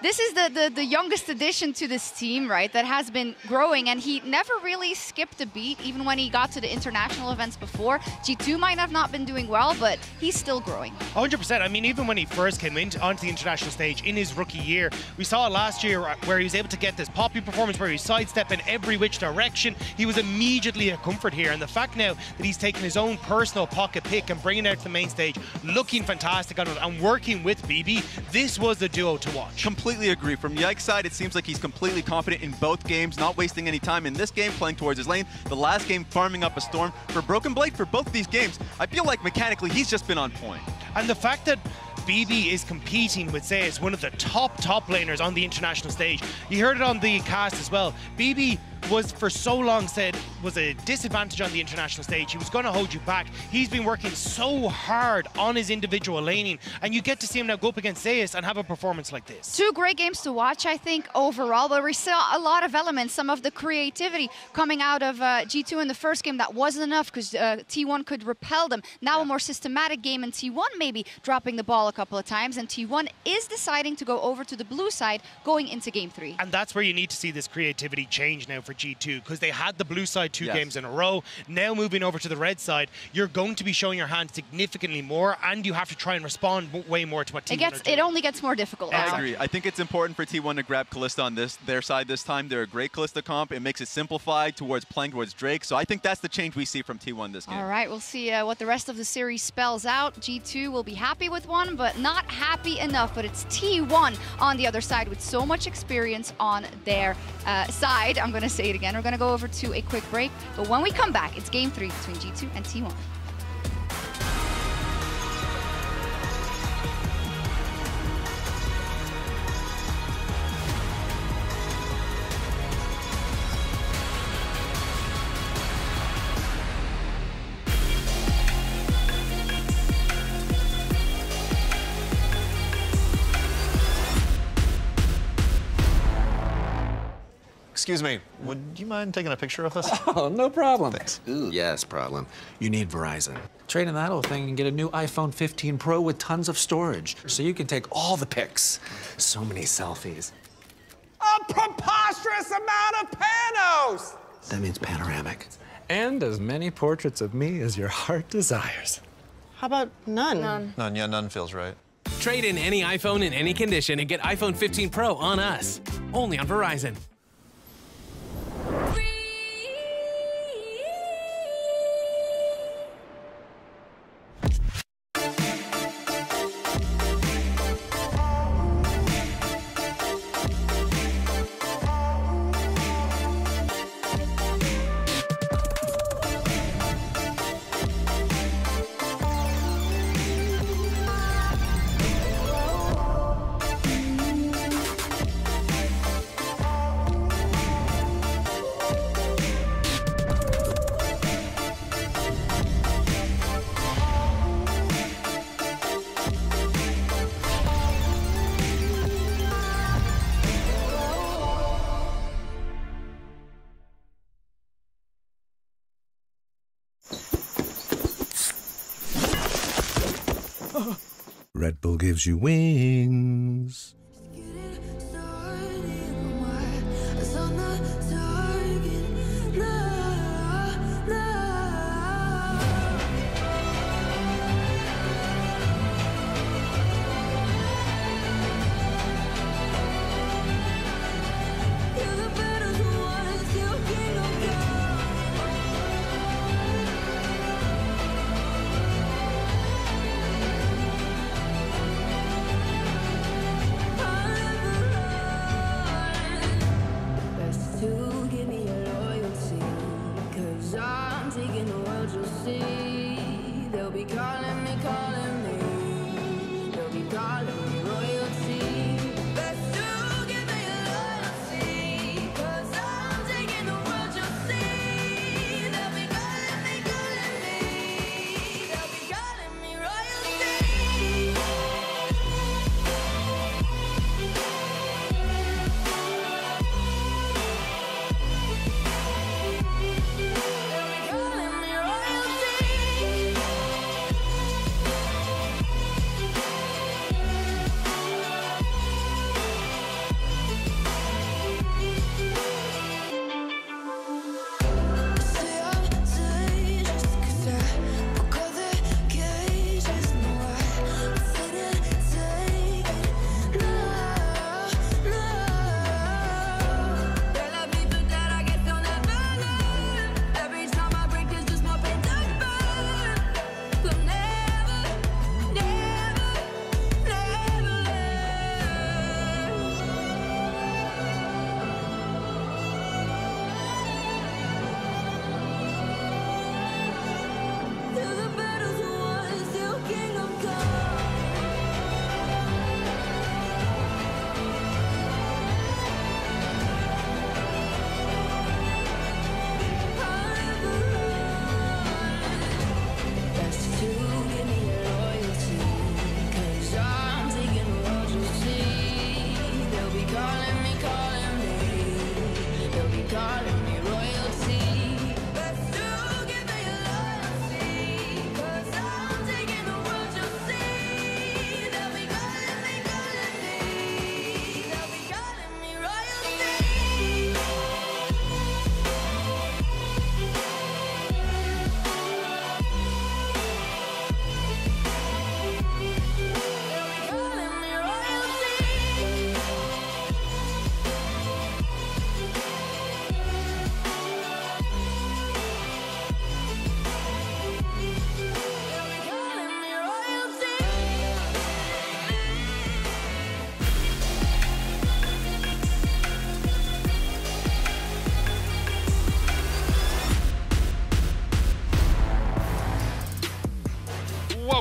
this is the youngest addition to this team, right, that has been growing, and he never really skipped a beat, even when he got to the international events before. G2 might have not been doing well, but he's still growing. 100%. I mean, even when he first came onto the international stage in his rookie year, we saw it last year where he was able to get this poppy performance where he sidestep in every which direction. He was immediately a comfort here, and the fact now that he's taken his own personal pocket pick and bringing it out to the main stage, looking fantastic on it, and working with BB, this was the duo to watch. Completely agree. From Yike's side, it seems like he's completely confident in both games, not wasting any time in this game, playing towards his lane. The last game, farming up a storm. For Broken Blade, for both these games, I feel like mechanically he's just been on point. And the fact that BB is competing with Zeus, one of the top laners on the international stage. You heard it on the cast as well. BB was for so long said was a disadvantage on the international stage. He was going to hold you back. He's been working so hard on his individual laning, and you get to see him now go up against Zeus and have a performance like this. Two great games to watch, I think, overall, but we saw a lot of elements, some of the creativity coming out of G2 in the first game. That wasn't enough because T1 could repel them. Now a more systematic game, and T1 maybe dropping the ball a couple of times, and T1 is deciding to go over to the blue side going into game 3. And that's where you need to see this creativity change now for G2, because they had the blue side two games in a row. Now moving over to the red side, you're going to be showing your hand significantly more, and you have to try and respond way more to what T1 are doing. It only gets more difficult. I agree. I think it's important for T1 to grab Kalista on their side this time. They're a great Kalista comp. It makes it simplified towards playing towards Drake. So I think that's the change we see from T1 this game. All right, we'll see what the rest of the series spells out. G2 will be happy with one, but not happy enough. But it's T1 on the other side with so much experience on their side. I'm going to say it again. We're going to go over to a quick break. But when we come back, it's game 3 between G2 and T1. Excuse me, would you mind taking a picture of us? Oh, no problem. Thanks. Ooh, yes, problem. You need Verizon. Trade in that old thing and get a new iPhone 15 Pro with tons of storage, so you can take all the pics. So many selfies. A preposterous amount of panos! That means panoramic. And as many portraits of me as your heart desires. How about none? None, yeah, none feels right. Trade in any iPhone in any condition and get iPhone 15 Pro on us. Only on Verizon. Red Bull gives you wings.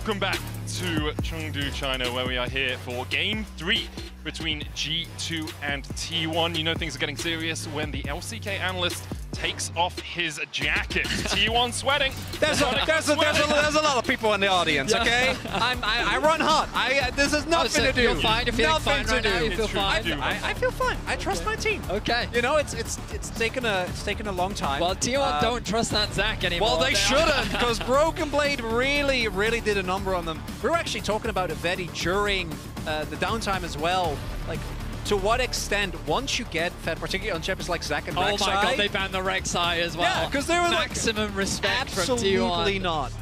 Welcome back to Chengdu, China, where we are here for Game 3 between G2 and T1. You know things are getting serious when the LCK analyst takes off his jacket. T1 sweating. There's a lot of people in the audience, okay? I run hot. This is nothing to do. You're fine. You're feeling nothing fine right now. You feel fine. I feel fine. I trust my team. Okay. You know, it's taken a long time. Well, T1 don't trust that Zach anymore. Well, they shouldn't, because Broken Blade really did a number on them. We were actually talking about Vedi during the downtime as well. Like, to what extent, once you get fed, particularly on champions like Zach and Rek'Sai... Oh my god, they banned the Rek'Sai as well. Yeah, because they were maximum respect from T1. Absolutely not.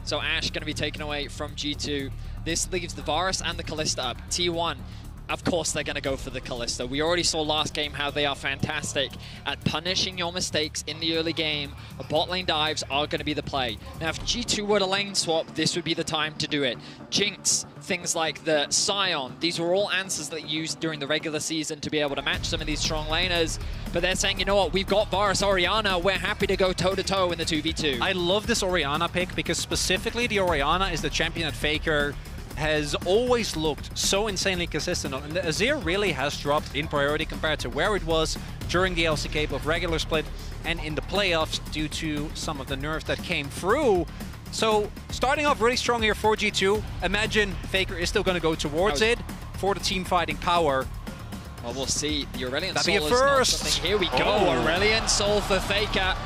So Ashe going to be taken away from G2. This leaves the Varus and the Kalista up. T1, of course they're going to go for the Kalista. We already saw last game how they are fantastic at punishing your mistakes in the early game. Bot lane dives are going to be the play. Now if G2 were to lane swap, this would be the time to do it. Jinx, things like the Scion, these were all answers that you used during the regular season to be able to match some of these strong laners. But they're saying, you know what, we've got Varus Orianna, we're happy to go toe-to-toe in the 2v2. I love this Orianna pick because specifically the Orianna is the champion that FLICKR has always looked so insanely consistent on. And the Azir really has dropped in priority compared to where it was during the LCK, both regular split and in the playoffs due to some of the nerfs that came through. So starting off really strong here for G2. Imagine FLICKR is still going to go towards it for the team fighting power. Well, we'll see. The Aurelion That'd Soul be a is first. not something. Here we go. Aurelion Soul for FLICKR.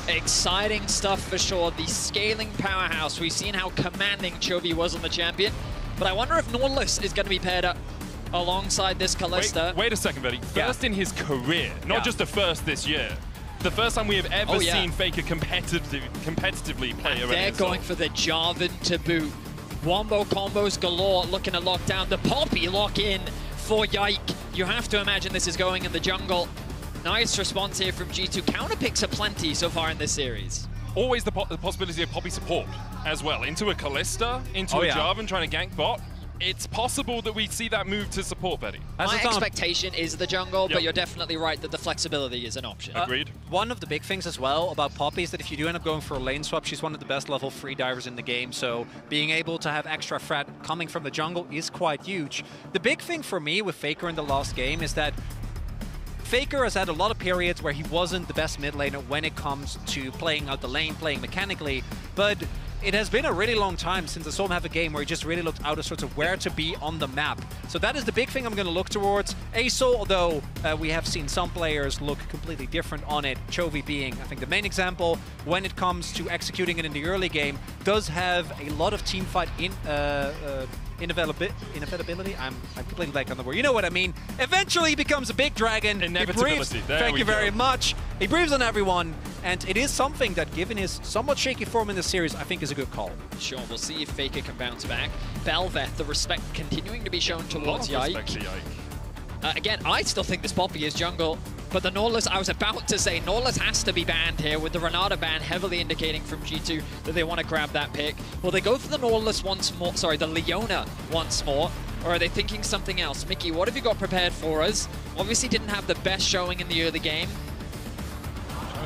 Exciting stuff for sure. The scaling powerhouse. We've seen how commanding Chovy was on the champion. But I wonder if Nautilus is going to be paired up alongside this Kalista. Wait a second, Vedi. First in his career, not just a first this year. The first time we have ever seen FLICKR competitively play Aurelion Soul. They're going for the Jarvan to boot. Wombo combos galore, looking to lock down the Poppy lock in for Yike. You have to imagine this is going in the jungle. Nice response here from G2. Counter picks are plenty so far in this series. Always the possibility of Poppy support as well. Into a Kalista, into a Jarvan trying to gank bot. It's possible that we see that move to support Vedi. My expectation is the jungle, but you're definitely right that the flexibility is an option. Agreed. One of the big things as well about Poppy is that if you do end up going for a lane swap, she's one of the best level 3 divers in the game, so being able to have extra threat coming from the jungle is quite huge. The big thing for me with FLICKR in the last game is that FLICKR has had a lot of periods where he wasn't the best mid laner when it comes to playing out the lane, playing mechanically, but it has been a really long time since I saw him have a game where he just really looked out of sorts of where to be on the map. So that is the big thing I'm going to look towards. ASO, although we have seen some players look completely different on it, Chovy being, I think, the main example, when it comes to executing it in the early game, does have a lot of teamfight inevitability. I'm completely blank on the word. You know what I mean. Eventually he becomes a big dragon. Inevitability. Thank you very much. He breathes on everyone, and it is something that, given his somewhat shaky form in this series, I think is a good call. Sure, we'll see if FLICKR can bounce back. Belveth, the respect continuing to be shown towards Yike. Again, I still think this Poppy is jungle, but the Nautilus, I was about to say, Nautilus has to be banned here, with the Renata ban heavily indicating from G2 that they want to grab that pick. Will they go for the Nautilus once more, sorry, the Leona once more, or are they thinking something else? Mickey, what have you got prepared for us? Obviously didn't have the best showing in the early game.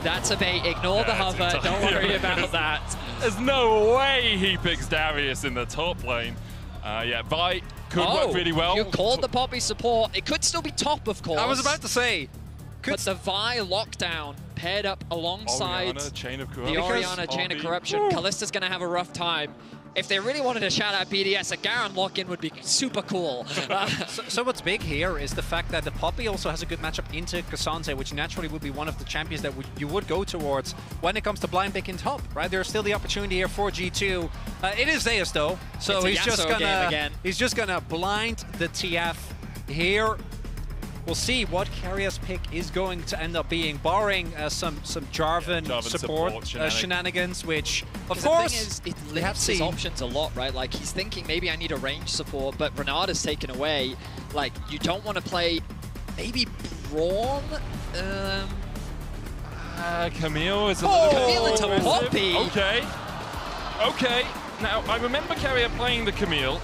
That's a bait, ignore the hover, don't worry about that. There's no way he picks Darius in the top lane. Vi could work really well. You called the Poppy support. It could still be top, of course. I was about to say. But the Vi lockdown paired up alongside Orianna, Chain of the Orianna Chain of Corruption. Kalista's going to have a rough time. If they really wanted to shout out BDS, a Garen lock-in would be super cool. So what's big here is the fact that the Poppy also has a good matchup into Cassandre, which naturally would be one of the champions that you would go towards when it comes to blind picking top, right? There's still the opportunity here for G2. It is Zeus though, so he's just gonna blind the TF here. We'll see what Carrier's pick is going to end up being, barring some Jarvan support shenanigans, which, of course, the thing is, it limits his options a lot, right? Like, he's thinking, maybe I need a range support, but Renata's taken away. Like, you don't want to play maybe Braum? Camille is a little Camille into Poppy! Okay. Now, I remember Carrier playing the Camille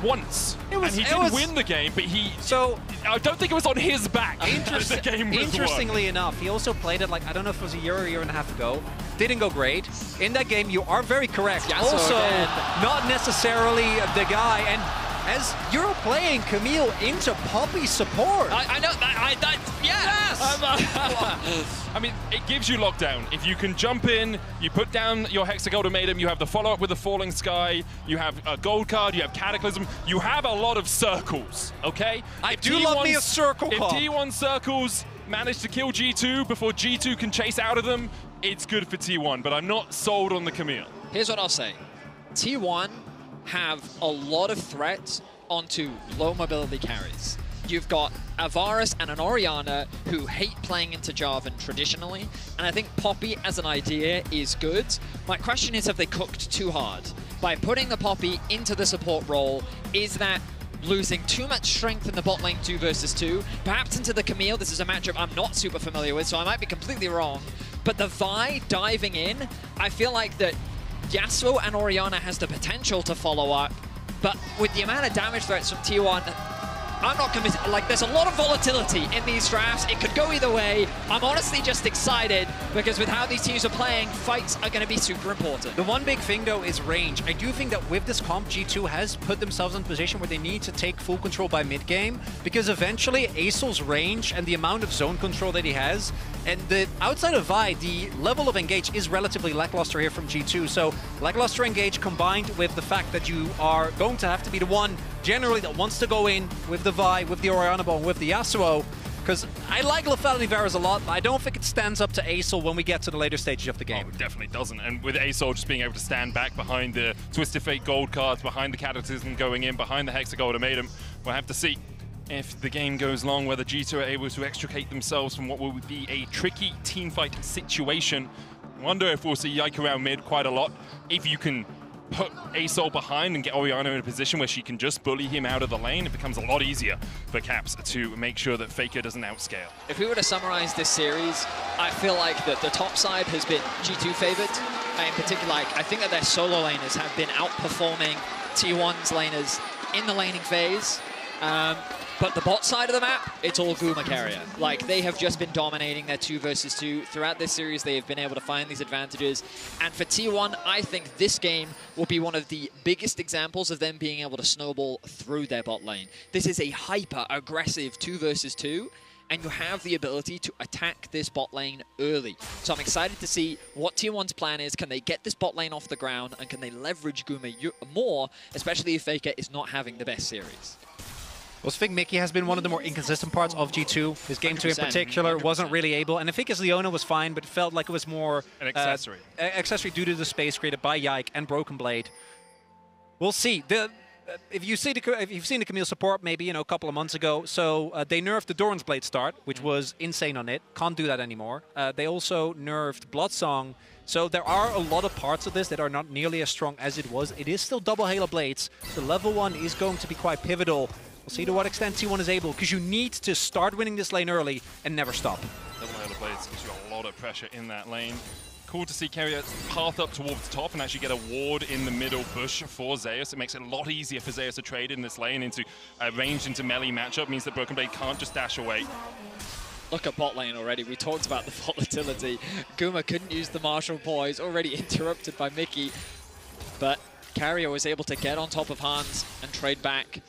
once. It was, and he didn't win the game, but I don't think it was on his back. The game was Interestingly enough, he also played it like, I don't know if it was a year and a half ago. Didn't go great. In that game, you are very correct. Also, not necessarily the guy. And as you're playing Camille into Poppy support. I know that. Yes! I mean, it gives you lockdown. If you can jump in, you put down your Hexagold Ultimatum, you have the follow-up with the Falling Sky, you have a gold card, you have Cataclysm, you have a lot of circles, okay? I do love me a circle If call. T1 circles manage to kill G2 before G2 can chase out of them, it's good for T1, but I'm not sold on the Camille. Here's what I'll say. T1 have a lot of threats onto low mobility carries. You've got Avaris and an Orianna who hate playing into Jarvan traditionally, and I think Poppy as an idea is good. My question is, have they cooked too hard? By putting the Poppy into the support role, is that losing too much strength in the bot lane 2 versus 2? Perhaps into the Camille, this is a matchup I'm not super familiar with, so I might be completely wrong. But the Vi diving in, I feel like that Yasuo and Orianna has the potential to follow up, but with the amount of damage threats from T1, I'm not convinced. Like, there's a lot of volatility in these drafts. It could go either way. I'm honestly just excited because with how these teams are playing, fights are going to be super important. The one big thing, though, is range. I do think that with this comp, G2 has put themselves in a position where they need to take full control by mid-game, because eventually Acel's range and the amount of zone control that he has, and the outside of Vi, the level of engage is relatively lackluster here from G2. So lackluster engage combined with the fact that you are going to have to be the one generally that wants to go in with the Vi, with the Orianna Ball, with the Yasuo, because I like Lethality Varus a lot, but I don't think it stands up to Acel when we get to the later stages of the game. Oh, it definitely doesn't. And with Acel just being able to stand back behind the Twisted Fate gold cards, behind the Cataclysm going in, behind the Hexagold Ultimatum, we'll have to see if the game goes long, whether G2 are able to extricate themselves from what will be a tricky teamfight situation. I wonder if we'll see Yike around mid quite a lot. If you can put Acel behind and get Orianna in a position where she can just bully him out of the lane, it becomes a lot easier for Caps to make sure that FLICKR doesn't outscale. If we were to summarize this series, I feel like that the top side has been G2 favored. In particular, I think that their solo laners have been outperforming T1's laners in the laning phase. But the bot side of the map, it's all Guma carrier. Like, they have just been dominating their 2 versus 2. Throughout this series, they have been able to find these advantages. And for T1, I think this game will be one of the biggest examples of them being able to snowball through their bot lane. This is a hyper-aggressive 2 versus 2, and you have the ability to attack this bot lane early. So I'm excited to see what T1's plan is. Can they get this bot lane off the ground, and can they leverage Guma more, especially if FLICKR is not having the best series? I think Mickey has been one of the more inconsistent parts of G2. His game 2 in particular 100%. Wasn't really able, and I think his Leona was fine, but it felt like it was more an accessory. Accessory due to the space created by Yike and Broken Blade. We'll see. If you've seen the Camille support maybe a couple of months ago, so they nerfed the Doran's Blade start, which was insane on it. Can't do that anymore. They also nerfed Bloodsong. So there are a lot of parts of this that are not nearly as strong as it was. It is still double Halo Blades. So level 1 is going to be quite pivotal. We'll see to what extent T1 is able, because you need to start winning this lane early and never stop. Double Halo Blades gives you a lot of pressure in that lane. Cool to see Keria path up towards the top and actually get a ward in the middle bush for Zeus. It makes it a lot easier for Zeus to trade in this lane into a ranged into melee matchup. Means that Broken Blade can't just dash away. Look at bot lane already. We talked about the volatility. Guma couldn't use the Marshall Poise, already interrupted by Mickey. But Carrier was able to get on top of Hans and trade back.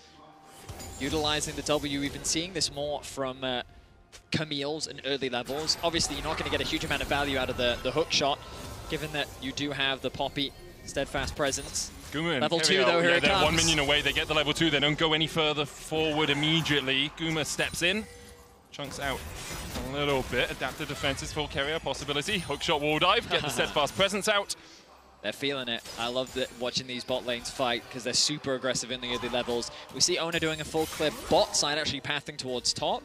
Utilizing the W, we've been seeing this more from Camille's in early levels. Obviously, you're not going to get a huge amount of value out of the hook shot, given that you do have the Poppy Steadfast Presence. Guma level 2, though, here it comes. They're 1 minion away. They get the level 2. They don't go any further forward immediately. Guma steps in, chunks out a little bit. Adaptive defenses for Carrier, possibility. Hookshot wall dive, get the Steadfast Presence out. They're feeling it. I love watching these bot lanes fight because they're super aggressive in the early levels. We see Ona doing a full clip bot side, actually pathing towards top.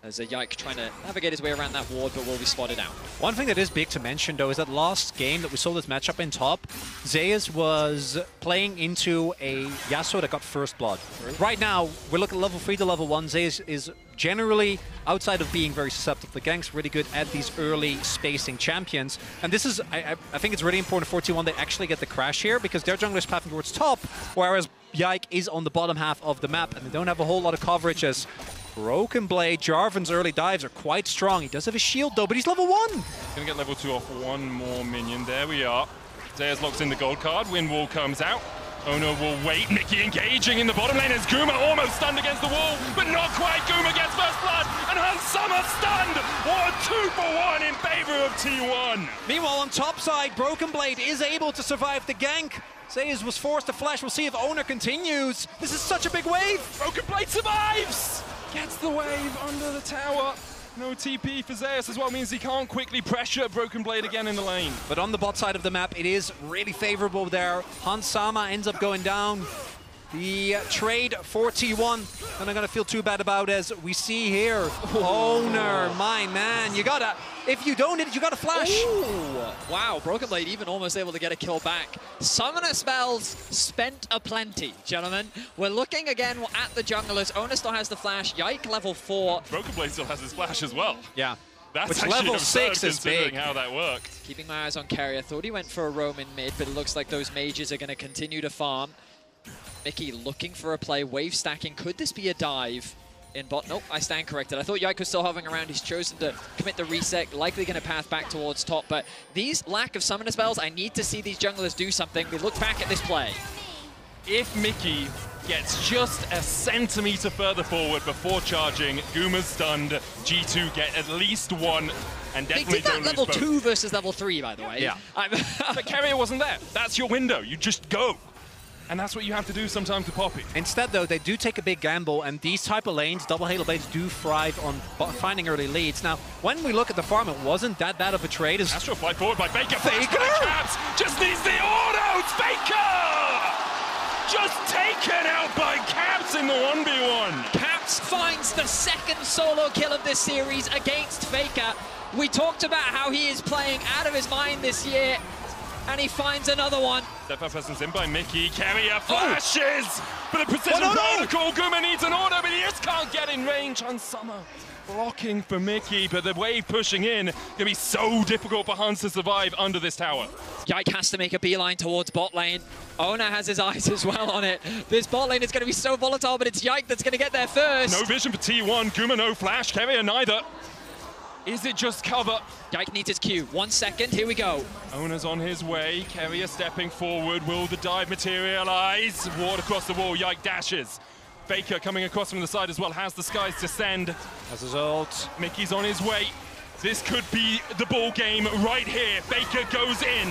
As a Yike trying to navigate his way around that ward, but will be spotted out. One thing that is big to mention, though, is that last game that we saw this matchup in top, Zeus was playing into a Yasuo that got first blood. Right now, we're looking at level 3 to level 1. Zeus is generally, outside of being very susceptible to ganks, really good at these early spacing champions. And this is, I think it's really important for T1 they actually get the crash here, because their jungler is pathing towards top, whereas Yike is on the bottom half of the map, and they don't have a whole lot of coverage as Broken Blade, Jarvan's early dives are quite strong. He does have a shield though, but he's level 1. Gonna get level 2 off one more minion. There we are. Zeus locks in the gold card. Wind Wall comes out. Ono will wait. Mickey engaging in the bottom lane as Guma almost stunned against the wall, but not quite. Guma gets first blood, and Hansama stunned. What a 2-for-1 in favor of T1. Meanwhile, on top side, Broken Blade is able to survive the gank. Zeus was forced to flash. We'll see if Owner continues. This is such a big wave. Broken Blade survives. Gets the wave under the tower. No TP for Zeus as well, means he can't quickly pressure Broken Blade again in the lane. But on the bot side of the map, it is really favorable there. Hansama ends up going down. The trade for T1, and I'm gonna feel too bad about as we see here. Owner, my man, you gotta, if you don't hit it, you gotta flash. Ooh, wow, Broken Blade even almost able to get a kill back. Summoner spells spent aplenty, gentlemen. We're looking again at the junglers. Owner still has the flash, Yike level 4. Broken Blade still has his flash as well. Yeah. That's which actually level 6 is considering big. how that worked. Keeping my eyes on Carrier. Thought he went for a roam in mid, but it looks like those mages are gonna continue to farm. Mickey looking for a play, wave stacking. Could this be a dive in bot? Nope, I stand corrected. I thought Yike was still hovering around. He's chosen to commit the reset, likely going to path back towards top. But these lack of summoner spells, I need to see these junglers do something. We look back at this play. If Mickey gets just a centimeter further forward before charging, Guma's stunned, G2 get at least one, and definitely they did that level 2 versus level 3, by the way. Yeah. But Carrier wasn't there. That's your window. You just go. And that's what you have to do sometimes to Poppy. Instead, though, they do take a big gamble, and these type of lanes, double Halo Blades, do thrive on finding early leads. Now, when we look at the farm, it wasn't that bad of a trade. Astro fly forward by Faker. Faker? Caps just needs the autos. Faker! Just taken out by Caps in the 1v1. Caps finds the second solo kill of this series against Faker. We talked about how he is playing out of his mind this year, and he finds another one. Step up presence in by Mickey. Carrier flashes! But the precision protocol. Guma needs an auto, but he just can't get in range on Summer. Blocking for Mickey, but the wave pushing in. Gonna be so difficult for Hans to survive under this tower. Yike has to make a beeline towards bot lane. Ona has his eyes as well on it. This bot lane is going to be so volatile, but it's Yike that's going to get there first. No vision for T1. Guma no flash. Carrier neither. Is it just cover? Yike needs his Q. 1 second, here we go. Ona's on his way. Carrier stepping forward. Will the dive materialize? Ward across the wall. Yike dashes. Faker coming across from the side as well. Has the skies descend. As a result, Mickey's on his way. This could be the ball game right here. Faker goes in.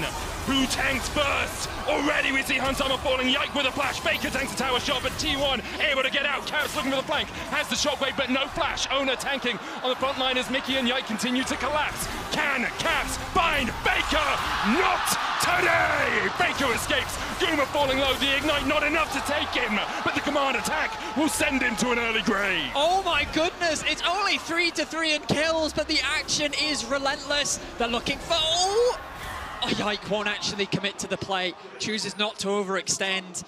Who tanks first? Already we see Hansama falling. Yike with a flash. Faker tanks a tower shot, but T1 able to get out. Carrots looking for the flank. Has the shockwave, but no flash. Ona tanking on the front line as Mickey and Yike continue to collapse. Can Caps find Faker? Not today! Faker escapes. Guma falling low. The ignite not enough to take him, but the command attack will send him to an early grave. Oh my goodness, it's only 3-3 in kills, but the action is relentless. They're looking for... Oh, Yike won't actually commit to the play. Chooses not to overextend.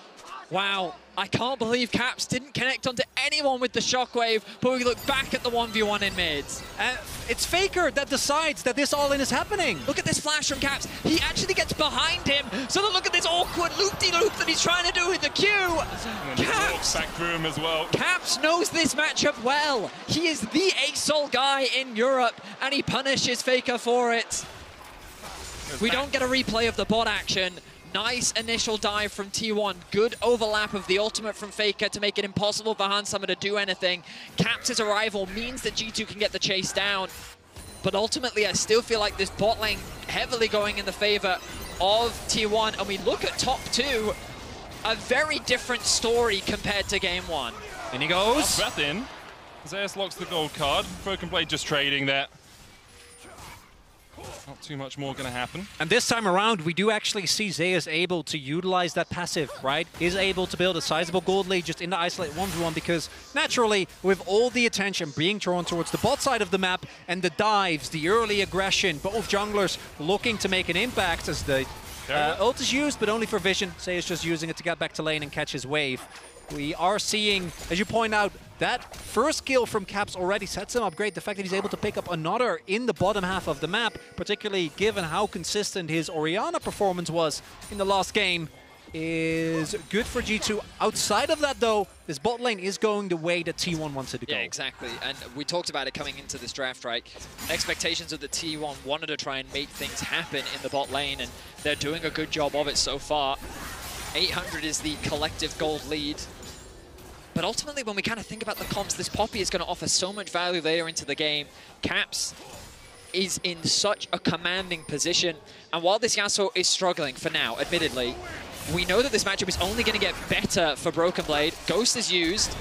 Wow, I can't believe Caps didn't connect onto anyone with the shockwave, but we look back at the 1v1 in mids. It's Faker that decides that this all-in is happening. Look at this flash from Caps. He actually gets behind him, so look at this awkward loop-de-loop that he's trying to do with the Q. Caps back through him as well. Caps knows this matchup well. He is the ASOL guy in Europe, and he punishes Faker for it. We don't get a replay of the bot action. Nice initial dive from T1. Good overlap of the ultimate from Faker to make it impossible for Hansama to do anything. Caps' arrival means that G2 can get the chase down. But ultimately, I still feel like this bot lane heavily going in the favor of T1. And we look at top 2, a very different story compared to game 1. And he goes. Breath in. Zeus locks the gold card. Broken Blade just trading there. Not too much more going to happen. And this time around, we do actually see Zeus able to utilize that passive, right? He's able to build a sizable gold lead just in the isolate 1v1 because naturally, with all the attention being drawn towards the bot side of the map and the dives, the early aggression, both junglers looking to make an impact as the ult is used, but only for vision. Zeus just using it to get back to lane and catch his wave. We are seeing, as you point out, that first kill from Caps already sets him up great. The fact that he's able to pick up another in the bottom half of the map, particularly given how consistent his Orianna performance was in the last game, is good for G2. Outside of that, though, this bot lane is going the way that T1 wants it to go. Yeah, exactly. And we talked about it coming into this draft, right? Expectations of the T1 wanted to try and make things happen in the bot lane, and they're doing a good job of it so far. 800 is the collective gold lead. But ultimately, when we kind of think about the comps, this Poppy is going to offer so much value later into the game. Caps is in such a commanding position. And while this Yasuo is struggling for now, admittedly, we know that this matchup is only going to get better for Broken Blade. Ghost is used.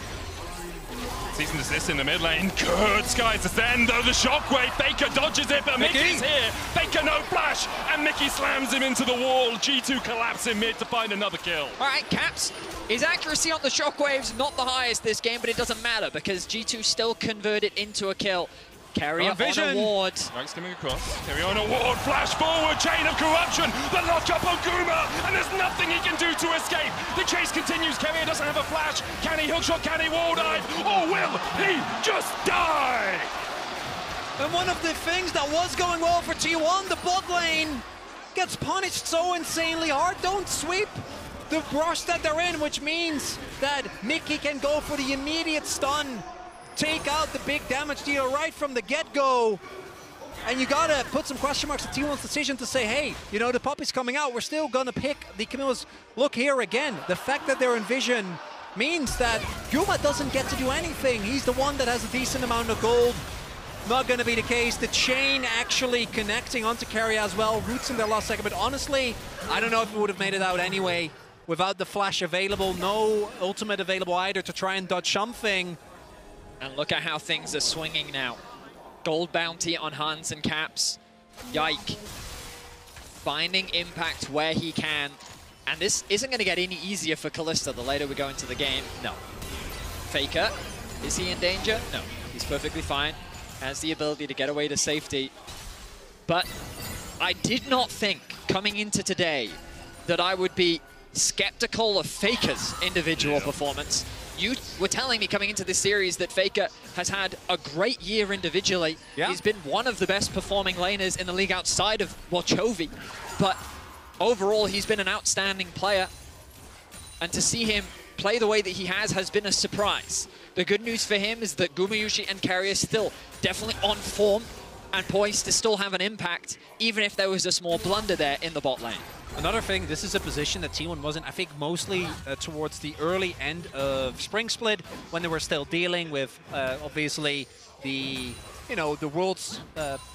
Cease and desist in the mid lane. Good skies descend though the shockwave. Baker dodges it, but Mickey's here. Baker no flash, and Mickey slams him into the wall. G2 collapse in mid to find another kill. All right, Caps. His accuracy on the shockwaves not the highest this game, but it doesn't matter because G2 still converted into a kill. Carrier on a ward. Right, skimming across. Carrier on a ward, flash forward, chain of corruption. The lock up on Guma, and there's nothing he can do to escape. The chase continues. Carrier doesn't have a flash. Can he hookshot? Can he wall dive? Or will he just die? And one of the things that was going well for T1, the bot lane, gets punished so insanely hard. Don't sweep the brush that they're in, which means that Mickey can go for the immediate stun. Take out the big damage deal right from the get-go. And you gotta put some question marks to T1's decision to say, hey, you know, the Poppy's coming out, we're still gonna pick the Camille's. Look here again, the fact that they're in vision means that Guma doesn't get to do anything. He's the one that has a decent amount of gold. Not gonna be the case. The chain actually connecting onto Carry as well. Roots in their last second, but honestly, I don't know if it would have made it out anyway without the flash available. No ultimate available either to try and dodge something. And look at how things are swinging now. Gold bounty on Hans and Caps. Yike. Finding impact where he can. And this isn't going to get any easier for Kalista the later we go into the game. No. FLICKR, is he in danger? No, he's perfectly fine. Has the ability to get away to safety. But I did not think coming into today that I would be skeptical of FLICKR's individual performance. You were telling me coming into this series that FLICKR has had a great year individually. Yeah. He's been one of the best performing laners in the league outside of Chovy. But overall, he's been an outstanding player. And to see him play the way that he has been a surprise. The good news for him is that Gumayushi and Carrier still definitely on form and poised to still have an impact, even if there was a small blunder there in the bot lane. Another thing, this is a position that T1 wasn't, I think, mostly towards the early end of Spring Split, when they were still dealing with, obviously, the Worlds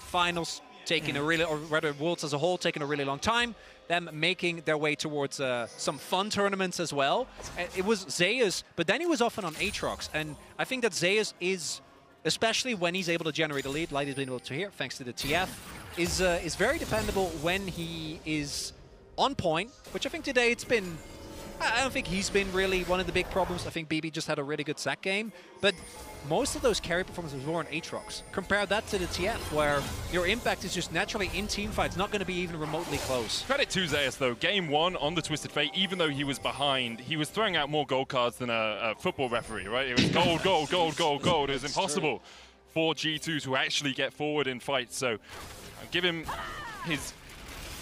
finals taking a really, or rather Worlds as a whole taking a really long time, them making their way towards some fun tournaments as well. It was Zeus, but then he was often on Aatrox, and I think that Zeus is, especially when he's able to generate a lead, like he's been able to here, thanks to the TF, is very dependable when he is on point, which I think today it's been, I don't think he's been really one of the big problems. I think BB just had a really good sack game, but most of those carry performances were on Aatrox. Compare that to the TF, where your impact is just naturally in team fights, not going to be even remotely close. Credit to Zeus though, game one on the Twisted Fate, even though he was behind, he was throwing out more gold cards than a football referee, right? It was gold, gold, gold, gold, gold. It was impossible for G2 to actually get forward in fights, so give him his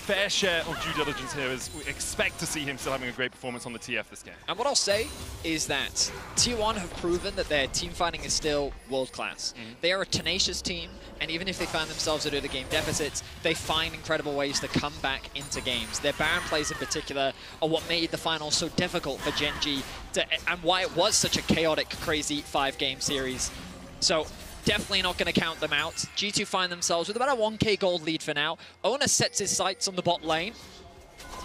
fair share of due diligence here, as we expect to see him still having a great performance on the TF this game. And what I'll say is that T1 have proven that their team fighting is still world-class. They are a tenacious team, and even if they find themselves at early game deficits, they find incredible ways to come back into games. Their Baron plays in particular are what made the finals so difficult for Gen G, and why it was such a chaotic, crazy 5-game series. So definitely not going to count them out. G2 find themselves with about a 1k gold lead for now. Owner sets his sights on the bot lane.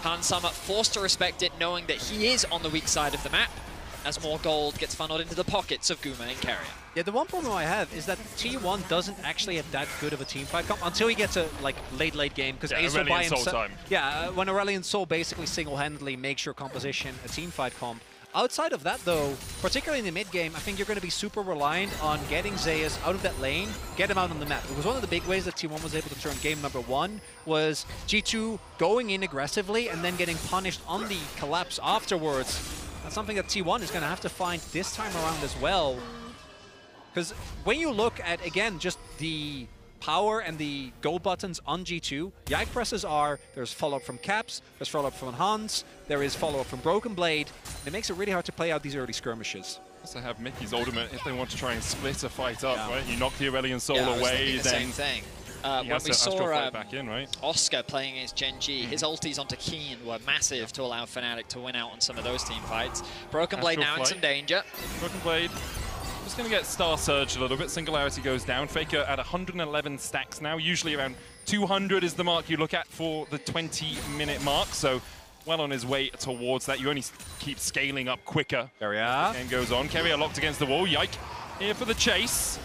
Hansama forced to respect it, knowing that he is on the weak side of the map, as more gold gets funneled into the pockets of Guma and Carrier. Yeah, the one problem I have is that T1 doesn't actually have that good of a team fight comp until he gets a late game, because Aesol by himself. Yeah, when Aurelion Sol basically single-handedly makes your composition a team fight comp. Outside of that, though, particularly in the mid-game, I think you're going to be super reliant on getting Zeus out of that lane, get him out on the map. Because one of the big ways that T1 was able to turn game number 1 was G2 going in aggressively and then getting punished on the collapse afterwards. That's something that T1 is going to have to find this time around as well. Because when you look at, again, just the power and the gold buttons on G2, Yike presses are, there's follow-up from Caps, there's follow-up from Hans, there is follow-up from Broken Blade. It makes it really hard to play out these early skirmishes. Also have Mickey's ultimate if they want to try and split a fight up, right? You knock the Aurelion Soul away, the then same thing. When we saw back in, right? Oscar playing against Gen.G, his ulties onto Keen were massive to allow Fnatic to win out on some of those team fights. Broken Blade now in some danger. Broken Blade just going to get Star Surge a little bit. Singularity goes down. FLICKR at 111 stacks now. Usually around 200 is the mark you look at for the 20-minute mark. So well on his way towards that. You only keep scaling up quicker. Keria. And goes on. Keria locked against the wall. Yike here for the chase.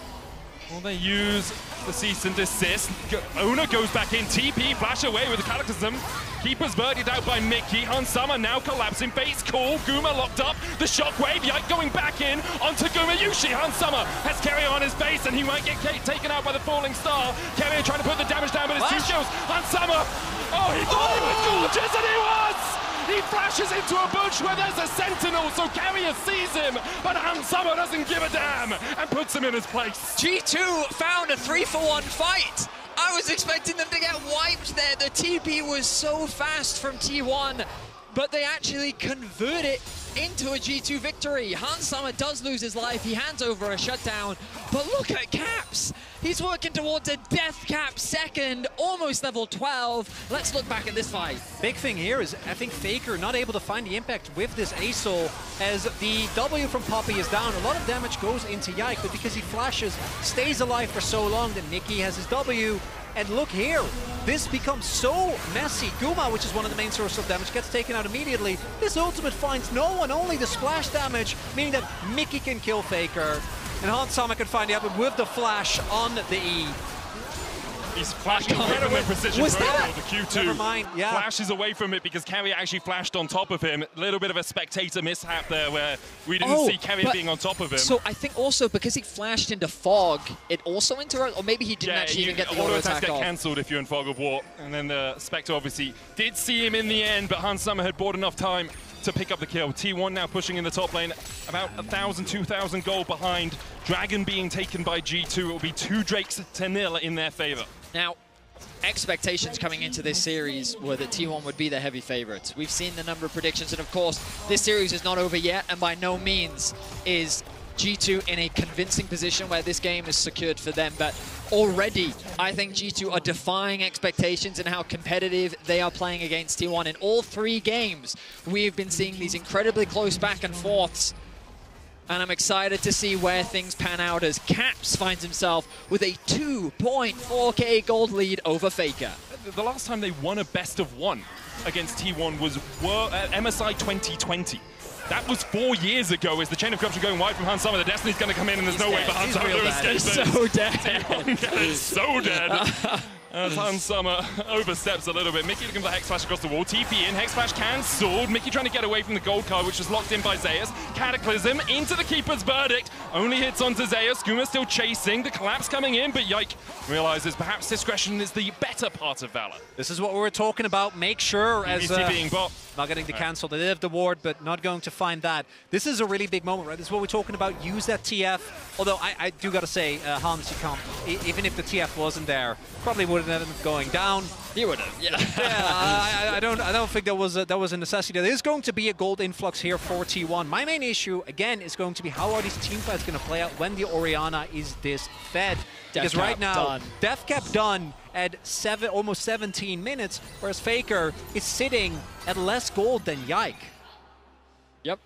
Will they use the cease and desist? Ona goes back in. TP flash away with the Cataclysm. Keeper's birdied out by Mickey. Hansama now collapsing. Face call. Guma locked up. The shockwave. Yike going back in onto Guma Yushi. Hansama has Keria on his face and he might get taken out by the falling star. Keria trying to put the damage down, but it's 2 kills. Hansama. Oh, he thought he was gorgeous and he was! He flashes into a bush where there's a sentinel, so Keria sees him, but Hansama doesn't give a damn and puts him in his place. G2 found a 3-for-1 fight. I was expecting them to get wiped there. The TP was so fast from T1, but they actually convert it into a G2 victory. Hansama does lose his life. He hands over a shutdown, but look at Caps. He's working towards a death cap second, almost level 12. Let's look back at this fight. Big thing here is I think FLICKR not able to find the impact with this ASOL as the W from Poppy is down. A lot of damage goes into Yike, but because he flashes, stays alive for so long that Mickey has his W. And look here, this becomes so messy. Guma, which is one of the main sources of damage, gets taken out immediately. This ultimate finds no one, only the splash damage, meaning that Mickey can kill FLICKR. And Hansama can find the output with the flash on the E. He's flashing away from the precision profile. The Q2 Never mind. Yeah. flashes away from it because Keria actually flashed on top of him. A little bit of a spectator mishap there where we didn't see Keria being on top of him. So I think also because he flashed into Fog, it also interrupted, or maybe he didn't actually even get the auto attack get cancelled if you're in Fog of War. And then the Spectre obviously did see him in the end, but Hansama had bought enough time to pick up the kill. T1 now pushing in the top lane, about 1,000, 2,000 gold behind. Dragon being taken by G2. It will be 2 Drakes to 0 in their favor. Now, expectations coming into this series were that T1 would be the heavy favorites. We've seen the number of predictions, and of course, this series is not over yet, and by no means is G2 in a convincing position where this game is secured for them, but already I think G2 are defying expectations in how competitive they are playing against T1. In all 3 games, we've been seeing these incredibly close back and forths, and I'm excited to see where things pan out as Caps finds himself with a 2.4k gold lead over FLICKR. The last time they won a best of 1 against T1 was MSI 2020. That was 4 years ago. Is the chain of corruption going wide from Hansama? The Destiny's going to come in and there's no way for Hansama to escape this. He's so dead. He's so dead. As Hansama oversteps a little bit. Mickey looking for Hex Flash across the wall. TP in. Hex Flash cancelled. Mickey trying to get away from the gold card, which was locked in by Zeus. Cataclysm into the Keeper's Verdict. Only hits onto Zeus. Guma still chasing. The collapse coming in, but Yike realizes perhaps discretion is the better part of Valor. This is what we were talking about. Make sure as being bot. Not getting the cancel. They did have the ward, but not going to find that. This is a really big moment, right? This is what we're talking about. Use that TF. Although I do got to say, Hans, you can't. Even if the TF wasn't there, probably would have ended up going down. You would have, yeah. Yeah, I don't think that was a necessity. There is going to be a gold influx here for T1. My main issue again is going to be how are these team fights going to play out when the Orianna is this fed? Because right now, Death Cap done at almost 17 minutes, whereas FLICKR is sitting at less gold than Yike. Yep.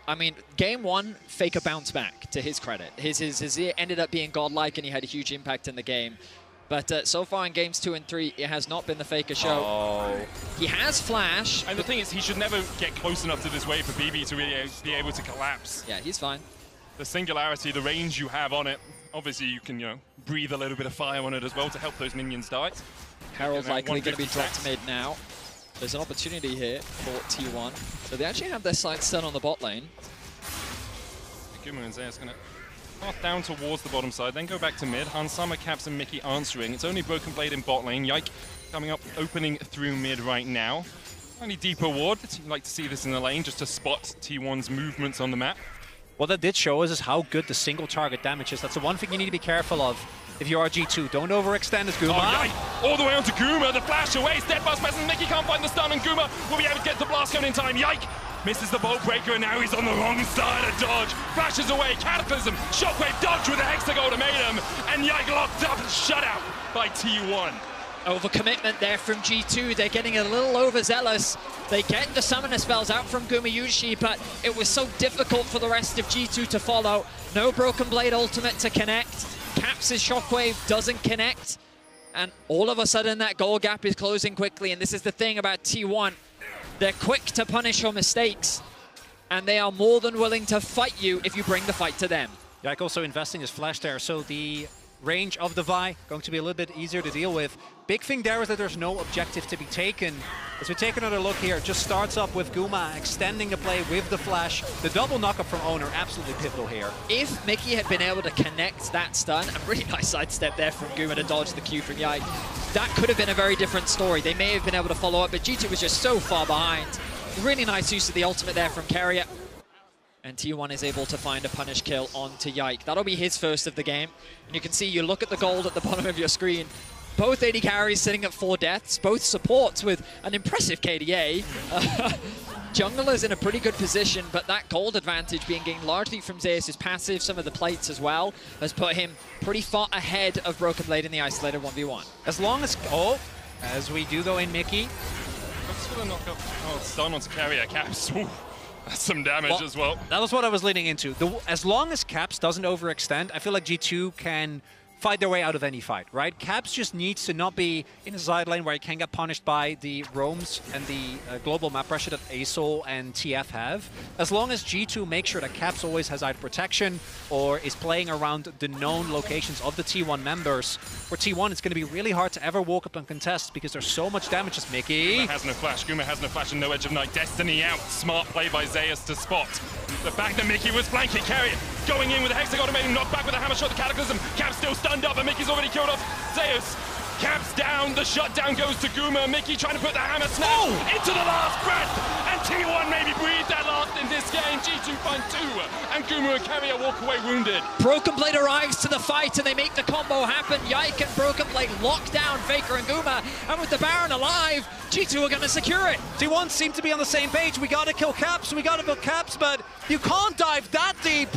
I mean, game 1, FLICKR bounced back, to his credit. His ear ended up being godlike and he had a huge impact in the game. But so far in games 2 and 3, it has not been the FLICKR show. Oh. He has flash. And the thing is, he should never get close enough to this wave for BB to really be able to collapse. Yeah, he's fine. The singularity, the range you have on it, obviously you can, breathe a little bit of fire on it as well to help those minions die. Herald likely going to be dropped mid now. There's an opportunity here for T1. So they actually have their sights set on the bot lane. Guma and Zeus going to path down towards the bottom side, then go back to mid. Hansama, Caps, and Mickey answering. It's only Broken Blade in bot lane. Yike coming up, opening through mid right now. Only deeper ward. You'd like to see this in the lane just to spot T1's movements on the map. What that did show us is how good the single target damage is. That's the one thing you need to be careful of if you are G2. Don't overextend as Guma. Oh, all the way onto Guma, the flash away, steadfast presence, Mickey can't find the stun, and Guma will be able to get the blast gun in time. Yike! Misses the bolt breaker, and now he's on the wrong side of dodge. Flashes away, Cataclysm, Shockwave dodge with a Hexagol ultimatum, and Yike locked up and shut out by T1. Overcommitment there from G2. They're getting a little overzealous. They get the summoner spells out from Gumayushi, but it was so difficult for the rest of G2 to follow. No Broken Blade ultimate to connect. Caps' Shockwave doesn't connect. And all of a sudden that goal gap is closing quickly. And this is the thing about T1. They're quick to punish your mistakes. And they are more than willing to fight you if you bring the fight to them. Yike also investing his flash there, so the range of the Vi going to be a little bit easier to deal with. Big thing there is that there's no objective to be taken. As we take another look here, it just starts up with Guma extending the play with the flash. The double knockup from Owner, absolutely pivotal here. If Mickey had been able to connect that stun, a really nice sidestep there from Guma to dodge the Q from Yike, that could have been a very different story. They may have been able to follow up, but G2 was just so far behind. Really nice use of the ultimate there from Carrier. And T1 is able to find a punish kill onto Yike. That'll be his first of the game. And you can see, you look at the gold at the bottom of your screen, both AD carries sitting at 4 deaths, both supports with an impressive KDA. Jungler's in a pretty good position, but that gold advantage being gained largely from Zeus' passive, some of the plates as well, has put him pretty far ahead of Broken Blade in the isolated 1v1. As long as, as we do go in Mickey. Looks for the knockup. Oh, stun onto Carrier, Caps. Ooh. That's some damage as well. That was what I was leading into. As long as Caps doesn't overextend, I feel like G2 can fight their way out of any fight, right? Caps just needs to not be in a side lane where he can get punished by the roams and the global map pressure that ASOL and TF have. As long as G2 makes sure that Caps always has either protection or is playing around the known locations of the T1 members, for T1 it's going to be really hard to ever walk up and contest because there's so much damage as Mickey. Guma has no flash, Guma has no flash and no Edge of Night. Destiny out, smart play by Zeus to spot. The fact that Mickey was flanking Carrier, going in with a Hexagol ultimatum, knocked back with a hammer shot, the Cataclysm. Caps still stunned up, and Mickey's already killed off Zeus. Caps down, the shutdown goes to Guma. Mickey trying to put the hammer snap into the last breath, and T1 maybe breathed that last in this game. G2 find 2, and Guma and Carrier walk away wounded. Broken Blade arrives to the fight, and they make the combo happen. Yike and Broken Blade lock down FLICKR and Guma, and with the Baron alive, G2 are going to secure it. T1 seem to be on the same page. We got to kill Caps, we got to kill Caps, but you can't dive that deep.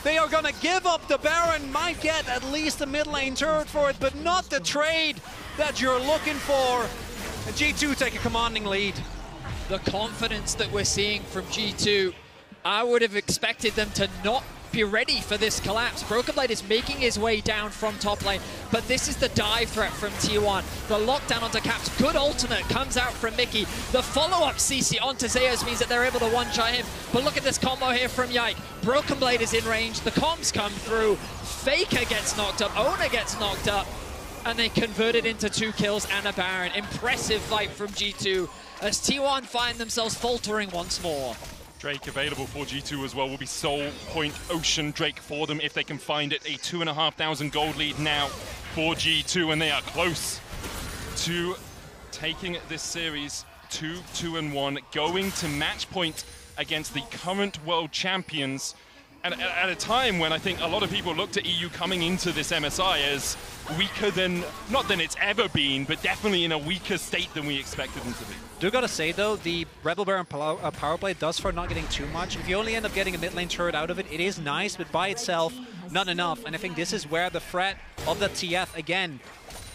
They are going to give up the Baron, might get at least a mid lane turret for it, but not the trade that you're looking for. And G2 take a commanding lead. The confidence that we're seeing from G2, I would have expected them to not be ready for this collapse. Broken Blade is making his way down from top lane, but this is the dive threat from T1. The lockdown onto Caps, good ultimate comes out from Mickey. The follow-up CC onto Zeus means that they're able to one-shot him, but look at this combo here from Yike. Broken Blade is in range, the comms come through, FLICKR gets knocked up, Owner gets knocked up, and they convert it into 2 kills and a Baron. Impressive fight from G2 as T1 find themselves faltering once more. Drake available for G2 as well will be Soul Point Ocean Drake for them if they can find it. A 2,500 gold lead now for G2, and they are close to taking this series 2-2-1, going to match point against the current world champions. And at a time when I think a lot of people looked at EU coming into this MSI as weaker than, not than it's ever been, but definitely in a weaker state than we expected them to be. Do gotta say though, the Rebel Baron power play does for not getting too much. If you only end up getting a mid lane turret out of it, it is nice, but by itself, not enough. And I think this is where the threat of the TF, again,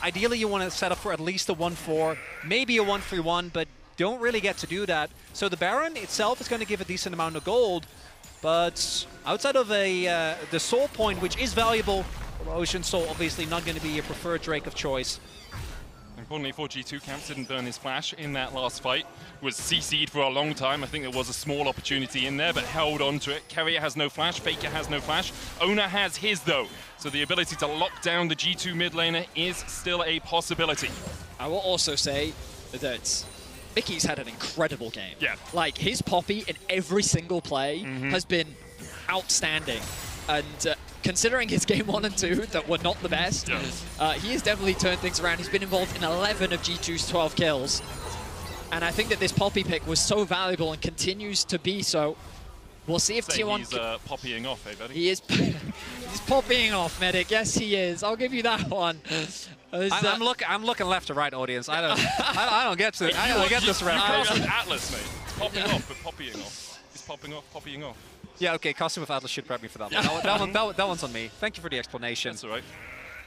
ideally you want to set up for at least a 1-4, maybe a 1-3-1, but don't really get to do that. So the Baron itself is going to give a decent amount of gold, but outside of the Soul Point, which is valuable, Ocean Soul obviously not going to be your preferred Drake of choice. Importantly for G2, Caps didn't burn his flash in that last fight. Was CC'd for a long time. I think there was a small opportunity in there, but held on to it. Carrier has no flash, FLICKR has no flash. Owner has his though. So the ability to lock down the G2 mid laner is still a possibility. I will also say that Mickey's had an incredible game. Yeah. Like, his Poppy in every single play has been outstanding. And considering his game 1 and 2 that were not the best, he has definitely turned things around. He's been involved in 11 of G2's 12 kills. And I think that this Poppy pick was so valuable and continues to be so. We'll see if T1... He's poppying off, eh, buddy? He is he's poppying off, Medic. Yes, he is. I'll give you that one. I'm looking left to right, audience. I don't get this reference. With Atlas, mate. It's popping off, but poppying off. He's popping off, poppying off. Yeah, okay. Costume with Atlas should prep me for that one. That one's on me. Thank you for the explanation. That's all right.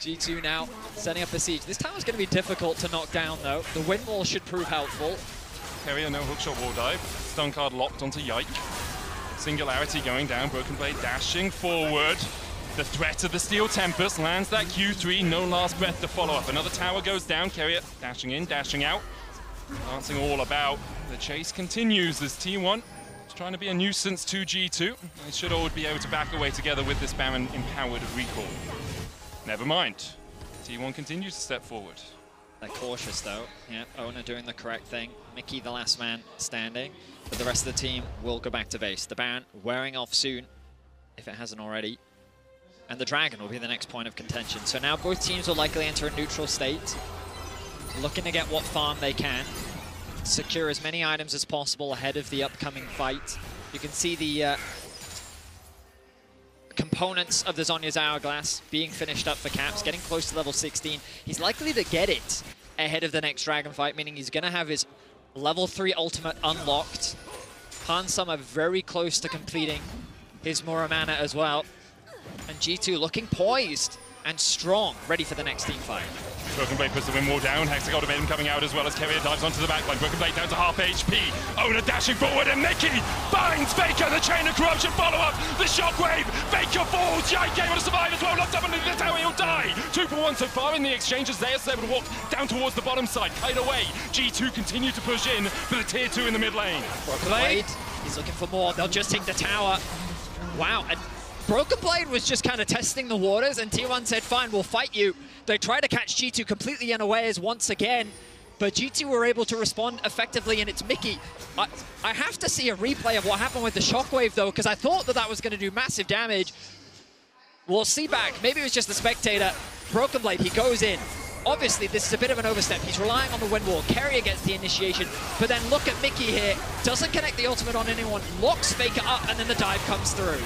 G2 now setting up a siege. This tower's going to be difficult to knock down, though. The wind wall should prove helpful. Carrier, no hookshot wall dive. Stun card locked onto Yike. Singularity going down. Broken Blade dashing forward. The threat of the Steel Tempest lands that Q3. No last breath to follow up. Another tower goes down. Carrier dashing in, dashing out. Dancing all about. The chase continues as T1 is trying to be a nuisance to G2. They should all be able to back away together with this Baron empowered recall. Never mind. T1 continues to step forward. They're cautious, though. Yeah, Owner doing the correct thing. Mickey, the last man standing. But the rest of the team will go back to base. The Baron wearing off soon, if it hasn't already. And the Dragon will be the next point of contention. So now both teams will likely enter a neutral state, looking to get what farm they can. Secure as many items as possible ahead of the upcoming fight. You can see the components of the Zhonya's Hourglass being finished up for Caps, getting close to level 16. He's likely to get it ahead of the next Dragon fight, meaning he's going to have his level 3 ultimate unlocked. Hansama very close to completing his Muramana as well. And G2 looking poised and strong, ready for the next team fight. Broken Blade puts the wind wall down. Hexagol Maiden coming out as well as Carrier dives onto the backline. Broken Blade down to half HP. Owner dashing forward and Mickey finds Faker. The chain of corruption follow up. The shockwave. Faker falls. Yike able to survive as well. Locked up underneath the tower. He'll die. 2 for 1 so far in the exchanges. Zeus able to walk down towards the bottom side. Kite away. G2 continue to push in for the tier 2 in the mid lane. Broken Blade. He's looking for more. They'll just take the tower. Wow. And Broken Blade was just kind of testing the waters, and T1 said, fine, we'll fight you. They tried to catch G2 completely unawares once again, but G2 were able to respond effectively, and it's Mickey. I have to see a replay of what happened with the Shockwave, though, because I thought that that was going to do massive damage. We'll see back. Maybe it was just the spectator. Broken Blade, he goes in. Obviously, this is a bit of an overstep. He's relying on the wind wall. Carrier gets the initiation, but then look at Mickey here. Doesn't connect the ultimate on anyone, locks Faker up, and then the dive comes through.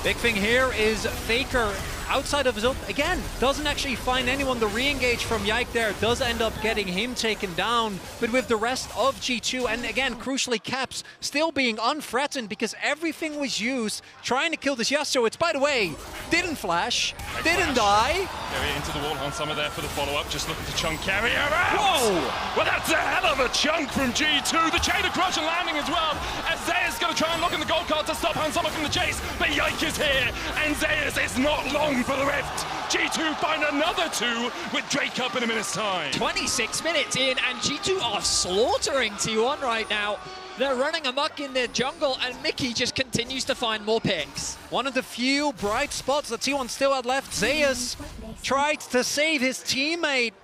Big thing here is Faker, outside of his ult, again, doesn't actually find anyone. The re-engage from Yike there does end up getting him taken down, but with the rest of G2, and again, crucially, Caps still being unthreatened because everything was used trying to kill this Yasuo. It's, by the way, didn't flash, didn't die. Carrier into the wall, Hansama there for the follow-up, just looking to chunk Carrier out! Whoa! Well, that's a hell of a chunk from G2. The chain of corruption landing as well, as Zeus going to try and lock in the gold card to stop Hansama from the chase, but Yike is here, and Zeus is not long for the rift. G2 find another 2 with Drake up in a minute's time. 26 minutes in, and G2 are slaughtering T1 right now. They're running amok in their jungle, and Mickey just continues to find more picks. One of the few bright spots that T1 still had left. Zeus tried to save his teammate.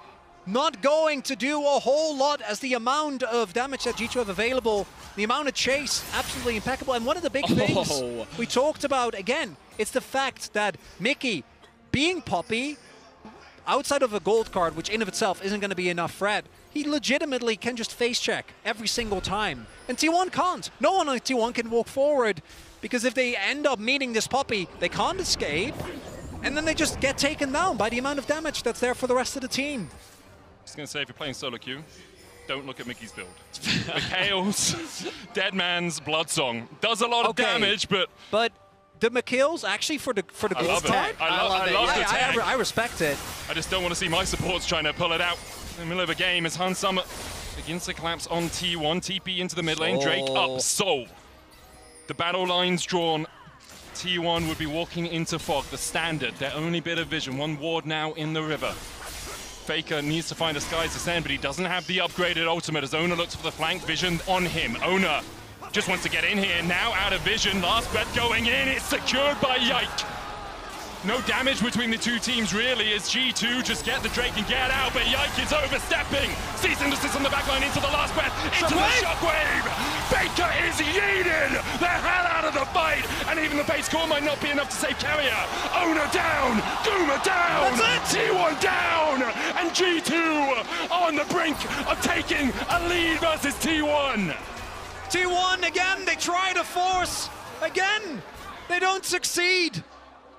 Not going to do a whole lot, as the amount of damage that G2 have available, the amount of chase, absolutely impeccable. And one of the big things we talked about, again, it's the fact that Mickey, being Poppy, outside of a gold card, which in of itself isn't going to be enough threat, he legitimately can just face check every single time. And T1 can't. No one on T1 can walk forward, because if they end up meeting this Poppy, they can't escape, and then they just get taken down by the amount of damage that's there for the rest of the team. I was going to say, if you're playing solo queue, don't look at Mickey's build. Mikhail's Dead Man's Blood Song does a lot of damage, but the Mikhail's actually for the gold card. I love the tag. I respect it. I just don't want to see my supports trying to pull it out in the middle of a game as Hansama begins to collapse on T1. TP into the mid lane. Drake up. Soul. The battle lines drawn. T1 would be walking into fog. The standard. Their only bit of vision. One ward now in the river. Faker needs to find a Sky's Descent, but he doesn't have the upgraded ultimate as Owner looks for the flank vision on him. Owner just wants to get in here, now out of vision. Last breath going in, it's secured by Yike. No damage between the two teams really as G2 just get the Drake and get out, but Yike is overstepping. Cease and desist on the backline into the last breath, into the shockwave. Faker is yeeted the hell out of the fight, and even the base core might not be enough to save Carrier. Owner down, Guma down, T1 down, and G2 on the brink of taking a lead versus T1. T1 again, they try to force Again, they don't succeed.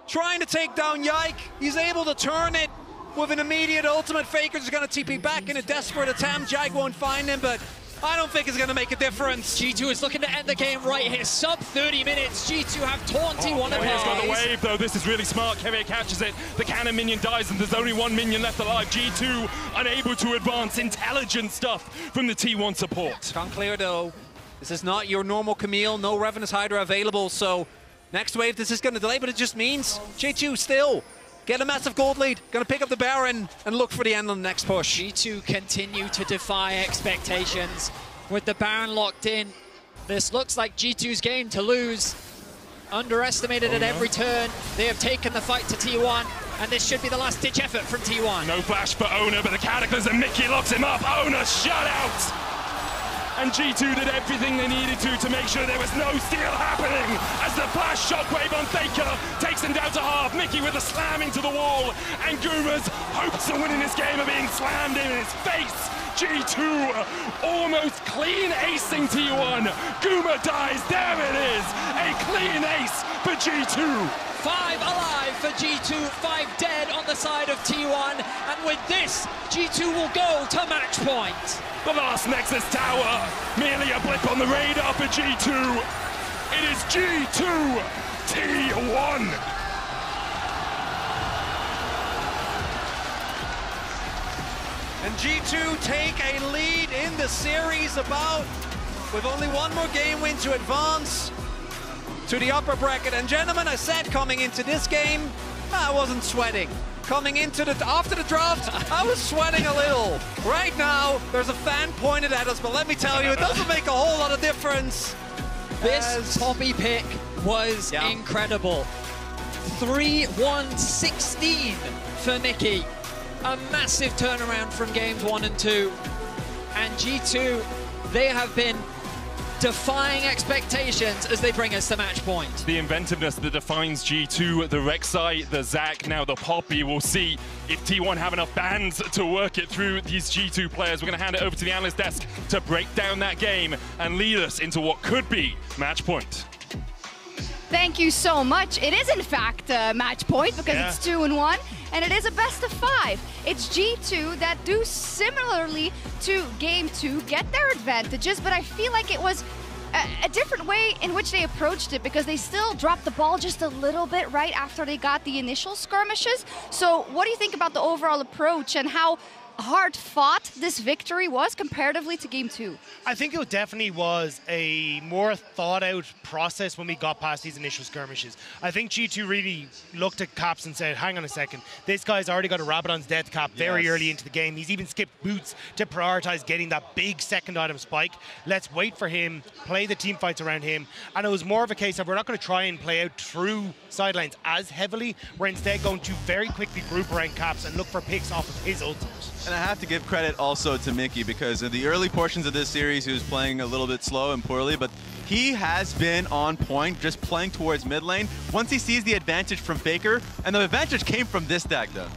Trying to take down Yike. He's able to turn it with an immediate ultimate. Faker's going to TP back in a desperate attempt. Yike won't find him, but I don't think it's going to make a difference. G2 is looking to end the game right here. Sub 30 minutes. G2 have torn T1 apart. He's got the wave, though. This is really smart. Kevin catches it. The cannon minion dies, and there's only one minion left alive. G2 unable to advance. Intelligent stuff from the T1 support. Gone clear, though. This is not your normal Camille. No Revenant Hydra available, so next wave, this is going to delay, but it just means G2 still get a massive gold lead. Going to pick up the Baron and look for the end on the next push. G2 continue to defy expectations. With the Baron locked in, this looks like G2's game to lose. Underestimated at every turn. They have taken the fight to T1, and this should be the last-ditch effort from T1. No flash for Owner, but the Cataclysm, Mickey locks him up. Owner shut out! And G2 did everything they needed to make sure there was no steal happening as the flash shockwave on Faker takes him down to half. Mickey with a slam into the wall, and Guma's hopes of winning this game are being slammed in his face. G2 almost clean acing T1. Guma dies, there it is, a clean ace for G2. 5 alive for G2, 5 dead on the side of T1, and with this, G2 will go to match point. The last Nexus tower, merely a blip on the radar for G2. It is G2 T1. And G2 take a lead in the series with only one more game win to advance to the upper bracket. And gentlemen, I said coming into this game, I wasn't sweating. Coming into after the draft, I was sweating a little. Right now, there's a fan pointed at us, but let me tell you, it doesn't make a whole lot of difference. This Poppy pick was incredible. 3-1-16 for Mickey. A massive turnaround from games 1 and 2. And G2, they have been defying expectations as they bring us to match point. The inventiveness that defines G2, the Rek'Sai, the Zac, now the Poppy. We'll see if T1 have enough bands to work it through these G2 players. We're going to hand it over to the analyst desk to break down that game and lead us into what could be match point. Thank you so much. It is in fact match point because it's 2-1, and it is a best of 5. It's G2 that do similarly to game 2 get their advantages, but I feel like it was a different way in which they approached it because they still dropped the ball just a little bit right after they got the initial skirmishes. So what do you think about the overall approach and how hard fought this victory was comparatively to game 2? I think it definitely was a more thought out process when we got past these initial skirmishes. I think G2 really looked at Caps and said, hang on a second, this guy's already got a Rabadon's death cap very early into the game. He's even skipped boots to prioritize getting that big second item spike. Let's wait for him, play the team fights around him. And it was more of a case of we're not going to try and play out through sidelines as heavily. We're instead going to very quickly group around Caps and look for picks off of his ultimate. And I have to give credit also to Mickey because in the early portions of this series, he was playing a little bit slow and poorly, but he has been on point, just playing towards mid lane. Once he sees the advantage from Faker, and the advantage came from this deck, though.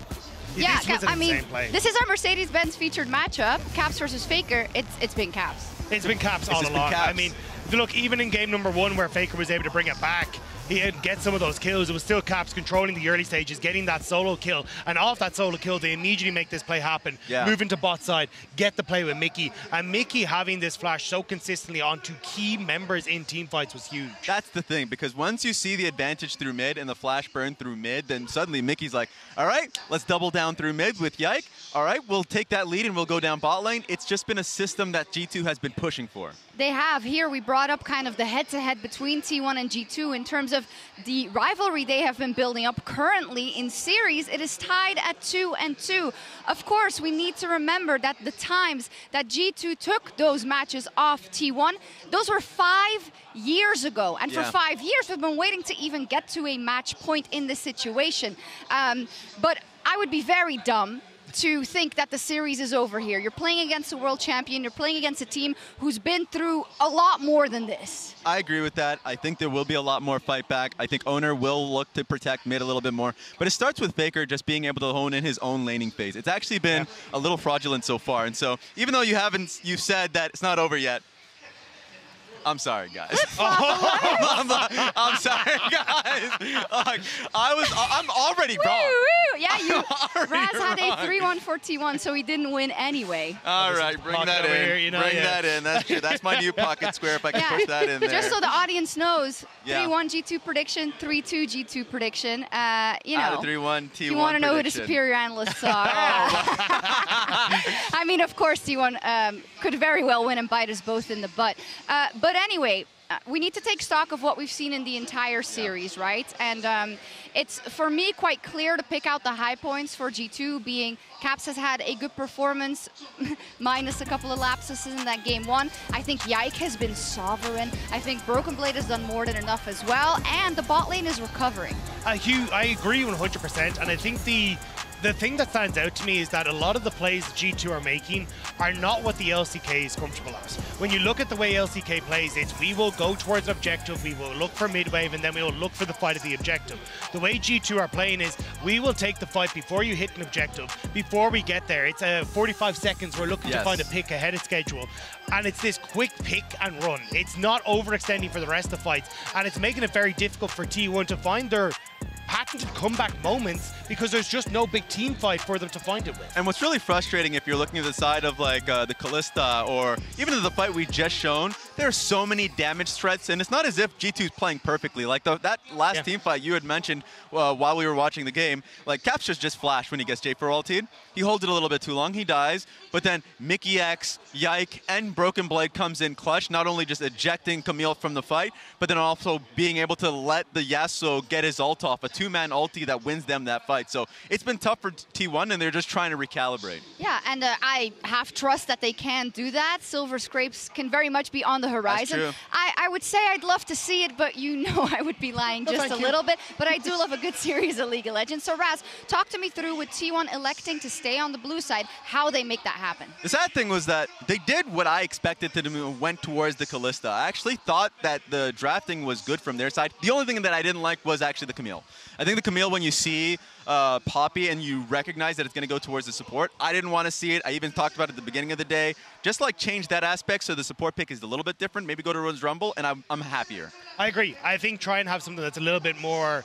Yeah, I mean, this is our Mercedes-Benz featured matchup, Caps versus Faker. It's been Caps. It's been Caps all along. I mean, look, even in game number 1 where Faker was able to bring it back, he had get some of those kills. It was still Caps controlling the early stages, getting that solo kill. And off that solo kill, they immediately make this play happen. Move into bot side, get the play with Mickey. And Mickey having this flash so consistently onto key members in team fights was huge. That's the thing, because once you see the advantage through mid and the flash burn through mid, then suddenly Mickey's like, all right, let's double down through mid with Yike. All right, we'll take that lead and we'll go down bot lane. It's just been a system that G2 has been pushing for. They have. Here we brought up kind of the head-to-head between T1 and G2 in terms of the rivalry they have been building up. Currently in series, it is tied at 2-2. Of course, we need to remember that the times that G2 took those matches off T1, those were 5 years ago. And for 5 years, we've been waiting to even get to a match point in this situation. But I would be very dumb to think that the series is over here. You're playing against a world champion. You're playing against a team who's been through a lot more than this. I agree with that. I think there will be a lot more fight back. I think Owner will look to protect mid a little bit more. But it starts with Faker just being able to hone in his own laning phase. It's actually been a little fraudulent so far. And so even though you've said that it's not over yet, I'm sorry, guys. I'm sorry, guys. I'm already wrong. Woo! Yeah, Raz had a 3-1 for T1, so he didn't win anyway. All right, bring that in. Here, you know, bring that in. That's true. That's my new pocket square if I can push that in there. Just so the audience knows, Yeah. 3-1 G2 prediction, 3-2 G2 prediction. You know, Out of 3-1 T1 you want to know who the prediction. superior analysts are. I mean, of course, T1 could very well win and bite us both in the butt. But anyway, we need to take stock of what we've seen in the entire series, right? And it's, for me, quite clear to pick out the high points for G2, being Caps has had a good performance, minus a couple of lapses in that game 1. I think Yike has been sovereign. I think Broken Blade has done more than enough as well, and the bot lane is recovering. Hugh, I agree 100%, and I think the thing that stands out to me is that a lot of the plays G2 are making are not what the LCK is comfortable at. When you look at the way LCK plays, it's we will go towards an objective, we will look for mid-wave, and then we will look for the fight at the objective. The way G2 are playing is we will take the fight before you hit an objective, before we get there. It's 45 seconds, we're looking to find a pick ahead of schedule. And it's this quick pick and run. It's not overextending for the rest of the fights, and it's making it very difficult for T1 to find their patented comeback moments because there's just no big team fight for them to find it with. And what's really frustrating, if you're looking at the side of like the Kalista or even the fight we just shown, there are so many damage threats, and it's not as if G2's playing perfectly. Like that last team fight you had mentioned while we were watching the game, like Caps just flashed when he gets J4 ultied. He holds it a little bit too long, he dies, but then Mickey X, Yike, and Broken Blade comes in clutch, not only just ejecting Camille from the fight, but then also being able to let the Yasuo get his ult off, a 2-man ulti that wins them that fight. So it's been tough for T1, and they're just trying to recalibrate. Yeah, and I have trust that they can do that. Silver Scrapes can very much be on the horizon. That's true. I would say I'd love to see it, but you know I would be lying just a little bit. But I do love a good series of League of Legends. So Raz, talk to me through with T1 electing to stay on the blue side, how they make that happen. The sad thing was that they did what I expected to do, went towards the Kalista. I actually thought that the drafting was good from their side. The only thing that I didn't like was actually the Camille. I think the Camille, when you see Poppy and you recognize that it's going to go towards the support, I didn't want to see it. I even talked about it at the beginning of the day. Just like change that aspect so the support pick is a little bit different. Maybe go to Rose Rumble, and I'm happier. I agree. I think try and have something that's a little bit more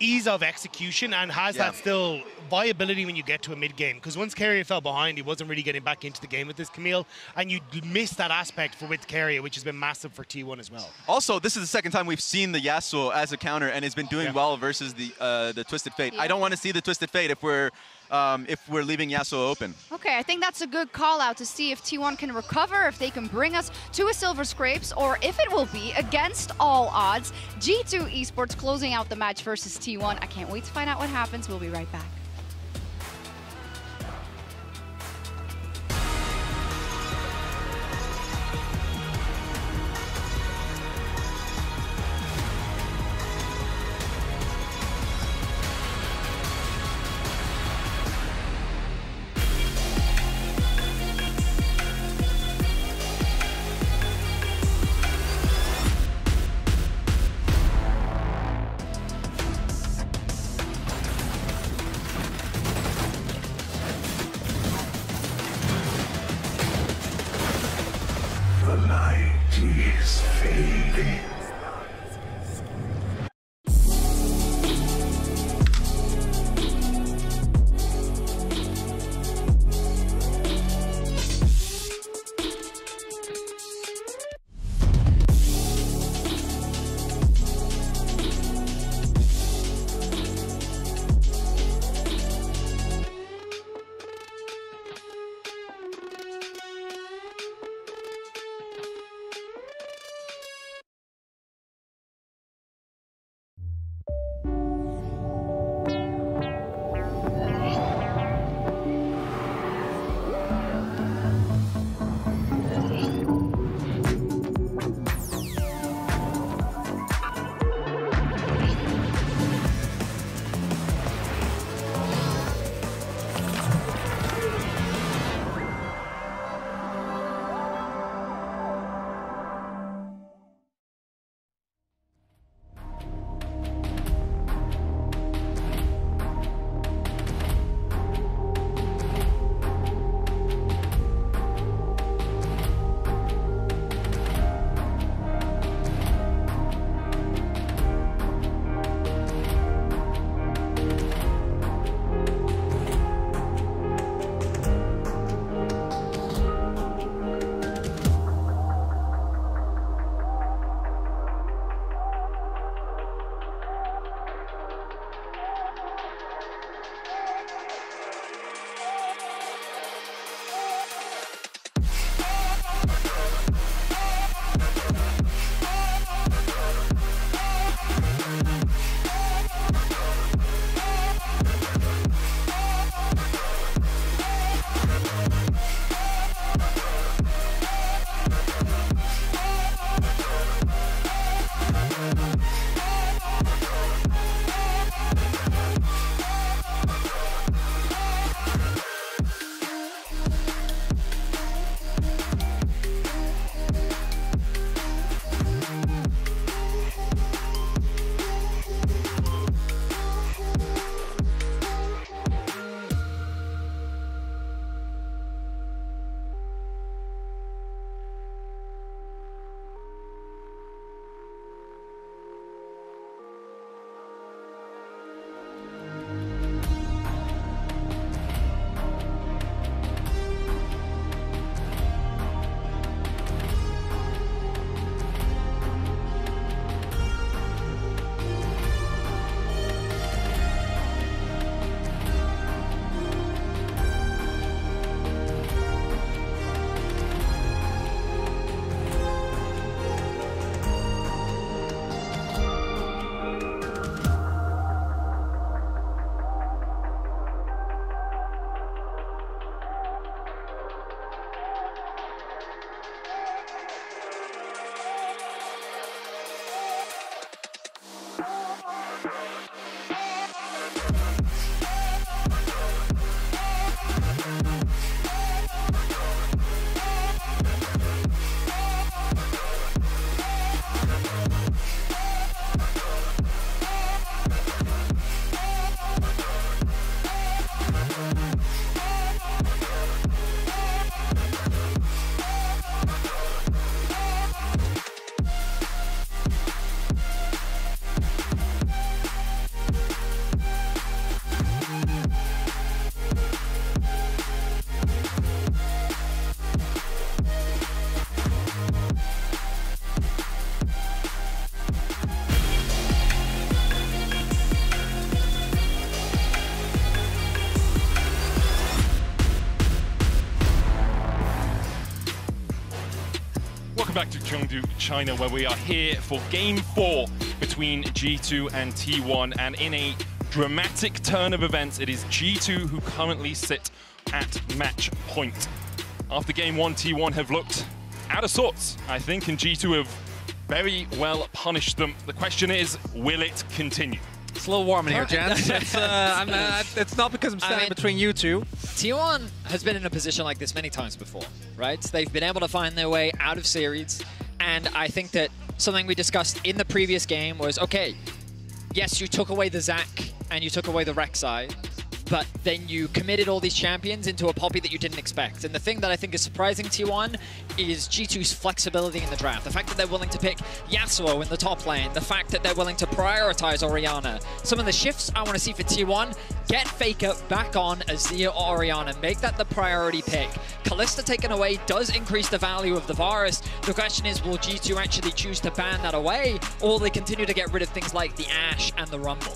ease of execution and has that still viability when you get to a mid-game. Because once Carrier fell behind, he wasn't really getting back into the game with this Camille, and you miss that aspect for with Carrier, which has been massive for T1 as well. Also, this is the second time we've seen the Yasuo as a counter, and it's been doing well versus the Twisted Fate. I don't want to see the Twisted Fate if we're leaving Yasuo open. Okay, I think that's a good call out to see if T1 can recover, if they can bring us to a Silver Scrapes, or if it will be against all odds. G2 Esports closing out the match versus T1. I can't wait to find out what happens. We'll be right back. The light is fading. back to Chengdu, China, where we are here for Game 4 between G2 and T1. And in a dramatic turn of events, it is G2 who currently sit at match point. After Game 1, T1 have looked out of sorts, I think, and G2 have very well punished them. The question is, will it continue? It's a little warm in here, gents. It's not because I'm standing between you two. T1 has been in a position like this many times before, right? They've been able to find their way out of series, and I think that something we discussed in the previous game was, okay, yes, you took away the Zac and you took away the Rek'Sai, but then you committed all these champions into a Poppy that you didn't expect. And the thing that I think is surprising T1 is G2's flexibility in the draft. The fact that they're willing to pick Yasuo in the top lane, the fact that they're willing to prioritize Orianna. Some of the shifts I want to see for T1, get FLICKR back on Azir or Orianna, make that the priority pick. Kalista taken away does increase the value of the Varus. The question is, will G2 actually choose to ban that away, or will they continue to get rid of things like the Ashe and the Rumble?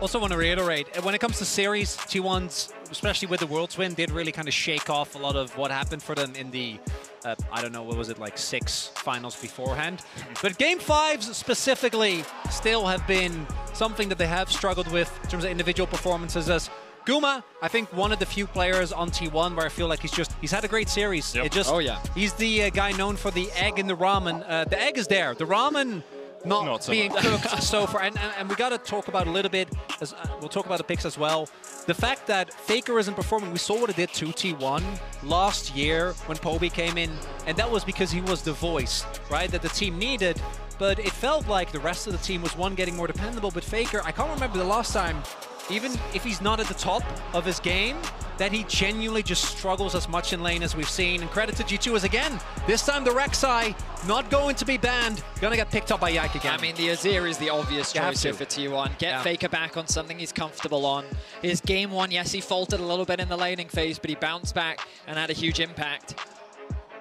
Also want to reiterate, when it comes to series, T1's, especially with the Worlds win, did really kind of shake off a lot of what happened for them in the, I don't know, what was it, like 6 finals beforehand. But Game 5s specifically still have been something that they have struggled with in terms of individual performances. As Guma, I think one of the few players on T1 where I feel like he's had a great series. Yep. It just, he's the guy known for the egg in the ramen. The egg is there. The ramen not so being cooked so far, and we got to talk about a little bit, as we'll talk about the picks as well. The fact that FLICKR isn't performing, we saw what it did to T1 last year when Poby came in, and that was because he was the voice, right, that the team needed. But it felt like the rest of the team was getting more dependable. But FLICKR, I can't remember the last time, even if he's not at the top of his game, that he genuinely just struggles as much in lane as we've seen. And credit to G2 as again, this time the Rek'Sai not going to be banned, gonna get picked up by Yike again. I mean, the Azir is the obvious choice here for T1. Get FLICKR back on something he's comfortable on. His game 1, yes, he faltered a little bit in the laning phase, but he bounced back and had a huge impact.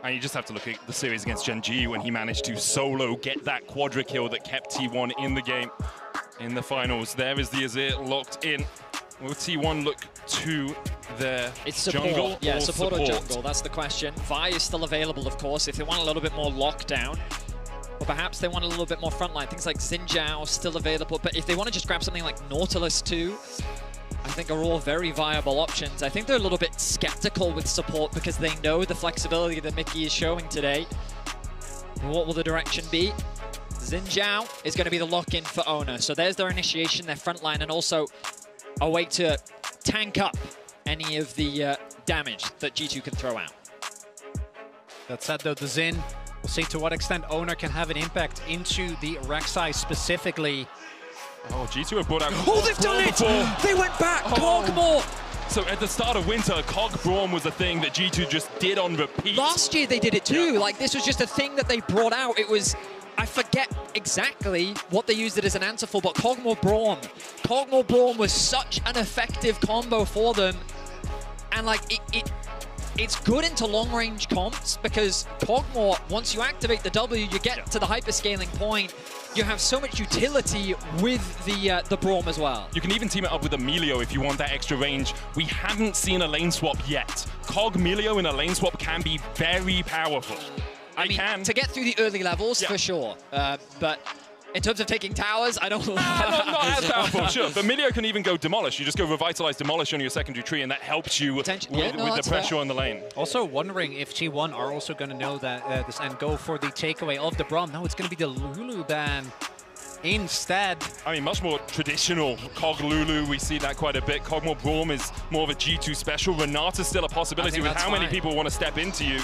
And you just have to look at the series against Gen.G when he managed to solo get that quadra kill that kept T1 in the game in the finals. There is the Azir locked in. Will T1 look to their jungle? Yeah, support or jungle, that's the question. Vi is still available, of course, if they want a little bit more lockdown. Or perhaps they want a little bit more frontline. Things like Xin Zhao still available. But if they want to just grab something like Nautilus too, I think are all very viable options. I think they're a little bit skeptical with support because they know the flexibility that Mickey is showing today. What will the direction be? Xin Zhao is going to be the lock-in for Oner. So there's their initiation, their front line, and also a way to tank up any of the damage that G2 can throw out. That said, though, the Xin, we'll see to what extent Oner can have an impact into the Rek'Sai specifically. Oh, G2 have brought out... Oh, they've done it! They went back! Cogmore! So at the start of winter, Cog Braum was a thing that G2 just did on repeat. Last year they did it too. Like, this was just a thing that they brought out. It was... I forget exactly what they used it as an answer for, but Cogmore Braum. Cogmore Braum was such an effective combo for them. And, like, it's good into long-range comps because Cogmore, once you activate the W, you get to the hyperscaling point. You have so much utility with the Braum as well. You can even team it up with Emilio if you want that extra range. We haven't seen a lane swap yet. Cog Emilio in a lane swap can be very powerful. I mean, to get through the early levels, for sure. But in terms of taking towers, I don't... not as powerful, sure. But Emilio can even go Demolish. You just go Revitalize Demolish on your secondary tree, and that helps you with the pressure on the lane. Also wondering if T1 are also going to know that this and go for the takeaway of the Braum. No, it's going to be the Lulu ban instead. I mean, much more traditional Cog Lulu. We see that quite a bit. Cogmore Braum is more of a G2 special. Renata's still a possibility with how many people want to step into you.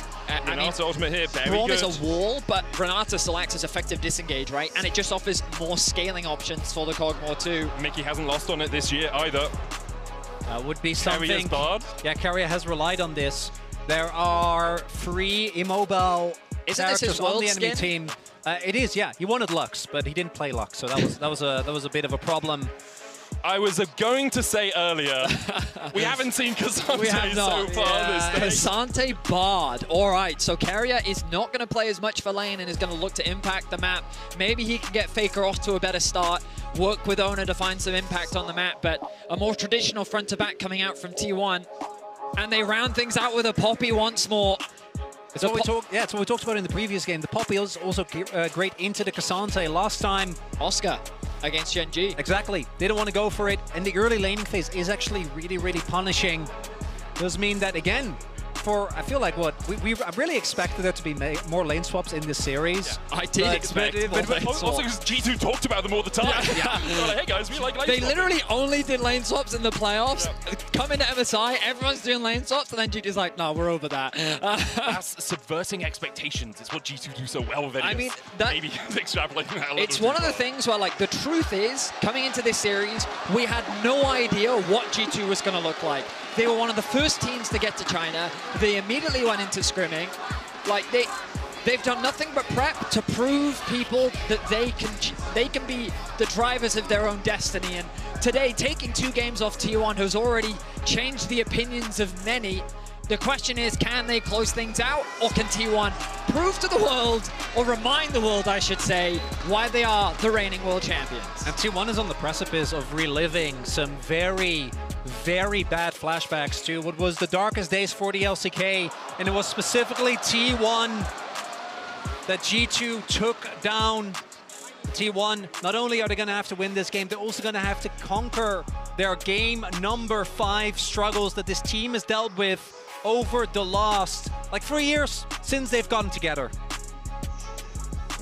Renata ultimate here, very Braum good. is a wall, but Renata still acts as effective disengage, right? And it just offers more scaling options for the Cogmore too. Mickey hasn't lost on it this year either. That would be something. Carrier's barred. Yeah, Carrier has relied on this. There are 3 immobile characters on the enemy team. It is, yeah. He wanted Lux, but he didn't play Lux, so that was a bit of a problem. I was going to say earlier, we haven't seen K'Sante so far this day. K'Sante barred. All right, so Carrier is not going to play as much for lane and is going to look to impact the map. Maybe he can get FLICKR off to a better start, work with Oner to find some impact on the map, but a more traditional front-to-back coming out from T1. And they round things out with a Poppy once more. It's what we talked. Yeah, it's what we talked about in the previous game. The Poppy is also great into the Cassante. Last time, Oscar against CHENGDU. Exactly. They don't want to go for it, and the early laning phase is actually really, really punishing. Does mean that again. I feel like I really expected there to be more lane swaps in this series. Yeah, I did expect but also because G2 talked about them all the time. Yeah. Like, hey guys, we like lane They swapping. literally only did lane swaps in the playoffs. Yeah. Come into MSI, everyone's doing lane swaps, and then G2's like, no, we're over that. That's subverting expectations. It's what G2 do so well with it. I mean, maybe extrapolating that a little it's one of the things where, like, the truth is, coming into this series, we had no idea what G2 was going to look like. They were one of the first teams to get to China. They immediately went into scrimming. Like, they've done nothing but prep to prove people that they can be the drivers of their own destiny. And today, taking 2 games off T1 has already changed the opinions of many. The question is, can they close things out, or can T1 prove to the world, or remind the world, I should say, why they are the reigning world champions? And T1 is on the precipice of reliving some very, very bad flashbacks to what was the darkest days for the LCK, and it was specifically T1 that G2 took down. T1, not only are they going to have to win this game, they're also going to have to conquer their game number 5 struggles that this team has dealt with over the last, 3 years since they've gotten together.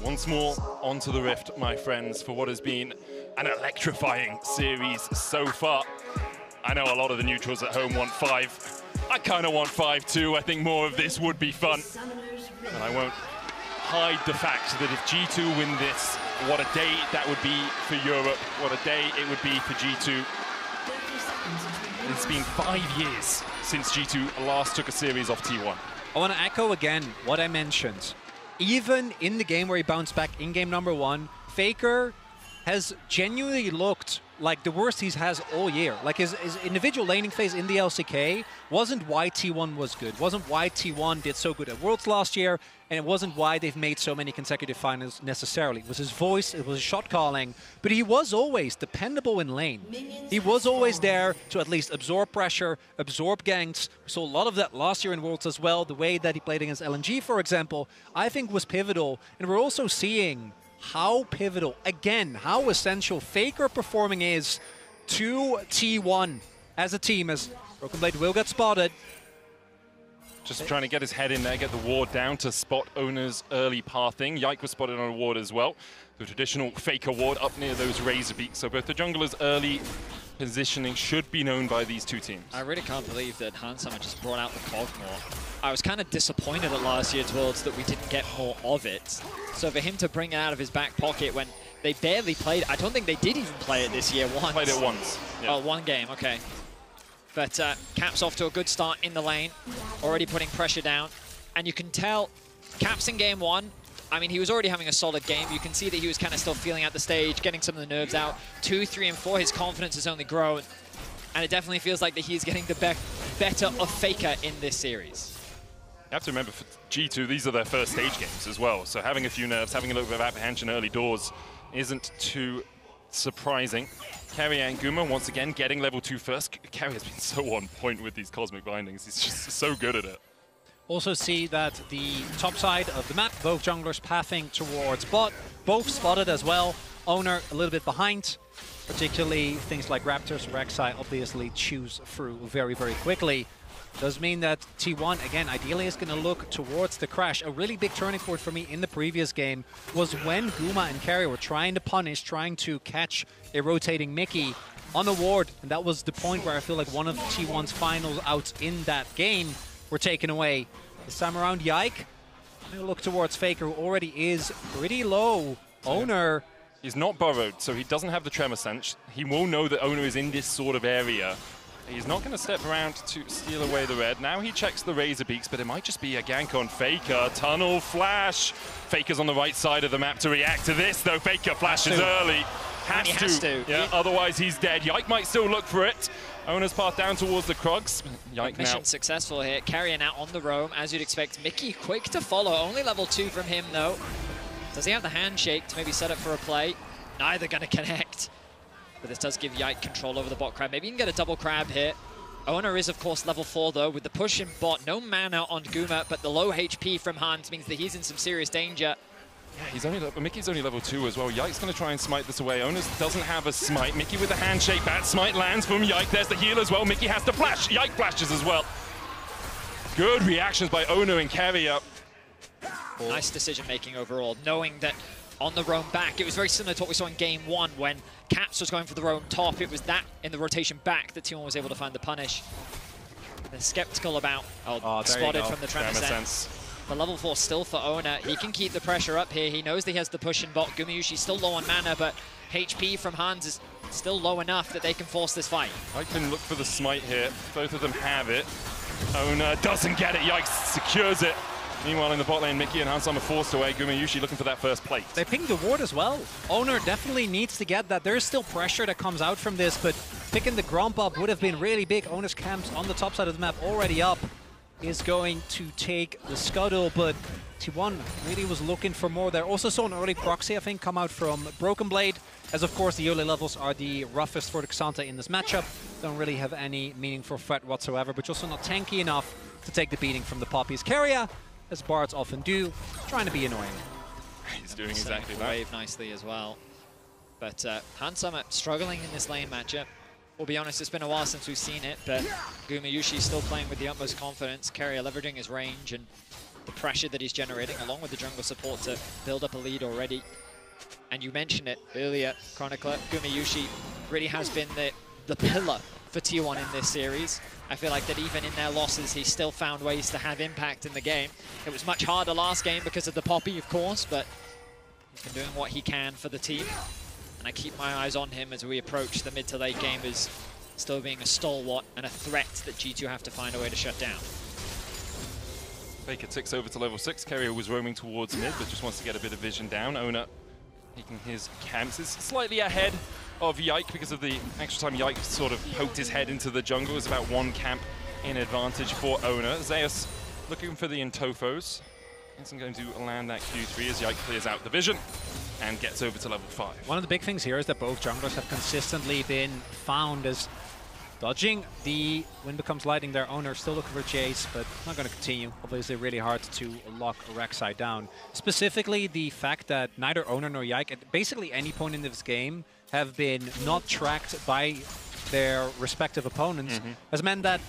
Once more, onto the Rift, my friends, for what has been an electrifying series so far. I know a lot of the neutrals at home want 5. I kind of want 5 too. I think more of this would be fun. And I won't hide the fact that if G2 win this, what a day that would be for Europe. What a day it would be for G2. It's been 5 years since G2 last took a series off T1. I want to echo again what I mentioned. Even in the game where he bounced back in game number 1, FLICKR has genuinely looked like the worst he has all year. Like his individual laning phase in the LCK wasn't why T1 was good, wasn't why T1 did so good at Worlds last year, and it wasn't why they've made so many consecutive finals necessarily. It was his voice, it was his shot calling, but he was always dependable in lane. He was always there to at least absorb pressure, absorb ganks. We saw a lot of that last year in Worlds as well. The way that he played against LNG, for example, I think was pivotal. And we're also seeing how pivotal, again, how essential FLICKR performing is to T1 as a team, as Broken Blade will get spotted. Just trying to get his head in there, get the ward down to spot Owner's early pathing. Yike was spotted on a ward as well. The traditional FLICKR ward up near those razor beaks. So both the junglers' early positioning should be known by these two teams. I really can't believe that Hansama just brought out the Cog more. I was kind of disappointed at last year's Worlds that we didn't get more of it. So for him to bring it out of his back pocket when they barely played, I don't think they did even play it this year once. Played it once. Yeah. Oh, one game, okay. But Cap's off to a good start in the lane, already putting pressure down. And you can tell Cap's in game 1. I mean, he was already having a solid game. You can see that he was kind of still feeling out the stage, getting some of the nerves out. 2, 3, and 4, his confidence has only grown. And it definitely feels like that he's getting the better of FLICKR in this series. You have to remember, for G2, these are their first stage games as well. So having a few nerves, having a little bit of apprehension early doors isn't too surprising. Kerry and Guma, once again, getting level 2 first. Kerry has been so on point with these cosmic bindings. He's just so good at it. Also see that the top side of the map, both junglers pathing towards bot, both spotted as well. Owner a little bit behind, particularly things like Raptors, Rek'Sai obviously choose through very, very quickly. Does mean that T1, again, ideally is going to look towards the crash. A really big turning point for me in the previous game was when Guma and Kerry were trying to punish, trying to catch a rotating Mickey on a ward. And that was the point where I feel like one of T1's final outs in that game were taken away. This time around, Yike. I'm going to look towards FLICKR, who already is pretty low. Owner. He's not burrowed, so he doesn't have the tremor sense. He will know that Owner is in this sort of area. He's not going to step around to steal away the red. Now he checks the razor beaks, but it might just be a gank on FLICKR. Tunnel flash. FLICKR's on the right side of the map to react to this, though. FLICKR flashes early. Has to. Yeah, otherwise he's dead. Yike might still look for it. Owner's path down towards the Krugs. Yike Mission now successful here. Carrying out on the roam, as you'd expect. Mickey quick to follow. Only level 2 from him, though. Does he have the handshake to maybe set up for a play? Neither going to connect. But this does give Yike control over the bot crab. Maybe you can get a double crab here. Oner is, of course, level 4, though, with the push in bot. No mana on Guma, but the low HP from Hans means that he's in some serious danger. Yeah, Mickey's only level 2 as well. Yike's going to try and smite this away. Onus doesn't have a smite. Mickey with a handshake bat. Smite lands from Yike. There's the heal as well. Mickey has to flash. Yike flashes as well. Good reactions by Ono and Carrier. Nice decision-making overall, knowing that on the roam back, it was very similar to what we saw in game 1 when Caps was going for the roam top. It was that in the rotation back that T1 was able to find the punish. They're skeptical about, spotted from the Tremor sense. But level 4 still for Oner. He can keep the pressure up here. He knows that he has the push in bot. Gumayushi still low on mana, but HP from Hans is still low enough that they can force this fight. I can look for the smite here. Both of them have it. Oner doesn't get it. Yikes, secures it. Meanwhile, in the bot lane, Mickey and Hansama forced away. Gumayushi looking for that first plate. They pinged the ward as well. Oner definitely needs to get that. There's still pressure that comes out from this, but picking the Gromp up would have been really big. Oner's camps on the top side of the map already up. Is going to take the scuttle, but T1 really was looking for more there. Also saw an early proxy, I think, come out from Broken Blade, as of course the early levels are the roughest for the Xanta in this matchup. Don't really have any meaningful threat whatsoever, but also not tanky enough to take the beating from the Poppies. Carrier, as bards often do, trying to be annoying. He's doing exactly that. Wave nicely as well. But Hansama struggling in this lane matchup. We'll be honest, it's been a while since we've seen it, but Gumayushi is still playing with the utmost confidence. Carrier leveraging his range and the pressure that he's generating, along with the jungle support to build up a lead already. And you mentioned it earlier, Chronicler, Gumayushi really has been the pillar for T1 in this series. I feel like that even in their losses, he's still found ways to have impact in the game. It was much harder last game because of the Poppy, of course, but he's been doing what he can for the team. And I keep my eyes on him as we approach the mid to late game, as still being a stalwart and a threat that G2 have to find a way to shut down. FLICKR ticks over to level 6. Carrier was roaming towards mid, but just wants to get a bit of vision down. Oner taking his camps is slightly ahead of Yike because of the extra time Yike sort of poked his head into the jungle. It's about 1 camp in advantage for Oner. Zeus looking for the Intofos. Isn't going to land that Q3 as Yike clears out the vision and gets over to level 5. One of the big things here is that both junglers have consistently been found as dodging the Wind Becomes Lightning. Their Oner still looking for Chase, but not going to continue. Obviously really hard to lock Rek'Sai down. Specifically, the fact that neither Oner nor Yike at basically any point in this game have been not tracked by their respective opponents has meant that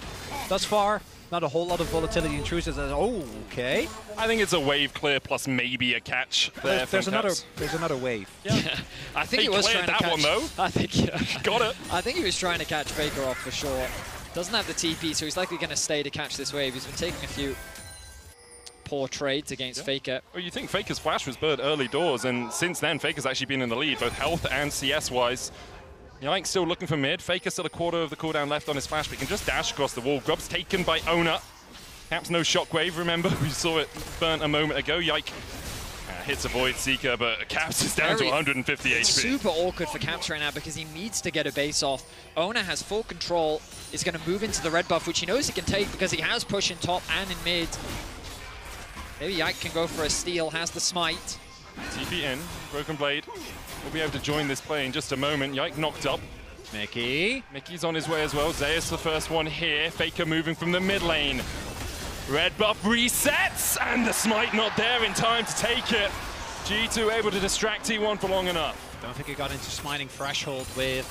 thus far, not a whole lot of volatility in Truces. Okay. I think it's a wave clear plus maybe a catch there. There's another wave. Yeah. I think he was trying to catch one though. I think got it. I think he was trying to catch FLICKR off for sure. Doesn't have the TP, so he's likely going to stay to catch this wave. He's been taking a few poor trades against FLICKR. Well, you think FLICKR's flash was burned early doors, and since then FLICKR's actually been in the lead, both health and CS wise. Yike still looking for mid. FLICKR still a quarter of the cooldown left on his flash, but he can just dash across the wall. Grub's taken by Oner. Caps no shockwave, remember? We saw it burnt a moment ago. Yike hits a Void Seeker, but Caps is down to 150 HP. It's super awkward for Caps right now because he needs to get a base off. Oner has full control, is going to move into the red buff, which he knows he can take because he has push in top and in mid. Maybe Yike can go for a steal, has the smite. TP in, Broken Blade. We'll be able to join this play in just a moment. Yike knocked up. Mickey's on his way as well. Zeus the first one here. FLICKR moving from the mid lane. Red buff resets, and the smite not there in time to take it. G2 able to distract T1 for long enough. Don't think he got into smiting threshold with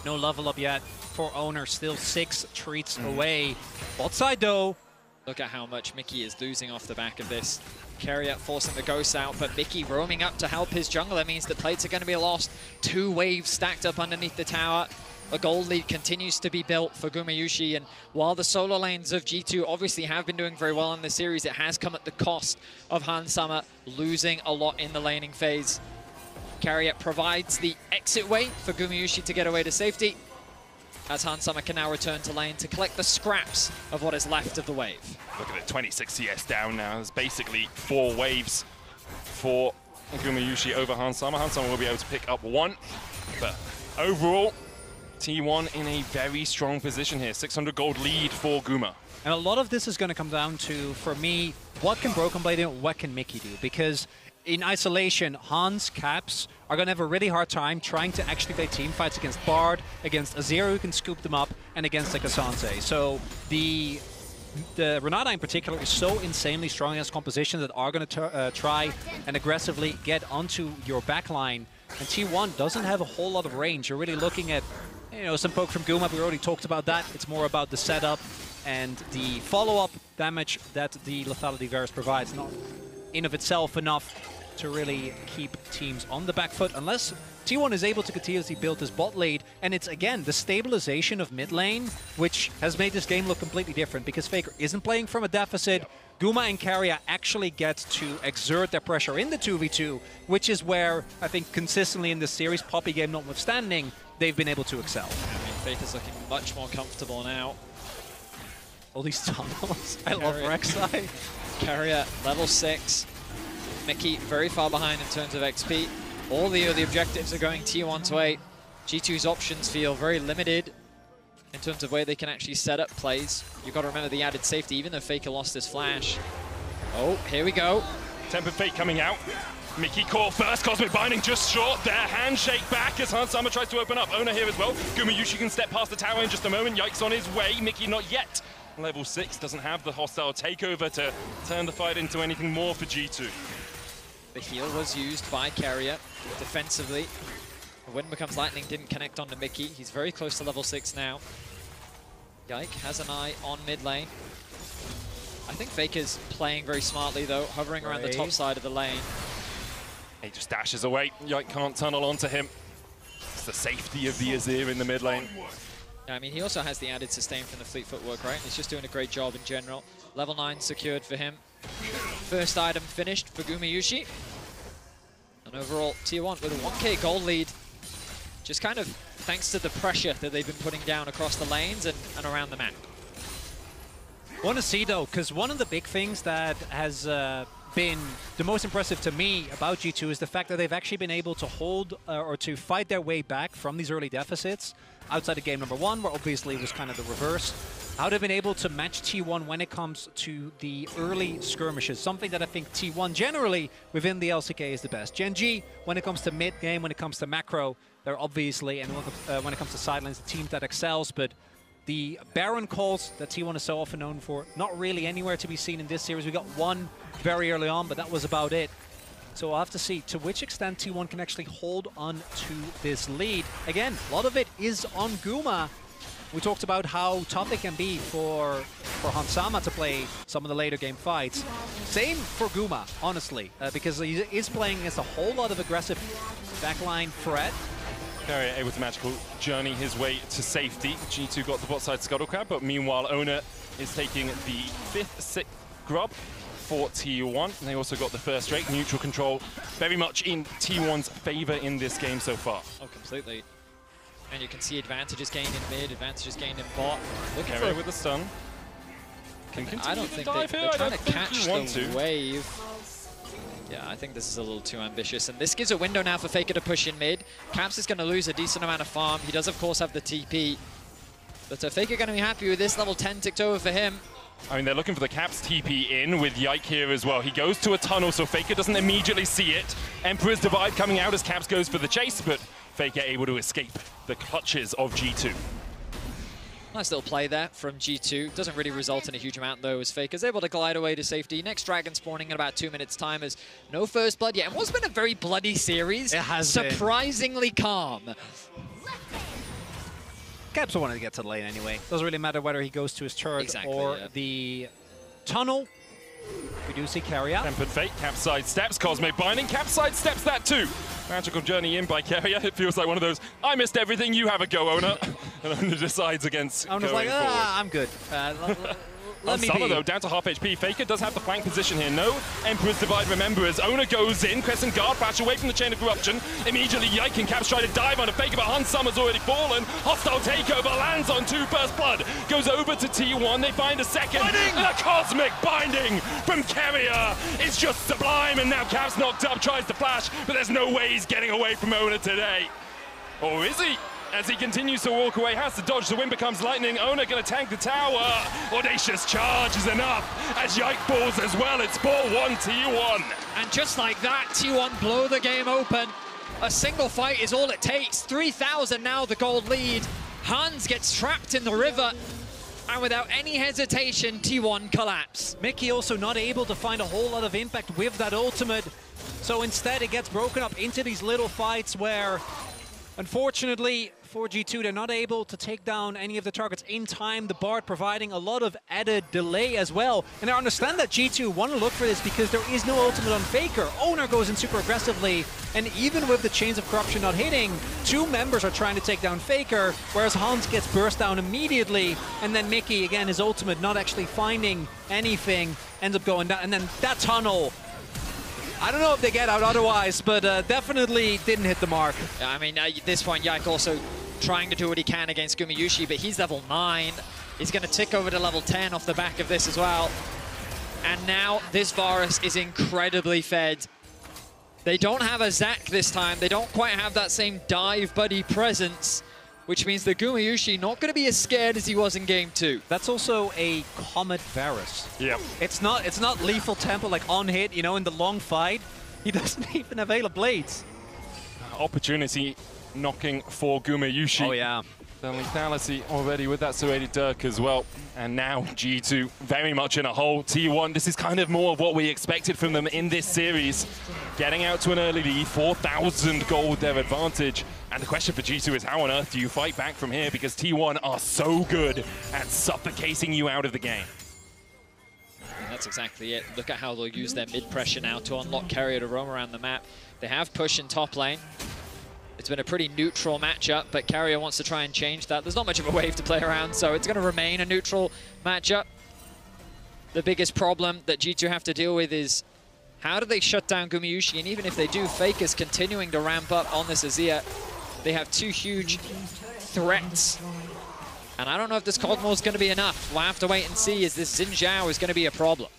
no level up yet for Oner. Still 6 treats away. Bot side though. Look at how much Mickey is losing off the back of this. Carrier forcing the ghost out, but Mickey roaming up to help his jungler means the plates are going to be lost. 2 waves stacked up underneath the tower. A gold lead continues to be built for Gumayushi, and while the solo lanes of G2 obviously have been doing very well in this series, it has come at the cost of Hansama losing a lot in the laning phase. Carrier provides the exit way for Gumayushi to get away to safety, as Hansama can now return to lane to collect the scraps of what is left of the wave. Look at it, 26 CS down now. There's basically 4 waves for Gumayushi over Hansama. Hansama will be able to pick up 1, but overall, T1 in a very strong position here. 600 gold lead for Guma. And a lot of this is going to come down to, for me, what can Broken Blade do, what can Mickey do? Because in isolation, Hans, Caps are going to have a really hard time trying to actually play team fights against Bard, against Azir who can scoop them up, and against like a Sanse. So the Renata in particular is so insanely strong against compositions that are going to try and aggressively get onto your backline. And T1 doesn't have a whole lot of range. You're really looking at, you know, some poke from Guma. We already talked about that. It's more about the setup and the follow-up damage that the Lethality Varus provides. Not in of itself enough to really keep teams on the back foot, unless T1 is able to continuously build this bot lead. And it's, again, the stabilization of mid lane, which has made this game look completely different, because FLICKR isn't playing from a deficit. Guma and Keria actually get to exert their pressure in the 2v2, which is where, I think, consistently in this series, Poppy game notwithstanding, they've been able to excel. I mean, FLICKR's looking much more comfortable now. All these tunnels. I love Rek'Sai. Keria, level 6. Mickey very far behind in terms of XP. All the objectives are going T1 to 8. G2's options feel very limited in terms of where they can actually set up plays. You've got to remember the added safety, even though FLICKR lost his flash. Oh, here we go. Tempered Fate coming out. Mickey caught first, Cosmic Binding just short there. Handshake back as Hans Sama tries to open up. Owner here as well. Gumayushi can step past the tower in just a moment. Yikes on his way. Mickey not yet. Level 6 doesn't have the hostile takeover to turn the fight into anything more for G2. The heal was used by Keria defensively. Wind Becomes Lightning didn't connect onto Mickey. He's very close to level 6 now. Yike has an eye on mid lane. I think FLICKR's playing very smartly though, hovering around the top side of the lane. He just dashes away. Yike can't tunnel onto him. It's the safety of the Azir in the mid lane. I mean, he also has the added sustain from the fleet footwork, right? He's just doing a great job in general. Level 9 secured for him. First item finished for Gumayushi. And overall, T1 with a 1k gold lead. Just kind of thanks to the pressure that they've been putting down across the lanes and around the map. I want to see, though, because one of the big things that has been the most impressive to me about G2 is the fact that they've actually been able to hold or to fight their way back from these early deficits outside of game number 1, where obviously it was kind of the reverse. How they've been able to match T1 when it comes to the early skirmishes, something that I think T1 generally within the LCK is the best. Gen G, when it comes to mid-game, when it comes to macro, they're obviously, and when it comes to sidelines, the team that excels, but the Baron calls that T1 is so often known for, not really anywhere to be seen in this series. We got one very early on, but that was about it. So we'll have to see to which extent T1 can actually hold on to this lead. Again, a lot of it is on Guma. We talked about how tough it can be for Hans Sama to play some of the later game fights. Same for Guma, honestly, because he is playing against a whole lot of aggressive backline threat. Keria able to magical journey his way to safety. G2 got the bot side Scuttle Crab, but meanwhile Owner is taking the 5th, 6th grub for T1. And they also got the first rate. Neutral control very much in T1's favor in this game so far. Oh, completely. And you can see advantages gained in mid, advantages gained in bot. Looking Keria with the stun. I don't think they're trying to catch the wave. Yeah, I think this is a little too ambitious. And this gives a window now for FLICKR to push in mid. Caps is going to lose a decent amount of farm. He does, of course, have the TP. But FLICKR going to be happy with this. Level 10 ticked over for him. I mean, they're looking for the Caps TP in with Yike here as well. He goes to a tunnel, so FLICKR doesn't immediately see it. Emperor's Divide coming out as Caps goes for the chase, but FLICKR able to escape the clutches of G2. Nice little play there from G2. Doesn't really result in a huge amount, though, as FLICKR's able to glide away to safety. Next Dragon spawning in about 2 minutes' time as no first blood yet. And what's been a very bloody series. It has surprisingly calm. Caps wanted to get to the lane anyway. Doesn't really matter whether he goes to his turret or the tunnel. We do see Keria. Tempered Fate, Cap side steps, Cosmic Binding, Cap side steps that too. Magical journey in by Keria. It feels like one of those, I missed everything, you have a go, Owner. And Owner decides against going like, forward. I'm good. Let me Sama, be. though, down to half HP. FLICKR does have the flank position here. No Emperor's Divide, remember, as Owner goes in. Crescent Guard flash away from the Chain of Corruption. Immediately, Yike and Caps try to dive on a FLICKR, but Hans Sama's already fallen. Hostile takeover lands on 2 first blood. Goes over to T1. They find a second. And a Cosmic Binding from Keria is just sublime. And now Caps knocked up, tries to flash, but there's no way he's getting away from Owner today. Or is he? as he continues to walk away, has to dodge. The wind becomes lightning. Owner going to tank the tower. Audacious charge is enough as Yike falls as well. It's 4-1 T1. And just like that, T1 blow the game open. A single fight is all it takes. 3,000 now the gold lead. Hans gets trapped in the river. And without any hesitation, T1 collapse. Mickey also not able to find a whole lot of impact with that ultimate. So instead it gets broken up into these little fights where, unfortunately, for G2, they're not able to take down any of the targets in time. The Bard providing a lot of added delay as well. And I understand that G2 want to look for this because there is no ultimate on Faker. Owner goes in super aggressively, and even with the Chains of Corruption not hitting, 2 members are trying to take down Faker, whereas Hans gets burst down immediately, and then Mickey, again, his ultimate not actually finding anything, ends up going down. And then that tunnel, I don't know if they get out otherwise, but definitely didn't hit the mark. Yeah, I mean, at this point, Yike also trying to do what he can against Gumayusi, but he's level 9. He's going to tick over to level 10 off the back of this as well. And now this Varus is incredibly fed. They don't have a Zac this time. They don't quite have that same dive buddy presence, which means the Gumayusi not going to be as scared as he was in game 2. That's also a Comet Varus. Yeah. It's not Lethal Temple like on hit, you know, in the long fight. He doesn't even have Veil of Blades. Opportunity knocking for Gumayusi. Oh yeah. The lethality already with that serrated Dirk as well. And now G2 very much in a hole. T1, this is kind of more of what we expected from them in this series. Getting out to an early lead, 4,000 gold their advantage. And the question for G2 is how on earth do you fight back from here? Because T1 are so good at suffocating you out of the game. And that's exactly it. Look at how they'll use their mid-pressure now to unlock Carrier to roam around the map. They have push in top lane. It's been a pretty neutral matchup, but Carrier wants to try and change that. There's not much of a wave to play around, so it's going to remain a neutral matchup. The biggest problem that G2 have to deal with is how do they shut down Gumayusi? And even if they do, FLICKR continuing to ramp up on this Azir. They have 2 huge threats. And I don't know if this Cosmo is going to be enough. We'll have to wait and see, as this Xin Zhao is going to be a problem.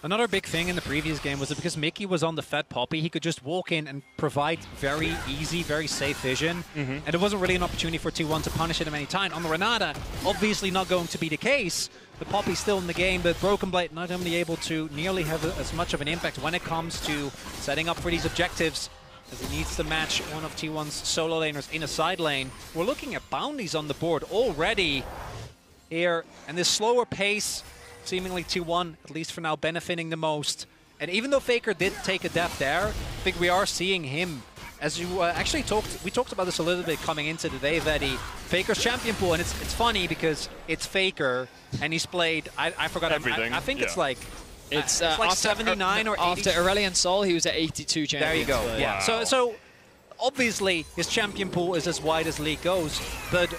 Another big thing in the previous game was that because Mickey was on the Fed Poppy, he could just walk in and provide very easy, very safe vision. And there wasn't really an opportunity for T1 to punish him any time. On the Renata, obviously not going to be the case. The Poppy's still in the game, but Broken Blade not only able to nearly have as much of an impact when it comes to setting up for these objectives, as he needs to match one of T1's solo laners in a side lane. We're looking at bounties on the board already here, and this slower pace, seemingly T1, at least for now, benefiting the most. And even though Faker did take a death there, I think we are seeing him, as you actually we talked about this a little bit coming into today, Vedi, Faker's champion pool, and it's funny because it's Faker, and he's played, I forgot everything. I think it's like, it's like 79 or 80. After Aurelion Sol, he was at 82 champions. There you go, so yeah. Wow. So obviously his champion pool is as wide as League goes, but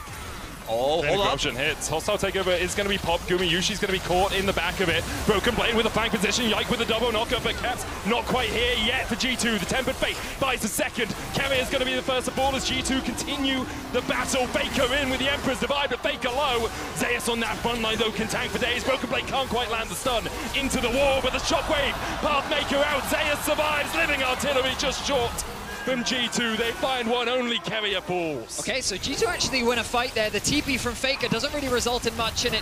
oh, hold up. Hits. Hostile takeover is going to be popped. Gumayushi's going to be caught in the back of it. Broken Blade with a flank position. Yike with a double knocker, but Caps not quite here yet for G2. The Tempered Fate buys a second. Carrier is going to be the first of all as G2 continue the battle. Faker in with the Emperor's Divide, but Faker low. Zeus on that front line though can tank for days. Broken Blade can't quite land the stun into the wall, but the shockwave. Pathmaker out. Zeus survives. Living Artillery just short. From G2, they find one, only Carrier falls. Okay, so G2 actually win a fight there. The TP from Faker doesn't really result in much, and it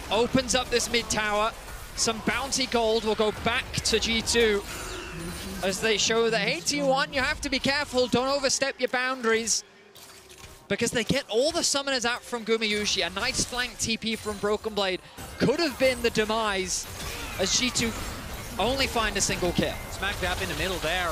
opens up this mid tower. Some bounty gold will go back to G2 as they show that, hey, T1, you have to be careful. Don't overstep your boundaries. Because they get all the summoners out from Gumayusi. A nice flank TP from Broken Blade could have been the demise as G2 only find a single kill. Smack dab in the middle there.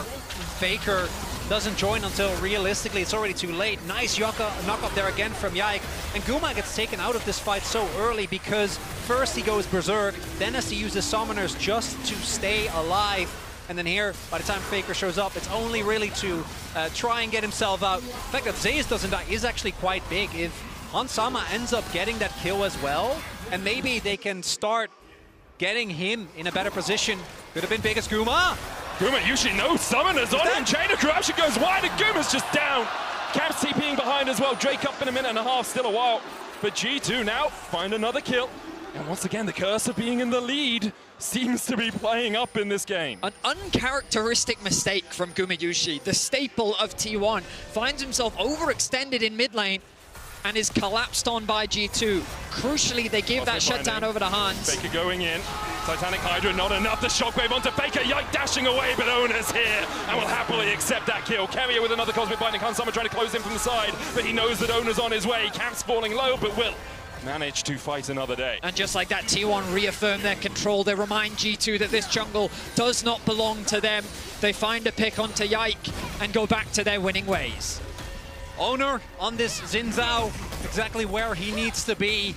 Faker doesn't join until realistically it's already too late. Nice knock up there again from Yike. And Guma gets taken out of this fight so early because first he goes berserk, then has to use the summoners just to stay alive. And then here, by the time Faker shows up, it's only really to try and get himself out. The fact that Zeus doesn't die is actually quite big. If Hansama ends up getting that kill as well, and maybe they can start getting him in a better position, could have been big as Guma. Gumayusi, no summoners on him. Chain of Corruption goes wide and Guma's just down. Caps TPing behind as well. Drake up in a minute and a half, still a while. But G2 now find another kill. And once again, the curse of being in the lead seems to be playing up in this game. An uncharacteristic mistake from Gumayusi, the staple of T1, finds himself overextended in mid lane. and is collapsed on by G2. Crucially, they give that shutdown over to Hans. FLICKR going in. Titanic Hydra, not enough. The shockwave onto FLICKR. Yike dashing away, but Ona's here and will happily accept that kill. Carrier with another Cosmic Binding. Hansama trying to close in from the side, but he knows that Ona's on his way. Camp's falling low, but will manage to fight another day. And just like that, T1 reaffirm their control. They remind G2 that this jungle does not belong to them. They find a pick onto Yike and go back to their winning ways. Owner on this Xin Zhao, exactly where he needs to be.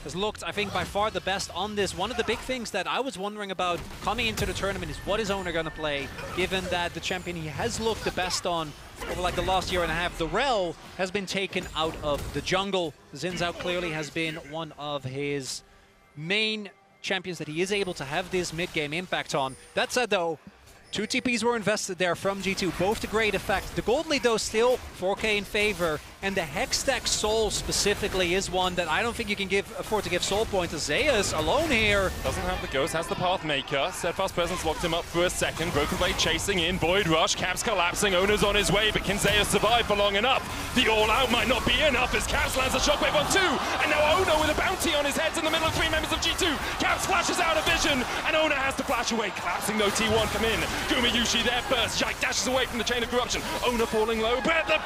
Has looked, I think, by far the best on this. One of the big things that I was wondering about coming into the tournament is what is Owner going to play, given that the champion he has looked the best on over like the last year and a half, the Rel, has been taken out of the jungle. Xin Zhao clearly has been one of his main champions that he is able to have this mid-game impact on. That said, though, 2 TPs were invested there from G2, both to great effect. The gold lead, though, still 4K in favor, and the Hextech Soul specifically is one that I don't think you can afford to give soul points to. Zeus alone here. Doesn't have the ghost, has the Pathmaker. Steadfast Presence locked him up for a second. Broken Blade chasing in, Void Rush, Caps collapsing, Owner's on his way, but can Zeus survive for long enough? The all-out might not be enough as Caps lands a shockwave on 2, and now Owner with a bounty on his head in the middle of 3 members of G2. Caps flashes out of vision, and Owner has to flash away. Collapsing though, T1 come in. Guma Yushi there first. Yike dashes away from the chain of corruption. Owner falling low, but the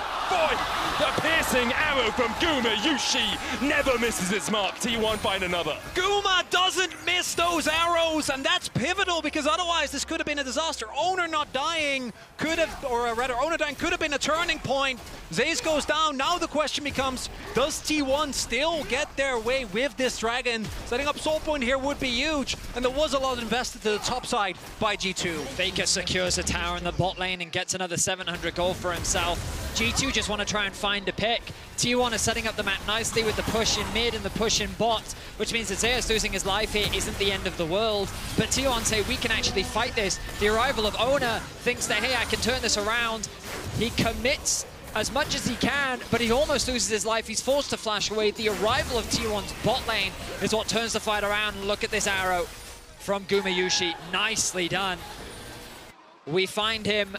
piercing arrow from Guma Yushi never misses its mark. T1 find another. Guma doesn't miss those arrows, and that's pivotal because otherwise this could have been a disaster. Owner not dying could have, or rather Owner dying could have been a turning point. Zaze goes down. Now the question becomes, does T1 still get their way with this dragon? Setting up soul point here would be huge, and there was a lot invested to the top side by G2. FLICKR secures a tower in the bot lane and gets another 700 gold for himself. G2 just want to try and find a pick. T1 is setting up the map nicely with the push in mid and the push in bot, which means that Zeus losing his life here isn't the end of the world. But T1 say, we can actually fight this. The arrival of Owner thinks that, hey, I can turn this around. He commits as much as he can, but he almost loses his life. He's forced to flash away. The arrival of T1's bot lane is what turns the fight around. And look at this arrow from Guma Yushi. Nicely done. We find him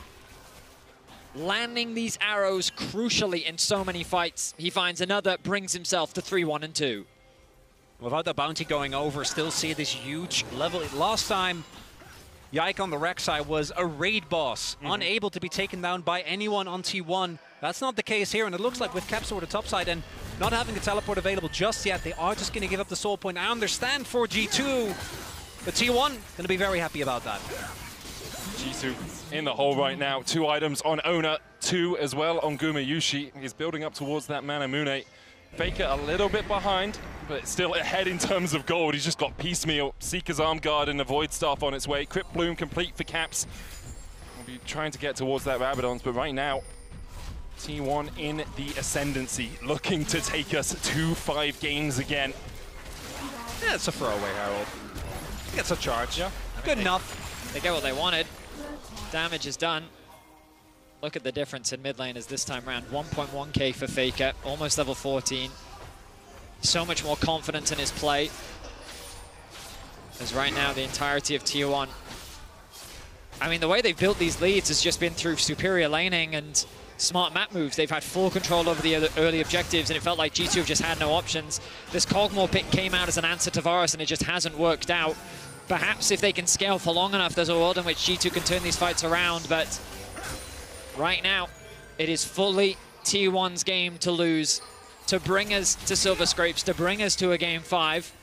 landing these arrows crucially in so many fights. He finds another, brings himself to 3-1 and 2. Without the bounty going over, still see this huge level. Last time, Yike on the Rex side was a raid boss, unable to be taken down by anyone on T1. That's not the case here, and it looks like with Caps over the top side and not having the teleport available just yet, they are just going to give up the soul point. I understand for G2, but T1 going to be very happy about that. G2 in the hole right now. 2 items on Owner, 2 as well on Guma Yushi. He's building up towards that Manamune. FLICKR a little bit behind, but still ahead in terms of gold. He's just got Piecemeal, Seeker's Arm Guard, and a Void Staff on its way. Crypt Bloom complete for Caps. We'll be trying to get towards that Rabadons, but right now, T1 in the ascendancy, looking to take us to 5 games again. Yeah, it's a throwaway, Harold. It's a charge. Yeah, good enough. They get what they wanted. Damage is done. Look at the difference in mid lane as this time around. 1.1k for FLICKR, almost level 14. So much more confidence in his play. As right now, the entirety of T1. I mean, the way they've built these leads has just been through superior laning and smart map moves. They've had full control over the early objectives, and it felt like G2 have just had no options. This Kog'Maw pick came out as an answer to Varus, and it just hasn't worked out. Perhaps if they can scale for long enough, there's a world in which G2 can turn these fights around, but right now, it is fully T1's game to lose, to bring us to Silver Scrapes, to bring us to a Game 5.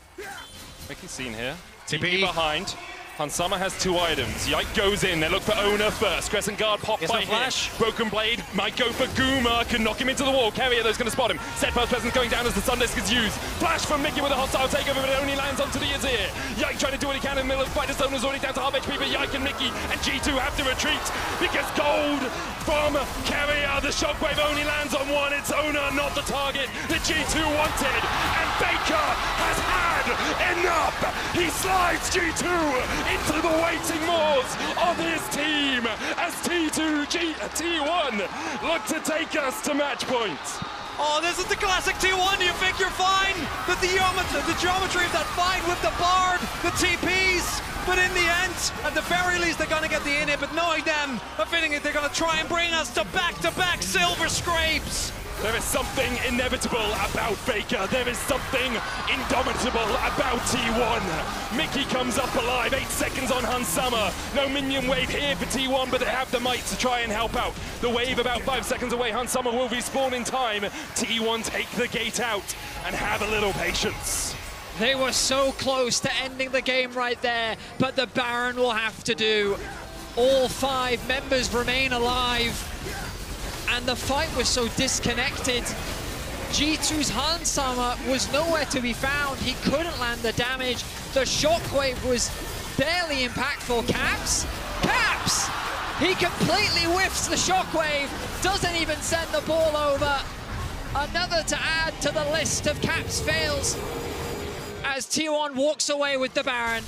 Quickly seen here. TP behind. Hansama has 2 items. Yike goes in. They look for Owner first. Crescent Guard popped by Flash. Broken Blade might go for Guma. Can knock him into the wall. Carrier, though, is going to spot him. Steadfast Presence going down as the Sundisk is used. Flash from Mickey with a hostile takeover, but it only lands onto the Azir. Yike trying to do what he can in the middle of the fight. His Owner's already down to half HP, but Yike and Mickey and G2 have to retreat because gold from Carrier. The shockwave only lands on 1. It's Owner, not the target that G2 wanted. And FLICKR has had enough. He slides G2 into the waiting moors of his team as T1 look to take us to match point. Oh, this is the classic T1. You think you're fine? The geometry of that fight with the Bard, the TPs, but in the end, at the very least, they're going to get the inhib, but knowing them, I'm feeling it, they're going to try and bring us to back-to-back Silver Scrapes. There is something inevitable about FLICKR. There is something indomitable about T1. Mickey comes up alive, 8 seconds on Hansama. No minion wave here for T1, but they have the might to try and help out. The wave about 5 seconds away. Hansama will respawn in time. T1 take the gate out and have a little patience. They were so close to ending the game right there, but the Baron will have to do. All 5 members remain alive. And the fight was so disconnected. G2's Hansama was nowhere to be found. He couldn't land the damage. The shockwave was barely impactful. Caps? He completely whiffs the shockwave. Doesn't even send the ball over. Another to add to the list of Caps fails as T1 walks away with the Baron.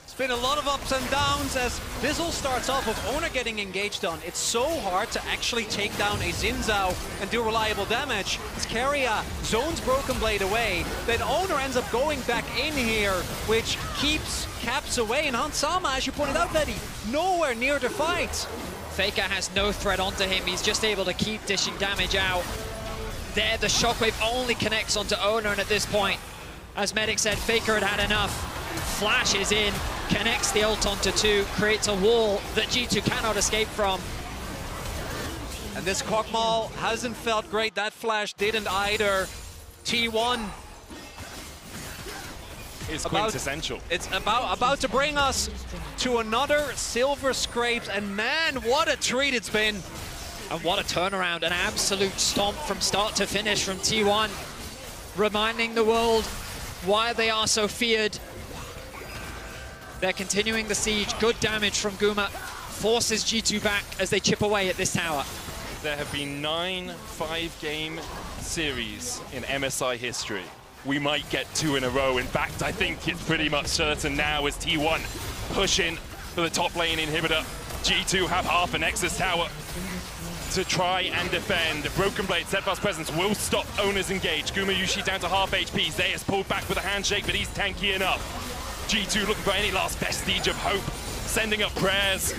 It's been a lot of ups and downs as this all starts off with Owner getting engaged on. It's so hard to actually take down a Xin Zhao and do reliable damage. As Keria zones Broken Blade away, then Owner ends up going back in here, which keeps Caps away. And Hansama, as you pointed out, Betty, nowhere near the fight. FLICKR has no threat onto him. He's just able to keep dishing damage out. There, the shockwave only connects onto Owner, and at this point, as Medic said, FLICKR had enough. Flashes in, connects the ult onto 2, creates a wall that G2 cannot escape from. And this Kokmal hasn't felt great. That flash didn't either. T1 is quintessential. It's about to bring us to another Silver Scrapes, and man, what a treat it's been. And what a turnaround, an absolute stomp from start to finish from T1, reminding the world why they are so feared. They're continuing the siege. Good damage from Guma. Forces G2 back as they chip away at this tower. There have been 9 5-game series in MSI history. We might get 2 in a row. In fact, I think it's pretty much certain now as T1 push in for the top lane inhibitor. G2 have half a Nexus tower to try and defend. Broken Blade, steadfast presence will stop Owner's engage. Gumayushi down to half HP. Zeus pulled back with a handshake, but he's tanky enough. G2 looking for any last vestige of hope, sending up prayers,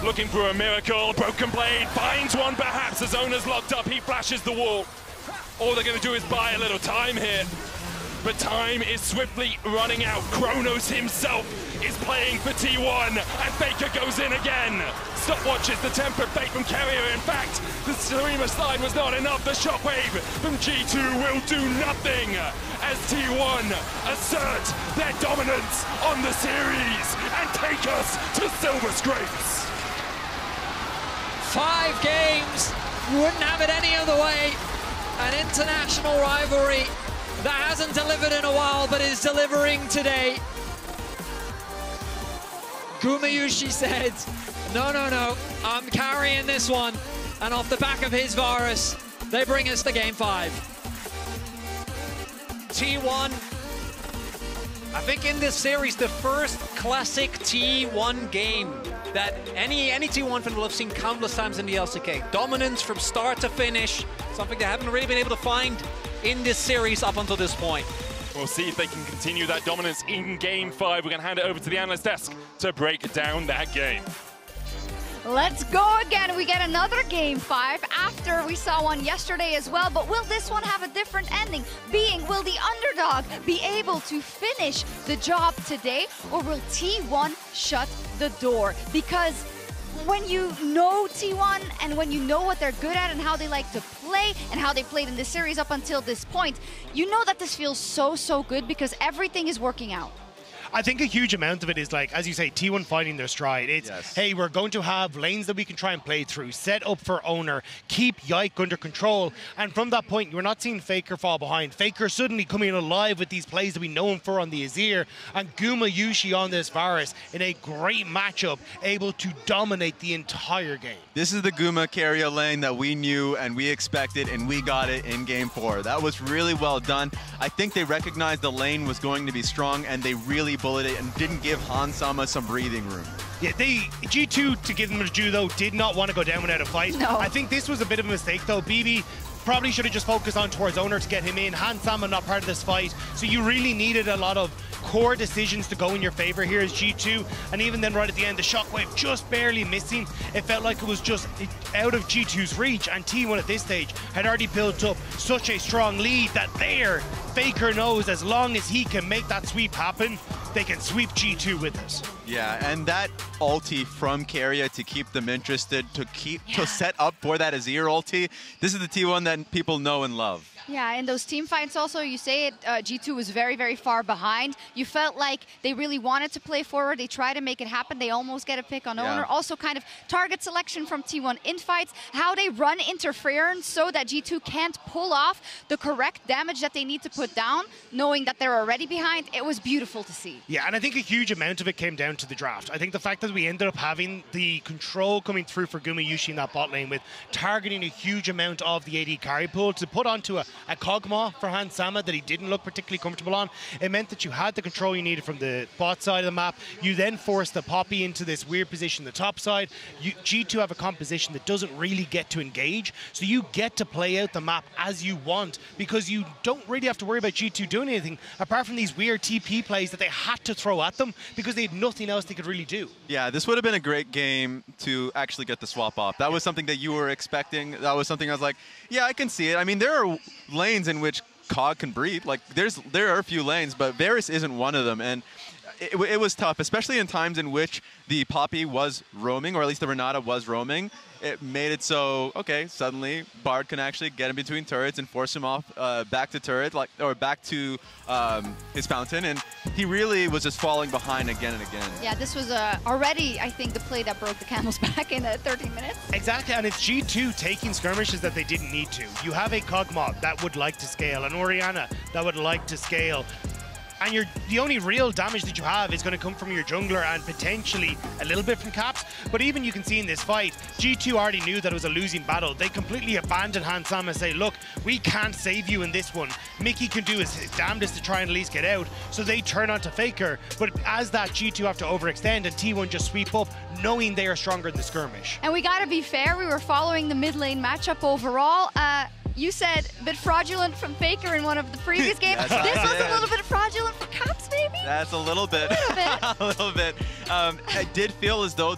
looking for a miracle. Broken Blade finds one perhaps as Owner's locked up. He flashes the wall. All they're going to do is buy a little time here. But time is swiftly running out. Kronos himself is playing for T1, and FLICKR goes in again. Stopwatches the tempered fate from Carrier. In fact, the Serema slide was not enough. The shockwave from G2 will do nothing as T1 assert their dominance on the series and take us to Silver Scrapes. 5 games, you wouldn't have it any other way. An international rivalry that hasn't delivered in a while, but is delivering today. Gumayushi said, no, I'm carrying this one. And off the back of his Varus, they bring us to game 5. T1, I think in this series, the first classic T1 game that any T1 fan will have seen countless times in the LCK. Dominance from start to finish, something they haven't really been able to find in this series up until this point. We'll see if they can continue that dominance in game 5. We're going to hand it over to the analyst desk to break down that game. Let's go again. We get another game 5 after we saw one yesterday as well. But will this one have a different ending? Will the underdog be able to finish the job today? Or will T1 shut the door? Because when you know T1 and when you know what they're good at and how they like to play and how they played in this series up until this point, you know that this feels so good because everything is working out. I think a huge amount of it is, like, as you say, T1 finding their stride. It's, hey, we're going to have lanes that we can try and play through, set up for Owner, keep Yike under control. And from that point, you're not seeing FLICKR fall behind. FLICKR suddenly coming alive with these plays that we know him for on the Azir, and Gumayushi on this Varus in a great matchup, able to dominate the entire game. This is the Guma carrier lane that we knew and we expected, and we got it in game 4. That was really well done. I think they recognized the lane was going to be strong, and they really bullied it and didn't give Hansama some breathing room. Yeah, G2, to give them a due though, did not want to go down without a fight. No. I think this was a bit of a mistake though. BB probably should have just focused on towards Owner to get him in. Han Sama not part of this fight, so you really needed a lot of core decisions to go in your favor here as G2, and even then right at the end, the shockwave just barely missing. It felt like it was just out of G2's reach, and T1 at this stage had already built up such a strong lead that FLICKR knows as long as he can make that sweep happen, they can sweep G2 with us. Yeah, and that ulti from Keria to keep them interested, to set up for that Azir ulti, this is the T1 that people know and love. Yeah, in those team fights also, you say it, G2 was very, very far behind. You felt like they really wanted to play forward. They tried to make it happen. They almost get a pick on Owner. Also kind of target selection from T1 in fights, how they run interference so that G2 can't pull off the correct damage that they need to put down, knowing that they're already behind. It was beautiful to see. Yeah, and I think a huge amount of it came down to the draft. I think the fact that we ended up having the control coming through for Gumayusi in that bot lane with targeting a huge amount of the AD carry pool to put onto a Kog'Maw for Han Sama that he didn't look particularly comfortable on. It meant that you had the control you needed from the bot side of the map. You then forced the Poppy into this weird position the top side. G2 have a composition that doesn't really get to engage, so you get to play out the map as you want because you don't really have to worry about G2 doing anything apart from these weird TP plays that they had to throw at them because they had nothing else they could really do. Yeah, this would have been a great game to actually get the swap off. That was something that you were expecting. That was something I was like, yeah, I can see it. I mean, there are lanes in which Cog can breathe. Like, there are a few lanes, but Varus isn't one of them. And it was tough, especially in times in which the Poppy was roaming, or at least the Renata was roaming. It made it so, okay, suddenly Bard can actually get in between turrets and force him off back to turret, or back to his fountain, and he really was just falling behind again and again. Yeah, this was already, I think, the play that broke the camel's back in 13 minutes. Exactly, and it's G2 taking skirmishes that they didn't need to. You have a Kog'Maw that would like to scale, an Orianna that would like to scale, and the only real damage that you have is going to come from your jungler and potentially a little bit from Caps. But even you can see in this fight, G2 already knew that it was a losing battle. They completely abandoned Han Sama and say, look, we can't save you in this one. Mickey can do his damnedest to try and at least get out. So they turn on to FLICKR. But as that, G2 have to overextend and T1 just sweep up, knowing they are stronger in the skirmish. And we got to be fair, we were following the mid lane matchup overall. You said a bit fraudulent from FLICKR in one of the previous games. This was a little bit fraudulent for Caps, maybe? That's a little bit. A little bit. It did feel as though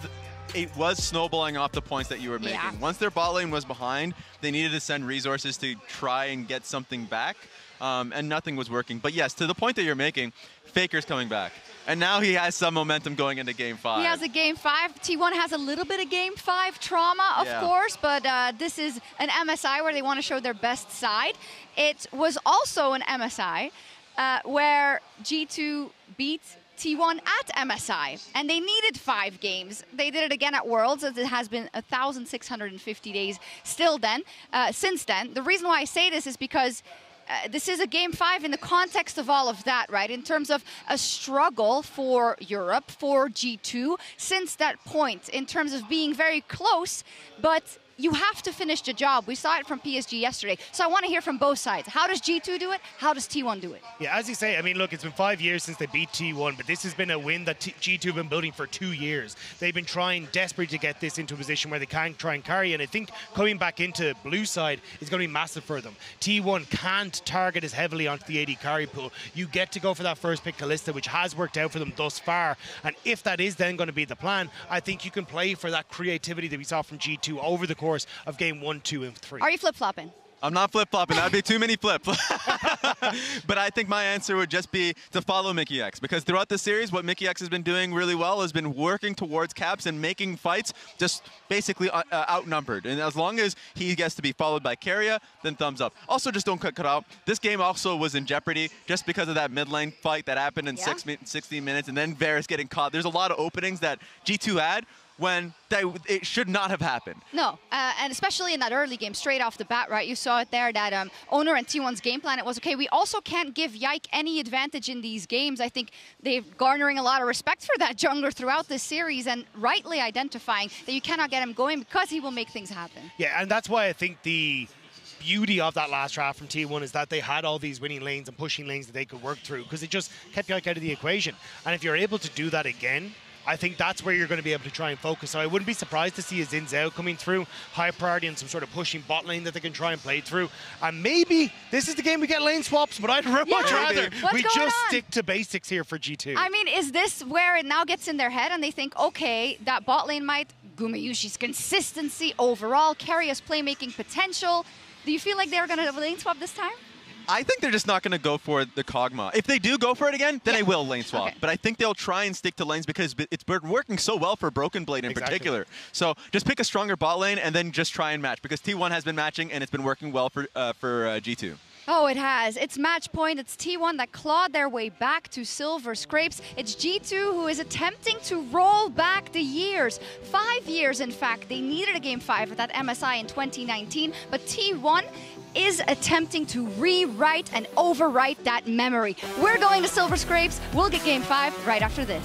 it was snowballing off the points that you were making. Yeah. Once their bot lane was behind, they needed to send resources to try and get something back, and nothing was working. But yes, to the point that you're making, FLICKR's coming back. And now he has some momentum going into Game 5. He has a Game 5. T1 has a little bit of Game 5 trauma, of course, but this is an MSI where they want to show their best side. It was also an MSI where G2 beat T1 at MSI, and they needed 5 games. They did it again at Worlds, as it has been 1,650 days since then. The reason why I say this is because this is a Game 5 in the context of all of that, right? In terms of a struggle for Europe, for G2, since that point, in terms of being very close, but you have to finish the job. We saw it from PSG yesterday. So I want to hear from both sides. How does G2 do it? How does T1 do it? Yeah, as you say, I mean, look, it's been 5 years since they beat T1, but this has been a win that G2 have been building for 2 years. They've been trying desperately to get this into a position where they can try and carry, and I think coming back into blue side is going to be massive for them. T1 can't target as heavily onto the AD carry pool. You get to go for that first pick Kalista, which has worked out for them thus far, and if that is then going to be the plan, I think you can play for that creativity that we saw from G2 over the course of Game 1, 2, and 3. Are you flip-flopping? I'm not flip-flopping. That'd be too many flips. But I think my answer would just be to follow Mickey X, because throughout the series, what Mickey X has been doing really well has been working towards Caps and making fights just basically outnumbered. And as long as he gets to be followed by Keria, then thumbs up. Also, just don't cut out. This game also was in jeopardy just because of that mid lane fight that happened in 16 minutes, and then Varus getting caught. There's a lot of openings that G2 had when it should not have happened. No, and especially in that early game, straight off the bat, right? You saw it there, that Owner and T1's game plan, it was, okay, we also can't give Yike any advantage in these games. I think they're garnering a lot of respect for that jungler throughout this series, and rightly identifying that you cannot get him going because he will make things happen. Yeah, and that's why I think the beauty of that last draft from T1 is that they had all these winning lanes and pushing lanes that they could work through, because it just kept Yike out of the equation. And if you're able to do that again, I think that's where you're going to be able to try and focus. So I wouldn't be surprised to see a Xin Zhao coming through, high priority and some sort of pushing bot lane that they can try and play through. And maybe this is the game we get lane swaps, but I'd much rather we just stick to basics here for G2. I mean, is this where it now gets in their head and they think, okay, that bot lane might, Gumayushi's consistency overall, Keриa's playmaking potential. Do you feel like they're going to lane swap this time? I think they're just not going to go for the Kog'Maw. If they do go for it again, then I will lane swap. Okay. But I think they'll try and stick to lanes because it's been working so well for Broken Blade in particular. So just pick a stronger bot lane and then just try and match because T1 has been matching and it's been working well for G2. Oh, it has. It's match point. It's T1 that clawed their way back to silver scrapes. It's G2 who is attempting to roll back the years. 5 years, in fact. They needed a Game 5 at that MSI in 2019, but T1 is attempting to rewrite and overwrite that memory. We're going to silver scrapes. We'll get Game 5 right after this.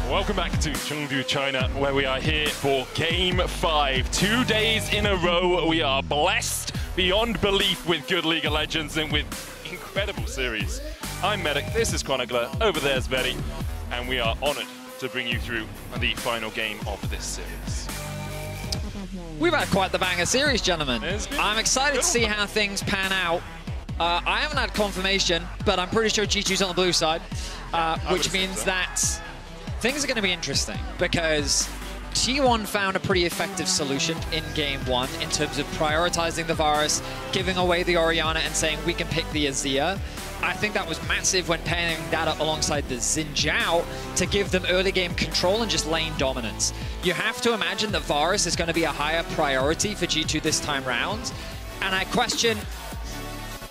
Welcome back to CHENGDU, China, where we are here for Game 5. 2 days in a row, we are blessed beyond belief with good League of Legends and with incredible series. I'm Medic, this is Chronicler, over there's Veri, and we are honored to bring you through the final game of this series. We've had quite the banger series, gentlemen. I'm excited to see how things pan out. I haven't had confirmation, but I'm pretty sure G2's on the blue side, which means that things are going to be interesting because T1 found a pretty effective solution in game 1 in terms of prioritizing the Varus, giving away the Orianna and saying we can pick the Azir. I think that was massive when pairing that up alongside the Xin Zhao to give them early game control and just lane dominance. You have to imagine that Varus is going to be a higher priority for G2 this time round. And I question,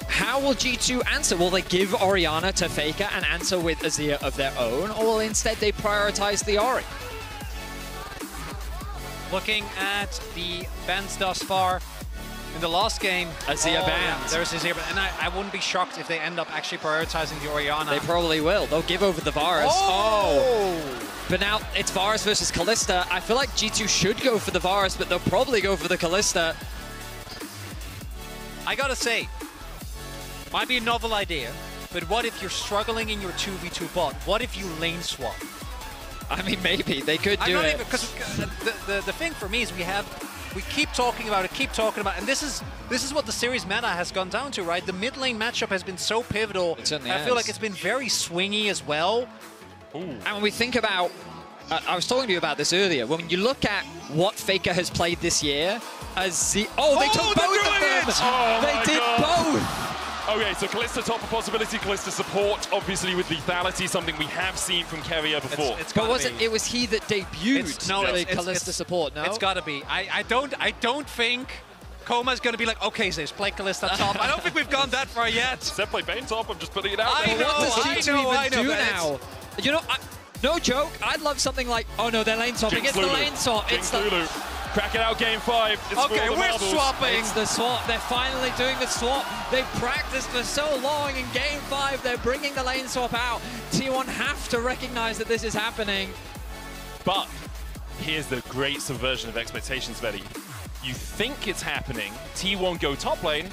how will G2 answer? Will they give Orianna to FLICKR and answer with Azir of their own? Or will instead they prioritize the Ori? Looking at the bans thus far, in the last game, Azir banned. Yeah, there's Azir, and I wouldn't be shocked if they end up actually prioritizing the Orianna. They probably will. They'll give over the Varus. But now it's Varus versus Kalista. I feel like G2 should go for the Varus, but they'll probably go for the Kalista. I gotta say, might be a novel idea, but what if you're struggling in your 2v2 bot? What if you lane swap? I mean, maybe they could do it. Because the thing for me is we keep talking about it, and this is what the series meta has gone down to, right? The mid lane matchup has been so pivotal. I feel like it's been very swingy as well. And when we think about, I was talking to you about this earlier, when you look at what FLICKR has played this year, they took both of them! They did both! Okay, so Kalista top of possibility, Kalista support, obviously with lethality, something we have seen from Keria before. But it was he that debuted Kalista support, no? It's gotta be. I don't think Koma's gonna be like, okay, Zeus, play Kalista top. I don't think we've gone that far yet. Said play Bane top, I'm just putting it out there. What does G2 even do now? You know, no joke, I'd love something like, oh no, they're lane swapping. It's the lane swap. It's the Lulu. Crack it out game 5. It's okay, we're marbles. Swapping. It's the swap. They're finally doing the swap. They've practiced for so long. In game 5, they're bringing the lane swap out. T1 have to recognize that this is happening. But here's the great subversion of expectations, Betty. You think it's happening. T1 go top lane.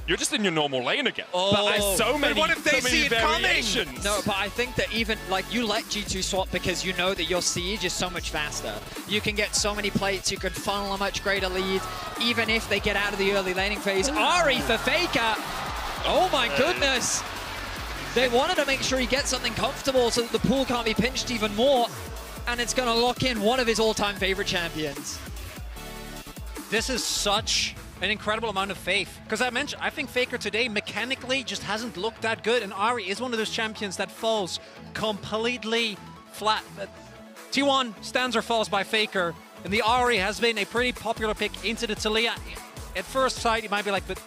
You're just in your normal lane again. But there's so many, what if they see it variations. Coming? No, but I think that even, like, you let G2 swap because you know that your siege is so much faster. You can get so many plates, you can funnel a much greater lead, even if they get out of the early laning phase. Ari for FLICKR! Oh my goodness! They wanted to make sure he gets something comfortable so that the pool can't be pinched even more, and it's going to lock in one of his all-time favorite champions. This is such an incredible amount of faith. Because I mentioned, I think FLICKR today mechanically just hasn't looked that good, and Ari is one of those champions that falls completely flat. T1 stands or falls by FLICKR, and the Ari has been a pretty popular pick into the Taliyah. At first sight, you might be like, but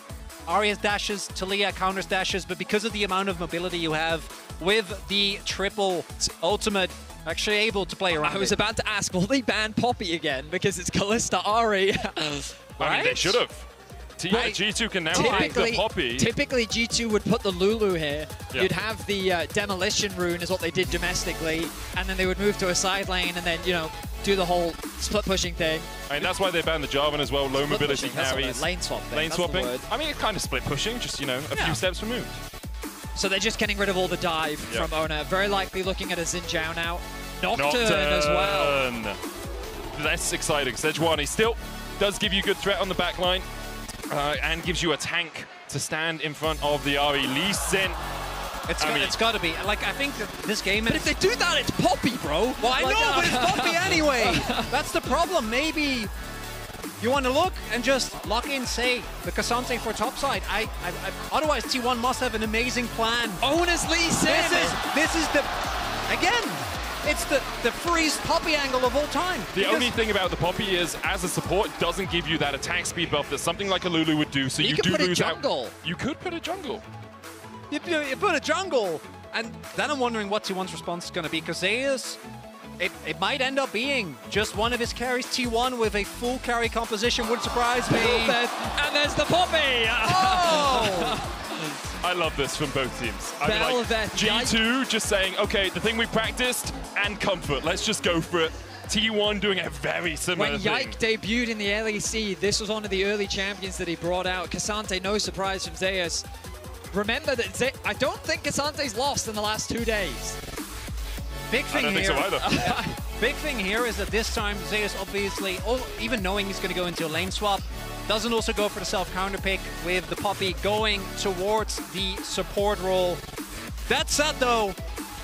Ari has dashes, Taliyah counters dashes, but because of the amount of mobility you have with the triple ultimate, actually able to play around I was about to ask, will they ban Poppy again? Because it's Kalista Ari. I mean, they should have. G2 can now pick the Poppy. Typically, G2 would put the Lulu here. Yeah. You'd have the Demolition Rune is what they did domestically, and then they would move to a side lane and then, you know, do the whole split pushing thing. I mean, that's why they banned the Jarvan as well. Low mobility carries. Lane swap. Lane swapping. I mean, it's kind of split pushing, just, you know, a few steps removed. So they're just getting rid of all the dive from Ona. Very likely looking at a Xin Zhao now. Nocturne as well. Less exciting. Sejuani still does give you good threat on the back line and gives you a tank to stand in front of the Ari. Lee Sin. It's got to be. Like, I think that this game But if they do that, it's Poppy, bro. Well, I know, but it's Poppy anyway. That's the problem. Maybe you want to look and just lock in, say, the Cassante for topside. Otherwise, T1 must have an amazing plan. Ona's Lee Sin. This is the... Again, it's the freeze Poppy angle of all time. The only thing about the Poppy is, as a support, it doesn't give you that attack speed buff that something like a Lulu would do, so you do lose out. You could put a jungle. You put a jungle, and then I'm wondering what T1's response is going to be, because Zeus, it might end up being just one of his carries. T1 with a full carry composition would surprise me. And there's the Poppy! Oh! I love this from both teams. I mean, like, G2 just saying, okay, the thing we practiced and comfort, let's just go for it. T1 doing a very similar thing. When Yike debuted in the LEC, this was one of the early champions that he brought out. Cassante, no surprise from Zeus. Remember that I don't think Cassante's lost in the last 2 days. Big thing I don't here. think so either. Big thing here is that this time Zeus obviously, even knowing he's going to go into a lane swap, doesn't also go for the self-counter pick with the Poppy going towards the support role. That said though,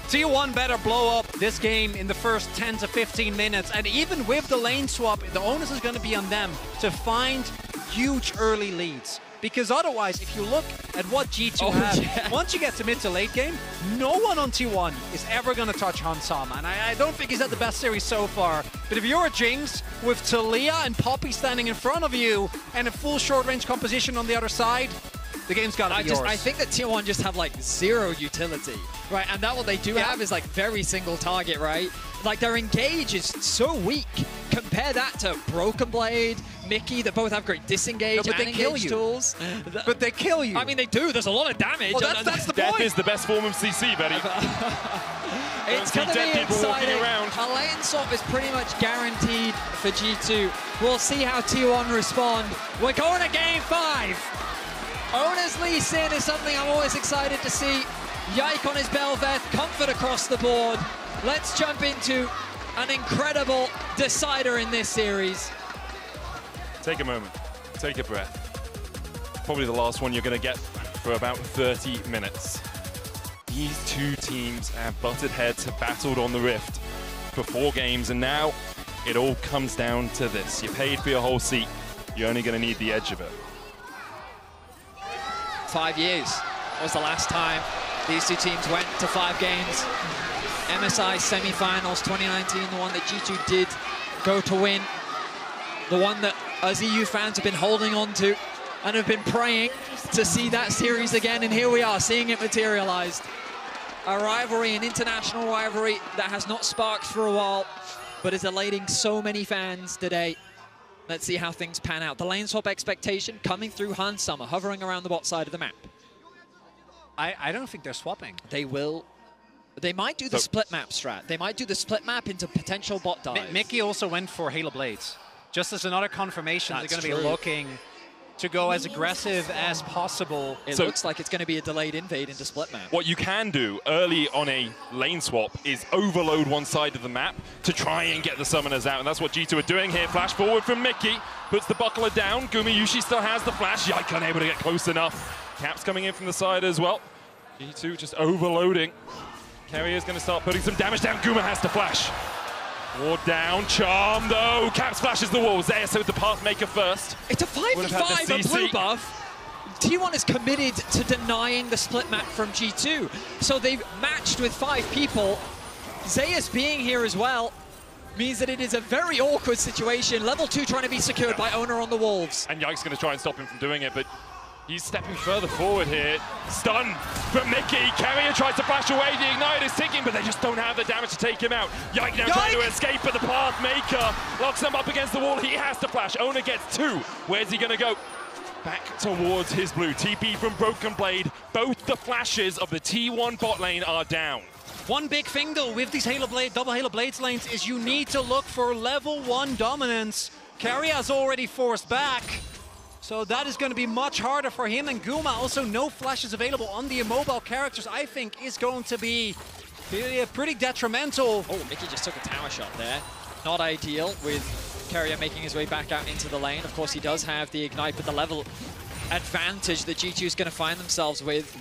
T1 better blow up this game in the first 10 to 15 minutes. And even with the lane swap, the onus is going to be on them to find huge early leads. Because otherwise, if you look at what G2 have, once you get to mid to late game, no one on T1 is ever going to touch Hansama. And I don't think he's had the best series so far. But if you're a Jinx with Talia and Poppy standing in front of you and a full short-range composition on the other side, the game's got to be yours. I think that T1 just have like zero utility, right? And that what they do have is like very single target, right? Like their engage is so weak. Compare that to Broken Blade, Mickey, that both have great disengage and engage tools. But they kill you. I mean, they do. There's a lot of damage. Well, that's the Death point. is the best form of CC, Betty. It's going to be exciting. A lane swap is pretty much guaranteed for G2. We'll see how T1 respond. We're going to game 5. Owner's Lee Sin is something I'm always excited to see. Yike on his Belveth, comfort across the board. Let's jump into an incredible decider in this series. Take a moment, take a breath. Probably the last one you're going to get for about 30 minutes. These two teams have butted heads, have battled on the Rift for 4 games, and now it all comes down to this. You paid for your whole seat, you're only going to need the edge of it. 5 years was the last time these two teams went to 5 games. MSI semi-finals 2019, the one that G2 did go to win. The one that us EU fans have been holding on to and have been praying to see that series again, and here we are, seeing it materialized. A rivalry, an international rivalry that has not sparked for a while, but is elating so many fans today. Let's see how things pan out. The lane swap expectation coming through Hansama, hovering around the bot side of the map. I don't think they're swapping. They will. They might do the split map strat. They might do the split map into potential bot dives. Mickey also went for Halo Blades. Just as another confirmation, they're going to be looking to go as aggressive as possible. It looks like it's going to be a delayed invade into split map. What you can do early on a lane swap is overload one side of the map to try and get the summoners out, and that's what G2 are doing here. Flash forward from Mickey, puts the buckler down. Gumayushi still has the flash. Yike unable to get close enough. Caps coming in from the side as well. G2 just overloading. Carrier's going to start putting some damage down. Guma has to flash. Ward down, Charm though. Caps flashes the walls there, so the Pathmaker first. It's a 5v5, a blue buff. T1 is committed to denying the split map from G2. So they've matched with 5 people. Zeus being here as well means that it is a very awkward situation. Level 2 trying to be secured by Owner on the Wolves. And Yike's going to try and stop him from doing it, but he's stepping further forward here. Stun from Mickey. Carrier tries to flash away. The Ignite is ticking, but they just don't have the damage to take him out. Yike now trying to escape, but the Pathmaker locks him up against the wall. He has to flash. Owner gets 2. Where's he going to go? Back towards his blue. TP from Broken Blade. Both the flashes of the T1 bot lane are down. One big thing though with these double Halo Blades lanes is you need to look for level 1 dominance. Carrier's already forced back. So that is going to be much harder for him, and Guma also no flashes available on the immobile characters, I think is going to be pretty detrimental. Oh, Mickey just took a tower shot there. Not ideal with Carrier making his way back out into the lane. Of course, he does have the Ignite, but the level advantage that G2 is going to find themselves with.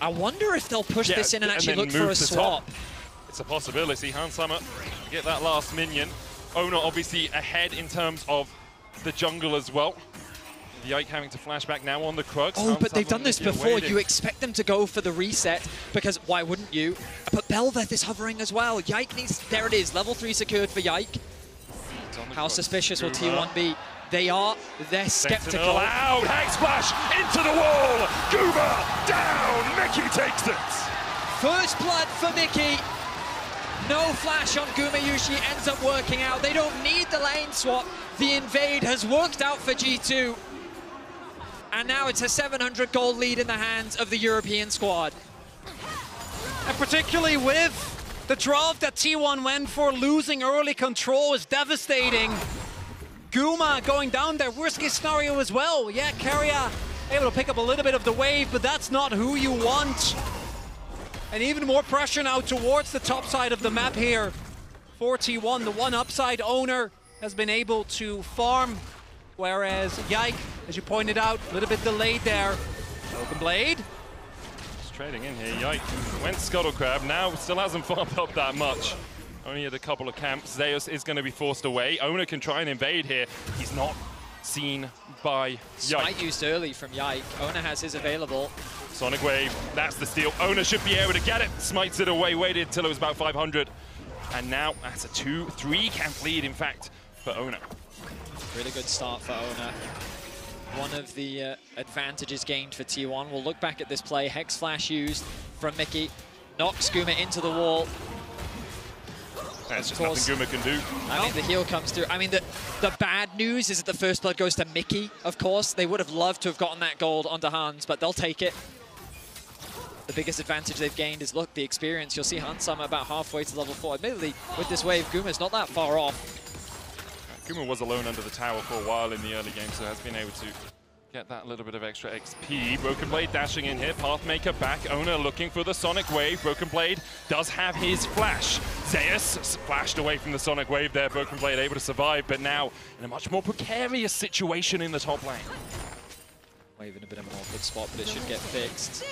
I wonder if they'll push this in and actually look for a swap. It's a possibility. Hansama get that last minion. Owner obviously ahead in terms of the jungle as well. Yike having to flash back now on the Krugs. Oh, but they've done this before. You expect them to go for the reset, because why wouldn't you? But Belveth is hovering as well. Yike needs, there it is, level 3 secured for Yike. How suspicious will T1 be? They're skeptical. Sentinel out, Hex Splash into the wall. Guma down, Mickey takes it. First blood for Mickey. No flash on Gumayushi, ends up working out. They don't need the lane swap. The invade has worked out for G2. And now it's a 700 gold lead in the hands of the European squad. And particularly with the draft that T1 went for, losing early control is devastating. Guma going down there, worst case scenario as well. Yeah, Carrier able to pick up a little bit of the wave, but that's not who you want. And even more pressure now towards the top side of the map here. 41, the one upside owner has been able to farm, whereas Yike, as you pointed out, a little bit delayed there. Broken Blade. Just trading in here, Yike went Scuttle Crab, now still hasn't farmed up that much. Only at a couple of camps. Zeus is going to be forced away. Owner can try and invade here. He's not seen by Yike. Smite used early from Yike. Owner has his available. Sonic Wave, that's the steal. Owner should be able to get it. Smites it away, waited until it was about 500. And now that's a 2-3 camp lead, in fact, for Owner. Really good start for Owner. One of the advantages gained for T1. We'll look back at this play. Hex Flash used from Mickey. Knocks Guma into the wall. That's just nothing Guma can do. I mean, the heal comes through. I mean, the bad news is that the first blood goes to Mickey, of course. They would have loved to have gotten that gold onto Hans, but they'll take it. The biggest advantage they've gained is, look, the experience. You'll see Hansama about halfway to level 4. Admittedly, with this wave, Guma's not that far off. Guma was alone under the tower for a while in the early game, so has been able to get that little bit of extra XP. Broken Blade dashing in here, Pathmaker back, Owner looking for the Sonic Wave. Broken Blade does have his flash. Zeus splashed away from the Sonic Wave there, Broken Blade able to survive, but now in a much more precarious situation in the top lane. Wave in a bit of an awkward spot, but it should get fixed.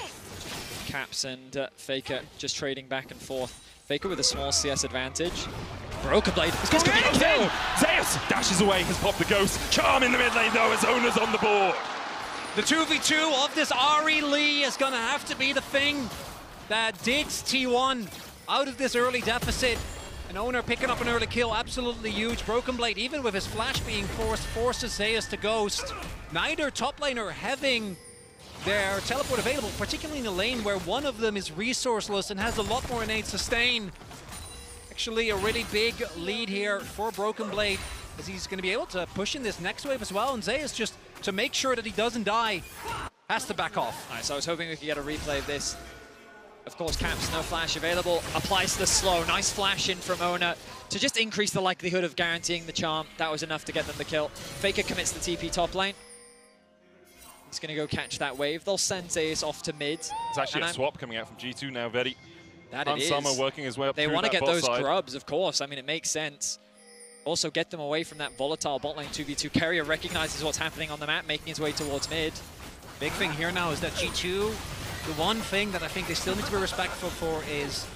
Caps and FLICKR just trading back and forth. FLICKR with a small CS advantage. Broken Blade is going to be a kill! Zeus dashes away, has popped the Ghost. Charm in the mid lane though, as Owner's on the board. The 2v2 of this Ari Lee is going to have to be the thing that digs T1 out of this early deficit. An Owner picking up an early kill, absolutely huge. Broken Blade, even with his flash being forces Zeus to Ghost. Neither top laner having their teleport available, particularly in a lane where one of them is resourceless and has a lot more innate sustain. Actually, a really big lead here for Broken Blade, as he's going to be able to push in this next wave as well. And Zeus, just to make sure that he doesn't die, has to back off. Nice, I was hoping we could get a replay of this. Of course, Caps, no flash available. Applies the slow. Nice flash in from Owner to just increase the likelihood of guaranteeing the charm. That was enough to get them the kill. FLICKR commits the TP top lane. He's going to go catch that wave. They'll send Zeus off to mid. It's actually a swap coming out from G2 now, Vedi. That it is. Summer working his way up. They want to get those side. grubs, of course. I mean, it makes sense. Also, get them away from that volatile bot lane 2v2. Carrier recognizes what's happening on the map, making his way towards mid. Big thing here now is that G2, the one thing that I think they still need to be respectful for is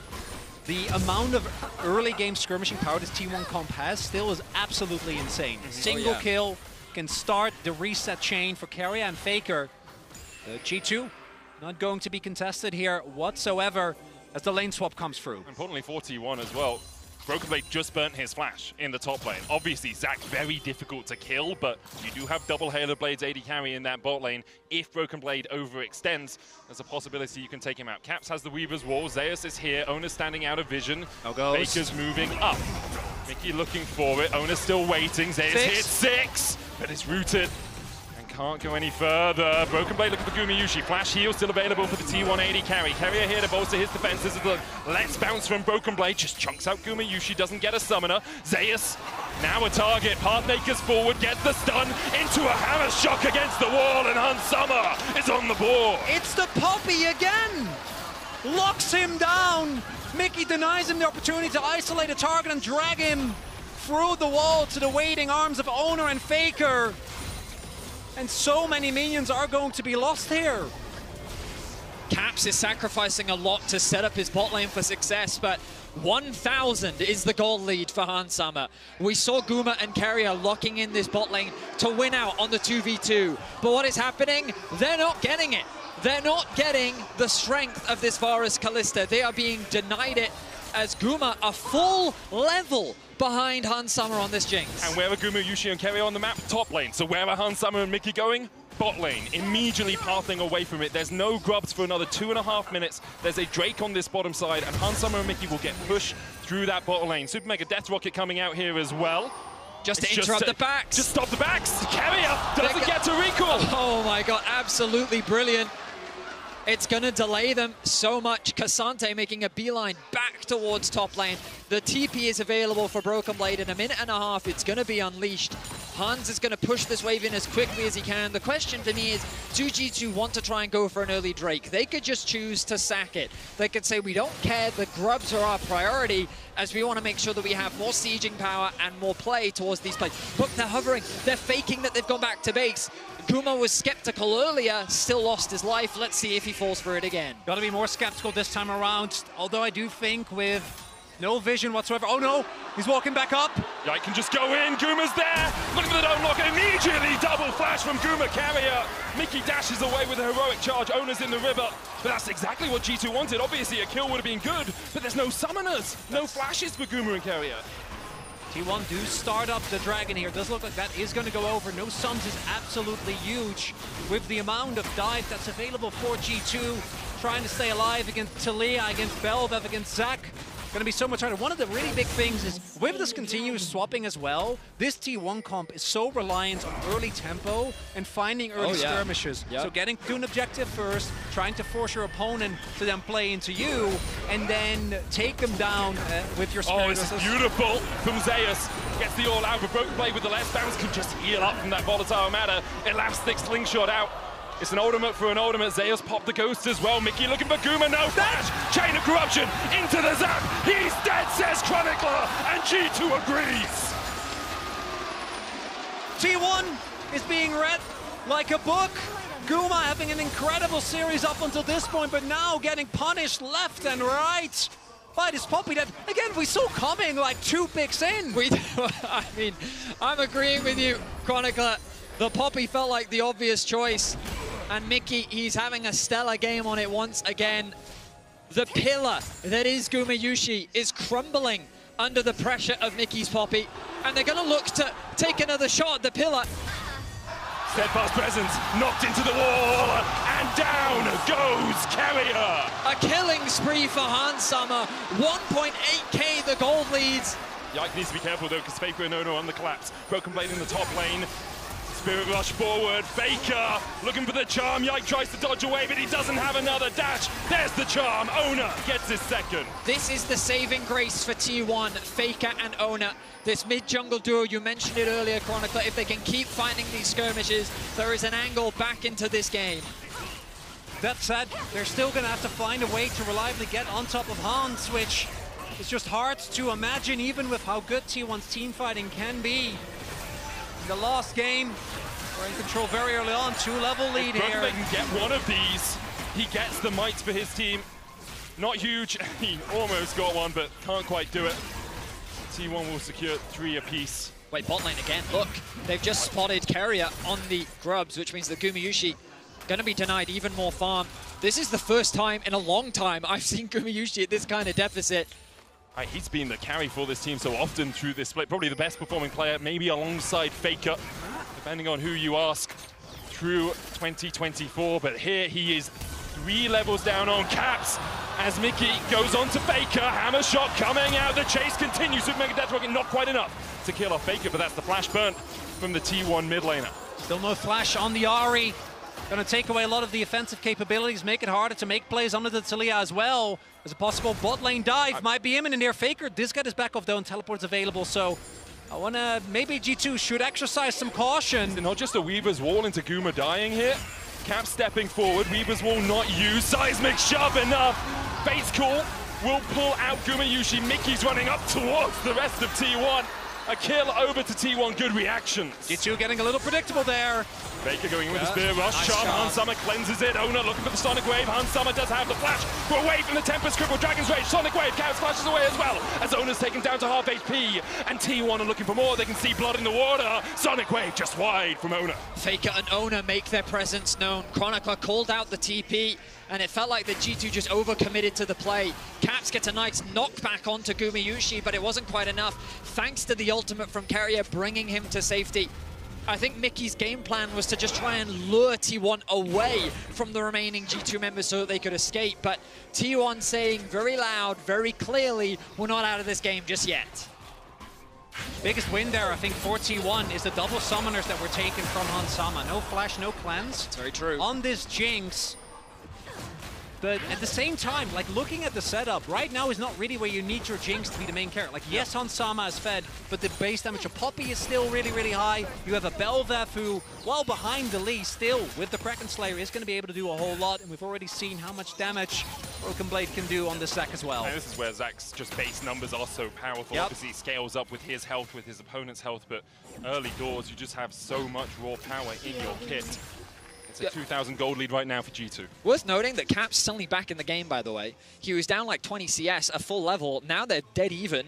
the amount of early game skirmishing power this T1 comp has still is absolutely insane. Single kill can start the reset chain for Carrier and FLICKR. The G2 not going to be contested here whatsoever as the lane swap comes through. Importantly for T1 as well, Broken Blade just burnt his flash in the top lane. Obviously, Zac very difficult to kill, but you do have double Halo Blades AD carry in that bot lane. If Broken Blade overextends, there's a possibility you can take him out. Caps has the Weaver's Wall, Zeus is here, Owner standing out of vision. FLICKR's moving up. Mickey looking for it, Owner still waiting, Zeus hits 6, but it's rooted. Can't go any further. Broken Blade looking for Gumayushi. Flash heal still available for the T180 carry. Carrier here to bolster his defenses. Let's bounce from Broken Blade. Just chunks out Gumayushi. Doesn't get a summoner. Zeus now a target. Pathmaker's forward. Gets the stun into a hammer shock against the wall. And Hansama is on the board. It's the Poppy again. Locks him down. Mickey denies him the opportunity to isolate a target and drag him through the wall to the waiting arms of Owner and FLICKR. And so many minions are going to be lost here. Caps is sacrificing a lot to set up his bot lane for success, but 1,000 is the goal lead for Hansama. We saw Guma and Carrier locking in this bot lane to win out on the 2v2. But what is happening? They're not getting it. They're not getting the strength of this Varus Kalista. They are being denied it as Guma a full level behind Hansama on this Jinx. And where are Gumayushi and Carrier on the map? Top lane. So where are Hansama and Mickey going? Bot lane. Immediately pathing away from it. There's no grubs for another 2.5 minutes. There's a Drake on this bottom side, and Hansama and Mickey will get pushed through that bot lane. Super Mega Death Rocket coming out here as well. Just to interrupt the backs. Just stop the backs. Carrier doesn't get to recall. Oh my god, absolutely brilliant. It's going to delay them so much. Cassante making a beeline back towards top lane. The TP is available for Broken Blade in a minute and a half. It's going to be unleashed. Hans is going to push this wave in as quickly as he can. The question for me is, do G2 want to try and go for an early Drake? They could just choose to sack it. They could say, we don't care, the grubs are our priority, as we want to make sure that we have more sieging power and more play towards these plays. Look, they're hovering. They're faking that they've gone back to base. Guma was skeptical earlier, still lost his life. Let's see if he falls for it again. Got to be more skeptical this time around, although I do think with no vision whatsoever. Oh no, he's walking back up. Yeah, he can just go in. Guma's there. Looking for the don't lock. Immediately double flash from Guma carrier. Mickey dashes away with a heroic charge. Ona's in the river. But that's exactly what G2 wanted. Obviously, a kill would have been good, but there's no summoners. No flashes for Guma and carrier. T1 do start up the Dragon here. Does look like that is going to go over. No sums is absolutely huge with the amount of dive that's available for G2. Trying to stay alive against Talia, against Belvev, against Zach. Going to be so much harder. One of the really big things is with this continuous swapping as well, this T1 comp is so reliant on early tempo and finding early skirmishes. So getting to an objective first, trying to force your opponent to then play into you, and then take them down with your spirit. Oh, this is beautiful from Zeus. Gets the all out, but broken blade with the left bounce can just heal up from that volatile matter. Elastic slingshot out. It's an ultimate for an ultimate. Zeus popped the ghost as well. Mickey looking for Guma, no flash. Chain of corruption into the zap. He's dead, says Chronicler, and G2 agrees. T1 is being read like a book. Guma having an incredible series up until this point, but now getting punished left and right by this Poppy that, again, we saw coming like 2 picks in. I mean, I'm agreeing with you, Chronicler. The Poppy felt like the obvious choice. And Mickey, he's having a stellar game on it once again. The pillar that is Gumayushi is crumbling under the pressure of Mickey's Poppy. And they're going to look to take another shot at the pillar. Steadfast presence knocked into the wall, and down goes Carrier. A killing spree for Hans Summer. 1.8k the gold leads. Yike needs to be careful though, because FLICKR and Ono on the collapse. Broken blade in the top lane. Spirit rush forward, FLICKR looking for the charm. Yike tries to dodge away, but he doesn't have another dash. There's the charm. Ona gets his second. This is the saving grace for T1, FLICKR and Ona. This mid-jungle duo, you mentioned it earlier, Chronicler. If they can keep finding these skirmishes, there is an angle back into this game. That said, they're still going to have to find a way to reliably get on top of Hans, which is just hard to imagine, even with how good T1's team fighting can be. The last game, we're in control very early on, 2-level lead here. If can get one of these, he gets the mites for his team. Not huge, he almost got one, but can't quite do it. T1 will secure 3 apiece. Wait, bot lane again, look. They've just spotted Carrier on the grubs, which means that Gumayushi going to be denied even more farm. This is the first time in a long time I've seen Gumayushi at this kind of deficit. He's been the carry for this team so often through this split. Probably the best performing player, maybe alongside FLICKR, depending on who you ask, through 2024. But here he is 3 levels down on Caps as Mickey goes on to FLICKR. Hammer shot coming out. The chase continues with Mega Death Rocket. Not quite enough to kill off FLICKR, but that's the flash burn from the T1 mid laner. Still no flash on the Ahri. Going to take away a lot of the offensive capabilities, make it harder to make plays under the Talia as well. There's a possible bot lane dive, might be imminent here. FLICKR, this guy is back off though, and teleport's available, so I want to, maybe G2 should exercise some caution. Not just a Weaver's Wall into Guma dying here. Cap stepping forward, Weaver's Wall not used. Seismic shove enough. Bait's call will pull out Gumayushi. Mickey's running up towards the rest of T1. A kill over to T1, good reactions. G2 getting a little predictable there. FLICKR going in with the Spear Rush. Nice Charm, charm. Hans Summer cleanses it. Ona looking for the Sonic Wave. Hans Summer does have the flash. But away from the Tempest Cripple, Dragon's Rage, Sonic Wave, Chaos flashes away as well. As Ona's taken down to half HP. And T1 are looking for more. They can see blood in the water. Sonic Wave just wide from Ona. FLICKR and Ona make their presence known. Chronicler called out the TP, and it felt like the G2 just overcommitted to the play. Caps gets a nice knockback onto Gumayushi, but it wasn't quite enough. Thanks to the ultimate from Carrier bringing him to safety. I think Mickey's game plan was to just try and lure T1 away from the remaining G2 members so that they could escape, but T1 saying very loud, very clearly, we're not out of this game just yet. Biggest win there, I think, for T1 is the double summoners that were taken from Hans Sama. No flash, no cleanse. That's very true. On this Jinx, But at the same time, like looking at the setup, right now is not really where you need your Jinx to be the main character. Like yes, Hansama is fed, but the base damage of Poppy is still really, really high. You have a Bel'Veth who, while behind the Lee, still with the Kraken Slayer is going to be able to do a whole lot. And we've already seen how much damage Broken Blade can do on this Zac as well. And this is where Zac's just base numbers are so powerful. Yep. Obviously, he scales up with his health, with his opponent's health, but early doors, you just have so much raw power in your kit. It's a 2,000 gold lead right now for G2. Worth noting that Cap's suddenly back in the game, by the way. He was down like 20 CS, a full level. Now they're dead even.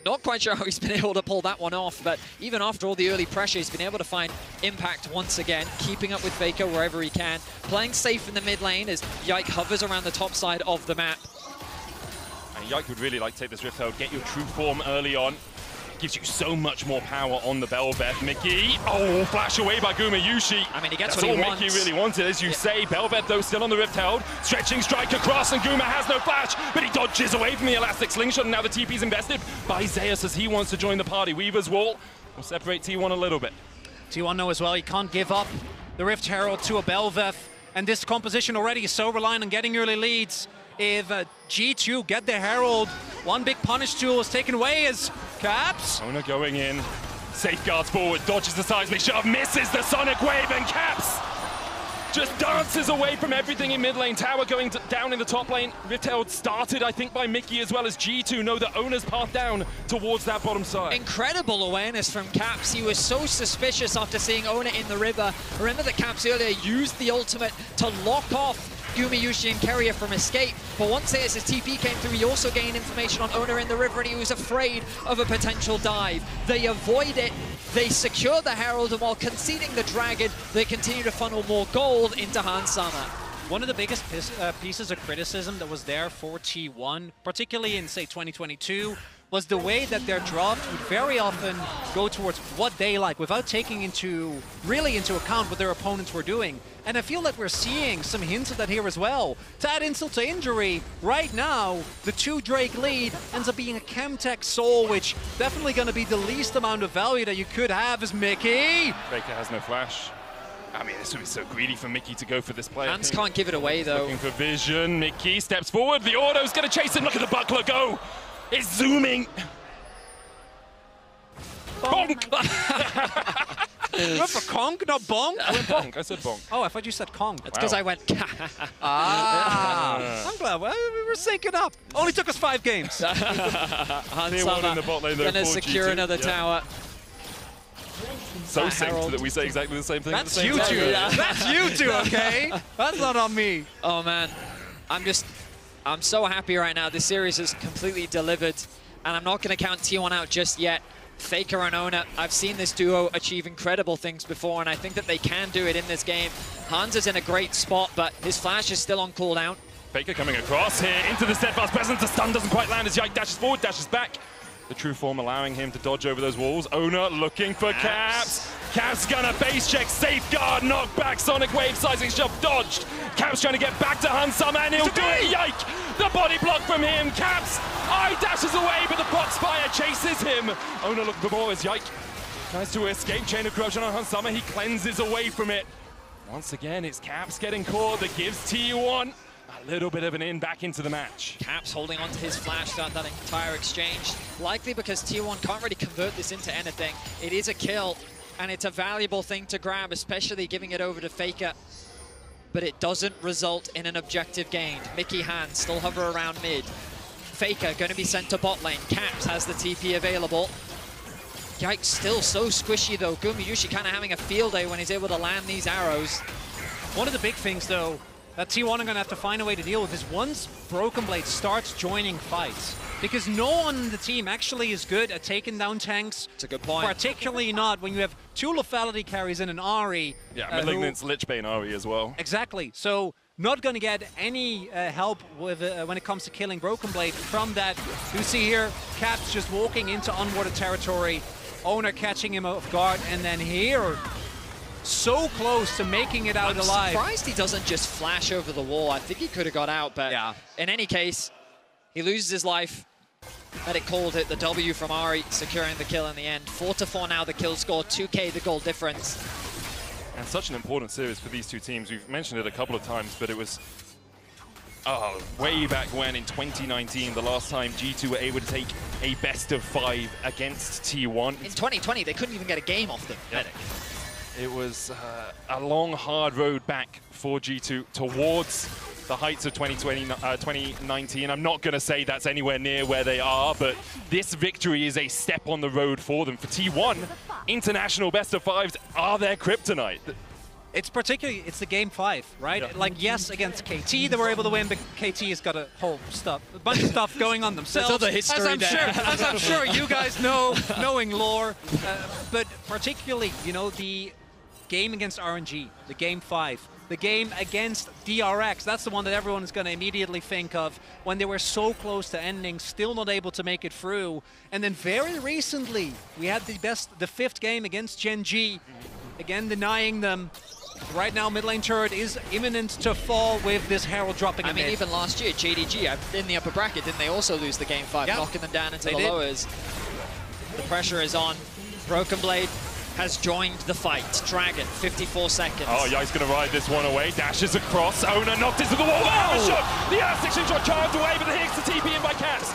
Not quite sure how he's been able to pull that one off, but even after all the early pressure, he's been able to find impact once again, keeping up with FLICKR wherever he can, playing safe in the mid lane as Yike hovers around the top side of the map. And Yike would really like to take this Rift Herald, get your true form early on. Gives you so much more power on the Bel'Veth. Mickey, oh, flash away by Gumayushi. I mean, he gets That's what he all wants. Mickey really wanted, as you say. Bel'Veth, though, still on the Rift Herald. Stretching strike across, and Guma has no flash, but he dodges away from the Elastic Slingshot, and now the TP's invested by Zeus as he wants to join the party. Weaver's Wall will separate T1 a little bit. T1 know as well, he can't give up the Rift Herald to a Bel'Veth, and this composition already is so reliant on getting early leads. If G2 get the Herald, one big punish tool is taken away as Caps. Ona going in, safeguards forward, dodges the seismic shove, misses the Sonic Wave, and Caps just dances away from everything in mid lane. Tower going down in the top lane. Rift Herald started, I think, by Mickey as well as G2 know that Ona's path down towards that bottom side. Incredible awareness from Caps. He was so suspicious after seeing Ona in the river. Remember that Caps earlier used the ultimate to lock off Gumayushi and Keria from escape, but once his TP came through, he also gained information on Ona in the river, and he was afraid of a potential dive. They avoid it, they secure the Herald, and while conceding the Dragon, they continue to funnel more gold into Hansama. One of the biggest pieces of criticism that was there for T1, particularly in, say, 2022, was the way that their draft would very often go towards what they like without taking really into account what their opponents were doing. And I feel like we're seeing some hints of that here as well. To add insult to injury, right now, the 2 Drake lead ends up being a Chemtech Soul, which definitely going to be the least amount of value that you could have as Mickey. Baker has no flash. I mean, this would be so greedy for Mickey to go for this play. Hans can't give it away, though. Looking for vision. Mickey steps forward. The auto's going to chase him. Look at the buckler go. It's zooming. Bonk! You went for conk, not bonk? I went bonk. I said bonk. Oh, I thought you said conk. That's because I went. I'm glad we were syncing up. Only took us 5 games. Hansama gonna secure another tower. So synced that we say exactly the same thing. That's you two. That's you two, okay? That's not on me. Oh man, I'm so happy right now. This series is completely delivered, and I'm not going to count T1 out just yet. FLICKR and Ona, I've seen this duo achieve incredible things before, and I think that they can do it in this game. Hans is in a great spot, but his flash is still on cooldown. FLICKR coming across here into the steadfast presence. The stun doesn't quite land as Yike dashes forward, dashes back. The true form allowing him to dodge over those walls. Ona looking for Caps. Caps gonna base check, safeguard, knockback, Sonic Wave, sizing shove, dodged. Caps trying to get back to Hansama, and he'll do it. Yike! The body block from him. Caps eye dashes away, but the Foxfire chases him. Ona looking for more as Yike tries to escape. Chain of corruption on Hansama. He cleanses away from it. Once again, it's Caps getting caught that gives T1 a little bit of an in back into the match. Caps holding on to his flash throughout that entire exchange. Likely because T1 can't really convert this into anything. It is a kill, and it's a valuable thing to grab, especially giving it over to FLICKR. But it doesn't result in an objective gained. Mickey Hans still hover around mid. FLICKR going to be sent to bot lane. Caps has the TP available. Yikes, still so squishy though. Gumayushi kind of having a field day when he's able to land these arrows. One of the big things though that T1 are going to have to find a way to deal with is once Broken Blade starts joining fights, because no one on the team actually is good at taking down tanks. It's a good point. Particularly not when you have 2 lethality carries and an Ahri. Yeah, Malignant's Lichbane Ahri as well. Exactly. So not going to get any help with when it comes to killing Broken Blade from that. You see here, Caps just walking into unwatered territory, Owner catching him off guard, and then here, so close to making it out alive. I'm surprised he doesn't just flash over the wall. I think he could have got out, but yeah. In any case, he loses his life. Medic called it, the W from Ahri, securing the kill in the end. 4-4 now the kill score, 2K the goal difference. And such an important series for these two teams. We've mentioned it a couple of times, but it was way back when in 2019, the last time G2 were able to take a best of 5 against T1. In 2020, they couldn't even get a game off them. Yep. It was a long, hard road back for G2 towards the heights of 2019. I'm not going to say that's anywhere near where they are, but this victory is a step on the road for them. For T1, international best of 5s are their kryptonite. It's the game 5, right? Yeah. Like, yes, against KT they were able to win, but KT has got a bunch of stuff going on themselves. There's other history as I'm sure you guys know, knowing lore. But particularly, you know, the game against RNG, the game 5, the game against DRX, that's the one that everyone is going to immediately think of when they were so close to ending, still not able to make it through. And then very recently, we had the 5th game against CHENGDU, again denying them. Right now, mid lane turret is imminent to fall with this Herald dropping I mean, mid. even last year, JDG in the upper bracket, didn't they also lose the game 5, knocking them down into the lowers? The pressure is on. Broken Blade has joined the fight. Dragon, 54 seconds. Oh, Yike's going to ride this one away. Dashes across. Owner knocked into the wall. Wow! The shot! The elastic shot charged away, but here's the TP in by Caps.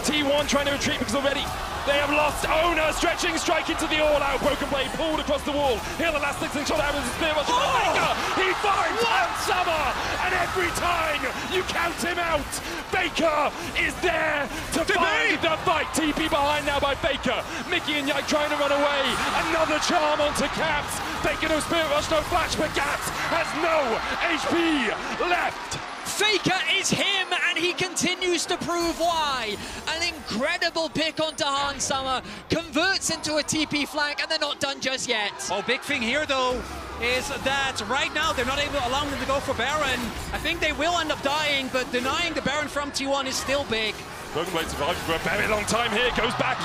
T1 trying to retreat because already they have lost. Owner stretching, strike into the all-out. Broken Blade pulled across the wall. Here the last thing shot out with the spear rush. Faker! He finds Summer, and every time you count him out, Faker is there to find the fight. TP behind now by Faker. Mickey and Yike trying to run away. Another charm onto Caps. Faker no spirit rush, no flash, but Caps has no HP left. Faker is him, and he continues to prove why. An incredible pick onto Han Summer, converts into a TP flank, and they're not done just yet. Oh, big thing here, though, is that right now they're not able to allow them to go for Baron. I think they will end up dying, but denying the Baron from T1 is still big. Broken Blade survives for a very long time here, goes back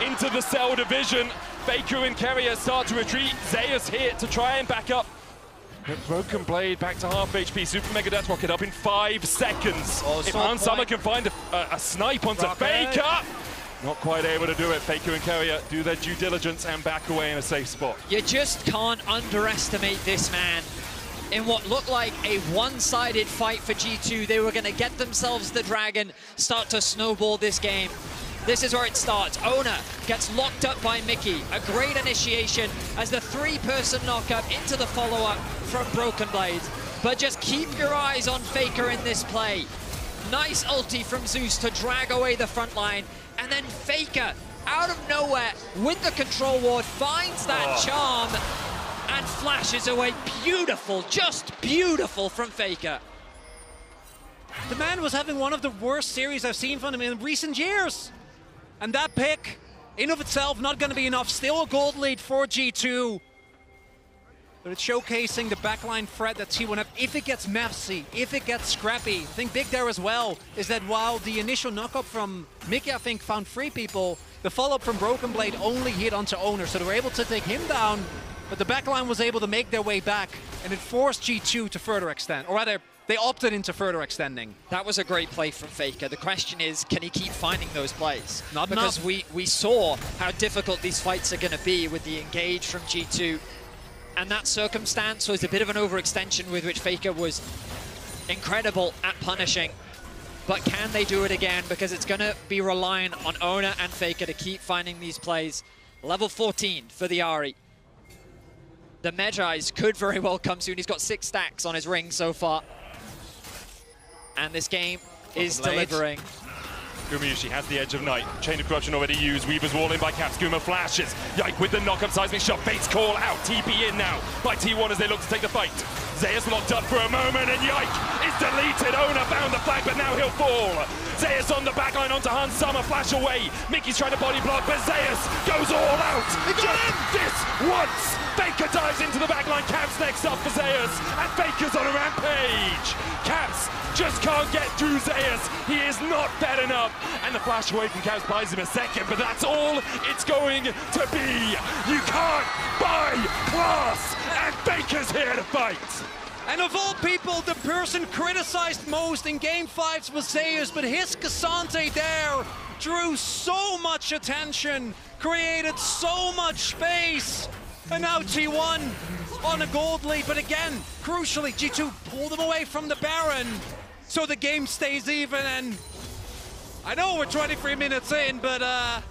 into the cell division. Faker and Carrier start to retreat. Zeus here to try and back up. But Broken Blade back to half HP. Super Mega Death Rocket up in 5 seconds. If Han Summer can find a snipe onto Faker, not quite able to do it. Faker and Carrier do their due diligence and back away in a safe spot. You just can't underestimate this man. In what looked like a one-sided fight for G2, they were going to get themselves the Dragon, start to snowball this game. This is where it starts. Owner gets locked up by Mickey. A great initiation as the 3-person knockup into the follow-up from Broken Blade. But just keep your eyes on Faker in this play. Nice ulti from Zeus to drag away the front line. And then Faker, out of nowhere, with the control ward, finds that charm and flashes away. Beautiful, just beautiful from Faker. The man was having one of the worst series I've seen from him in recent years. And that pick, in of itself, not going to be enough. Still a gold lead for G2. But it's showcasing the backline threat that T1 have. If it gets messy, if it gets scrappy, I think big there as well is that while the initial knockup from Mickey, I think, found 3 people, the follow-up from Broken Blade only hit onto Owner, so they were able to take him down, but the backline was able to make their way back, and it forced G2 to further extend, or rather, they opted into further extending. That was a great play from Faker. The question is, can he keep finding those plays? Not because enough. we saw how difficult these fights are going to be with the engage from G2. And that circumstance was a bit of an overextension with which Faker was incredible at punishing. But can they do it again? Because it's going to be relying on Owner and Faker to keep finding these plays. Level 14 for the Ahri. The Medjais could very well come soon. He's got 6 stacks on his ring so far. And this game is delivering. Gumayushi has the edge of night. Chain of Corruption already used. Weaver's wall in by Caps. Guma flashes. Yike with the knock-up seismic shot. Bates call out. TP in now by T1 as they look to take the fight. Zeus locked up for a moment and Yike is deleted. Owner found the flag, but now he'll fall. Zeus on the backline onto Han Summer. Flash away. Mickey's trying to body block, but Zeus goes all out. Just this once. Faker dives into the backline. Caps next up for Zeus. And Faker's on a rampage. Caps just can't get through Zeus. He is not fed enough. And the flash away from Caps buys him a second, but that's all it's going to be. You can't buy class, and Faker's here to fight. And of all people, the person criticized most in Game 5s was Zeus, but his Cassante there drew so much attention, created so much space, and now T1 on a gold lead. But again, crucially, G2 pulled them away from the Baron. so the game stays even. And I know we're 23 minutes in, but I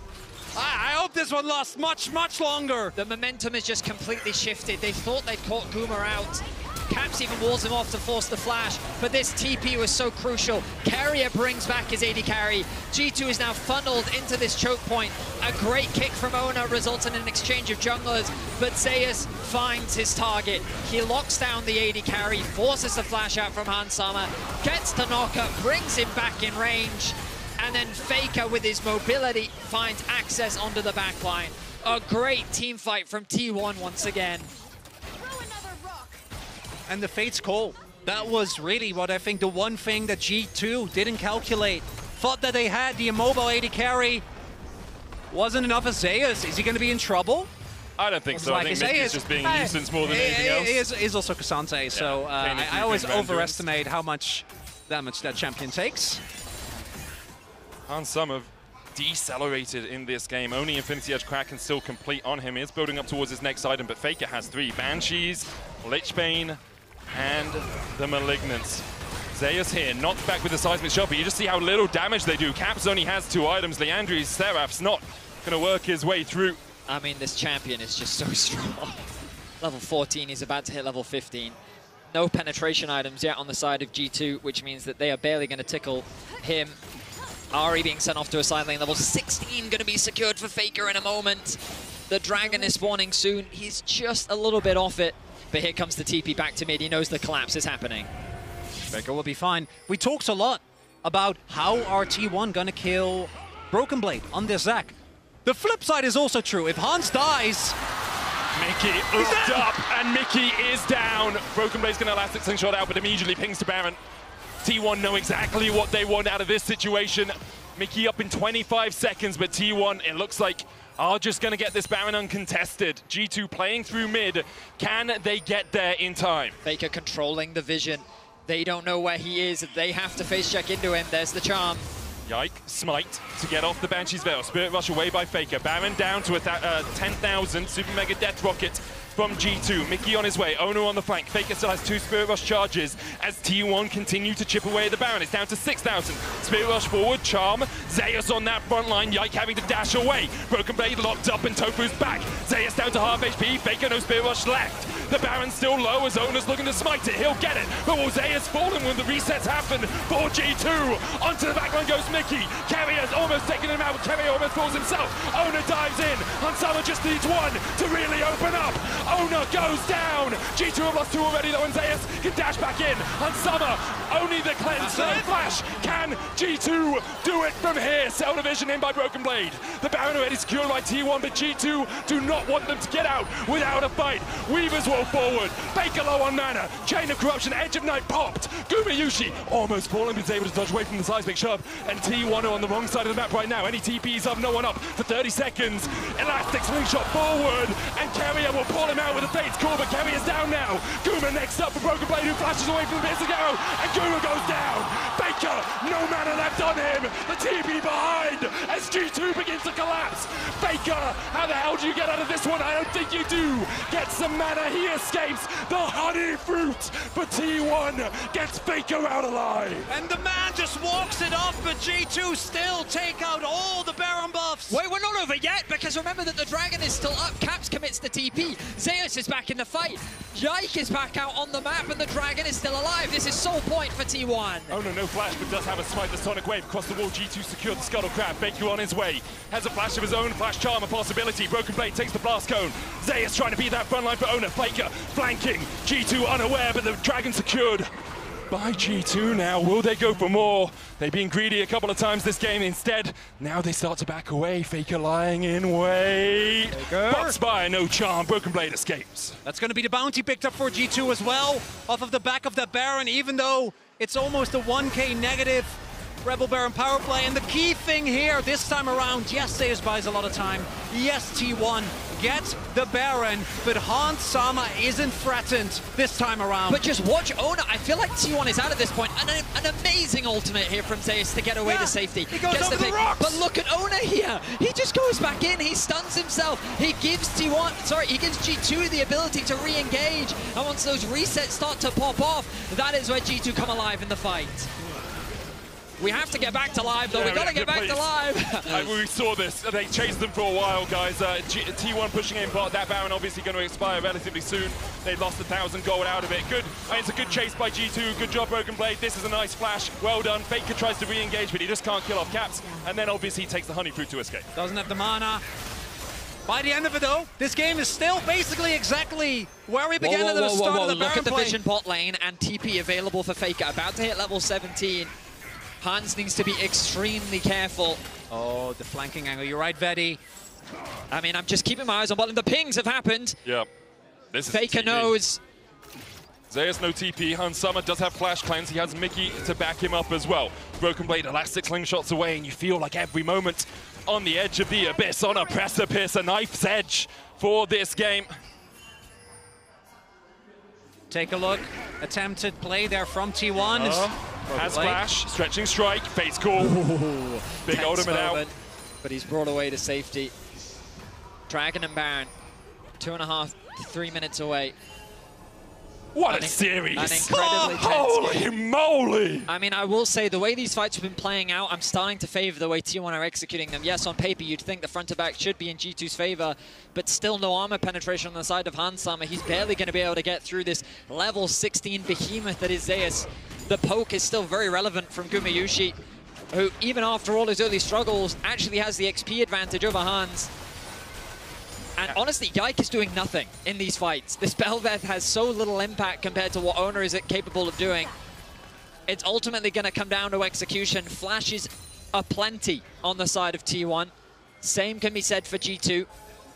hope this one lasts much, much longer. The momentum has just completely shifted. They thought they'd caught Guma out. Caps even walls him off to force the flash, but this TP was so crucial. Carrier brings back his AD carry. G2 is now funneled into this choke point. A great kick from Ona results in an exchange of junglers, but Zeus finds his target. He locks down the AD carry, forces the flash out from Hansama, gets to Knocker, brings him back in range, and then FLICKR with his mobility finds access onto the backline. A great team fight from T1 once again. And the Fate's call. That was really what I think the one thing that G2 didn't calculate. Thought that they had the immobile AD carry. Wasn't enough of Zeus. Is he going to be in trouble? I don't think so. I think Mickey's just being a nuisance more than anything else. He is also Cassante, so I always overestimate how much damage that champion takes. Hansama decelerated in this game. Only Infinity Edge Crack can still complete on him. He is building up towards his next item, but FLICKR has 3. Banshees, Lichbane, and the Malignance. Zeus here, knocked back with the Seismic Shot, but you just see how little damage they do. Caps only has 2 items. Leandri's Seraph's not going to work his way through. I mean, this champion is just so strong. Level 14, he's about to hit level 15. No penetration items yet on the side of G2, which means that they are barely going to tickle him. Ari being sent off to a side lane. Level 16 going to be secured for FLICKR in a moment. The Dragon is spawning soon. He's just a little bit off it. But here comes the TP back to mid. He knows the collapse is happening. FLICKR will be fine. We talked a lot about how are T1 going to kill Broken Blade on this Zac. The flip side is also true. If Hans dies... Mickey looked up, and Mickey is down. Broken Blade's going to elastic slingshot out, but immediately pings to Baron. T1 know exactly what they want out of this situation. Mickey up in 25 seconds, but T1, it looks like, are just going to get this Baron uncontested. G2 playing through mid. Can they get there in time? FLICKR controlling the vision. They don't know where he is. They have to face check into him. There's the charm. Yike, Smite to get off the Banshee's Veil. Spirit Rush away by FLICKR. Baron down to a 10,000. Super Mega Death Rocket from G2. Mickey on his way. Ono on the flank. FLICKR still has 2 Spirit Rush charges as T1 continue to chip away at the Baron. It's down to 6,000. Spirit Rush forward. Charm. Zeus on that front line. Yike having to dash away. Broken Blade locked up and Tofu's back. Zeus down to half HP. FLICKR no Spirit Rush left. The Baron's still low as Ona's looking to smite it. He'll get it. But will Zeus fallen when the resets happen for G2? Onto the backline goes Mickey. Carrier's almost taking him out. Carrier almost falls himself. Ona dives in. Hansama just needs 1 to really open up. Ona goes down. G2 have lost 2 already though, and Zeus can dash back in. Hansama, only the cleanse, no flash. Can G2 do it from here? Cell division in by Broken Blade. The Baron already secured by T1, but G2 do not want them to get out without a fight. Weavers roll forward. FLICKR low on mana. Chain of Corruption, Edge of Night popped. Gumayushi almost falling, but is able to dodge away from the seismic shove. And T1 are on the wrong side of the map right now. Any TPs up, no one up for 30 seconds. Elastic slingshot forward, and Carrier will pull him out with a Fate's Call, but Carrier's down now. Guma next up for Broken Blade, who flashes away from the Piercing Arrow, and Guma goes down. FLICKR, no mana left on him. The TP behind as G2 begins to collapse. FLICKR, how the hell do you get out of this one? I don't think you do. Get some mana, he escapes the honey fruit, but T1 gets FLICKR out alive. And the man just walks it off, but G2 still take out all the Baron buffs. Wait, we're not over yet, because remember that the Dragon is still up. Caps commits the TP. Zeus is back in the fight. Yike is back out on the map, and the Dragon is still alive. This is sole point for T1. Oh no flash, but does have a smite. The Sonic Wave across the wall. G2 secured the Scuttle Crab. FLICKR on his way. Has a flash of his own. Flash charm, a possibility. Broken Blade takes the blast cone. Zeus trying to be that front line for Ona. FLICKR flanking. G2 unaware, but the Dragon secured by G2 now. Will they go for more? They've been greedy a couple of times this game. Instead, now they start to back away. FLICKR lying in wait. Box by, no charm. Broken Blade escapes. That's going to be the bounty picked up for G2 as well, off of the back of that Baron, even though it's almost a 1k negative Rebel Baron power play. And the key thing here this time around, yes, Zeus buys a lot of time. Yes, T1 get the Baron, but Hans Sama isn't threatened this time around. But just watch Ona. I feel like T1 is out at this point. An amazing ultimate here from Zeus to get away to safety. He goes over the rocks. But look at Ona here. He just goes back in. He stuns himself. He gives he gives G2 the ability to re-engage. And once those resets start to pop off, that is where G2 come alive in the fight. We have to get back to live, though. We got to get back to live. We saw this. They chased them for a while, guys. T1 pushing in, but that Baron obviously going to expire relatively soon. They lost 1,000 gold out of it. Good. It's a good chase by G2. Good job, Broken Blade. This is a nice flash. Well done. FLICKR tries to re-engage, but he just can't kill off Caps. And then obviously he takes the honey fruit to escape. Doesn't have the mana. By the end of it, though, this game is still basically exactly where we began at the start of the Baron Look at the play. vision bot lane and TP available for FLICKR. About to hit level 17. Hans needs to be extremely careful. Oh, the flanking angle. You're right, Vedi. I mean, I'm just keeping my eyes on bottom. The pings have happened. Yeah. This is FLICKR knows. Zeus no TP. Hans Sama does have flash cleanse. He has Mickey to back him up as well. Broken Blade, elastic slingshots away, and you feel like every moment on the edge of the abyss, on a precipice, a knife's edge for this game. Take a look. Attempted play there from T1. Has flash, stretching strike, face call. Big ultimate out. But he's brought away to safety. Dragon and Baron, 2.5 to 3 minutes away. What a series! An incredibly tense Holy game. moly! I mean, I will say, the way these fights have been playing out, I'm starting to favor the way T1 are executing them. Yes, on paper, you'd think the front to back should be in G2's favor, but still no armor penetration on the side of Hans Sama. He's barely going to be able to get through this level 16 behemoth that is Zeus. The poke is still very relevant from Gumayushi, who, even after all his early struggles, actually has the XP advantage over Hans. And honestly, Yike is doing nothing in these fights. This Belveth has so little impact compared to what Owner is capable of doing. It's ultimately going to come down to execution. Flashes are plenty on the side of T1. Same can be said for G2.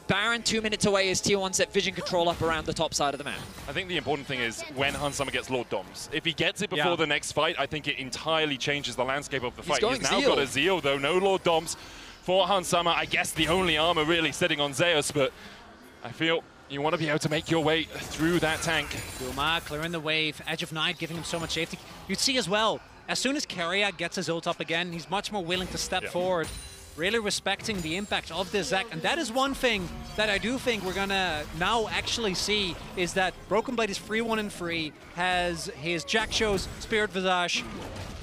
Baron 2 minutes away as T1 set vision control up around the top side of the map. I think the important thing is when Hans Sama gets Lord Doms. If he gets it before the next fight, I think it entirely changes the landscape of the fight. He's now got a Zeal, though. No Lord Doms for Hans Sama. I guess the only armor really sitting on Zeus, but I feel you want to be able to make your way through that tank. Guma clearing the wave. Edge of Night giving him so much safety. You'd see as well, as soon as Keria gets his ult up again, he's much more willing to step forward. Really respecting the impact of this Zac, and that is one thing that I do think we're gonna now actually see, is that Broken Blade is free 1 and free, has his Jack Show's Spirit Visage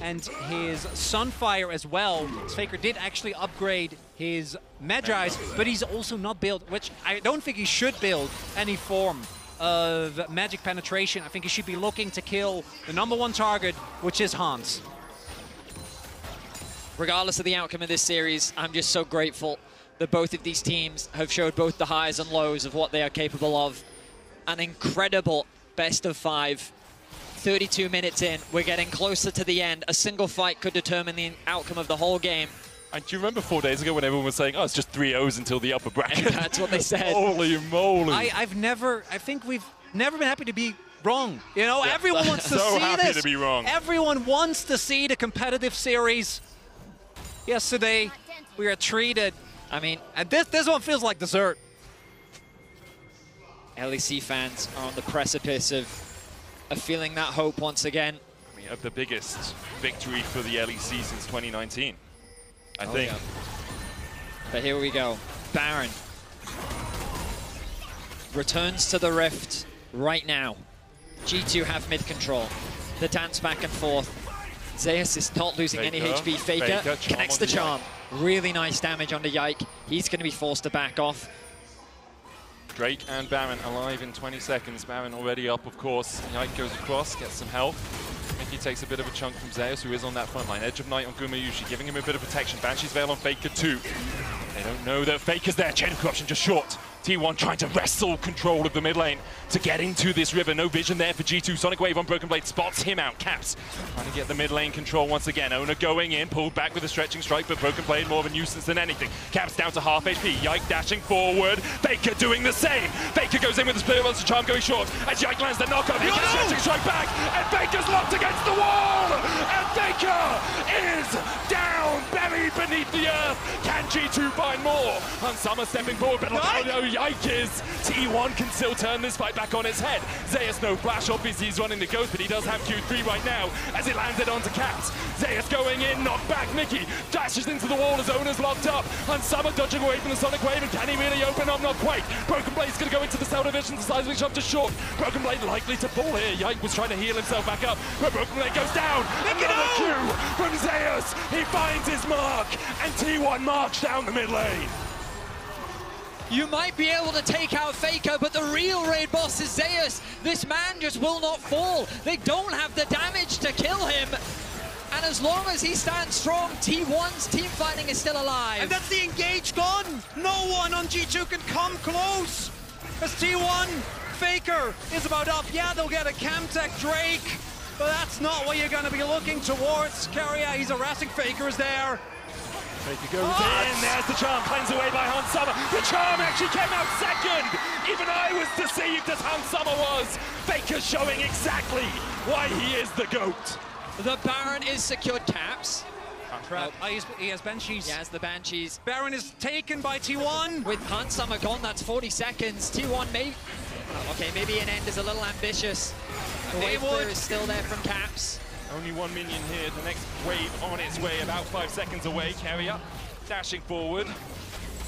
and his Sunfire as well. FLICKR did actually upgrade his Magi's, but he's also not built, which I don't think he should build any form of magic penetration. I think he should be looking to kill the #1 target, which is Hans. Regardless of the outcome of this series, I'm just so grateful that both of these teams have showed both the highs and lows of what they are capable of. An incredible best of 5. 32 minutes in, we're getting closer to the end. A single fight could determine the outcome of the whole game. And do you remember 4 days ago when everyone was saying, oh, it's just 3-0s until the upper bracket? And that's what they said. Holy moly. I think we've never been happy to be wrong. You know, everyone wants to so see happy this. to be wrong. Everyone wants to see the competitive series. Yesterday, we were treated. I mean, and this one feels like dessert. LEC fans are on the precipice of feeling that hope once again. I mean, of the biggest victory for the LEC since 2019, I think. Yeah. But here we go. Baron returns to the Rift right now. G2 have mid control. The dance back and forth. Zeus is not losing any HP. FLICKR connects the charm. Really nice damage onto Yike. He's going to be forced to back off. Drake and Baron alive in 20 seconds. Baron already up, of course. Yike goes across, gets some health. Mickey takes a bit of a chunk from Zeus, who is on that front line. Edge of Night on Gumayushi, giving him a bit of protection. Banshee's Veil on FLICKR too. They don't know that FLICKR's there. Chain of Corruption just short. T1 trying to wrestle control of the mid lane to get into this river. No vision there for G2. Sonic Wave on Broken Blade spots him out. Caps trying to get the mid lane control once again. Owner going in, pulled back with a stretching strike, but Broken Blade more of a nuisance than anything. Caps down to half HP. Yike dashing forward. FLICKR doing the same. FLICKR goes in with the Spirit Monster Charm going short. As Yike lands the knockup, he gets stretching strike back, and FLICKR's locked against the wall. And FLICKR is down, buried beneath the earth. Can G2 find more. Hansama stepping forward, but look how low Yike is. T1 can still turn this fight back on its head. Zeus no flash, obviously he's running the ghost, but he does have Q3 right now as it landed onto Caps. Zeus going in, knocked back. Mickey dashes into the wall as Owner's locked up. Hansama dodging away from the Sonic Wave, and can he really open up? Not quite. Broken Blade's going to go into the cell division, the seismic shot just short. Broken Blade likely to fall here. Yike was trying to heal himself back up, but Broken Blade goes down. Another Q from Zeus. He finds his mark, and T1 march down the mid lane. You might be able to take out FLICKR, but the real raid boss is Zeus. This man just will not fall. They don't have the damage to kill him. And as long as he stands strong, T1's team fighting is still alive. And that's the engage gone. No one on G2 can come close. As T1, FLICKR is about up. Yeah, they'll get a Camtech Drake, but that's not what you're going to be looking towards. Carrier, he's harassing FLICKR is there. FLICKR goes in, there's the charm, cleansed away by Hansama. The charm actually came out second. Even I was deceived as Hansama was. FLICKR showing exactly why he is the GOAT. The Baron is secured. Caps. He has Banshees. He has the Banshees. Baron is taken by T1. With Hansama gone, that's 40 seconds. T1 maybe... Okay, maybe an end is a little ambitious. The wave clear is still there from Caps. Only one minion here, the next wave on its way, about 5 seconds away. Carrier dashing forward.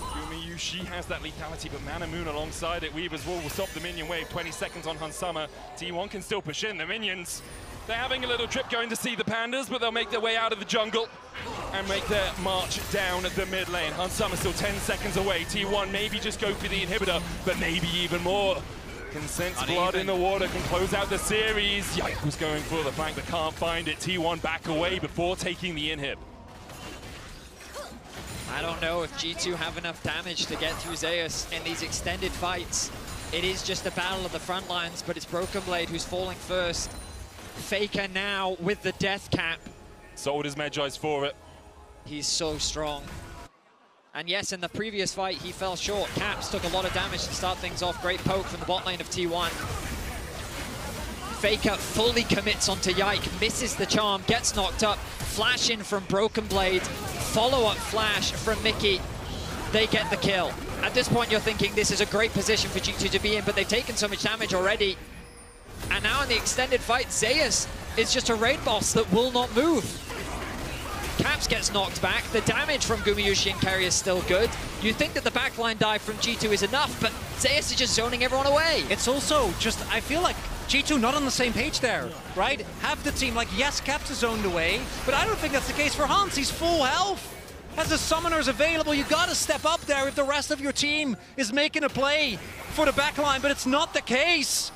Gumiyushi has that lethality, but Manamoon alongside it. Weaver's Wall will stop the minion wave. 20 seconds on Hansama. T1 can still push in. The minions, they're having a little trip going to see the pandas, but they'll make their way out of the jungle and make their march down the mid lane. Hansama still 10 seconds away. T1 maybe just go for the inhibitor, but maybe even more. Can sense blood in the water, can close out the series. Yike was going for the flank, but can't find it. T1 back away before taking the inhib. I don't know if G2 have enough damage to get through Zeus in these extended fights. It is just a battle of the front lines, but it's Broken Blade who's falling first. FLICKR now with the death cap. Sold his Medjai's for it. He's so strong. And yes, in the previous fight, he fell short. Caps took a lot of damage to start things off. Great poke from the bot lane of T1. FLICKR fully commits onto Yike, misses the charm, gets knocked up. Flash in from Broken Blade. Follow-up flash from Mickey. They get the kill. At this point, you're thinking this is a great position for G2 to be in, but they've taken so much damage already. And now in the extended fight, Zeus is just a raid boss that will not move. Caps gets knocked back. The damage from Gumiyushi and Carrier is still good. You think that the backline dive from G2 is enough, but Zeus is just zoning everyone away. It's also just, I feel like G2 not on the same page there, right? Have the team, like, yes, Caps is zoned away, but I don't think that's the case for Hans. He's full health. As the summoners available, you gotta step up there if the rest of your team is making a play for the backline, but it's not the case.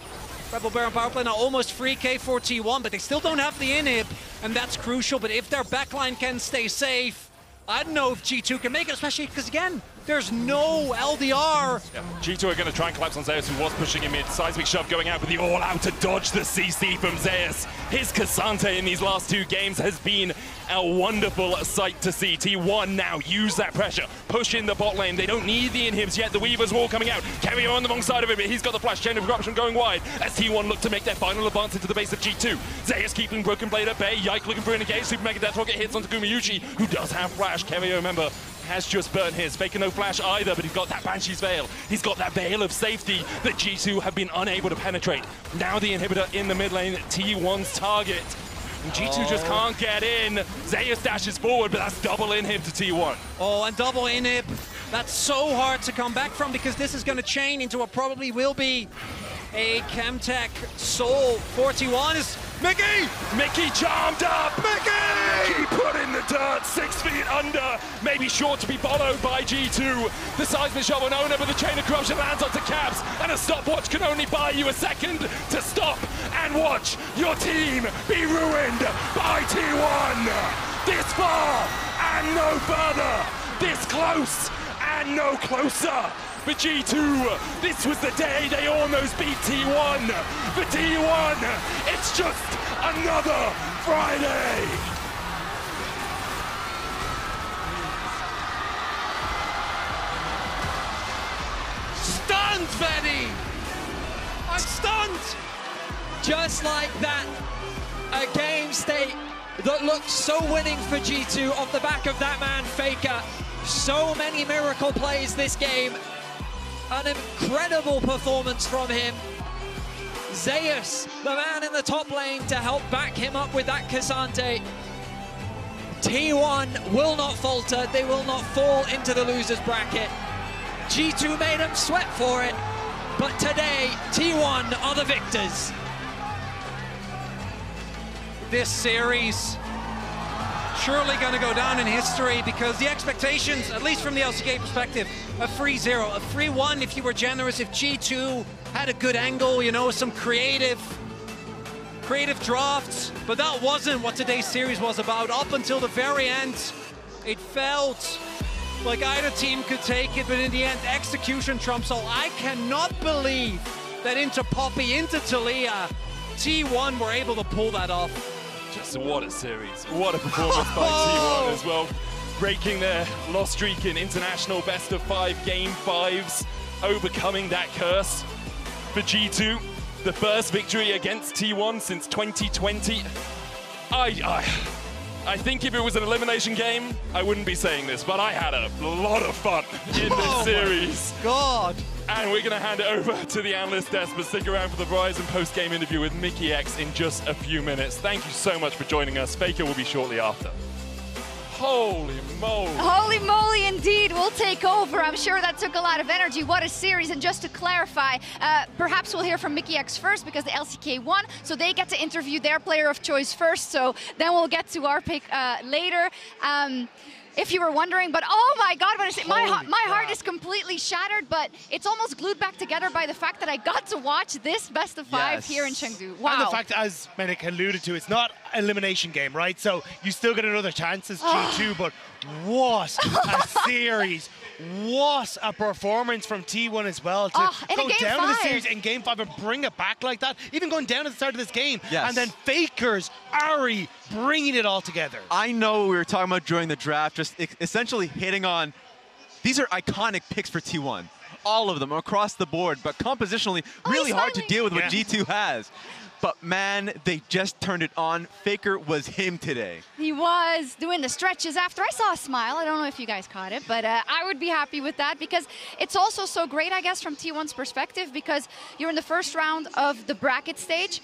Rebel Baron power play now almost free K for T1, but they still don't have the inhib, and that's crucial. But if their backline can stay safe, I don't know if G2 can make it, especially because, again, there's no LDR. Yeah. G2 are going to try and collapse on Zeus, who was pushing him in. Seismic shove going out, but the all-out to dodge the CC from Zeus. His Cassante in these last 2 games has been a wonderful sight to see. T1 now use that pressure, push in the bot lane. They don't need the inhibs yet. The Weaver's Wall coming out. Carrier on the wrong side of it, but he's got the flash. Chain of Corruption going wide as T1 look to make their final advance into the base of G2. Zeus keeping Broken Blade at bay. Yike looking for an engage. Super Mega Death Rocket hits onto Gumiyushi, who does have flash. Carrier, remember, has just burnt his. FLICKR no flash either, but he's got that Banshee's Veil. He's got that veil of safety that G2 have been unable to penetrate. Now the inhibitor in the mid lane, T1's target. And G2 just can't get in. Zeus dashes forward, but that's double inhib to T1. Oh, and double inhib. That's so hard to come back from because this is going to chain into what probably will be a Camtech Soul. 41 is Mickey! Mickey charmed up! Mickey put in the dirt, 6 feet under. Maybe short to be followed by G2. The seismic shove on Owner, but the Chain of Corruption lands onto Caps, and a stopwatch can only buy you a second to stop and watch your team be ruined by T1. This far and no further. This close and no closer. For G2, this was the day they almost beat T1. For T1, it's just another Friday. Stunned, Benny! I'm stunned! Just like that, a game state that looked so winning for G2 off the back of that man, FLICKR. So many miracle plays this game. An incredible performance from him. Zeus, the man in the top lane to help back him up with that Cassante. T1 will not falter. They will not fall into the losers bracket. G2 made them sweat for it. But today, T1 are the victors. This series surely going to go down in history because the expectations, at least from the LCK perspective, a 3-0, a 3-1 if you were generous, if G2 had a good angle, you know, some creative drafts, but that wasn't what today's series was about. Up until the very end, it felt like either team could take it, but in the end, execution trumps all. I cannot believe that into Poppy, into Talia, T1 were able to pull that off. Just what a series. What a performance by T1 as well. Breaking their loss streak in international best-of-5 game 5s, overcoming that curse for G2. The first victory against T1 since 2020. I think if it was an elimination game, I wouldn't be saying this, but I had a lot of fun in this series. God. And we're going to hand it over to the analyst desk, but stick around for the Verizon post-game interview with Mickey X in just a few minutes. Thank you so much for joining us. FLICKR will be shortly after. Holy moly. Holy moly, indeed. We'll take over. I'm sure that took a lot of energy. What a series. And just to clarify, perhaps we'll hear from Mickey X first because the LCK won, so they get to interview their player of choice first. So then we'll get to our pick later. If you were wondering, but oh my God, what is it? My heart is completely shattered, but it's almost glued back together by the fact that I got to watch this best of 5 here in Chengdu. Wow. And the fact, as Menik alluded to, it's not an elimination game, right? So you still get another chance as G2, but what a series. What a performance from T1 as well to go down in the series in Game 5 and bring it back like that. Even going down at the start of this game. Yes. And then FLICKR's Ari bringing it all together. I know we were talking about during the draft, just essentially hitting on, these are iconic picks for T1. All of them across the board, but compositionally, really hard to deal with what G2 has. But man, they just turned it on. FLICKR was him today. He was doing the stretches after. I saw a smile. I don't know if you guys caught it, but I would be happy with that because it's also so great, I guess, from T1's perspective because you're in the first round of the bracket stage.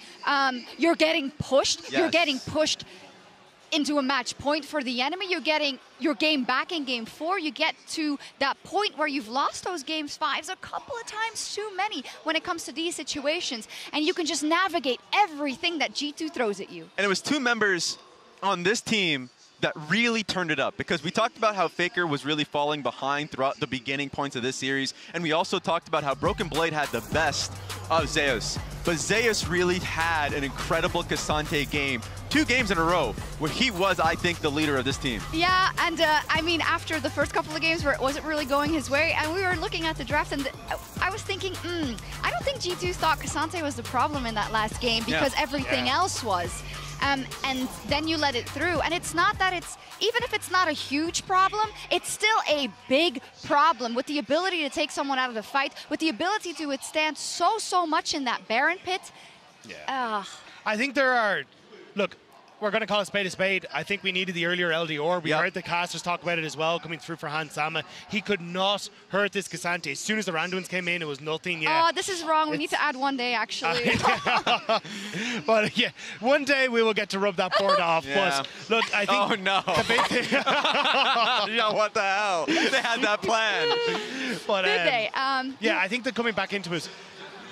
You're getting pushed. Yes. You're getting pushed into a match point for the enemy. You're getting your game back in Game 4. You get to that point where you've lost those Games 5s a couple of times too many when it comes to these situations. And you can just navigate everything that G2 throws at you. And it was two members on this team that really turned it up because we talked about how FLICKR was really falling behind throughout the beginning points of this series. And we also talked about how Broken Blade had the best of Zeus. But Zeus really had an incredible Cassante game, 2 games in a row, where he was, I think, the leader of this team. Yeah, and I mean, after the first couple of games where it wasn't really going his way, and we were looking at the draft, and I was thinking, I don't think G2 thought Cassante was the problem in that last game because everything else was. And then you let it through. And it's not that it's, even if it's not a huge problem, it's still a big problem with the ability to take someone out of the fight, with the ability to withstand so much in that Baron pit. Yeah. I think there are, look, we're going to call a spade. I think we needed the earlier LDR. We heard the casters talk about it as well, coming through for Hans Sama. He could not hurt this Cassante. As soon as the Randuins came in, it was nothing. Oh, this is wrong. We need to add 1 day, actually. But yeah, one day we will get to rub that board off. But look, I think... Oh, no. The big thing... Yeah, what the hell? They had that plan. But, did they? Yeah, I think that coming back into it,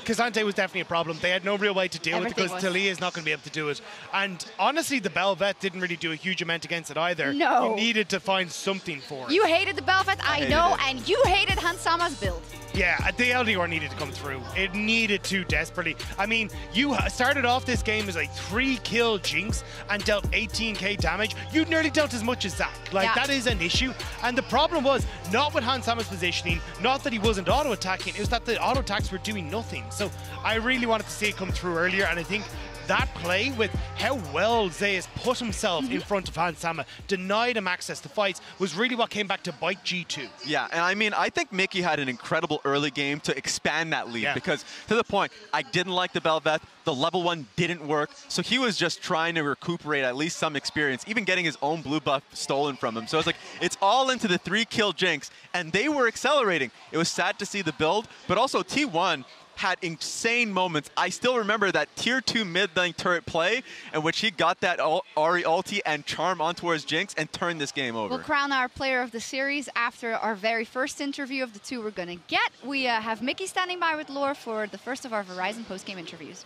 Cassante was definitely a problem. They had no real way to deal with it because Talia is not going to be able to do it. And honestly, the Bel'Veth didn't really do a huge amount against it either. No. You needed to find something for it. You hated the Bel'Veth, I know, and you hated Hans Sama's build. Yeah, the LDR needed to come through. It needed to desperately. I mean, you started off this game as a 3-kill Jinx and dealt 18k damage. You nearly dealt as much as Zac. Like, that is an issue. And the problem was not with Hans Sama's positioning, not that he wasn't auto-attacking, it was that the auto-attacks were doing nothing. So I really wanted to see it come through earlier, and I think that play with how well Zeus put himself in front of Hans Sama, denied him access to fights, was really what came back to bite G2. Yeah, and I mean, I think Mickey had an incredible early game to expand that lead because, to the point, I didn't like the Bel'Veth, the level 1 didn't work, so he was just trying to recuperate at least some experience, even getting his own blue buff stolen from him. So it's like, it's all into the 3-kill Jinx, and they were accelerating. It was sad to see the build, but also T1 had insane moments. I still remember that tier 2 mid-lane turret play in which he got that Ahri ulti and charm onto his Jinx and turned this game over. We'll crown our player of the series after our very first interview of the 2 we're going to get. We have Mickey standing by with Lore for the first of our Verizon post-game interviews.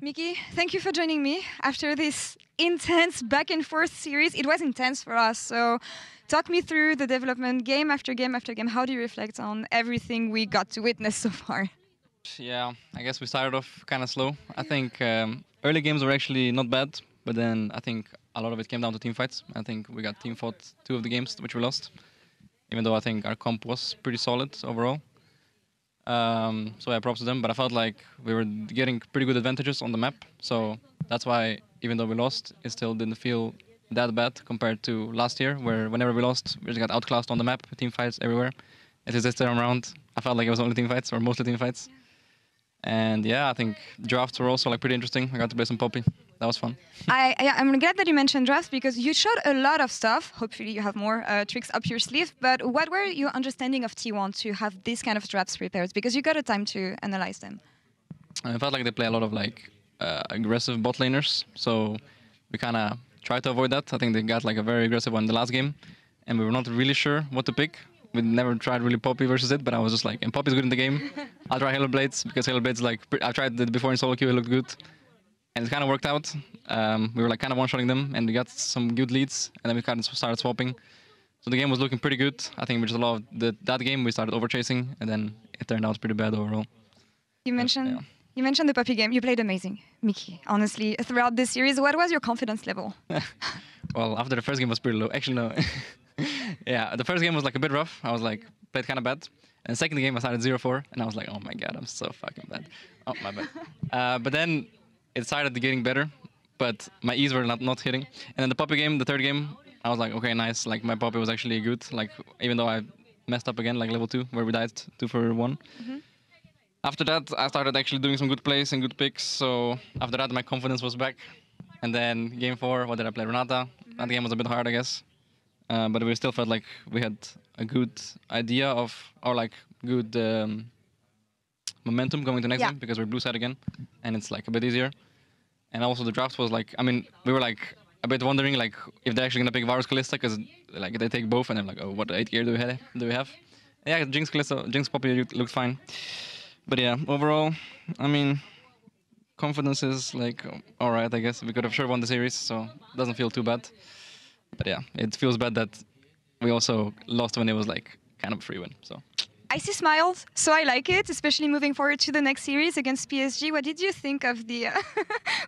Mickey, thank you for joining me after this intense back and forth series. It was intense for us, so talk me through the development game after game after game. How do you reflect on everything we got to witness so far? Yeah, I guess we started off kind of slow. I think early games were actually not bad, but then I think a lot of it came down to team fights. I think we got team fought 2 of the games, which we lost, even though I think our comp was pretty solid overall. So yeah, props to them, but I felt like we were getting pretty good advantages on the map, so that's why even though we lost, it still didn't feel that bad compared to last year, where whenever we lost, we just got outclassed on the map, team fights everywhere. At least this time around, I felt like it was only team fights, or mostly team fights. And yeah, I think drafts were also like pretty interesting. I got to play some Poppy. That was fun. I'm glad that you mentioned drafts because you showed a lot of stuff. Hopefully you have more tricks up your sleeve. But what were your understanding of T1 to have this kind of drafts prepared? Because you got a time to analyze them. I felt like they play a lot of like aggressive bot laners. So we kind of tried to avoid that. I think they got like a very aggressive one in the last game. And we were not really sure what to pick. We never tried really Poppy versus it, but I was just like, and Poppy's good in the game. I'll try Halo Blades because Halo Blades, like, I tried it before in solo queue, it looked good. And it kind of worked out. We were like kind of one-shotting them and we got some good leads and then we kind of started swapping. So the game was looking pretty good. I think we just loved that game. We started overchasing and then it turned out pretty bad overall. You mentioned the Poppy game. You played amazing, Mickey. Honestly, throughout this series, what was your confidence level? Well, after the first game was pretty low. Actually, no. Yeah, the first game was like a bit rough. I was like, played kind of bad. And the second game I started 0-4 and I was like, oh my god, I'm so fucking bad. Oh, my bad. But then it started getting better, but my E's were not hitting. And then the Poppy game, the third game, I was like, okay, nice. Like my Poppy was actually good. Like even though I messed up again, like level 2, where we died 2 for 1. Mm-hmm. After that, I started actually doing some good plays and good picks. So after that, my confidence was back. And then game 4, what did I play? Renata. That game was a bit hard, I guess. But we still felt like we had a good idea of, or like good momentum going to next game because we're blue side again, and it's like a bit easier. And also the draft was like, I mean, we were like a bit wondering like if they're actually gonna pick Varus Kalista because like they take both, and I'm like, oh, what 8 gear do we have? Yeah, Jinx Kalista, Jinx Poppy looked fine. But yeah, overall, I mean, confidence is like all right, I guess. We could have sure won the series, so it doesn't feel too bad. But yeah, it feels bad that we also lost when it was like kind of a free win. So I see smiles, so I like it, especially moving forward to the next series against PSG. What did you think of the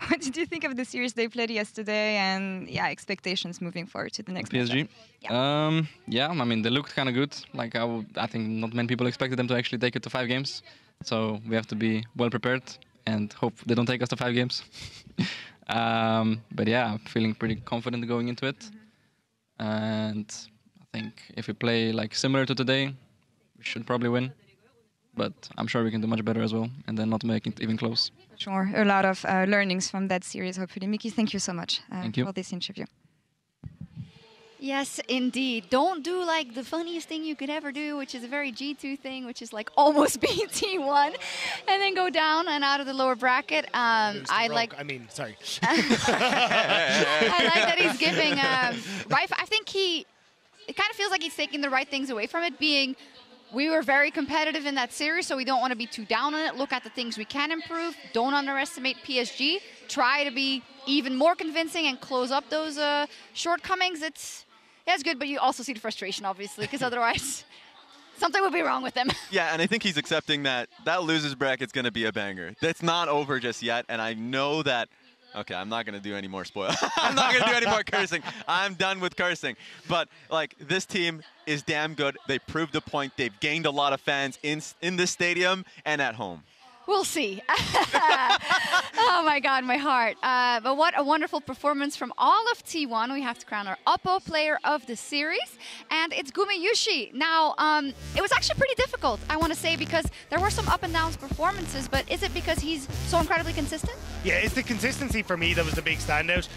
what did you think of the series they played yesterday, and yeah, expectations moving forward to the next PSG? Yeah. Yeah, I mean they looked kind of good. Like I think not many people expected them to actually take it to 5 games. So we have to be well prepared and hope they don't take us to 5 games. But yeah, feeling pretty confident going into it. And I think if we play like similar to today, we should probably win. But I'm sure we can do much better as well, and then not make it even close. Sure, a lot of learnings from that series, hopefully. Mickey, thank you so much for this interview. Yes, indeed. Don't do like the funniest thing you could ever do, which is a very G2 thing, which is like almost beat T1 and then go down and out of the lower bracket. I like that he's giving right. I think it kind of feels like he's taking the right things away from it, being we were very competitive in that series, so we don't want to be too down on it. Look at the things we can improve. Don't underestimate PSG. Try to be even more convincing and close up those shortcomings. It's good, but you also see the frustration, obviously, because otherwise something would be wrong with them. Yeah, and I think he's accepting that losers bracket's going to be a banger. That's not over just yet, and I know that. Okay, I'm not going to do any more spoil. I'm not going to do any more cursing. I'm done with cursing. But, like, this team is damn good. They proved the point. They've gained a lot of fans in this stadium and at home. We'll see. Oh my God, my heart. But what a wonderful performance from all of T1. We have to crown our Oppo player of the series. And it's Gumeyushi. Now, it was actually pretty difficult, I want to say, because there were some up and downs performances, but is it because he's so incredibly consistent? Yeah, it's the consistency for me that was the big standout.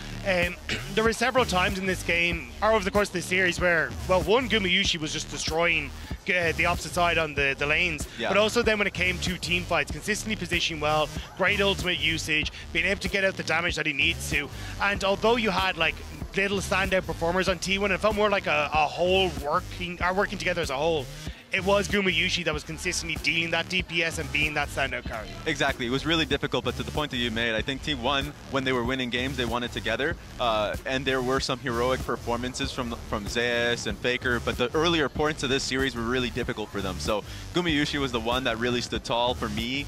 There were several times in this game, or over the course of the series, where, well, one, Gumeyushi was just destroying the opposite side on the lanes, but also then when it came to team fights, consistently positioning well, great ultimate usage, being able to get out the damage that he needs to. And although you had like little standout performers on T1, it felt more like a whole working together as a whole. It was Gumeyushi that was consistently dealing that DPS and being that standout carry. Exactly. It was really difficult, but to the point that you made, I think T1, when they were winning games, they won it together. And there were some heroic performances from Zeus and FLICKR, but the earlier points of this series were really difficult for them. So Gumeyushi was the one that really stood tall for me.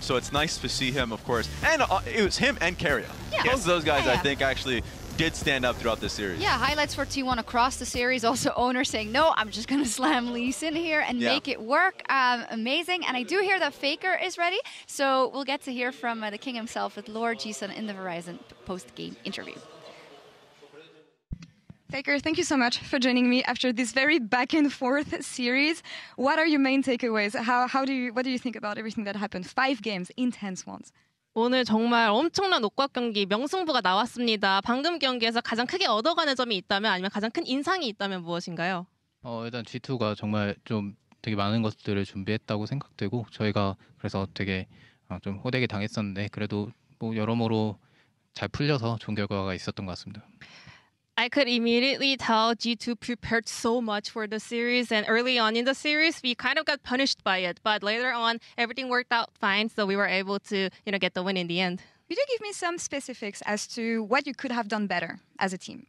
So it's nice to see him, of course. And it was him and Karya. Yeah. Both of those guys, I think, actually did stand up throughout the series. Yeah, highlights for T1 across the series. Also, owner saying, no, I'm just going to slam Lee Sin here and make it work. Amazing. And I do hear that FLICKR is ready. So we'll get to hear from the king himself with Lord Jisun in the Verizon post-game interview. FLICKR, thank you so much for joining me after this very back and forth series. What are your main takeaways? What do you think about everything that happened? 5 games, intense ones. 오늘 정말 엄청난 옥각 경기 명승부가 나왔습니다. 방금 경기에서 가장 크게 얻어가는 점이 있다면 아니면 가장 큰 인상이 있다면 무엇인가요? 일단 G2가 정말 좀 되게 많은 것들을 준비했다고 생각되고 저희가 그래서 되게 좀 호되게 당했었는데 그래도 뭐 여러모로 잘 풀려서 좋은 결과가 있었던 것 같습니다. I could immediately tell G2 prepared so much for the series, and early on in the series, we kind of got punished by it. But later on, everything worked out fine, so we were able to, get the win in the end. Could you give me some specifics as to what you could have done better as a team?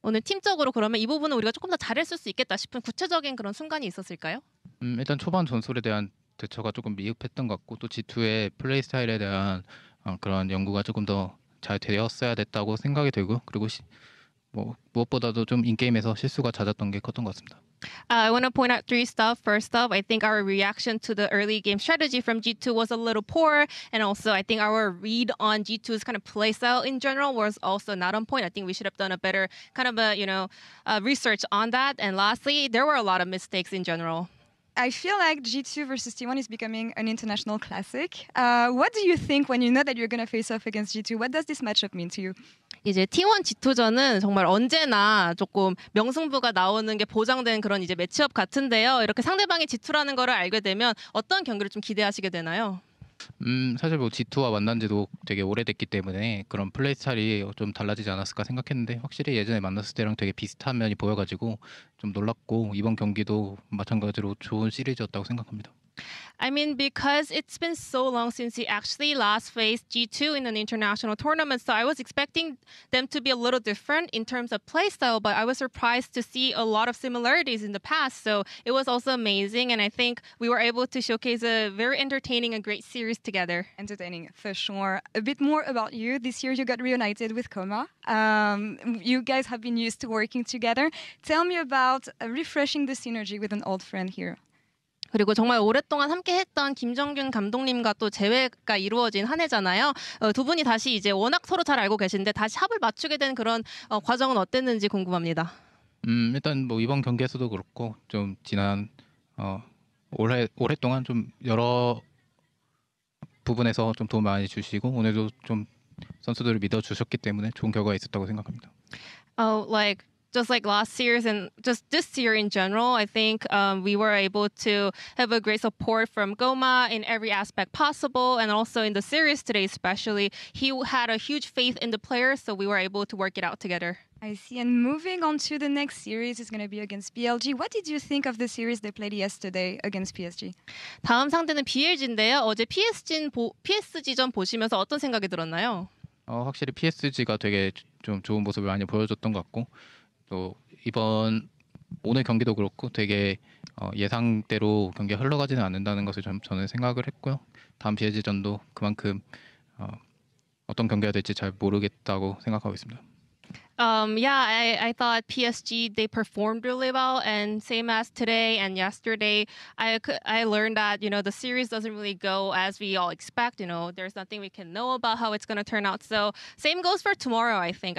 오늘 팀적으로 그러면 이 부분은 우리가 조금 더 잘했을 수 있겠다 싶은 구체적인 그런 순간이 있었을까요? 일단 초반 전술에 대한 대처가 조금 미흡했던 것 같고 또 G2의 플레이 스타일에 대한 그런 연구가 조금 더 잘 되었어야 됐다고 생각이 들고요. 그리고 무엇보다도 좀 인게임에서 실수가 잦았던 게 컸던 것 같습니다. I want to point out 3 stuff. First up, I think our reaction to the early game strategy from G2 was a little poor, and also I think our read on G2's kind of play style in general was also not on point. I think we should have done a better kind of research on that. And lastly, there were a lot of mistakes in general. I feel like G2 versus T1 is becoming an international classic. What do you think when you know that you're going to face off against G2? What does this matchup mean to you? 이제 T1, G2전은 정말 언제나 조금 명승부가 나오는 게 보장된 그런 이제 매치업 같은데요. 이렇게 상대방이 G2라는 거를 알게 되면 어떤 경기를 좀 기대하시게 되나요? 사실 뭐 G2와 만난 지도 되게 오래됐기 때문에 그런 플레이 스타일이 좀 달라지지 않았을까 생각했는데 확실히 예전에 만났을 때랑 되게 비슷한 면이 보여가지고 좀 놀랐고 이번 경기도 마찬가지로 좋은 시리즈였다고 생각합니다. I mean, because it's been so long since he actually last faced G2 in an international tournament, so I was expecting them to be a little different in terms of play style, but I was surprised to see a lot of similarities in the past, so it was also amazing, and I think we were able to showcase a very entertaining and great series together. Entertaining, for sure. A bit more about you. This year you got reunited with Koma. You guys have been used to working together. Tell me about refreshing the synergy with an old friend here. 그리고 정말 오랫동안 함께했던 김정균 감독님과 또 재회가 이루어진 한 해잖아요. 두 분이 다시 이제 워낙 서로 잘 알고 계신데 다시 합을 맞추게 된 그런 과정은 어땠는지 궁금합니다. 일단 뭐 이번 경기에서도 그렇고 좀 지난 오랫동안 좀 여러 부분에서 좀 도움 많이 주시고 오늘도 좀 선수들을 믿어 주셨기 때문에 좋은 결과가 있었다고 생각합니다. Just like last year's and just this year in general, I think we were able to have a great support from Goma in every aspect possible. And also in the series today especially, he had a huge faith in the players, so we were able to work it out together. I see. And moving on to the next series is going to be against BLG. What did you think of the series they played yesterday against PSG? 다음 상대는 BLG인데요. 어제 PSG전 보시면서 어떤 생각이 들었나요? 확실히 PSG가 되게 좀 좋은 모습을 많이 보여줬던 것 같고 또 오늘 경기도 그렇고 되게 예상대로 경기가 흘러가지는 않는다는 것을 저는 생각을 했고요. 다음 BLG전도 그만큼 어떤 경기가 될지 잘 모르겠다고 생각하고 있습니다. I thought PSG, they performed really well, and same as today and yesterday, I learned that, the series doesn't really go as we all expect. There's nothing we can know about how it's going to turn out. So same goes for tomorrow, I think.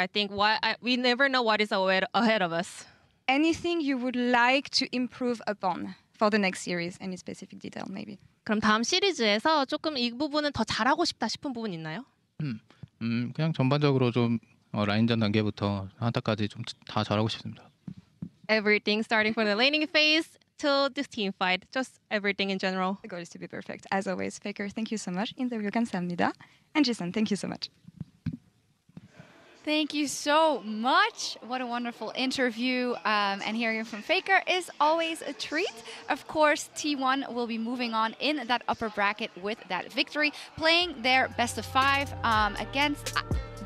We never know what is ahead of us. Anything you would like to improve upon for the next series? Any specific detail, maybe? 그럼 다음 시리즈에서 조금 이 부분은 더 잘하고 싶다 싶은 부분 있나요? 그냥 전반적으로 좀 라인전 단계부터 한타까지 좀 다 잘하고 싶습니다. Everything starting from the laning phase till this team fight, just everything in general. The goal is to be perfect. As always, FLICKR, thank you so much. 인터뷰 감사합니다. And Jason, thank you so much. Thank you so much. What a wonderful interview. And hearing from FLICKR is always a treat. Of course, T1 will be moving on in that upper bracket with that victory, playing their best of 5 against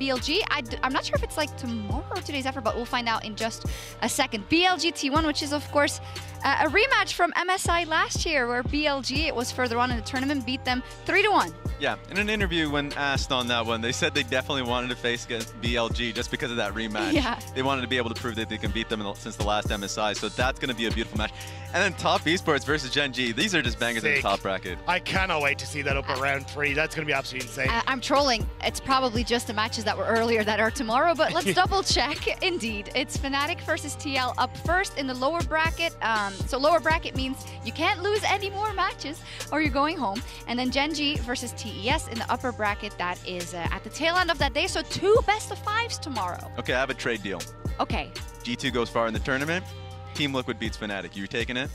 BLG. I'm not sure if it's like tomorrow or 2 days after, but we'll find out in just a second. BLG T1, which is, of course, a rematch from MSI last year, where BLG, it was further on in the tournament, beat them 3-1. Yeah, in an interview when asked on that one, they said they definitely wanted to face against BLG just because of that rematch. Yeah. They wanted to be able to prove that they can beat them since the last MSI, so that's going to be a beautiful match. And then Top Esports versus CHENGDU. These are just bangers in the top bracket. I cannot wait to see that up at round 3. That's going to be absolutely insane. I'm trolling. It's probably just the matches that were earlier that are tomorrow, but let's double check. Indeed, it's Fnatic versus TL up first in the lower bracket. So lower bracket means you can't lose any more matches or you're going home. And then CHENGDU versus TES in the upper bracket. That is at the tail end of that day. So 2 best of 5s tomorrow. Okay, I have a trade deal. Okay. G2 goes far in the tournament. Team Liquid beats Fnatic. You taking it?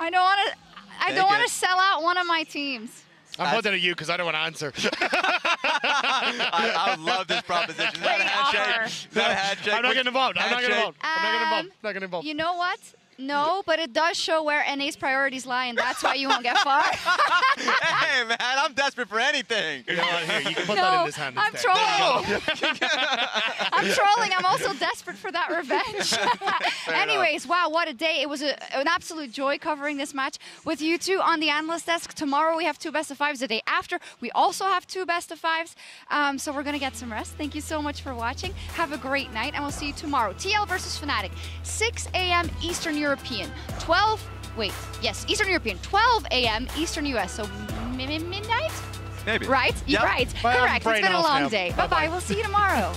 I don't want to sell out one of my teams. I'm pointing at you because I don't want to answer. I would love this proposition. Is that a handshake? Is that a handshake? I'm not getting involved. I'm not getting involved. I'm not getting involved. You know what? No, but it does show where NA's priorities lie, and that's why you won't get far. Hey, man, I'm desperate for anything. You know what? Here, you can put that in this hand I'm instead. trolling. I'm trolling. I'm also desperate for that revenge. Anyways, wow, what a day. It was an absolute joy covering this match with you two on the analyst desk. Tomorrow we have 2 best of 5s. The day after, we also have 2 best of 5s. So we're going to get some rest. Thank you so much for watching. Have a great night, and we'll see you tomorrow. TL versus Fnatic, 6 a.m. Eastern European, Eastern European, 12 a.m. Eastern US, so midnight? Maybe. Right? Yep. Right. Well, correct. It's been a long day. Bye-bye. We'll see you tomorrow.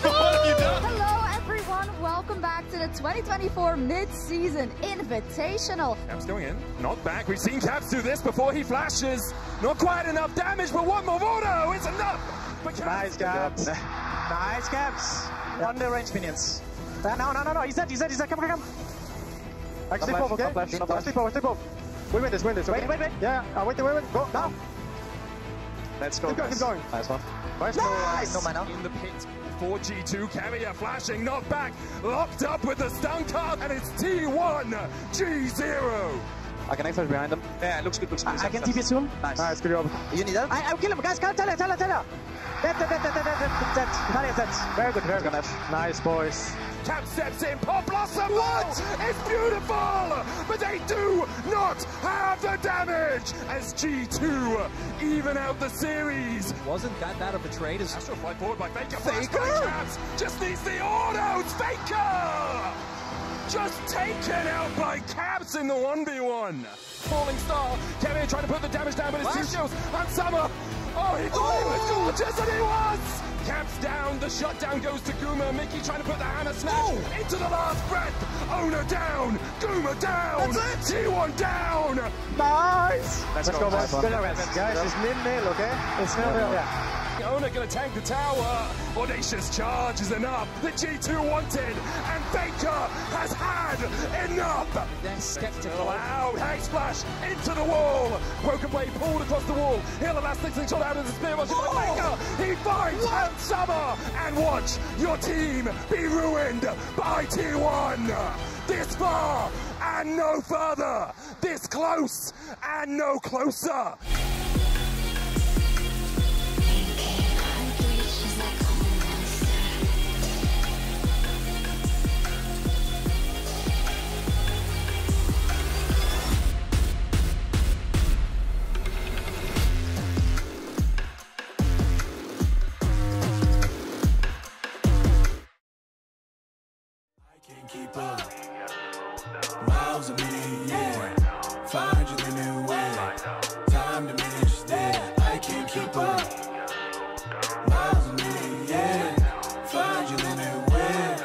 Hello, everyone. Welcome back to the 2024 Mid-Season Invitational. Caps going in, not back. We've seen Caps do this before he flashes. Not quite enough damage, but one more auto is enough. Nice Caps. Nice Caps. On the range minions. No. He's dead. Come. Sleep off, okay? Sleep off. We win this, okay? Wait. Yeah, wait. Go, now. Let's go, Keep going. Nice one. Nice! No mana. In the pit for G2. Carrier flashing, not back. Locked up with the stun card, and it's T1 G0. I can X-Flash behind them. Yeah, looks good. I can TP soon. Nice, good job. You need that? I'll kill him, guys. Tell her. Dead. Very good. Nice, boys. Cap steps in, Pop Blossom, what? It's beautiful! But they do not have the damage as G2 even out the series. Wasn't that bad of a trade? Astro fly forward by FLICKR. Caps just needs the autos. FLICKR! Just taken out by Caps in the 1v1. Falling Star, Kevin trying to put the damage down, but it's too skills on Summer. Oh, he thought he was gorgeous, and he was! Caps down, the shutdown goes to Guma. Mickey trying to put the hammer snatch into the last breath. Owner down, Guma down, T1 down. Nice! Let's go, boys. Guys, it's nil-nil, okay? It's nil-nil, yeah. Owner gonna tank the tower. Audacious charge is enough. The G2 wanted, and FLICKR has had enough. They're skeptical. Out, hang splash into the wall. Broken blade pulled across the wall. He'll elastic shot out of the spear. Watch it by FLICKR. He finds out Summer, and watch your team be ruined by T1. This far and no further. This close and no closer. for. Miles a minute, yeah. Find your limit when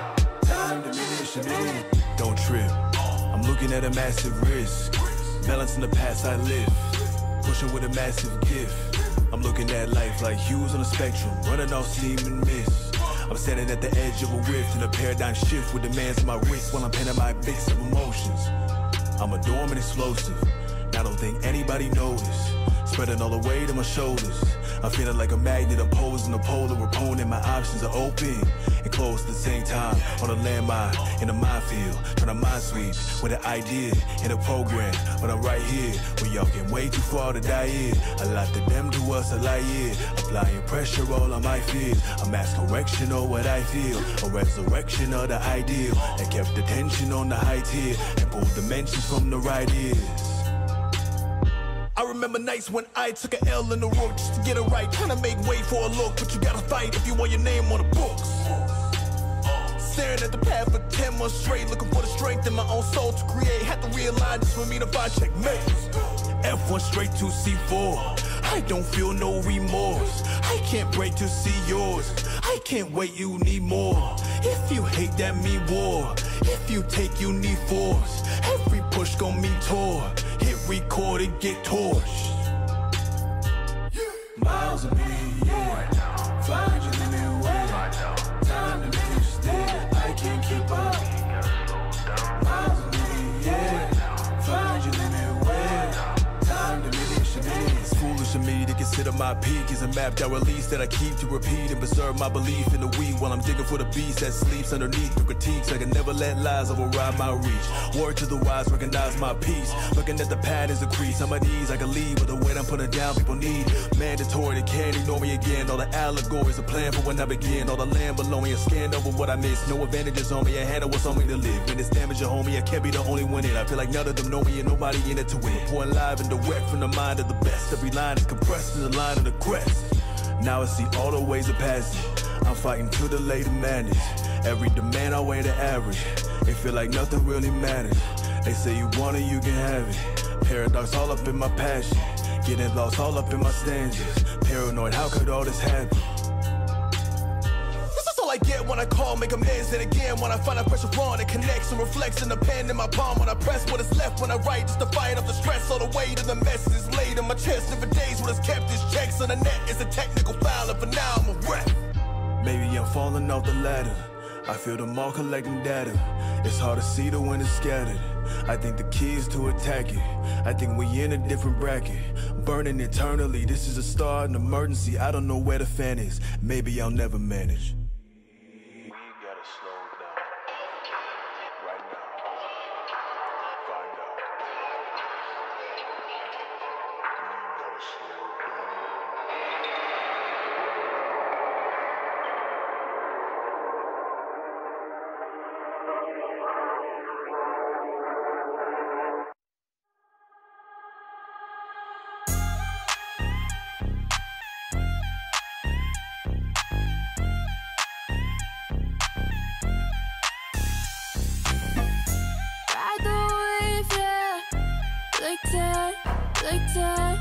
time diminish a minute. Don't trip. I'm looking at a massive risk. Balancing the past I live. Pushing with a massive gift. I'm looking at life like hues on a spectrum. Running off steam and mist. I'm standing at the edge of a rift in a paradigm shift with demands on my wrist while I'm penning my bits of emotions. I'm a dormant explosive. I don't think anybody noticed. Spreading all the weight on my shoulders. I'm feeling like a magnet opposing a polar opponent. My options are open and closed at the same time. On a landmine, in a minefield, trying to mind sweep with an idea and a program. But I'm right here, where y'all get way too far to die here. A lot to them, to us, a lie here. Applying pressure all on my fears. A mass correction of what I feel. A resurrection of the ideal. That kept the tension on the high tier and pulled dimensions from the right ears. I remember nights when I took an L in the road just to get it right. Trying to make way for a look, but you gotta fight if you want your name on the books. Staring at the path for 10 months straight, looking for the strength in my own soul to create. Had to realign just for me to find checkmates. F1 straight to C4. I don't feel no remorse. I can't break to see yours. I can't wait, you need more. If you hate, that mean war. If you take, you need force. Every push gon' mean tore. Hit record and get torched. Miles a minute, yeah. Find your limit when time to finish there. I can't keep up. Miles a minute, yeah. Find your limit when time to finish there. It's foolish of me to consider my peak is a mapped out release that I keep to repeat and preserve my belief in the weed while I'm digging for the beast that sleeps underneath the critiques. I can never let lies override my reach. Word to the wise, recognize my peace. Looking at the patterns increase. Some of these I can leave, but the weight I'm putting down, people need mandatory. They can't ignore me again. All the allegories, a plan for when I begin. All the land below me, I scanned over what I missed. No advantages on me, I handle what's on me to live. When it's damage, a homie, I can't be the only one in. I feel like none of them know me and nobody in it to win. Pouring live and direct from the mind of the best. Every line is compressed in the line of the crest. Now I see all the ways of passing. I'm fighting to delay the madness. Every demand I weigh the average. It feel like nothing really matters. They say you want it, you can have it. Paradox all up in my passion. Getting lost all up in my stanzas. Paranoid, how could all this happen? This is all I get when I call, make amends. And again, when I find out pressure on, it connects and reflects in the pen in my palm. When I press what is left, when I write, just to fight off the stress. All the weight of the mess is laid on my chest. And for days, what has kept his checks on the net is a technical foul. And for now, I'm a rep. Maybe I'm falling off the ladder. I feel them all collecting data. It's hard to see the wind is scattered. I think the key is to attack it. I think we in a different bracket. Burning eternally, this is a start, an emergency. I don't know where the fan is. Maybe I'll never manage. We gotta slow down. Right now. Find out. We gotta slow down. Like that.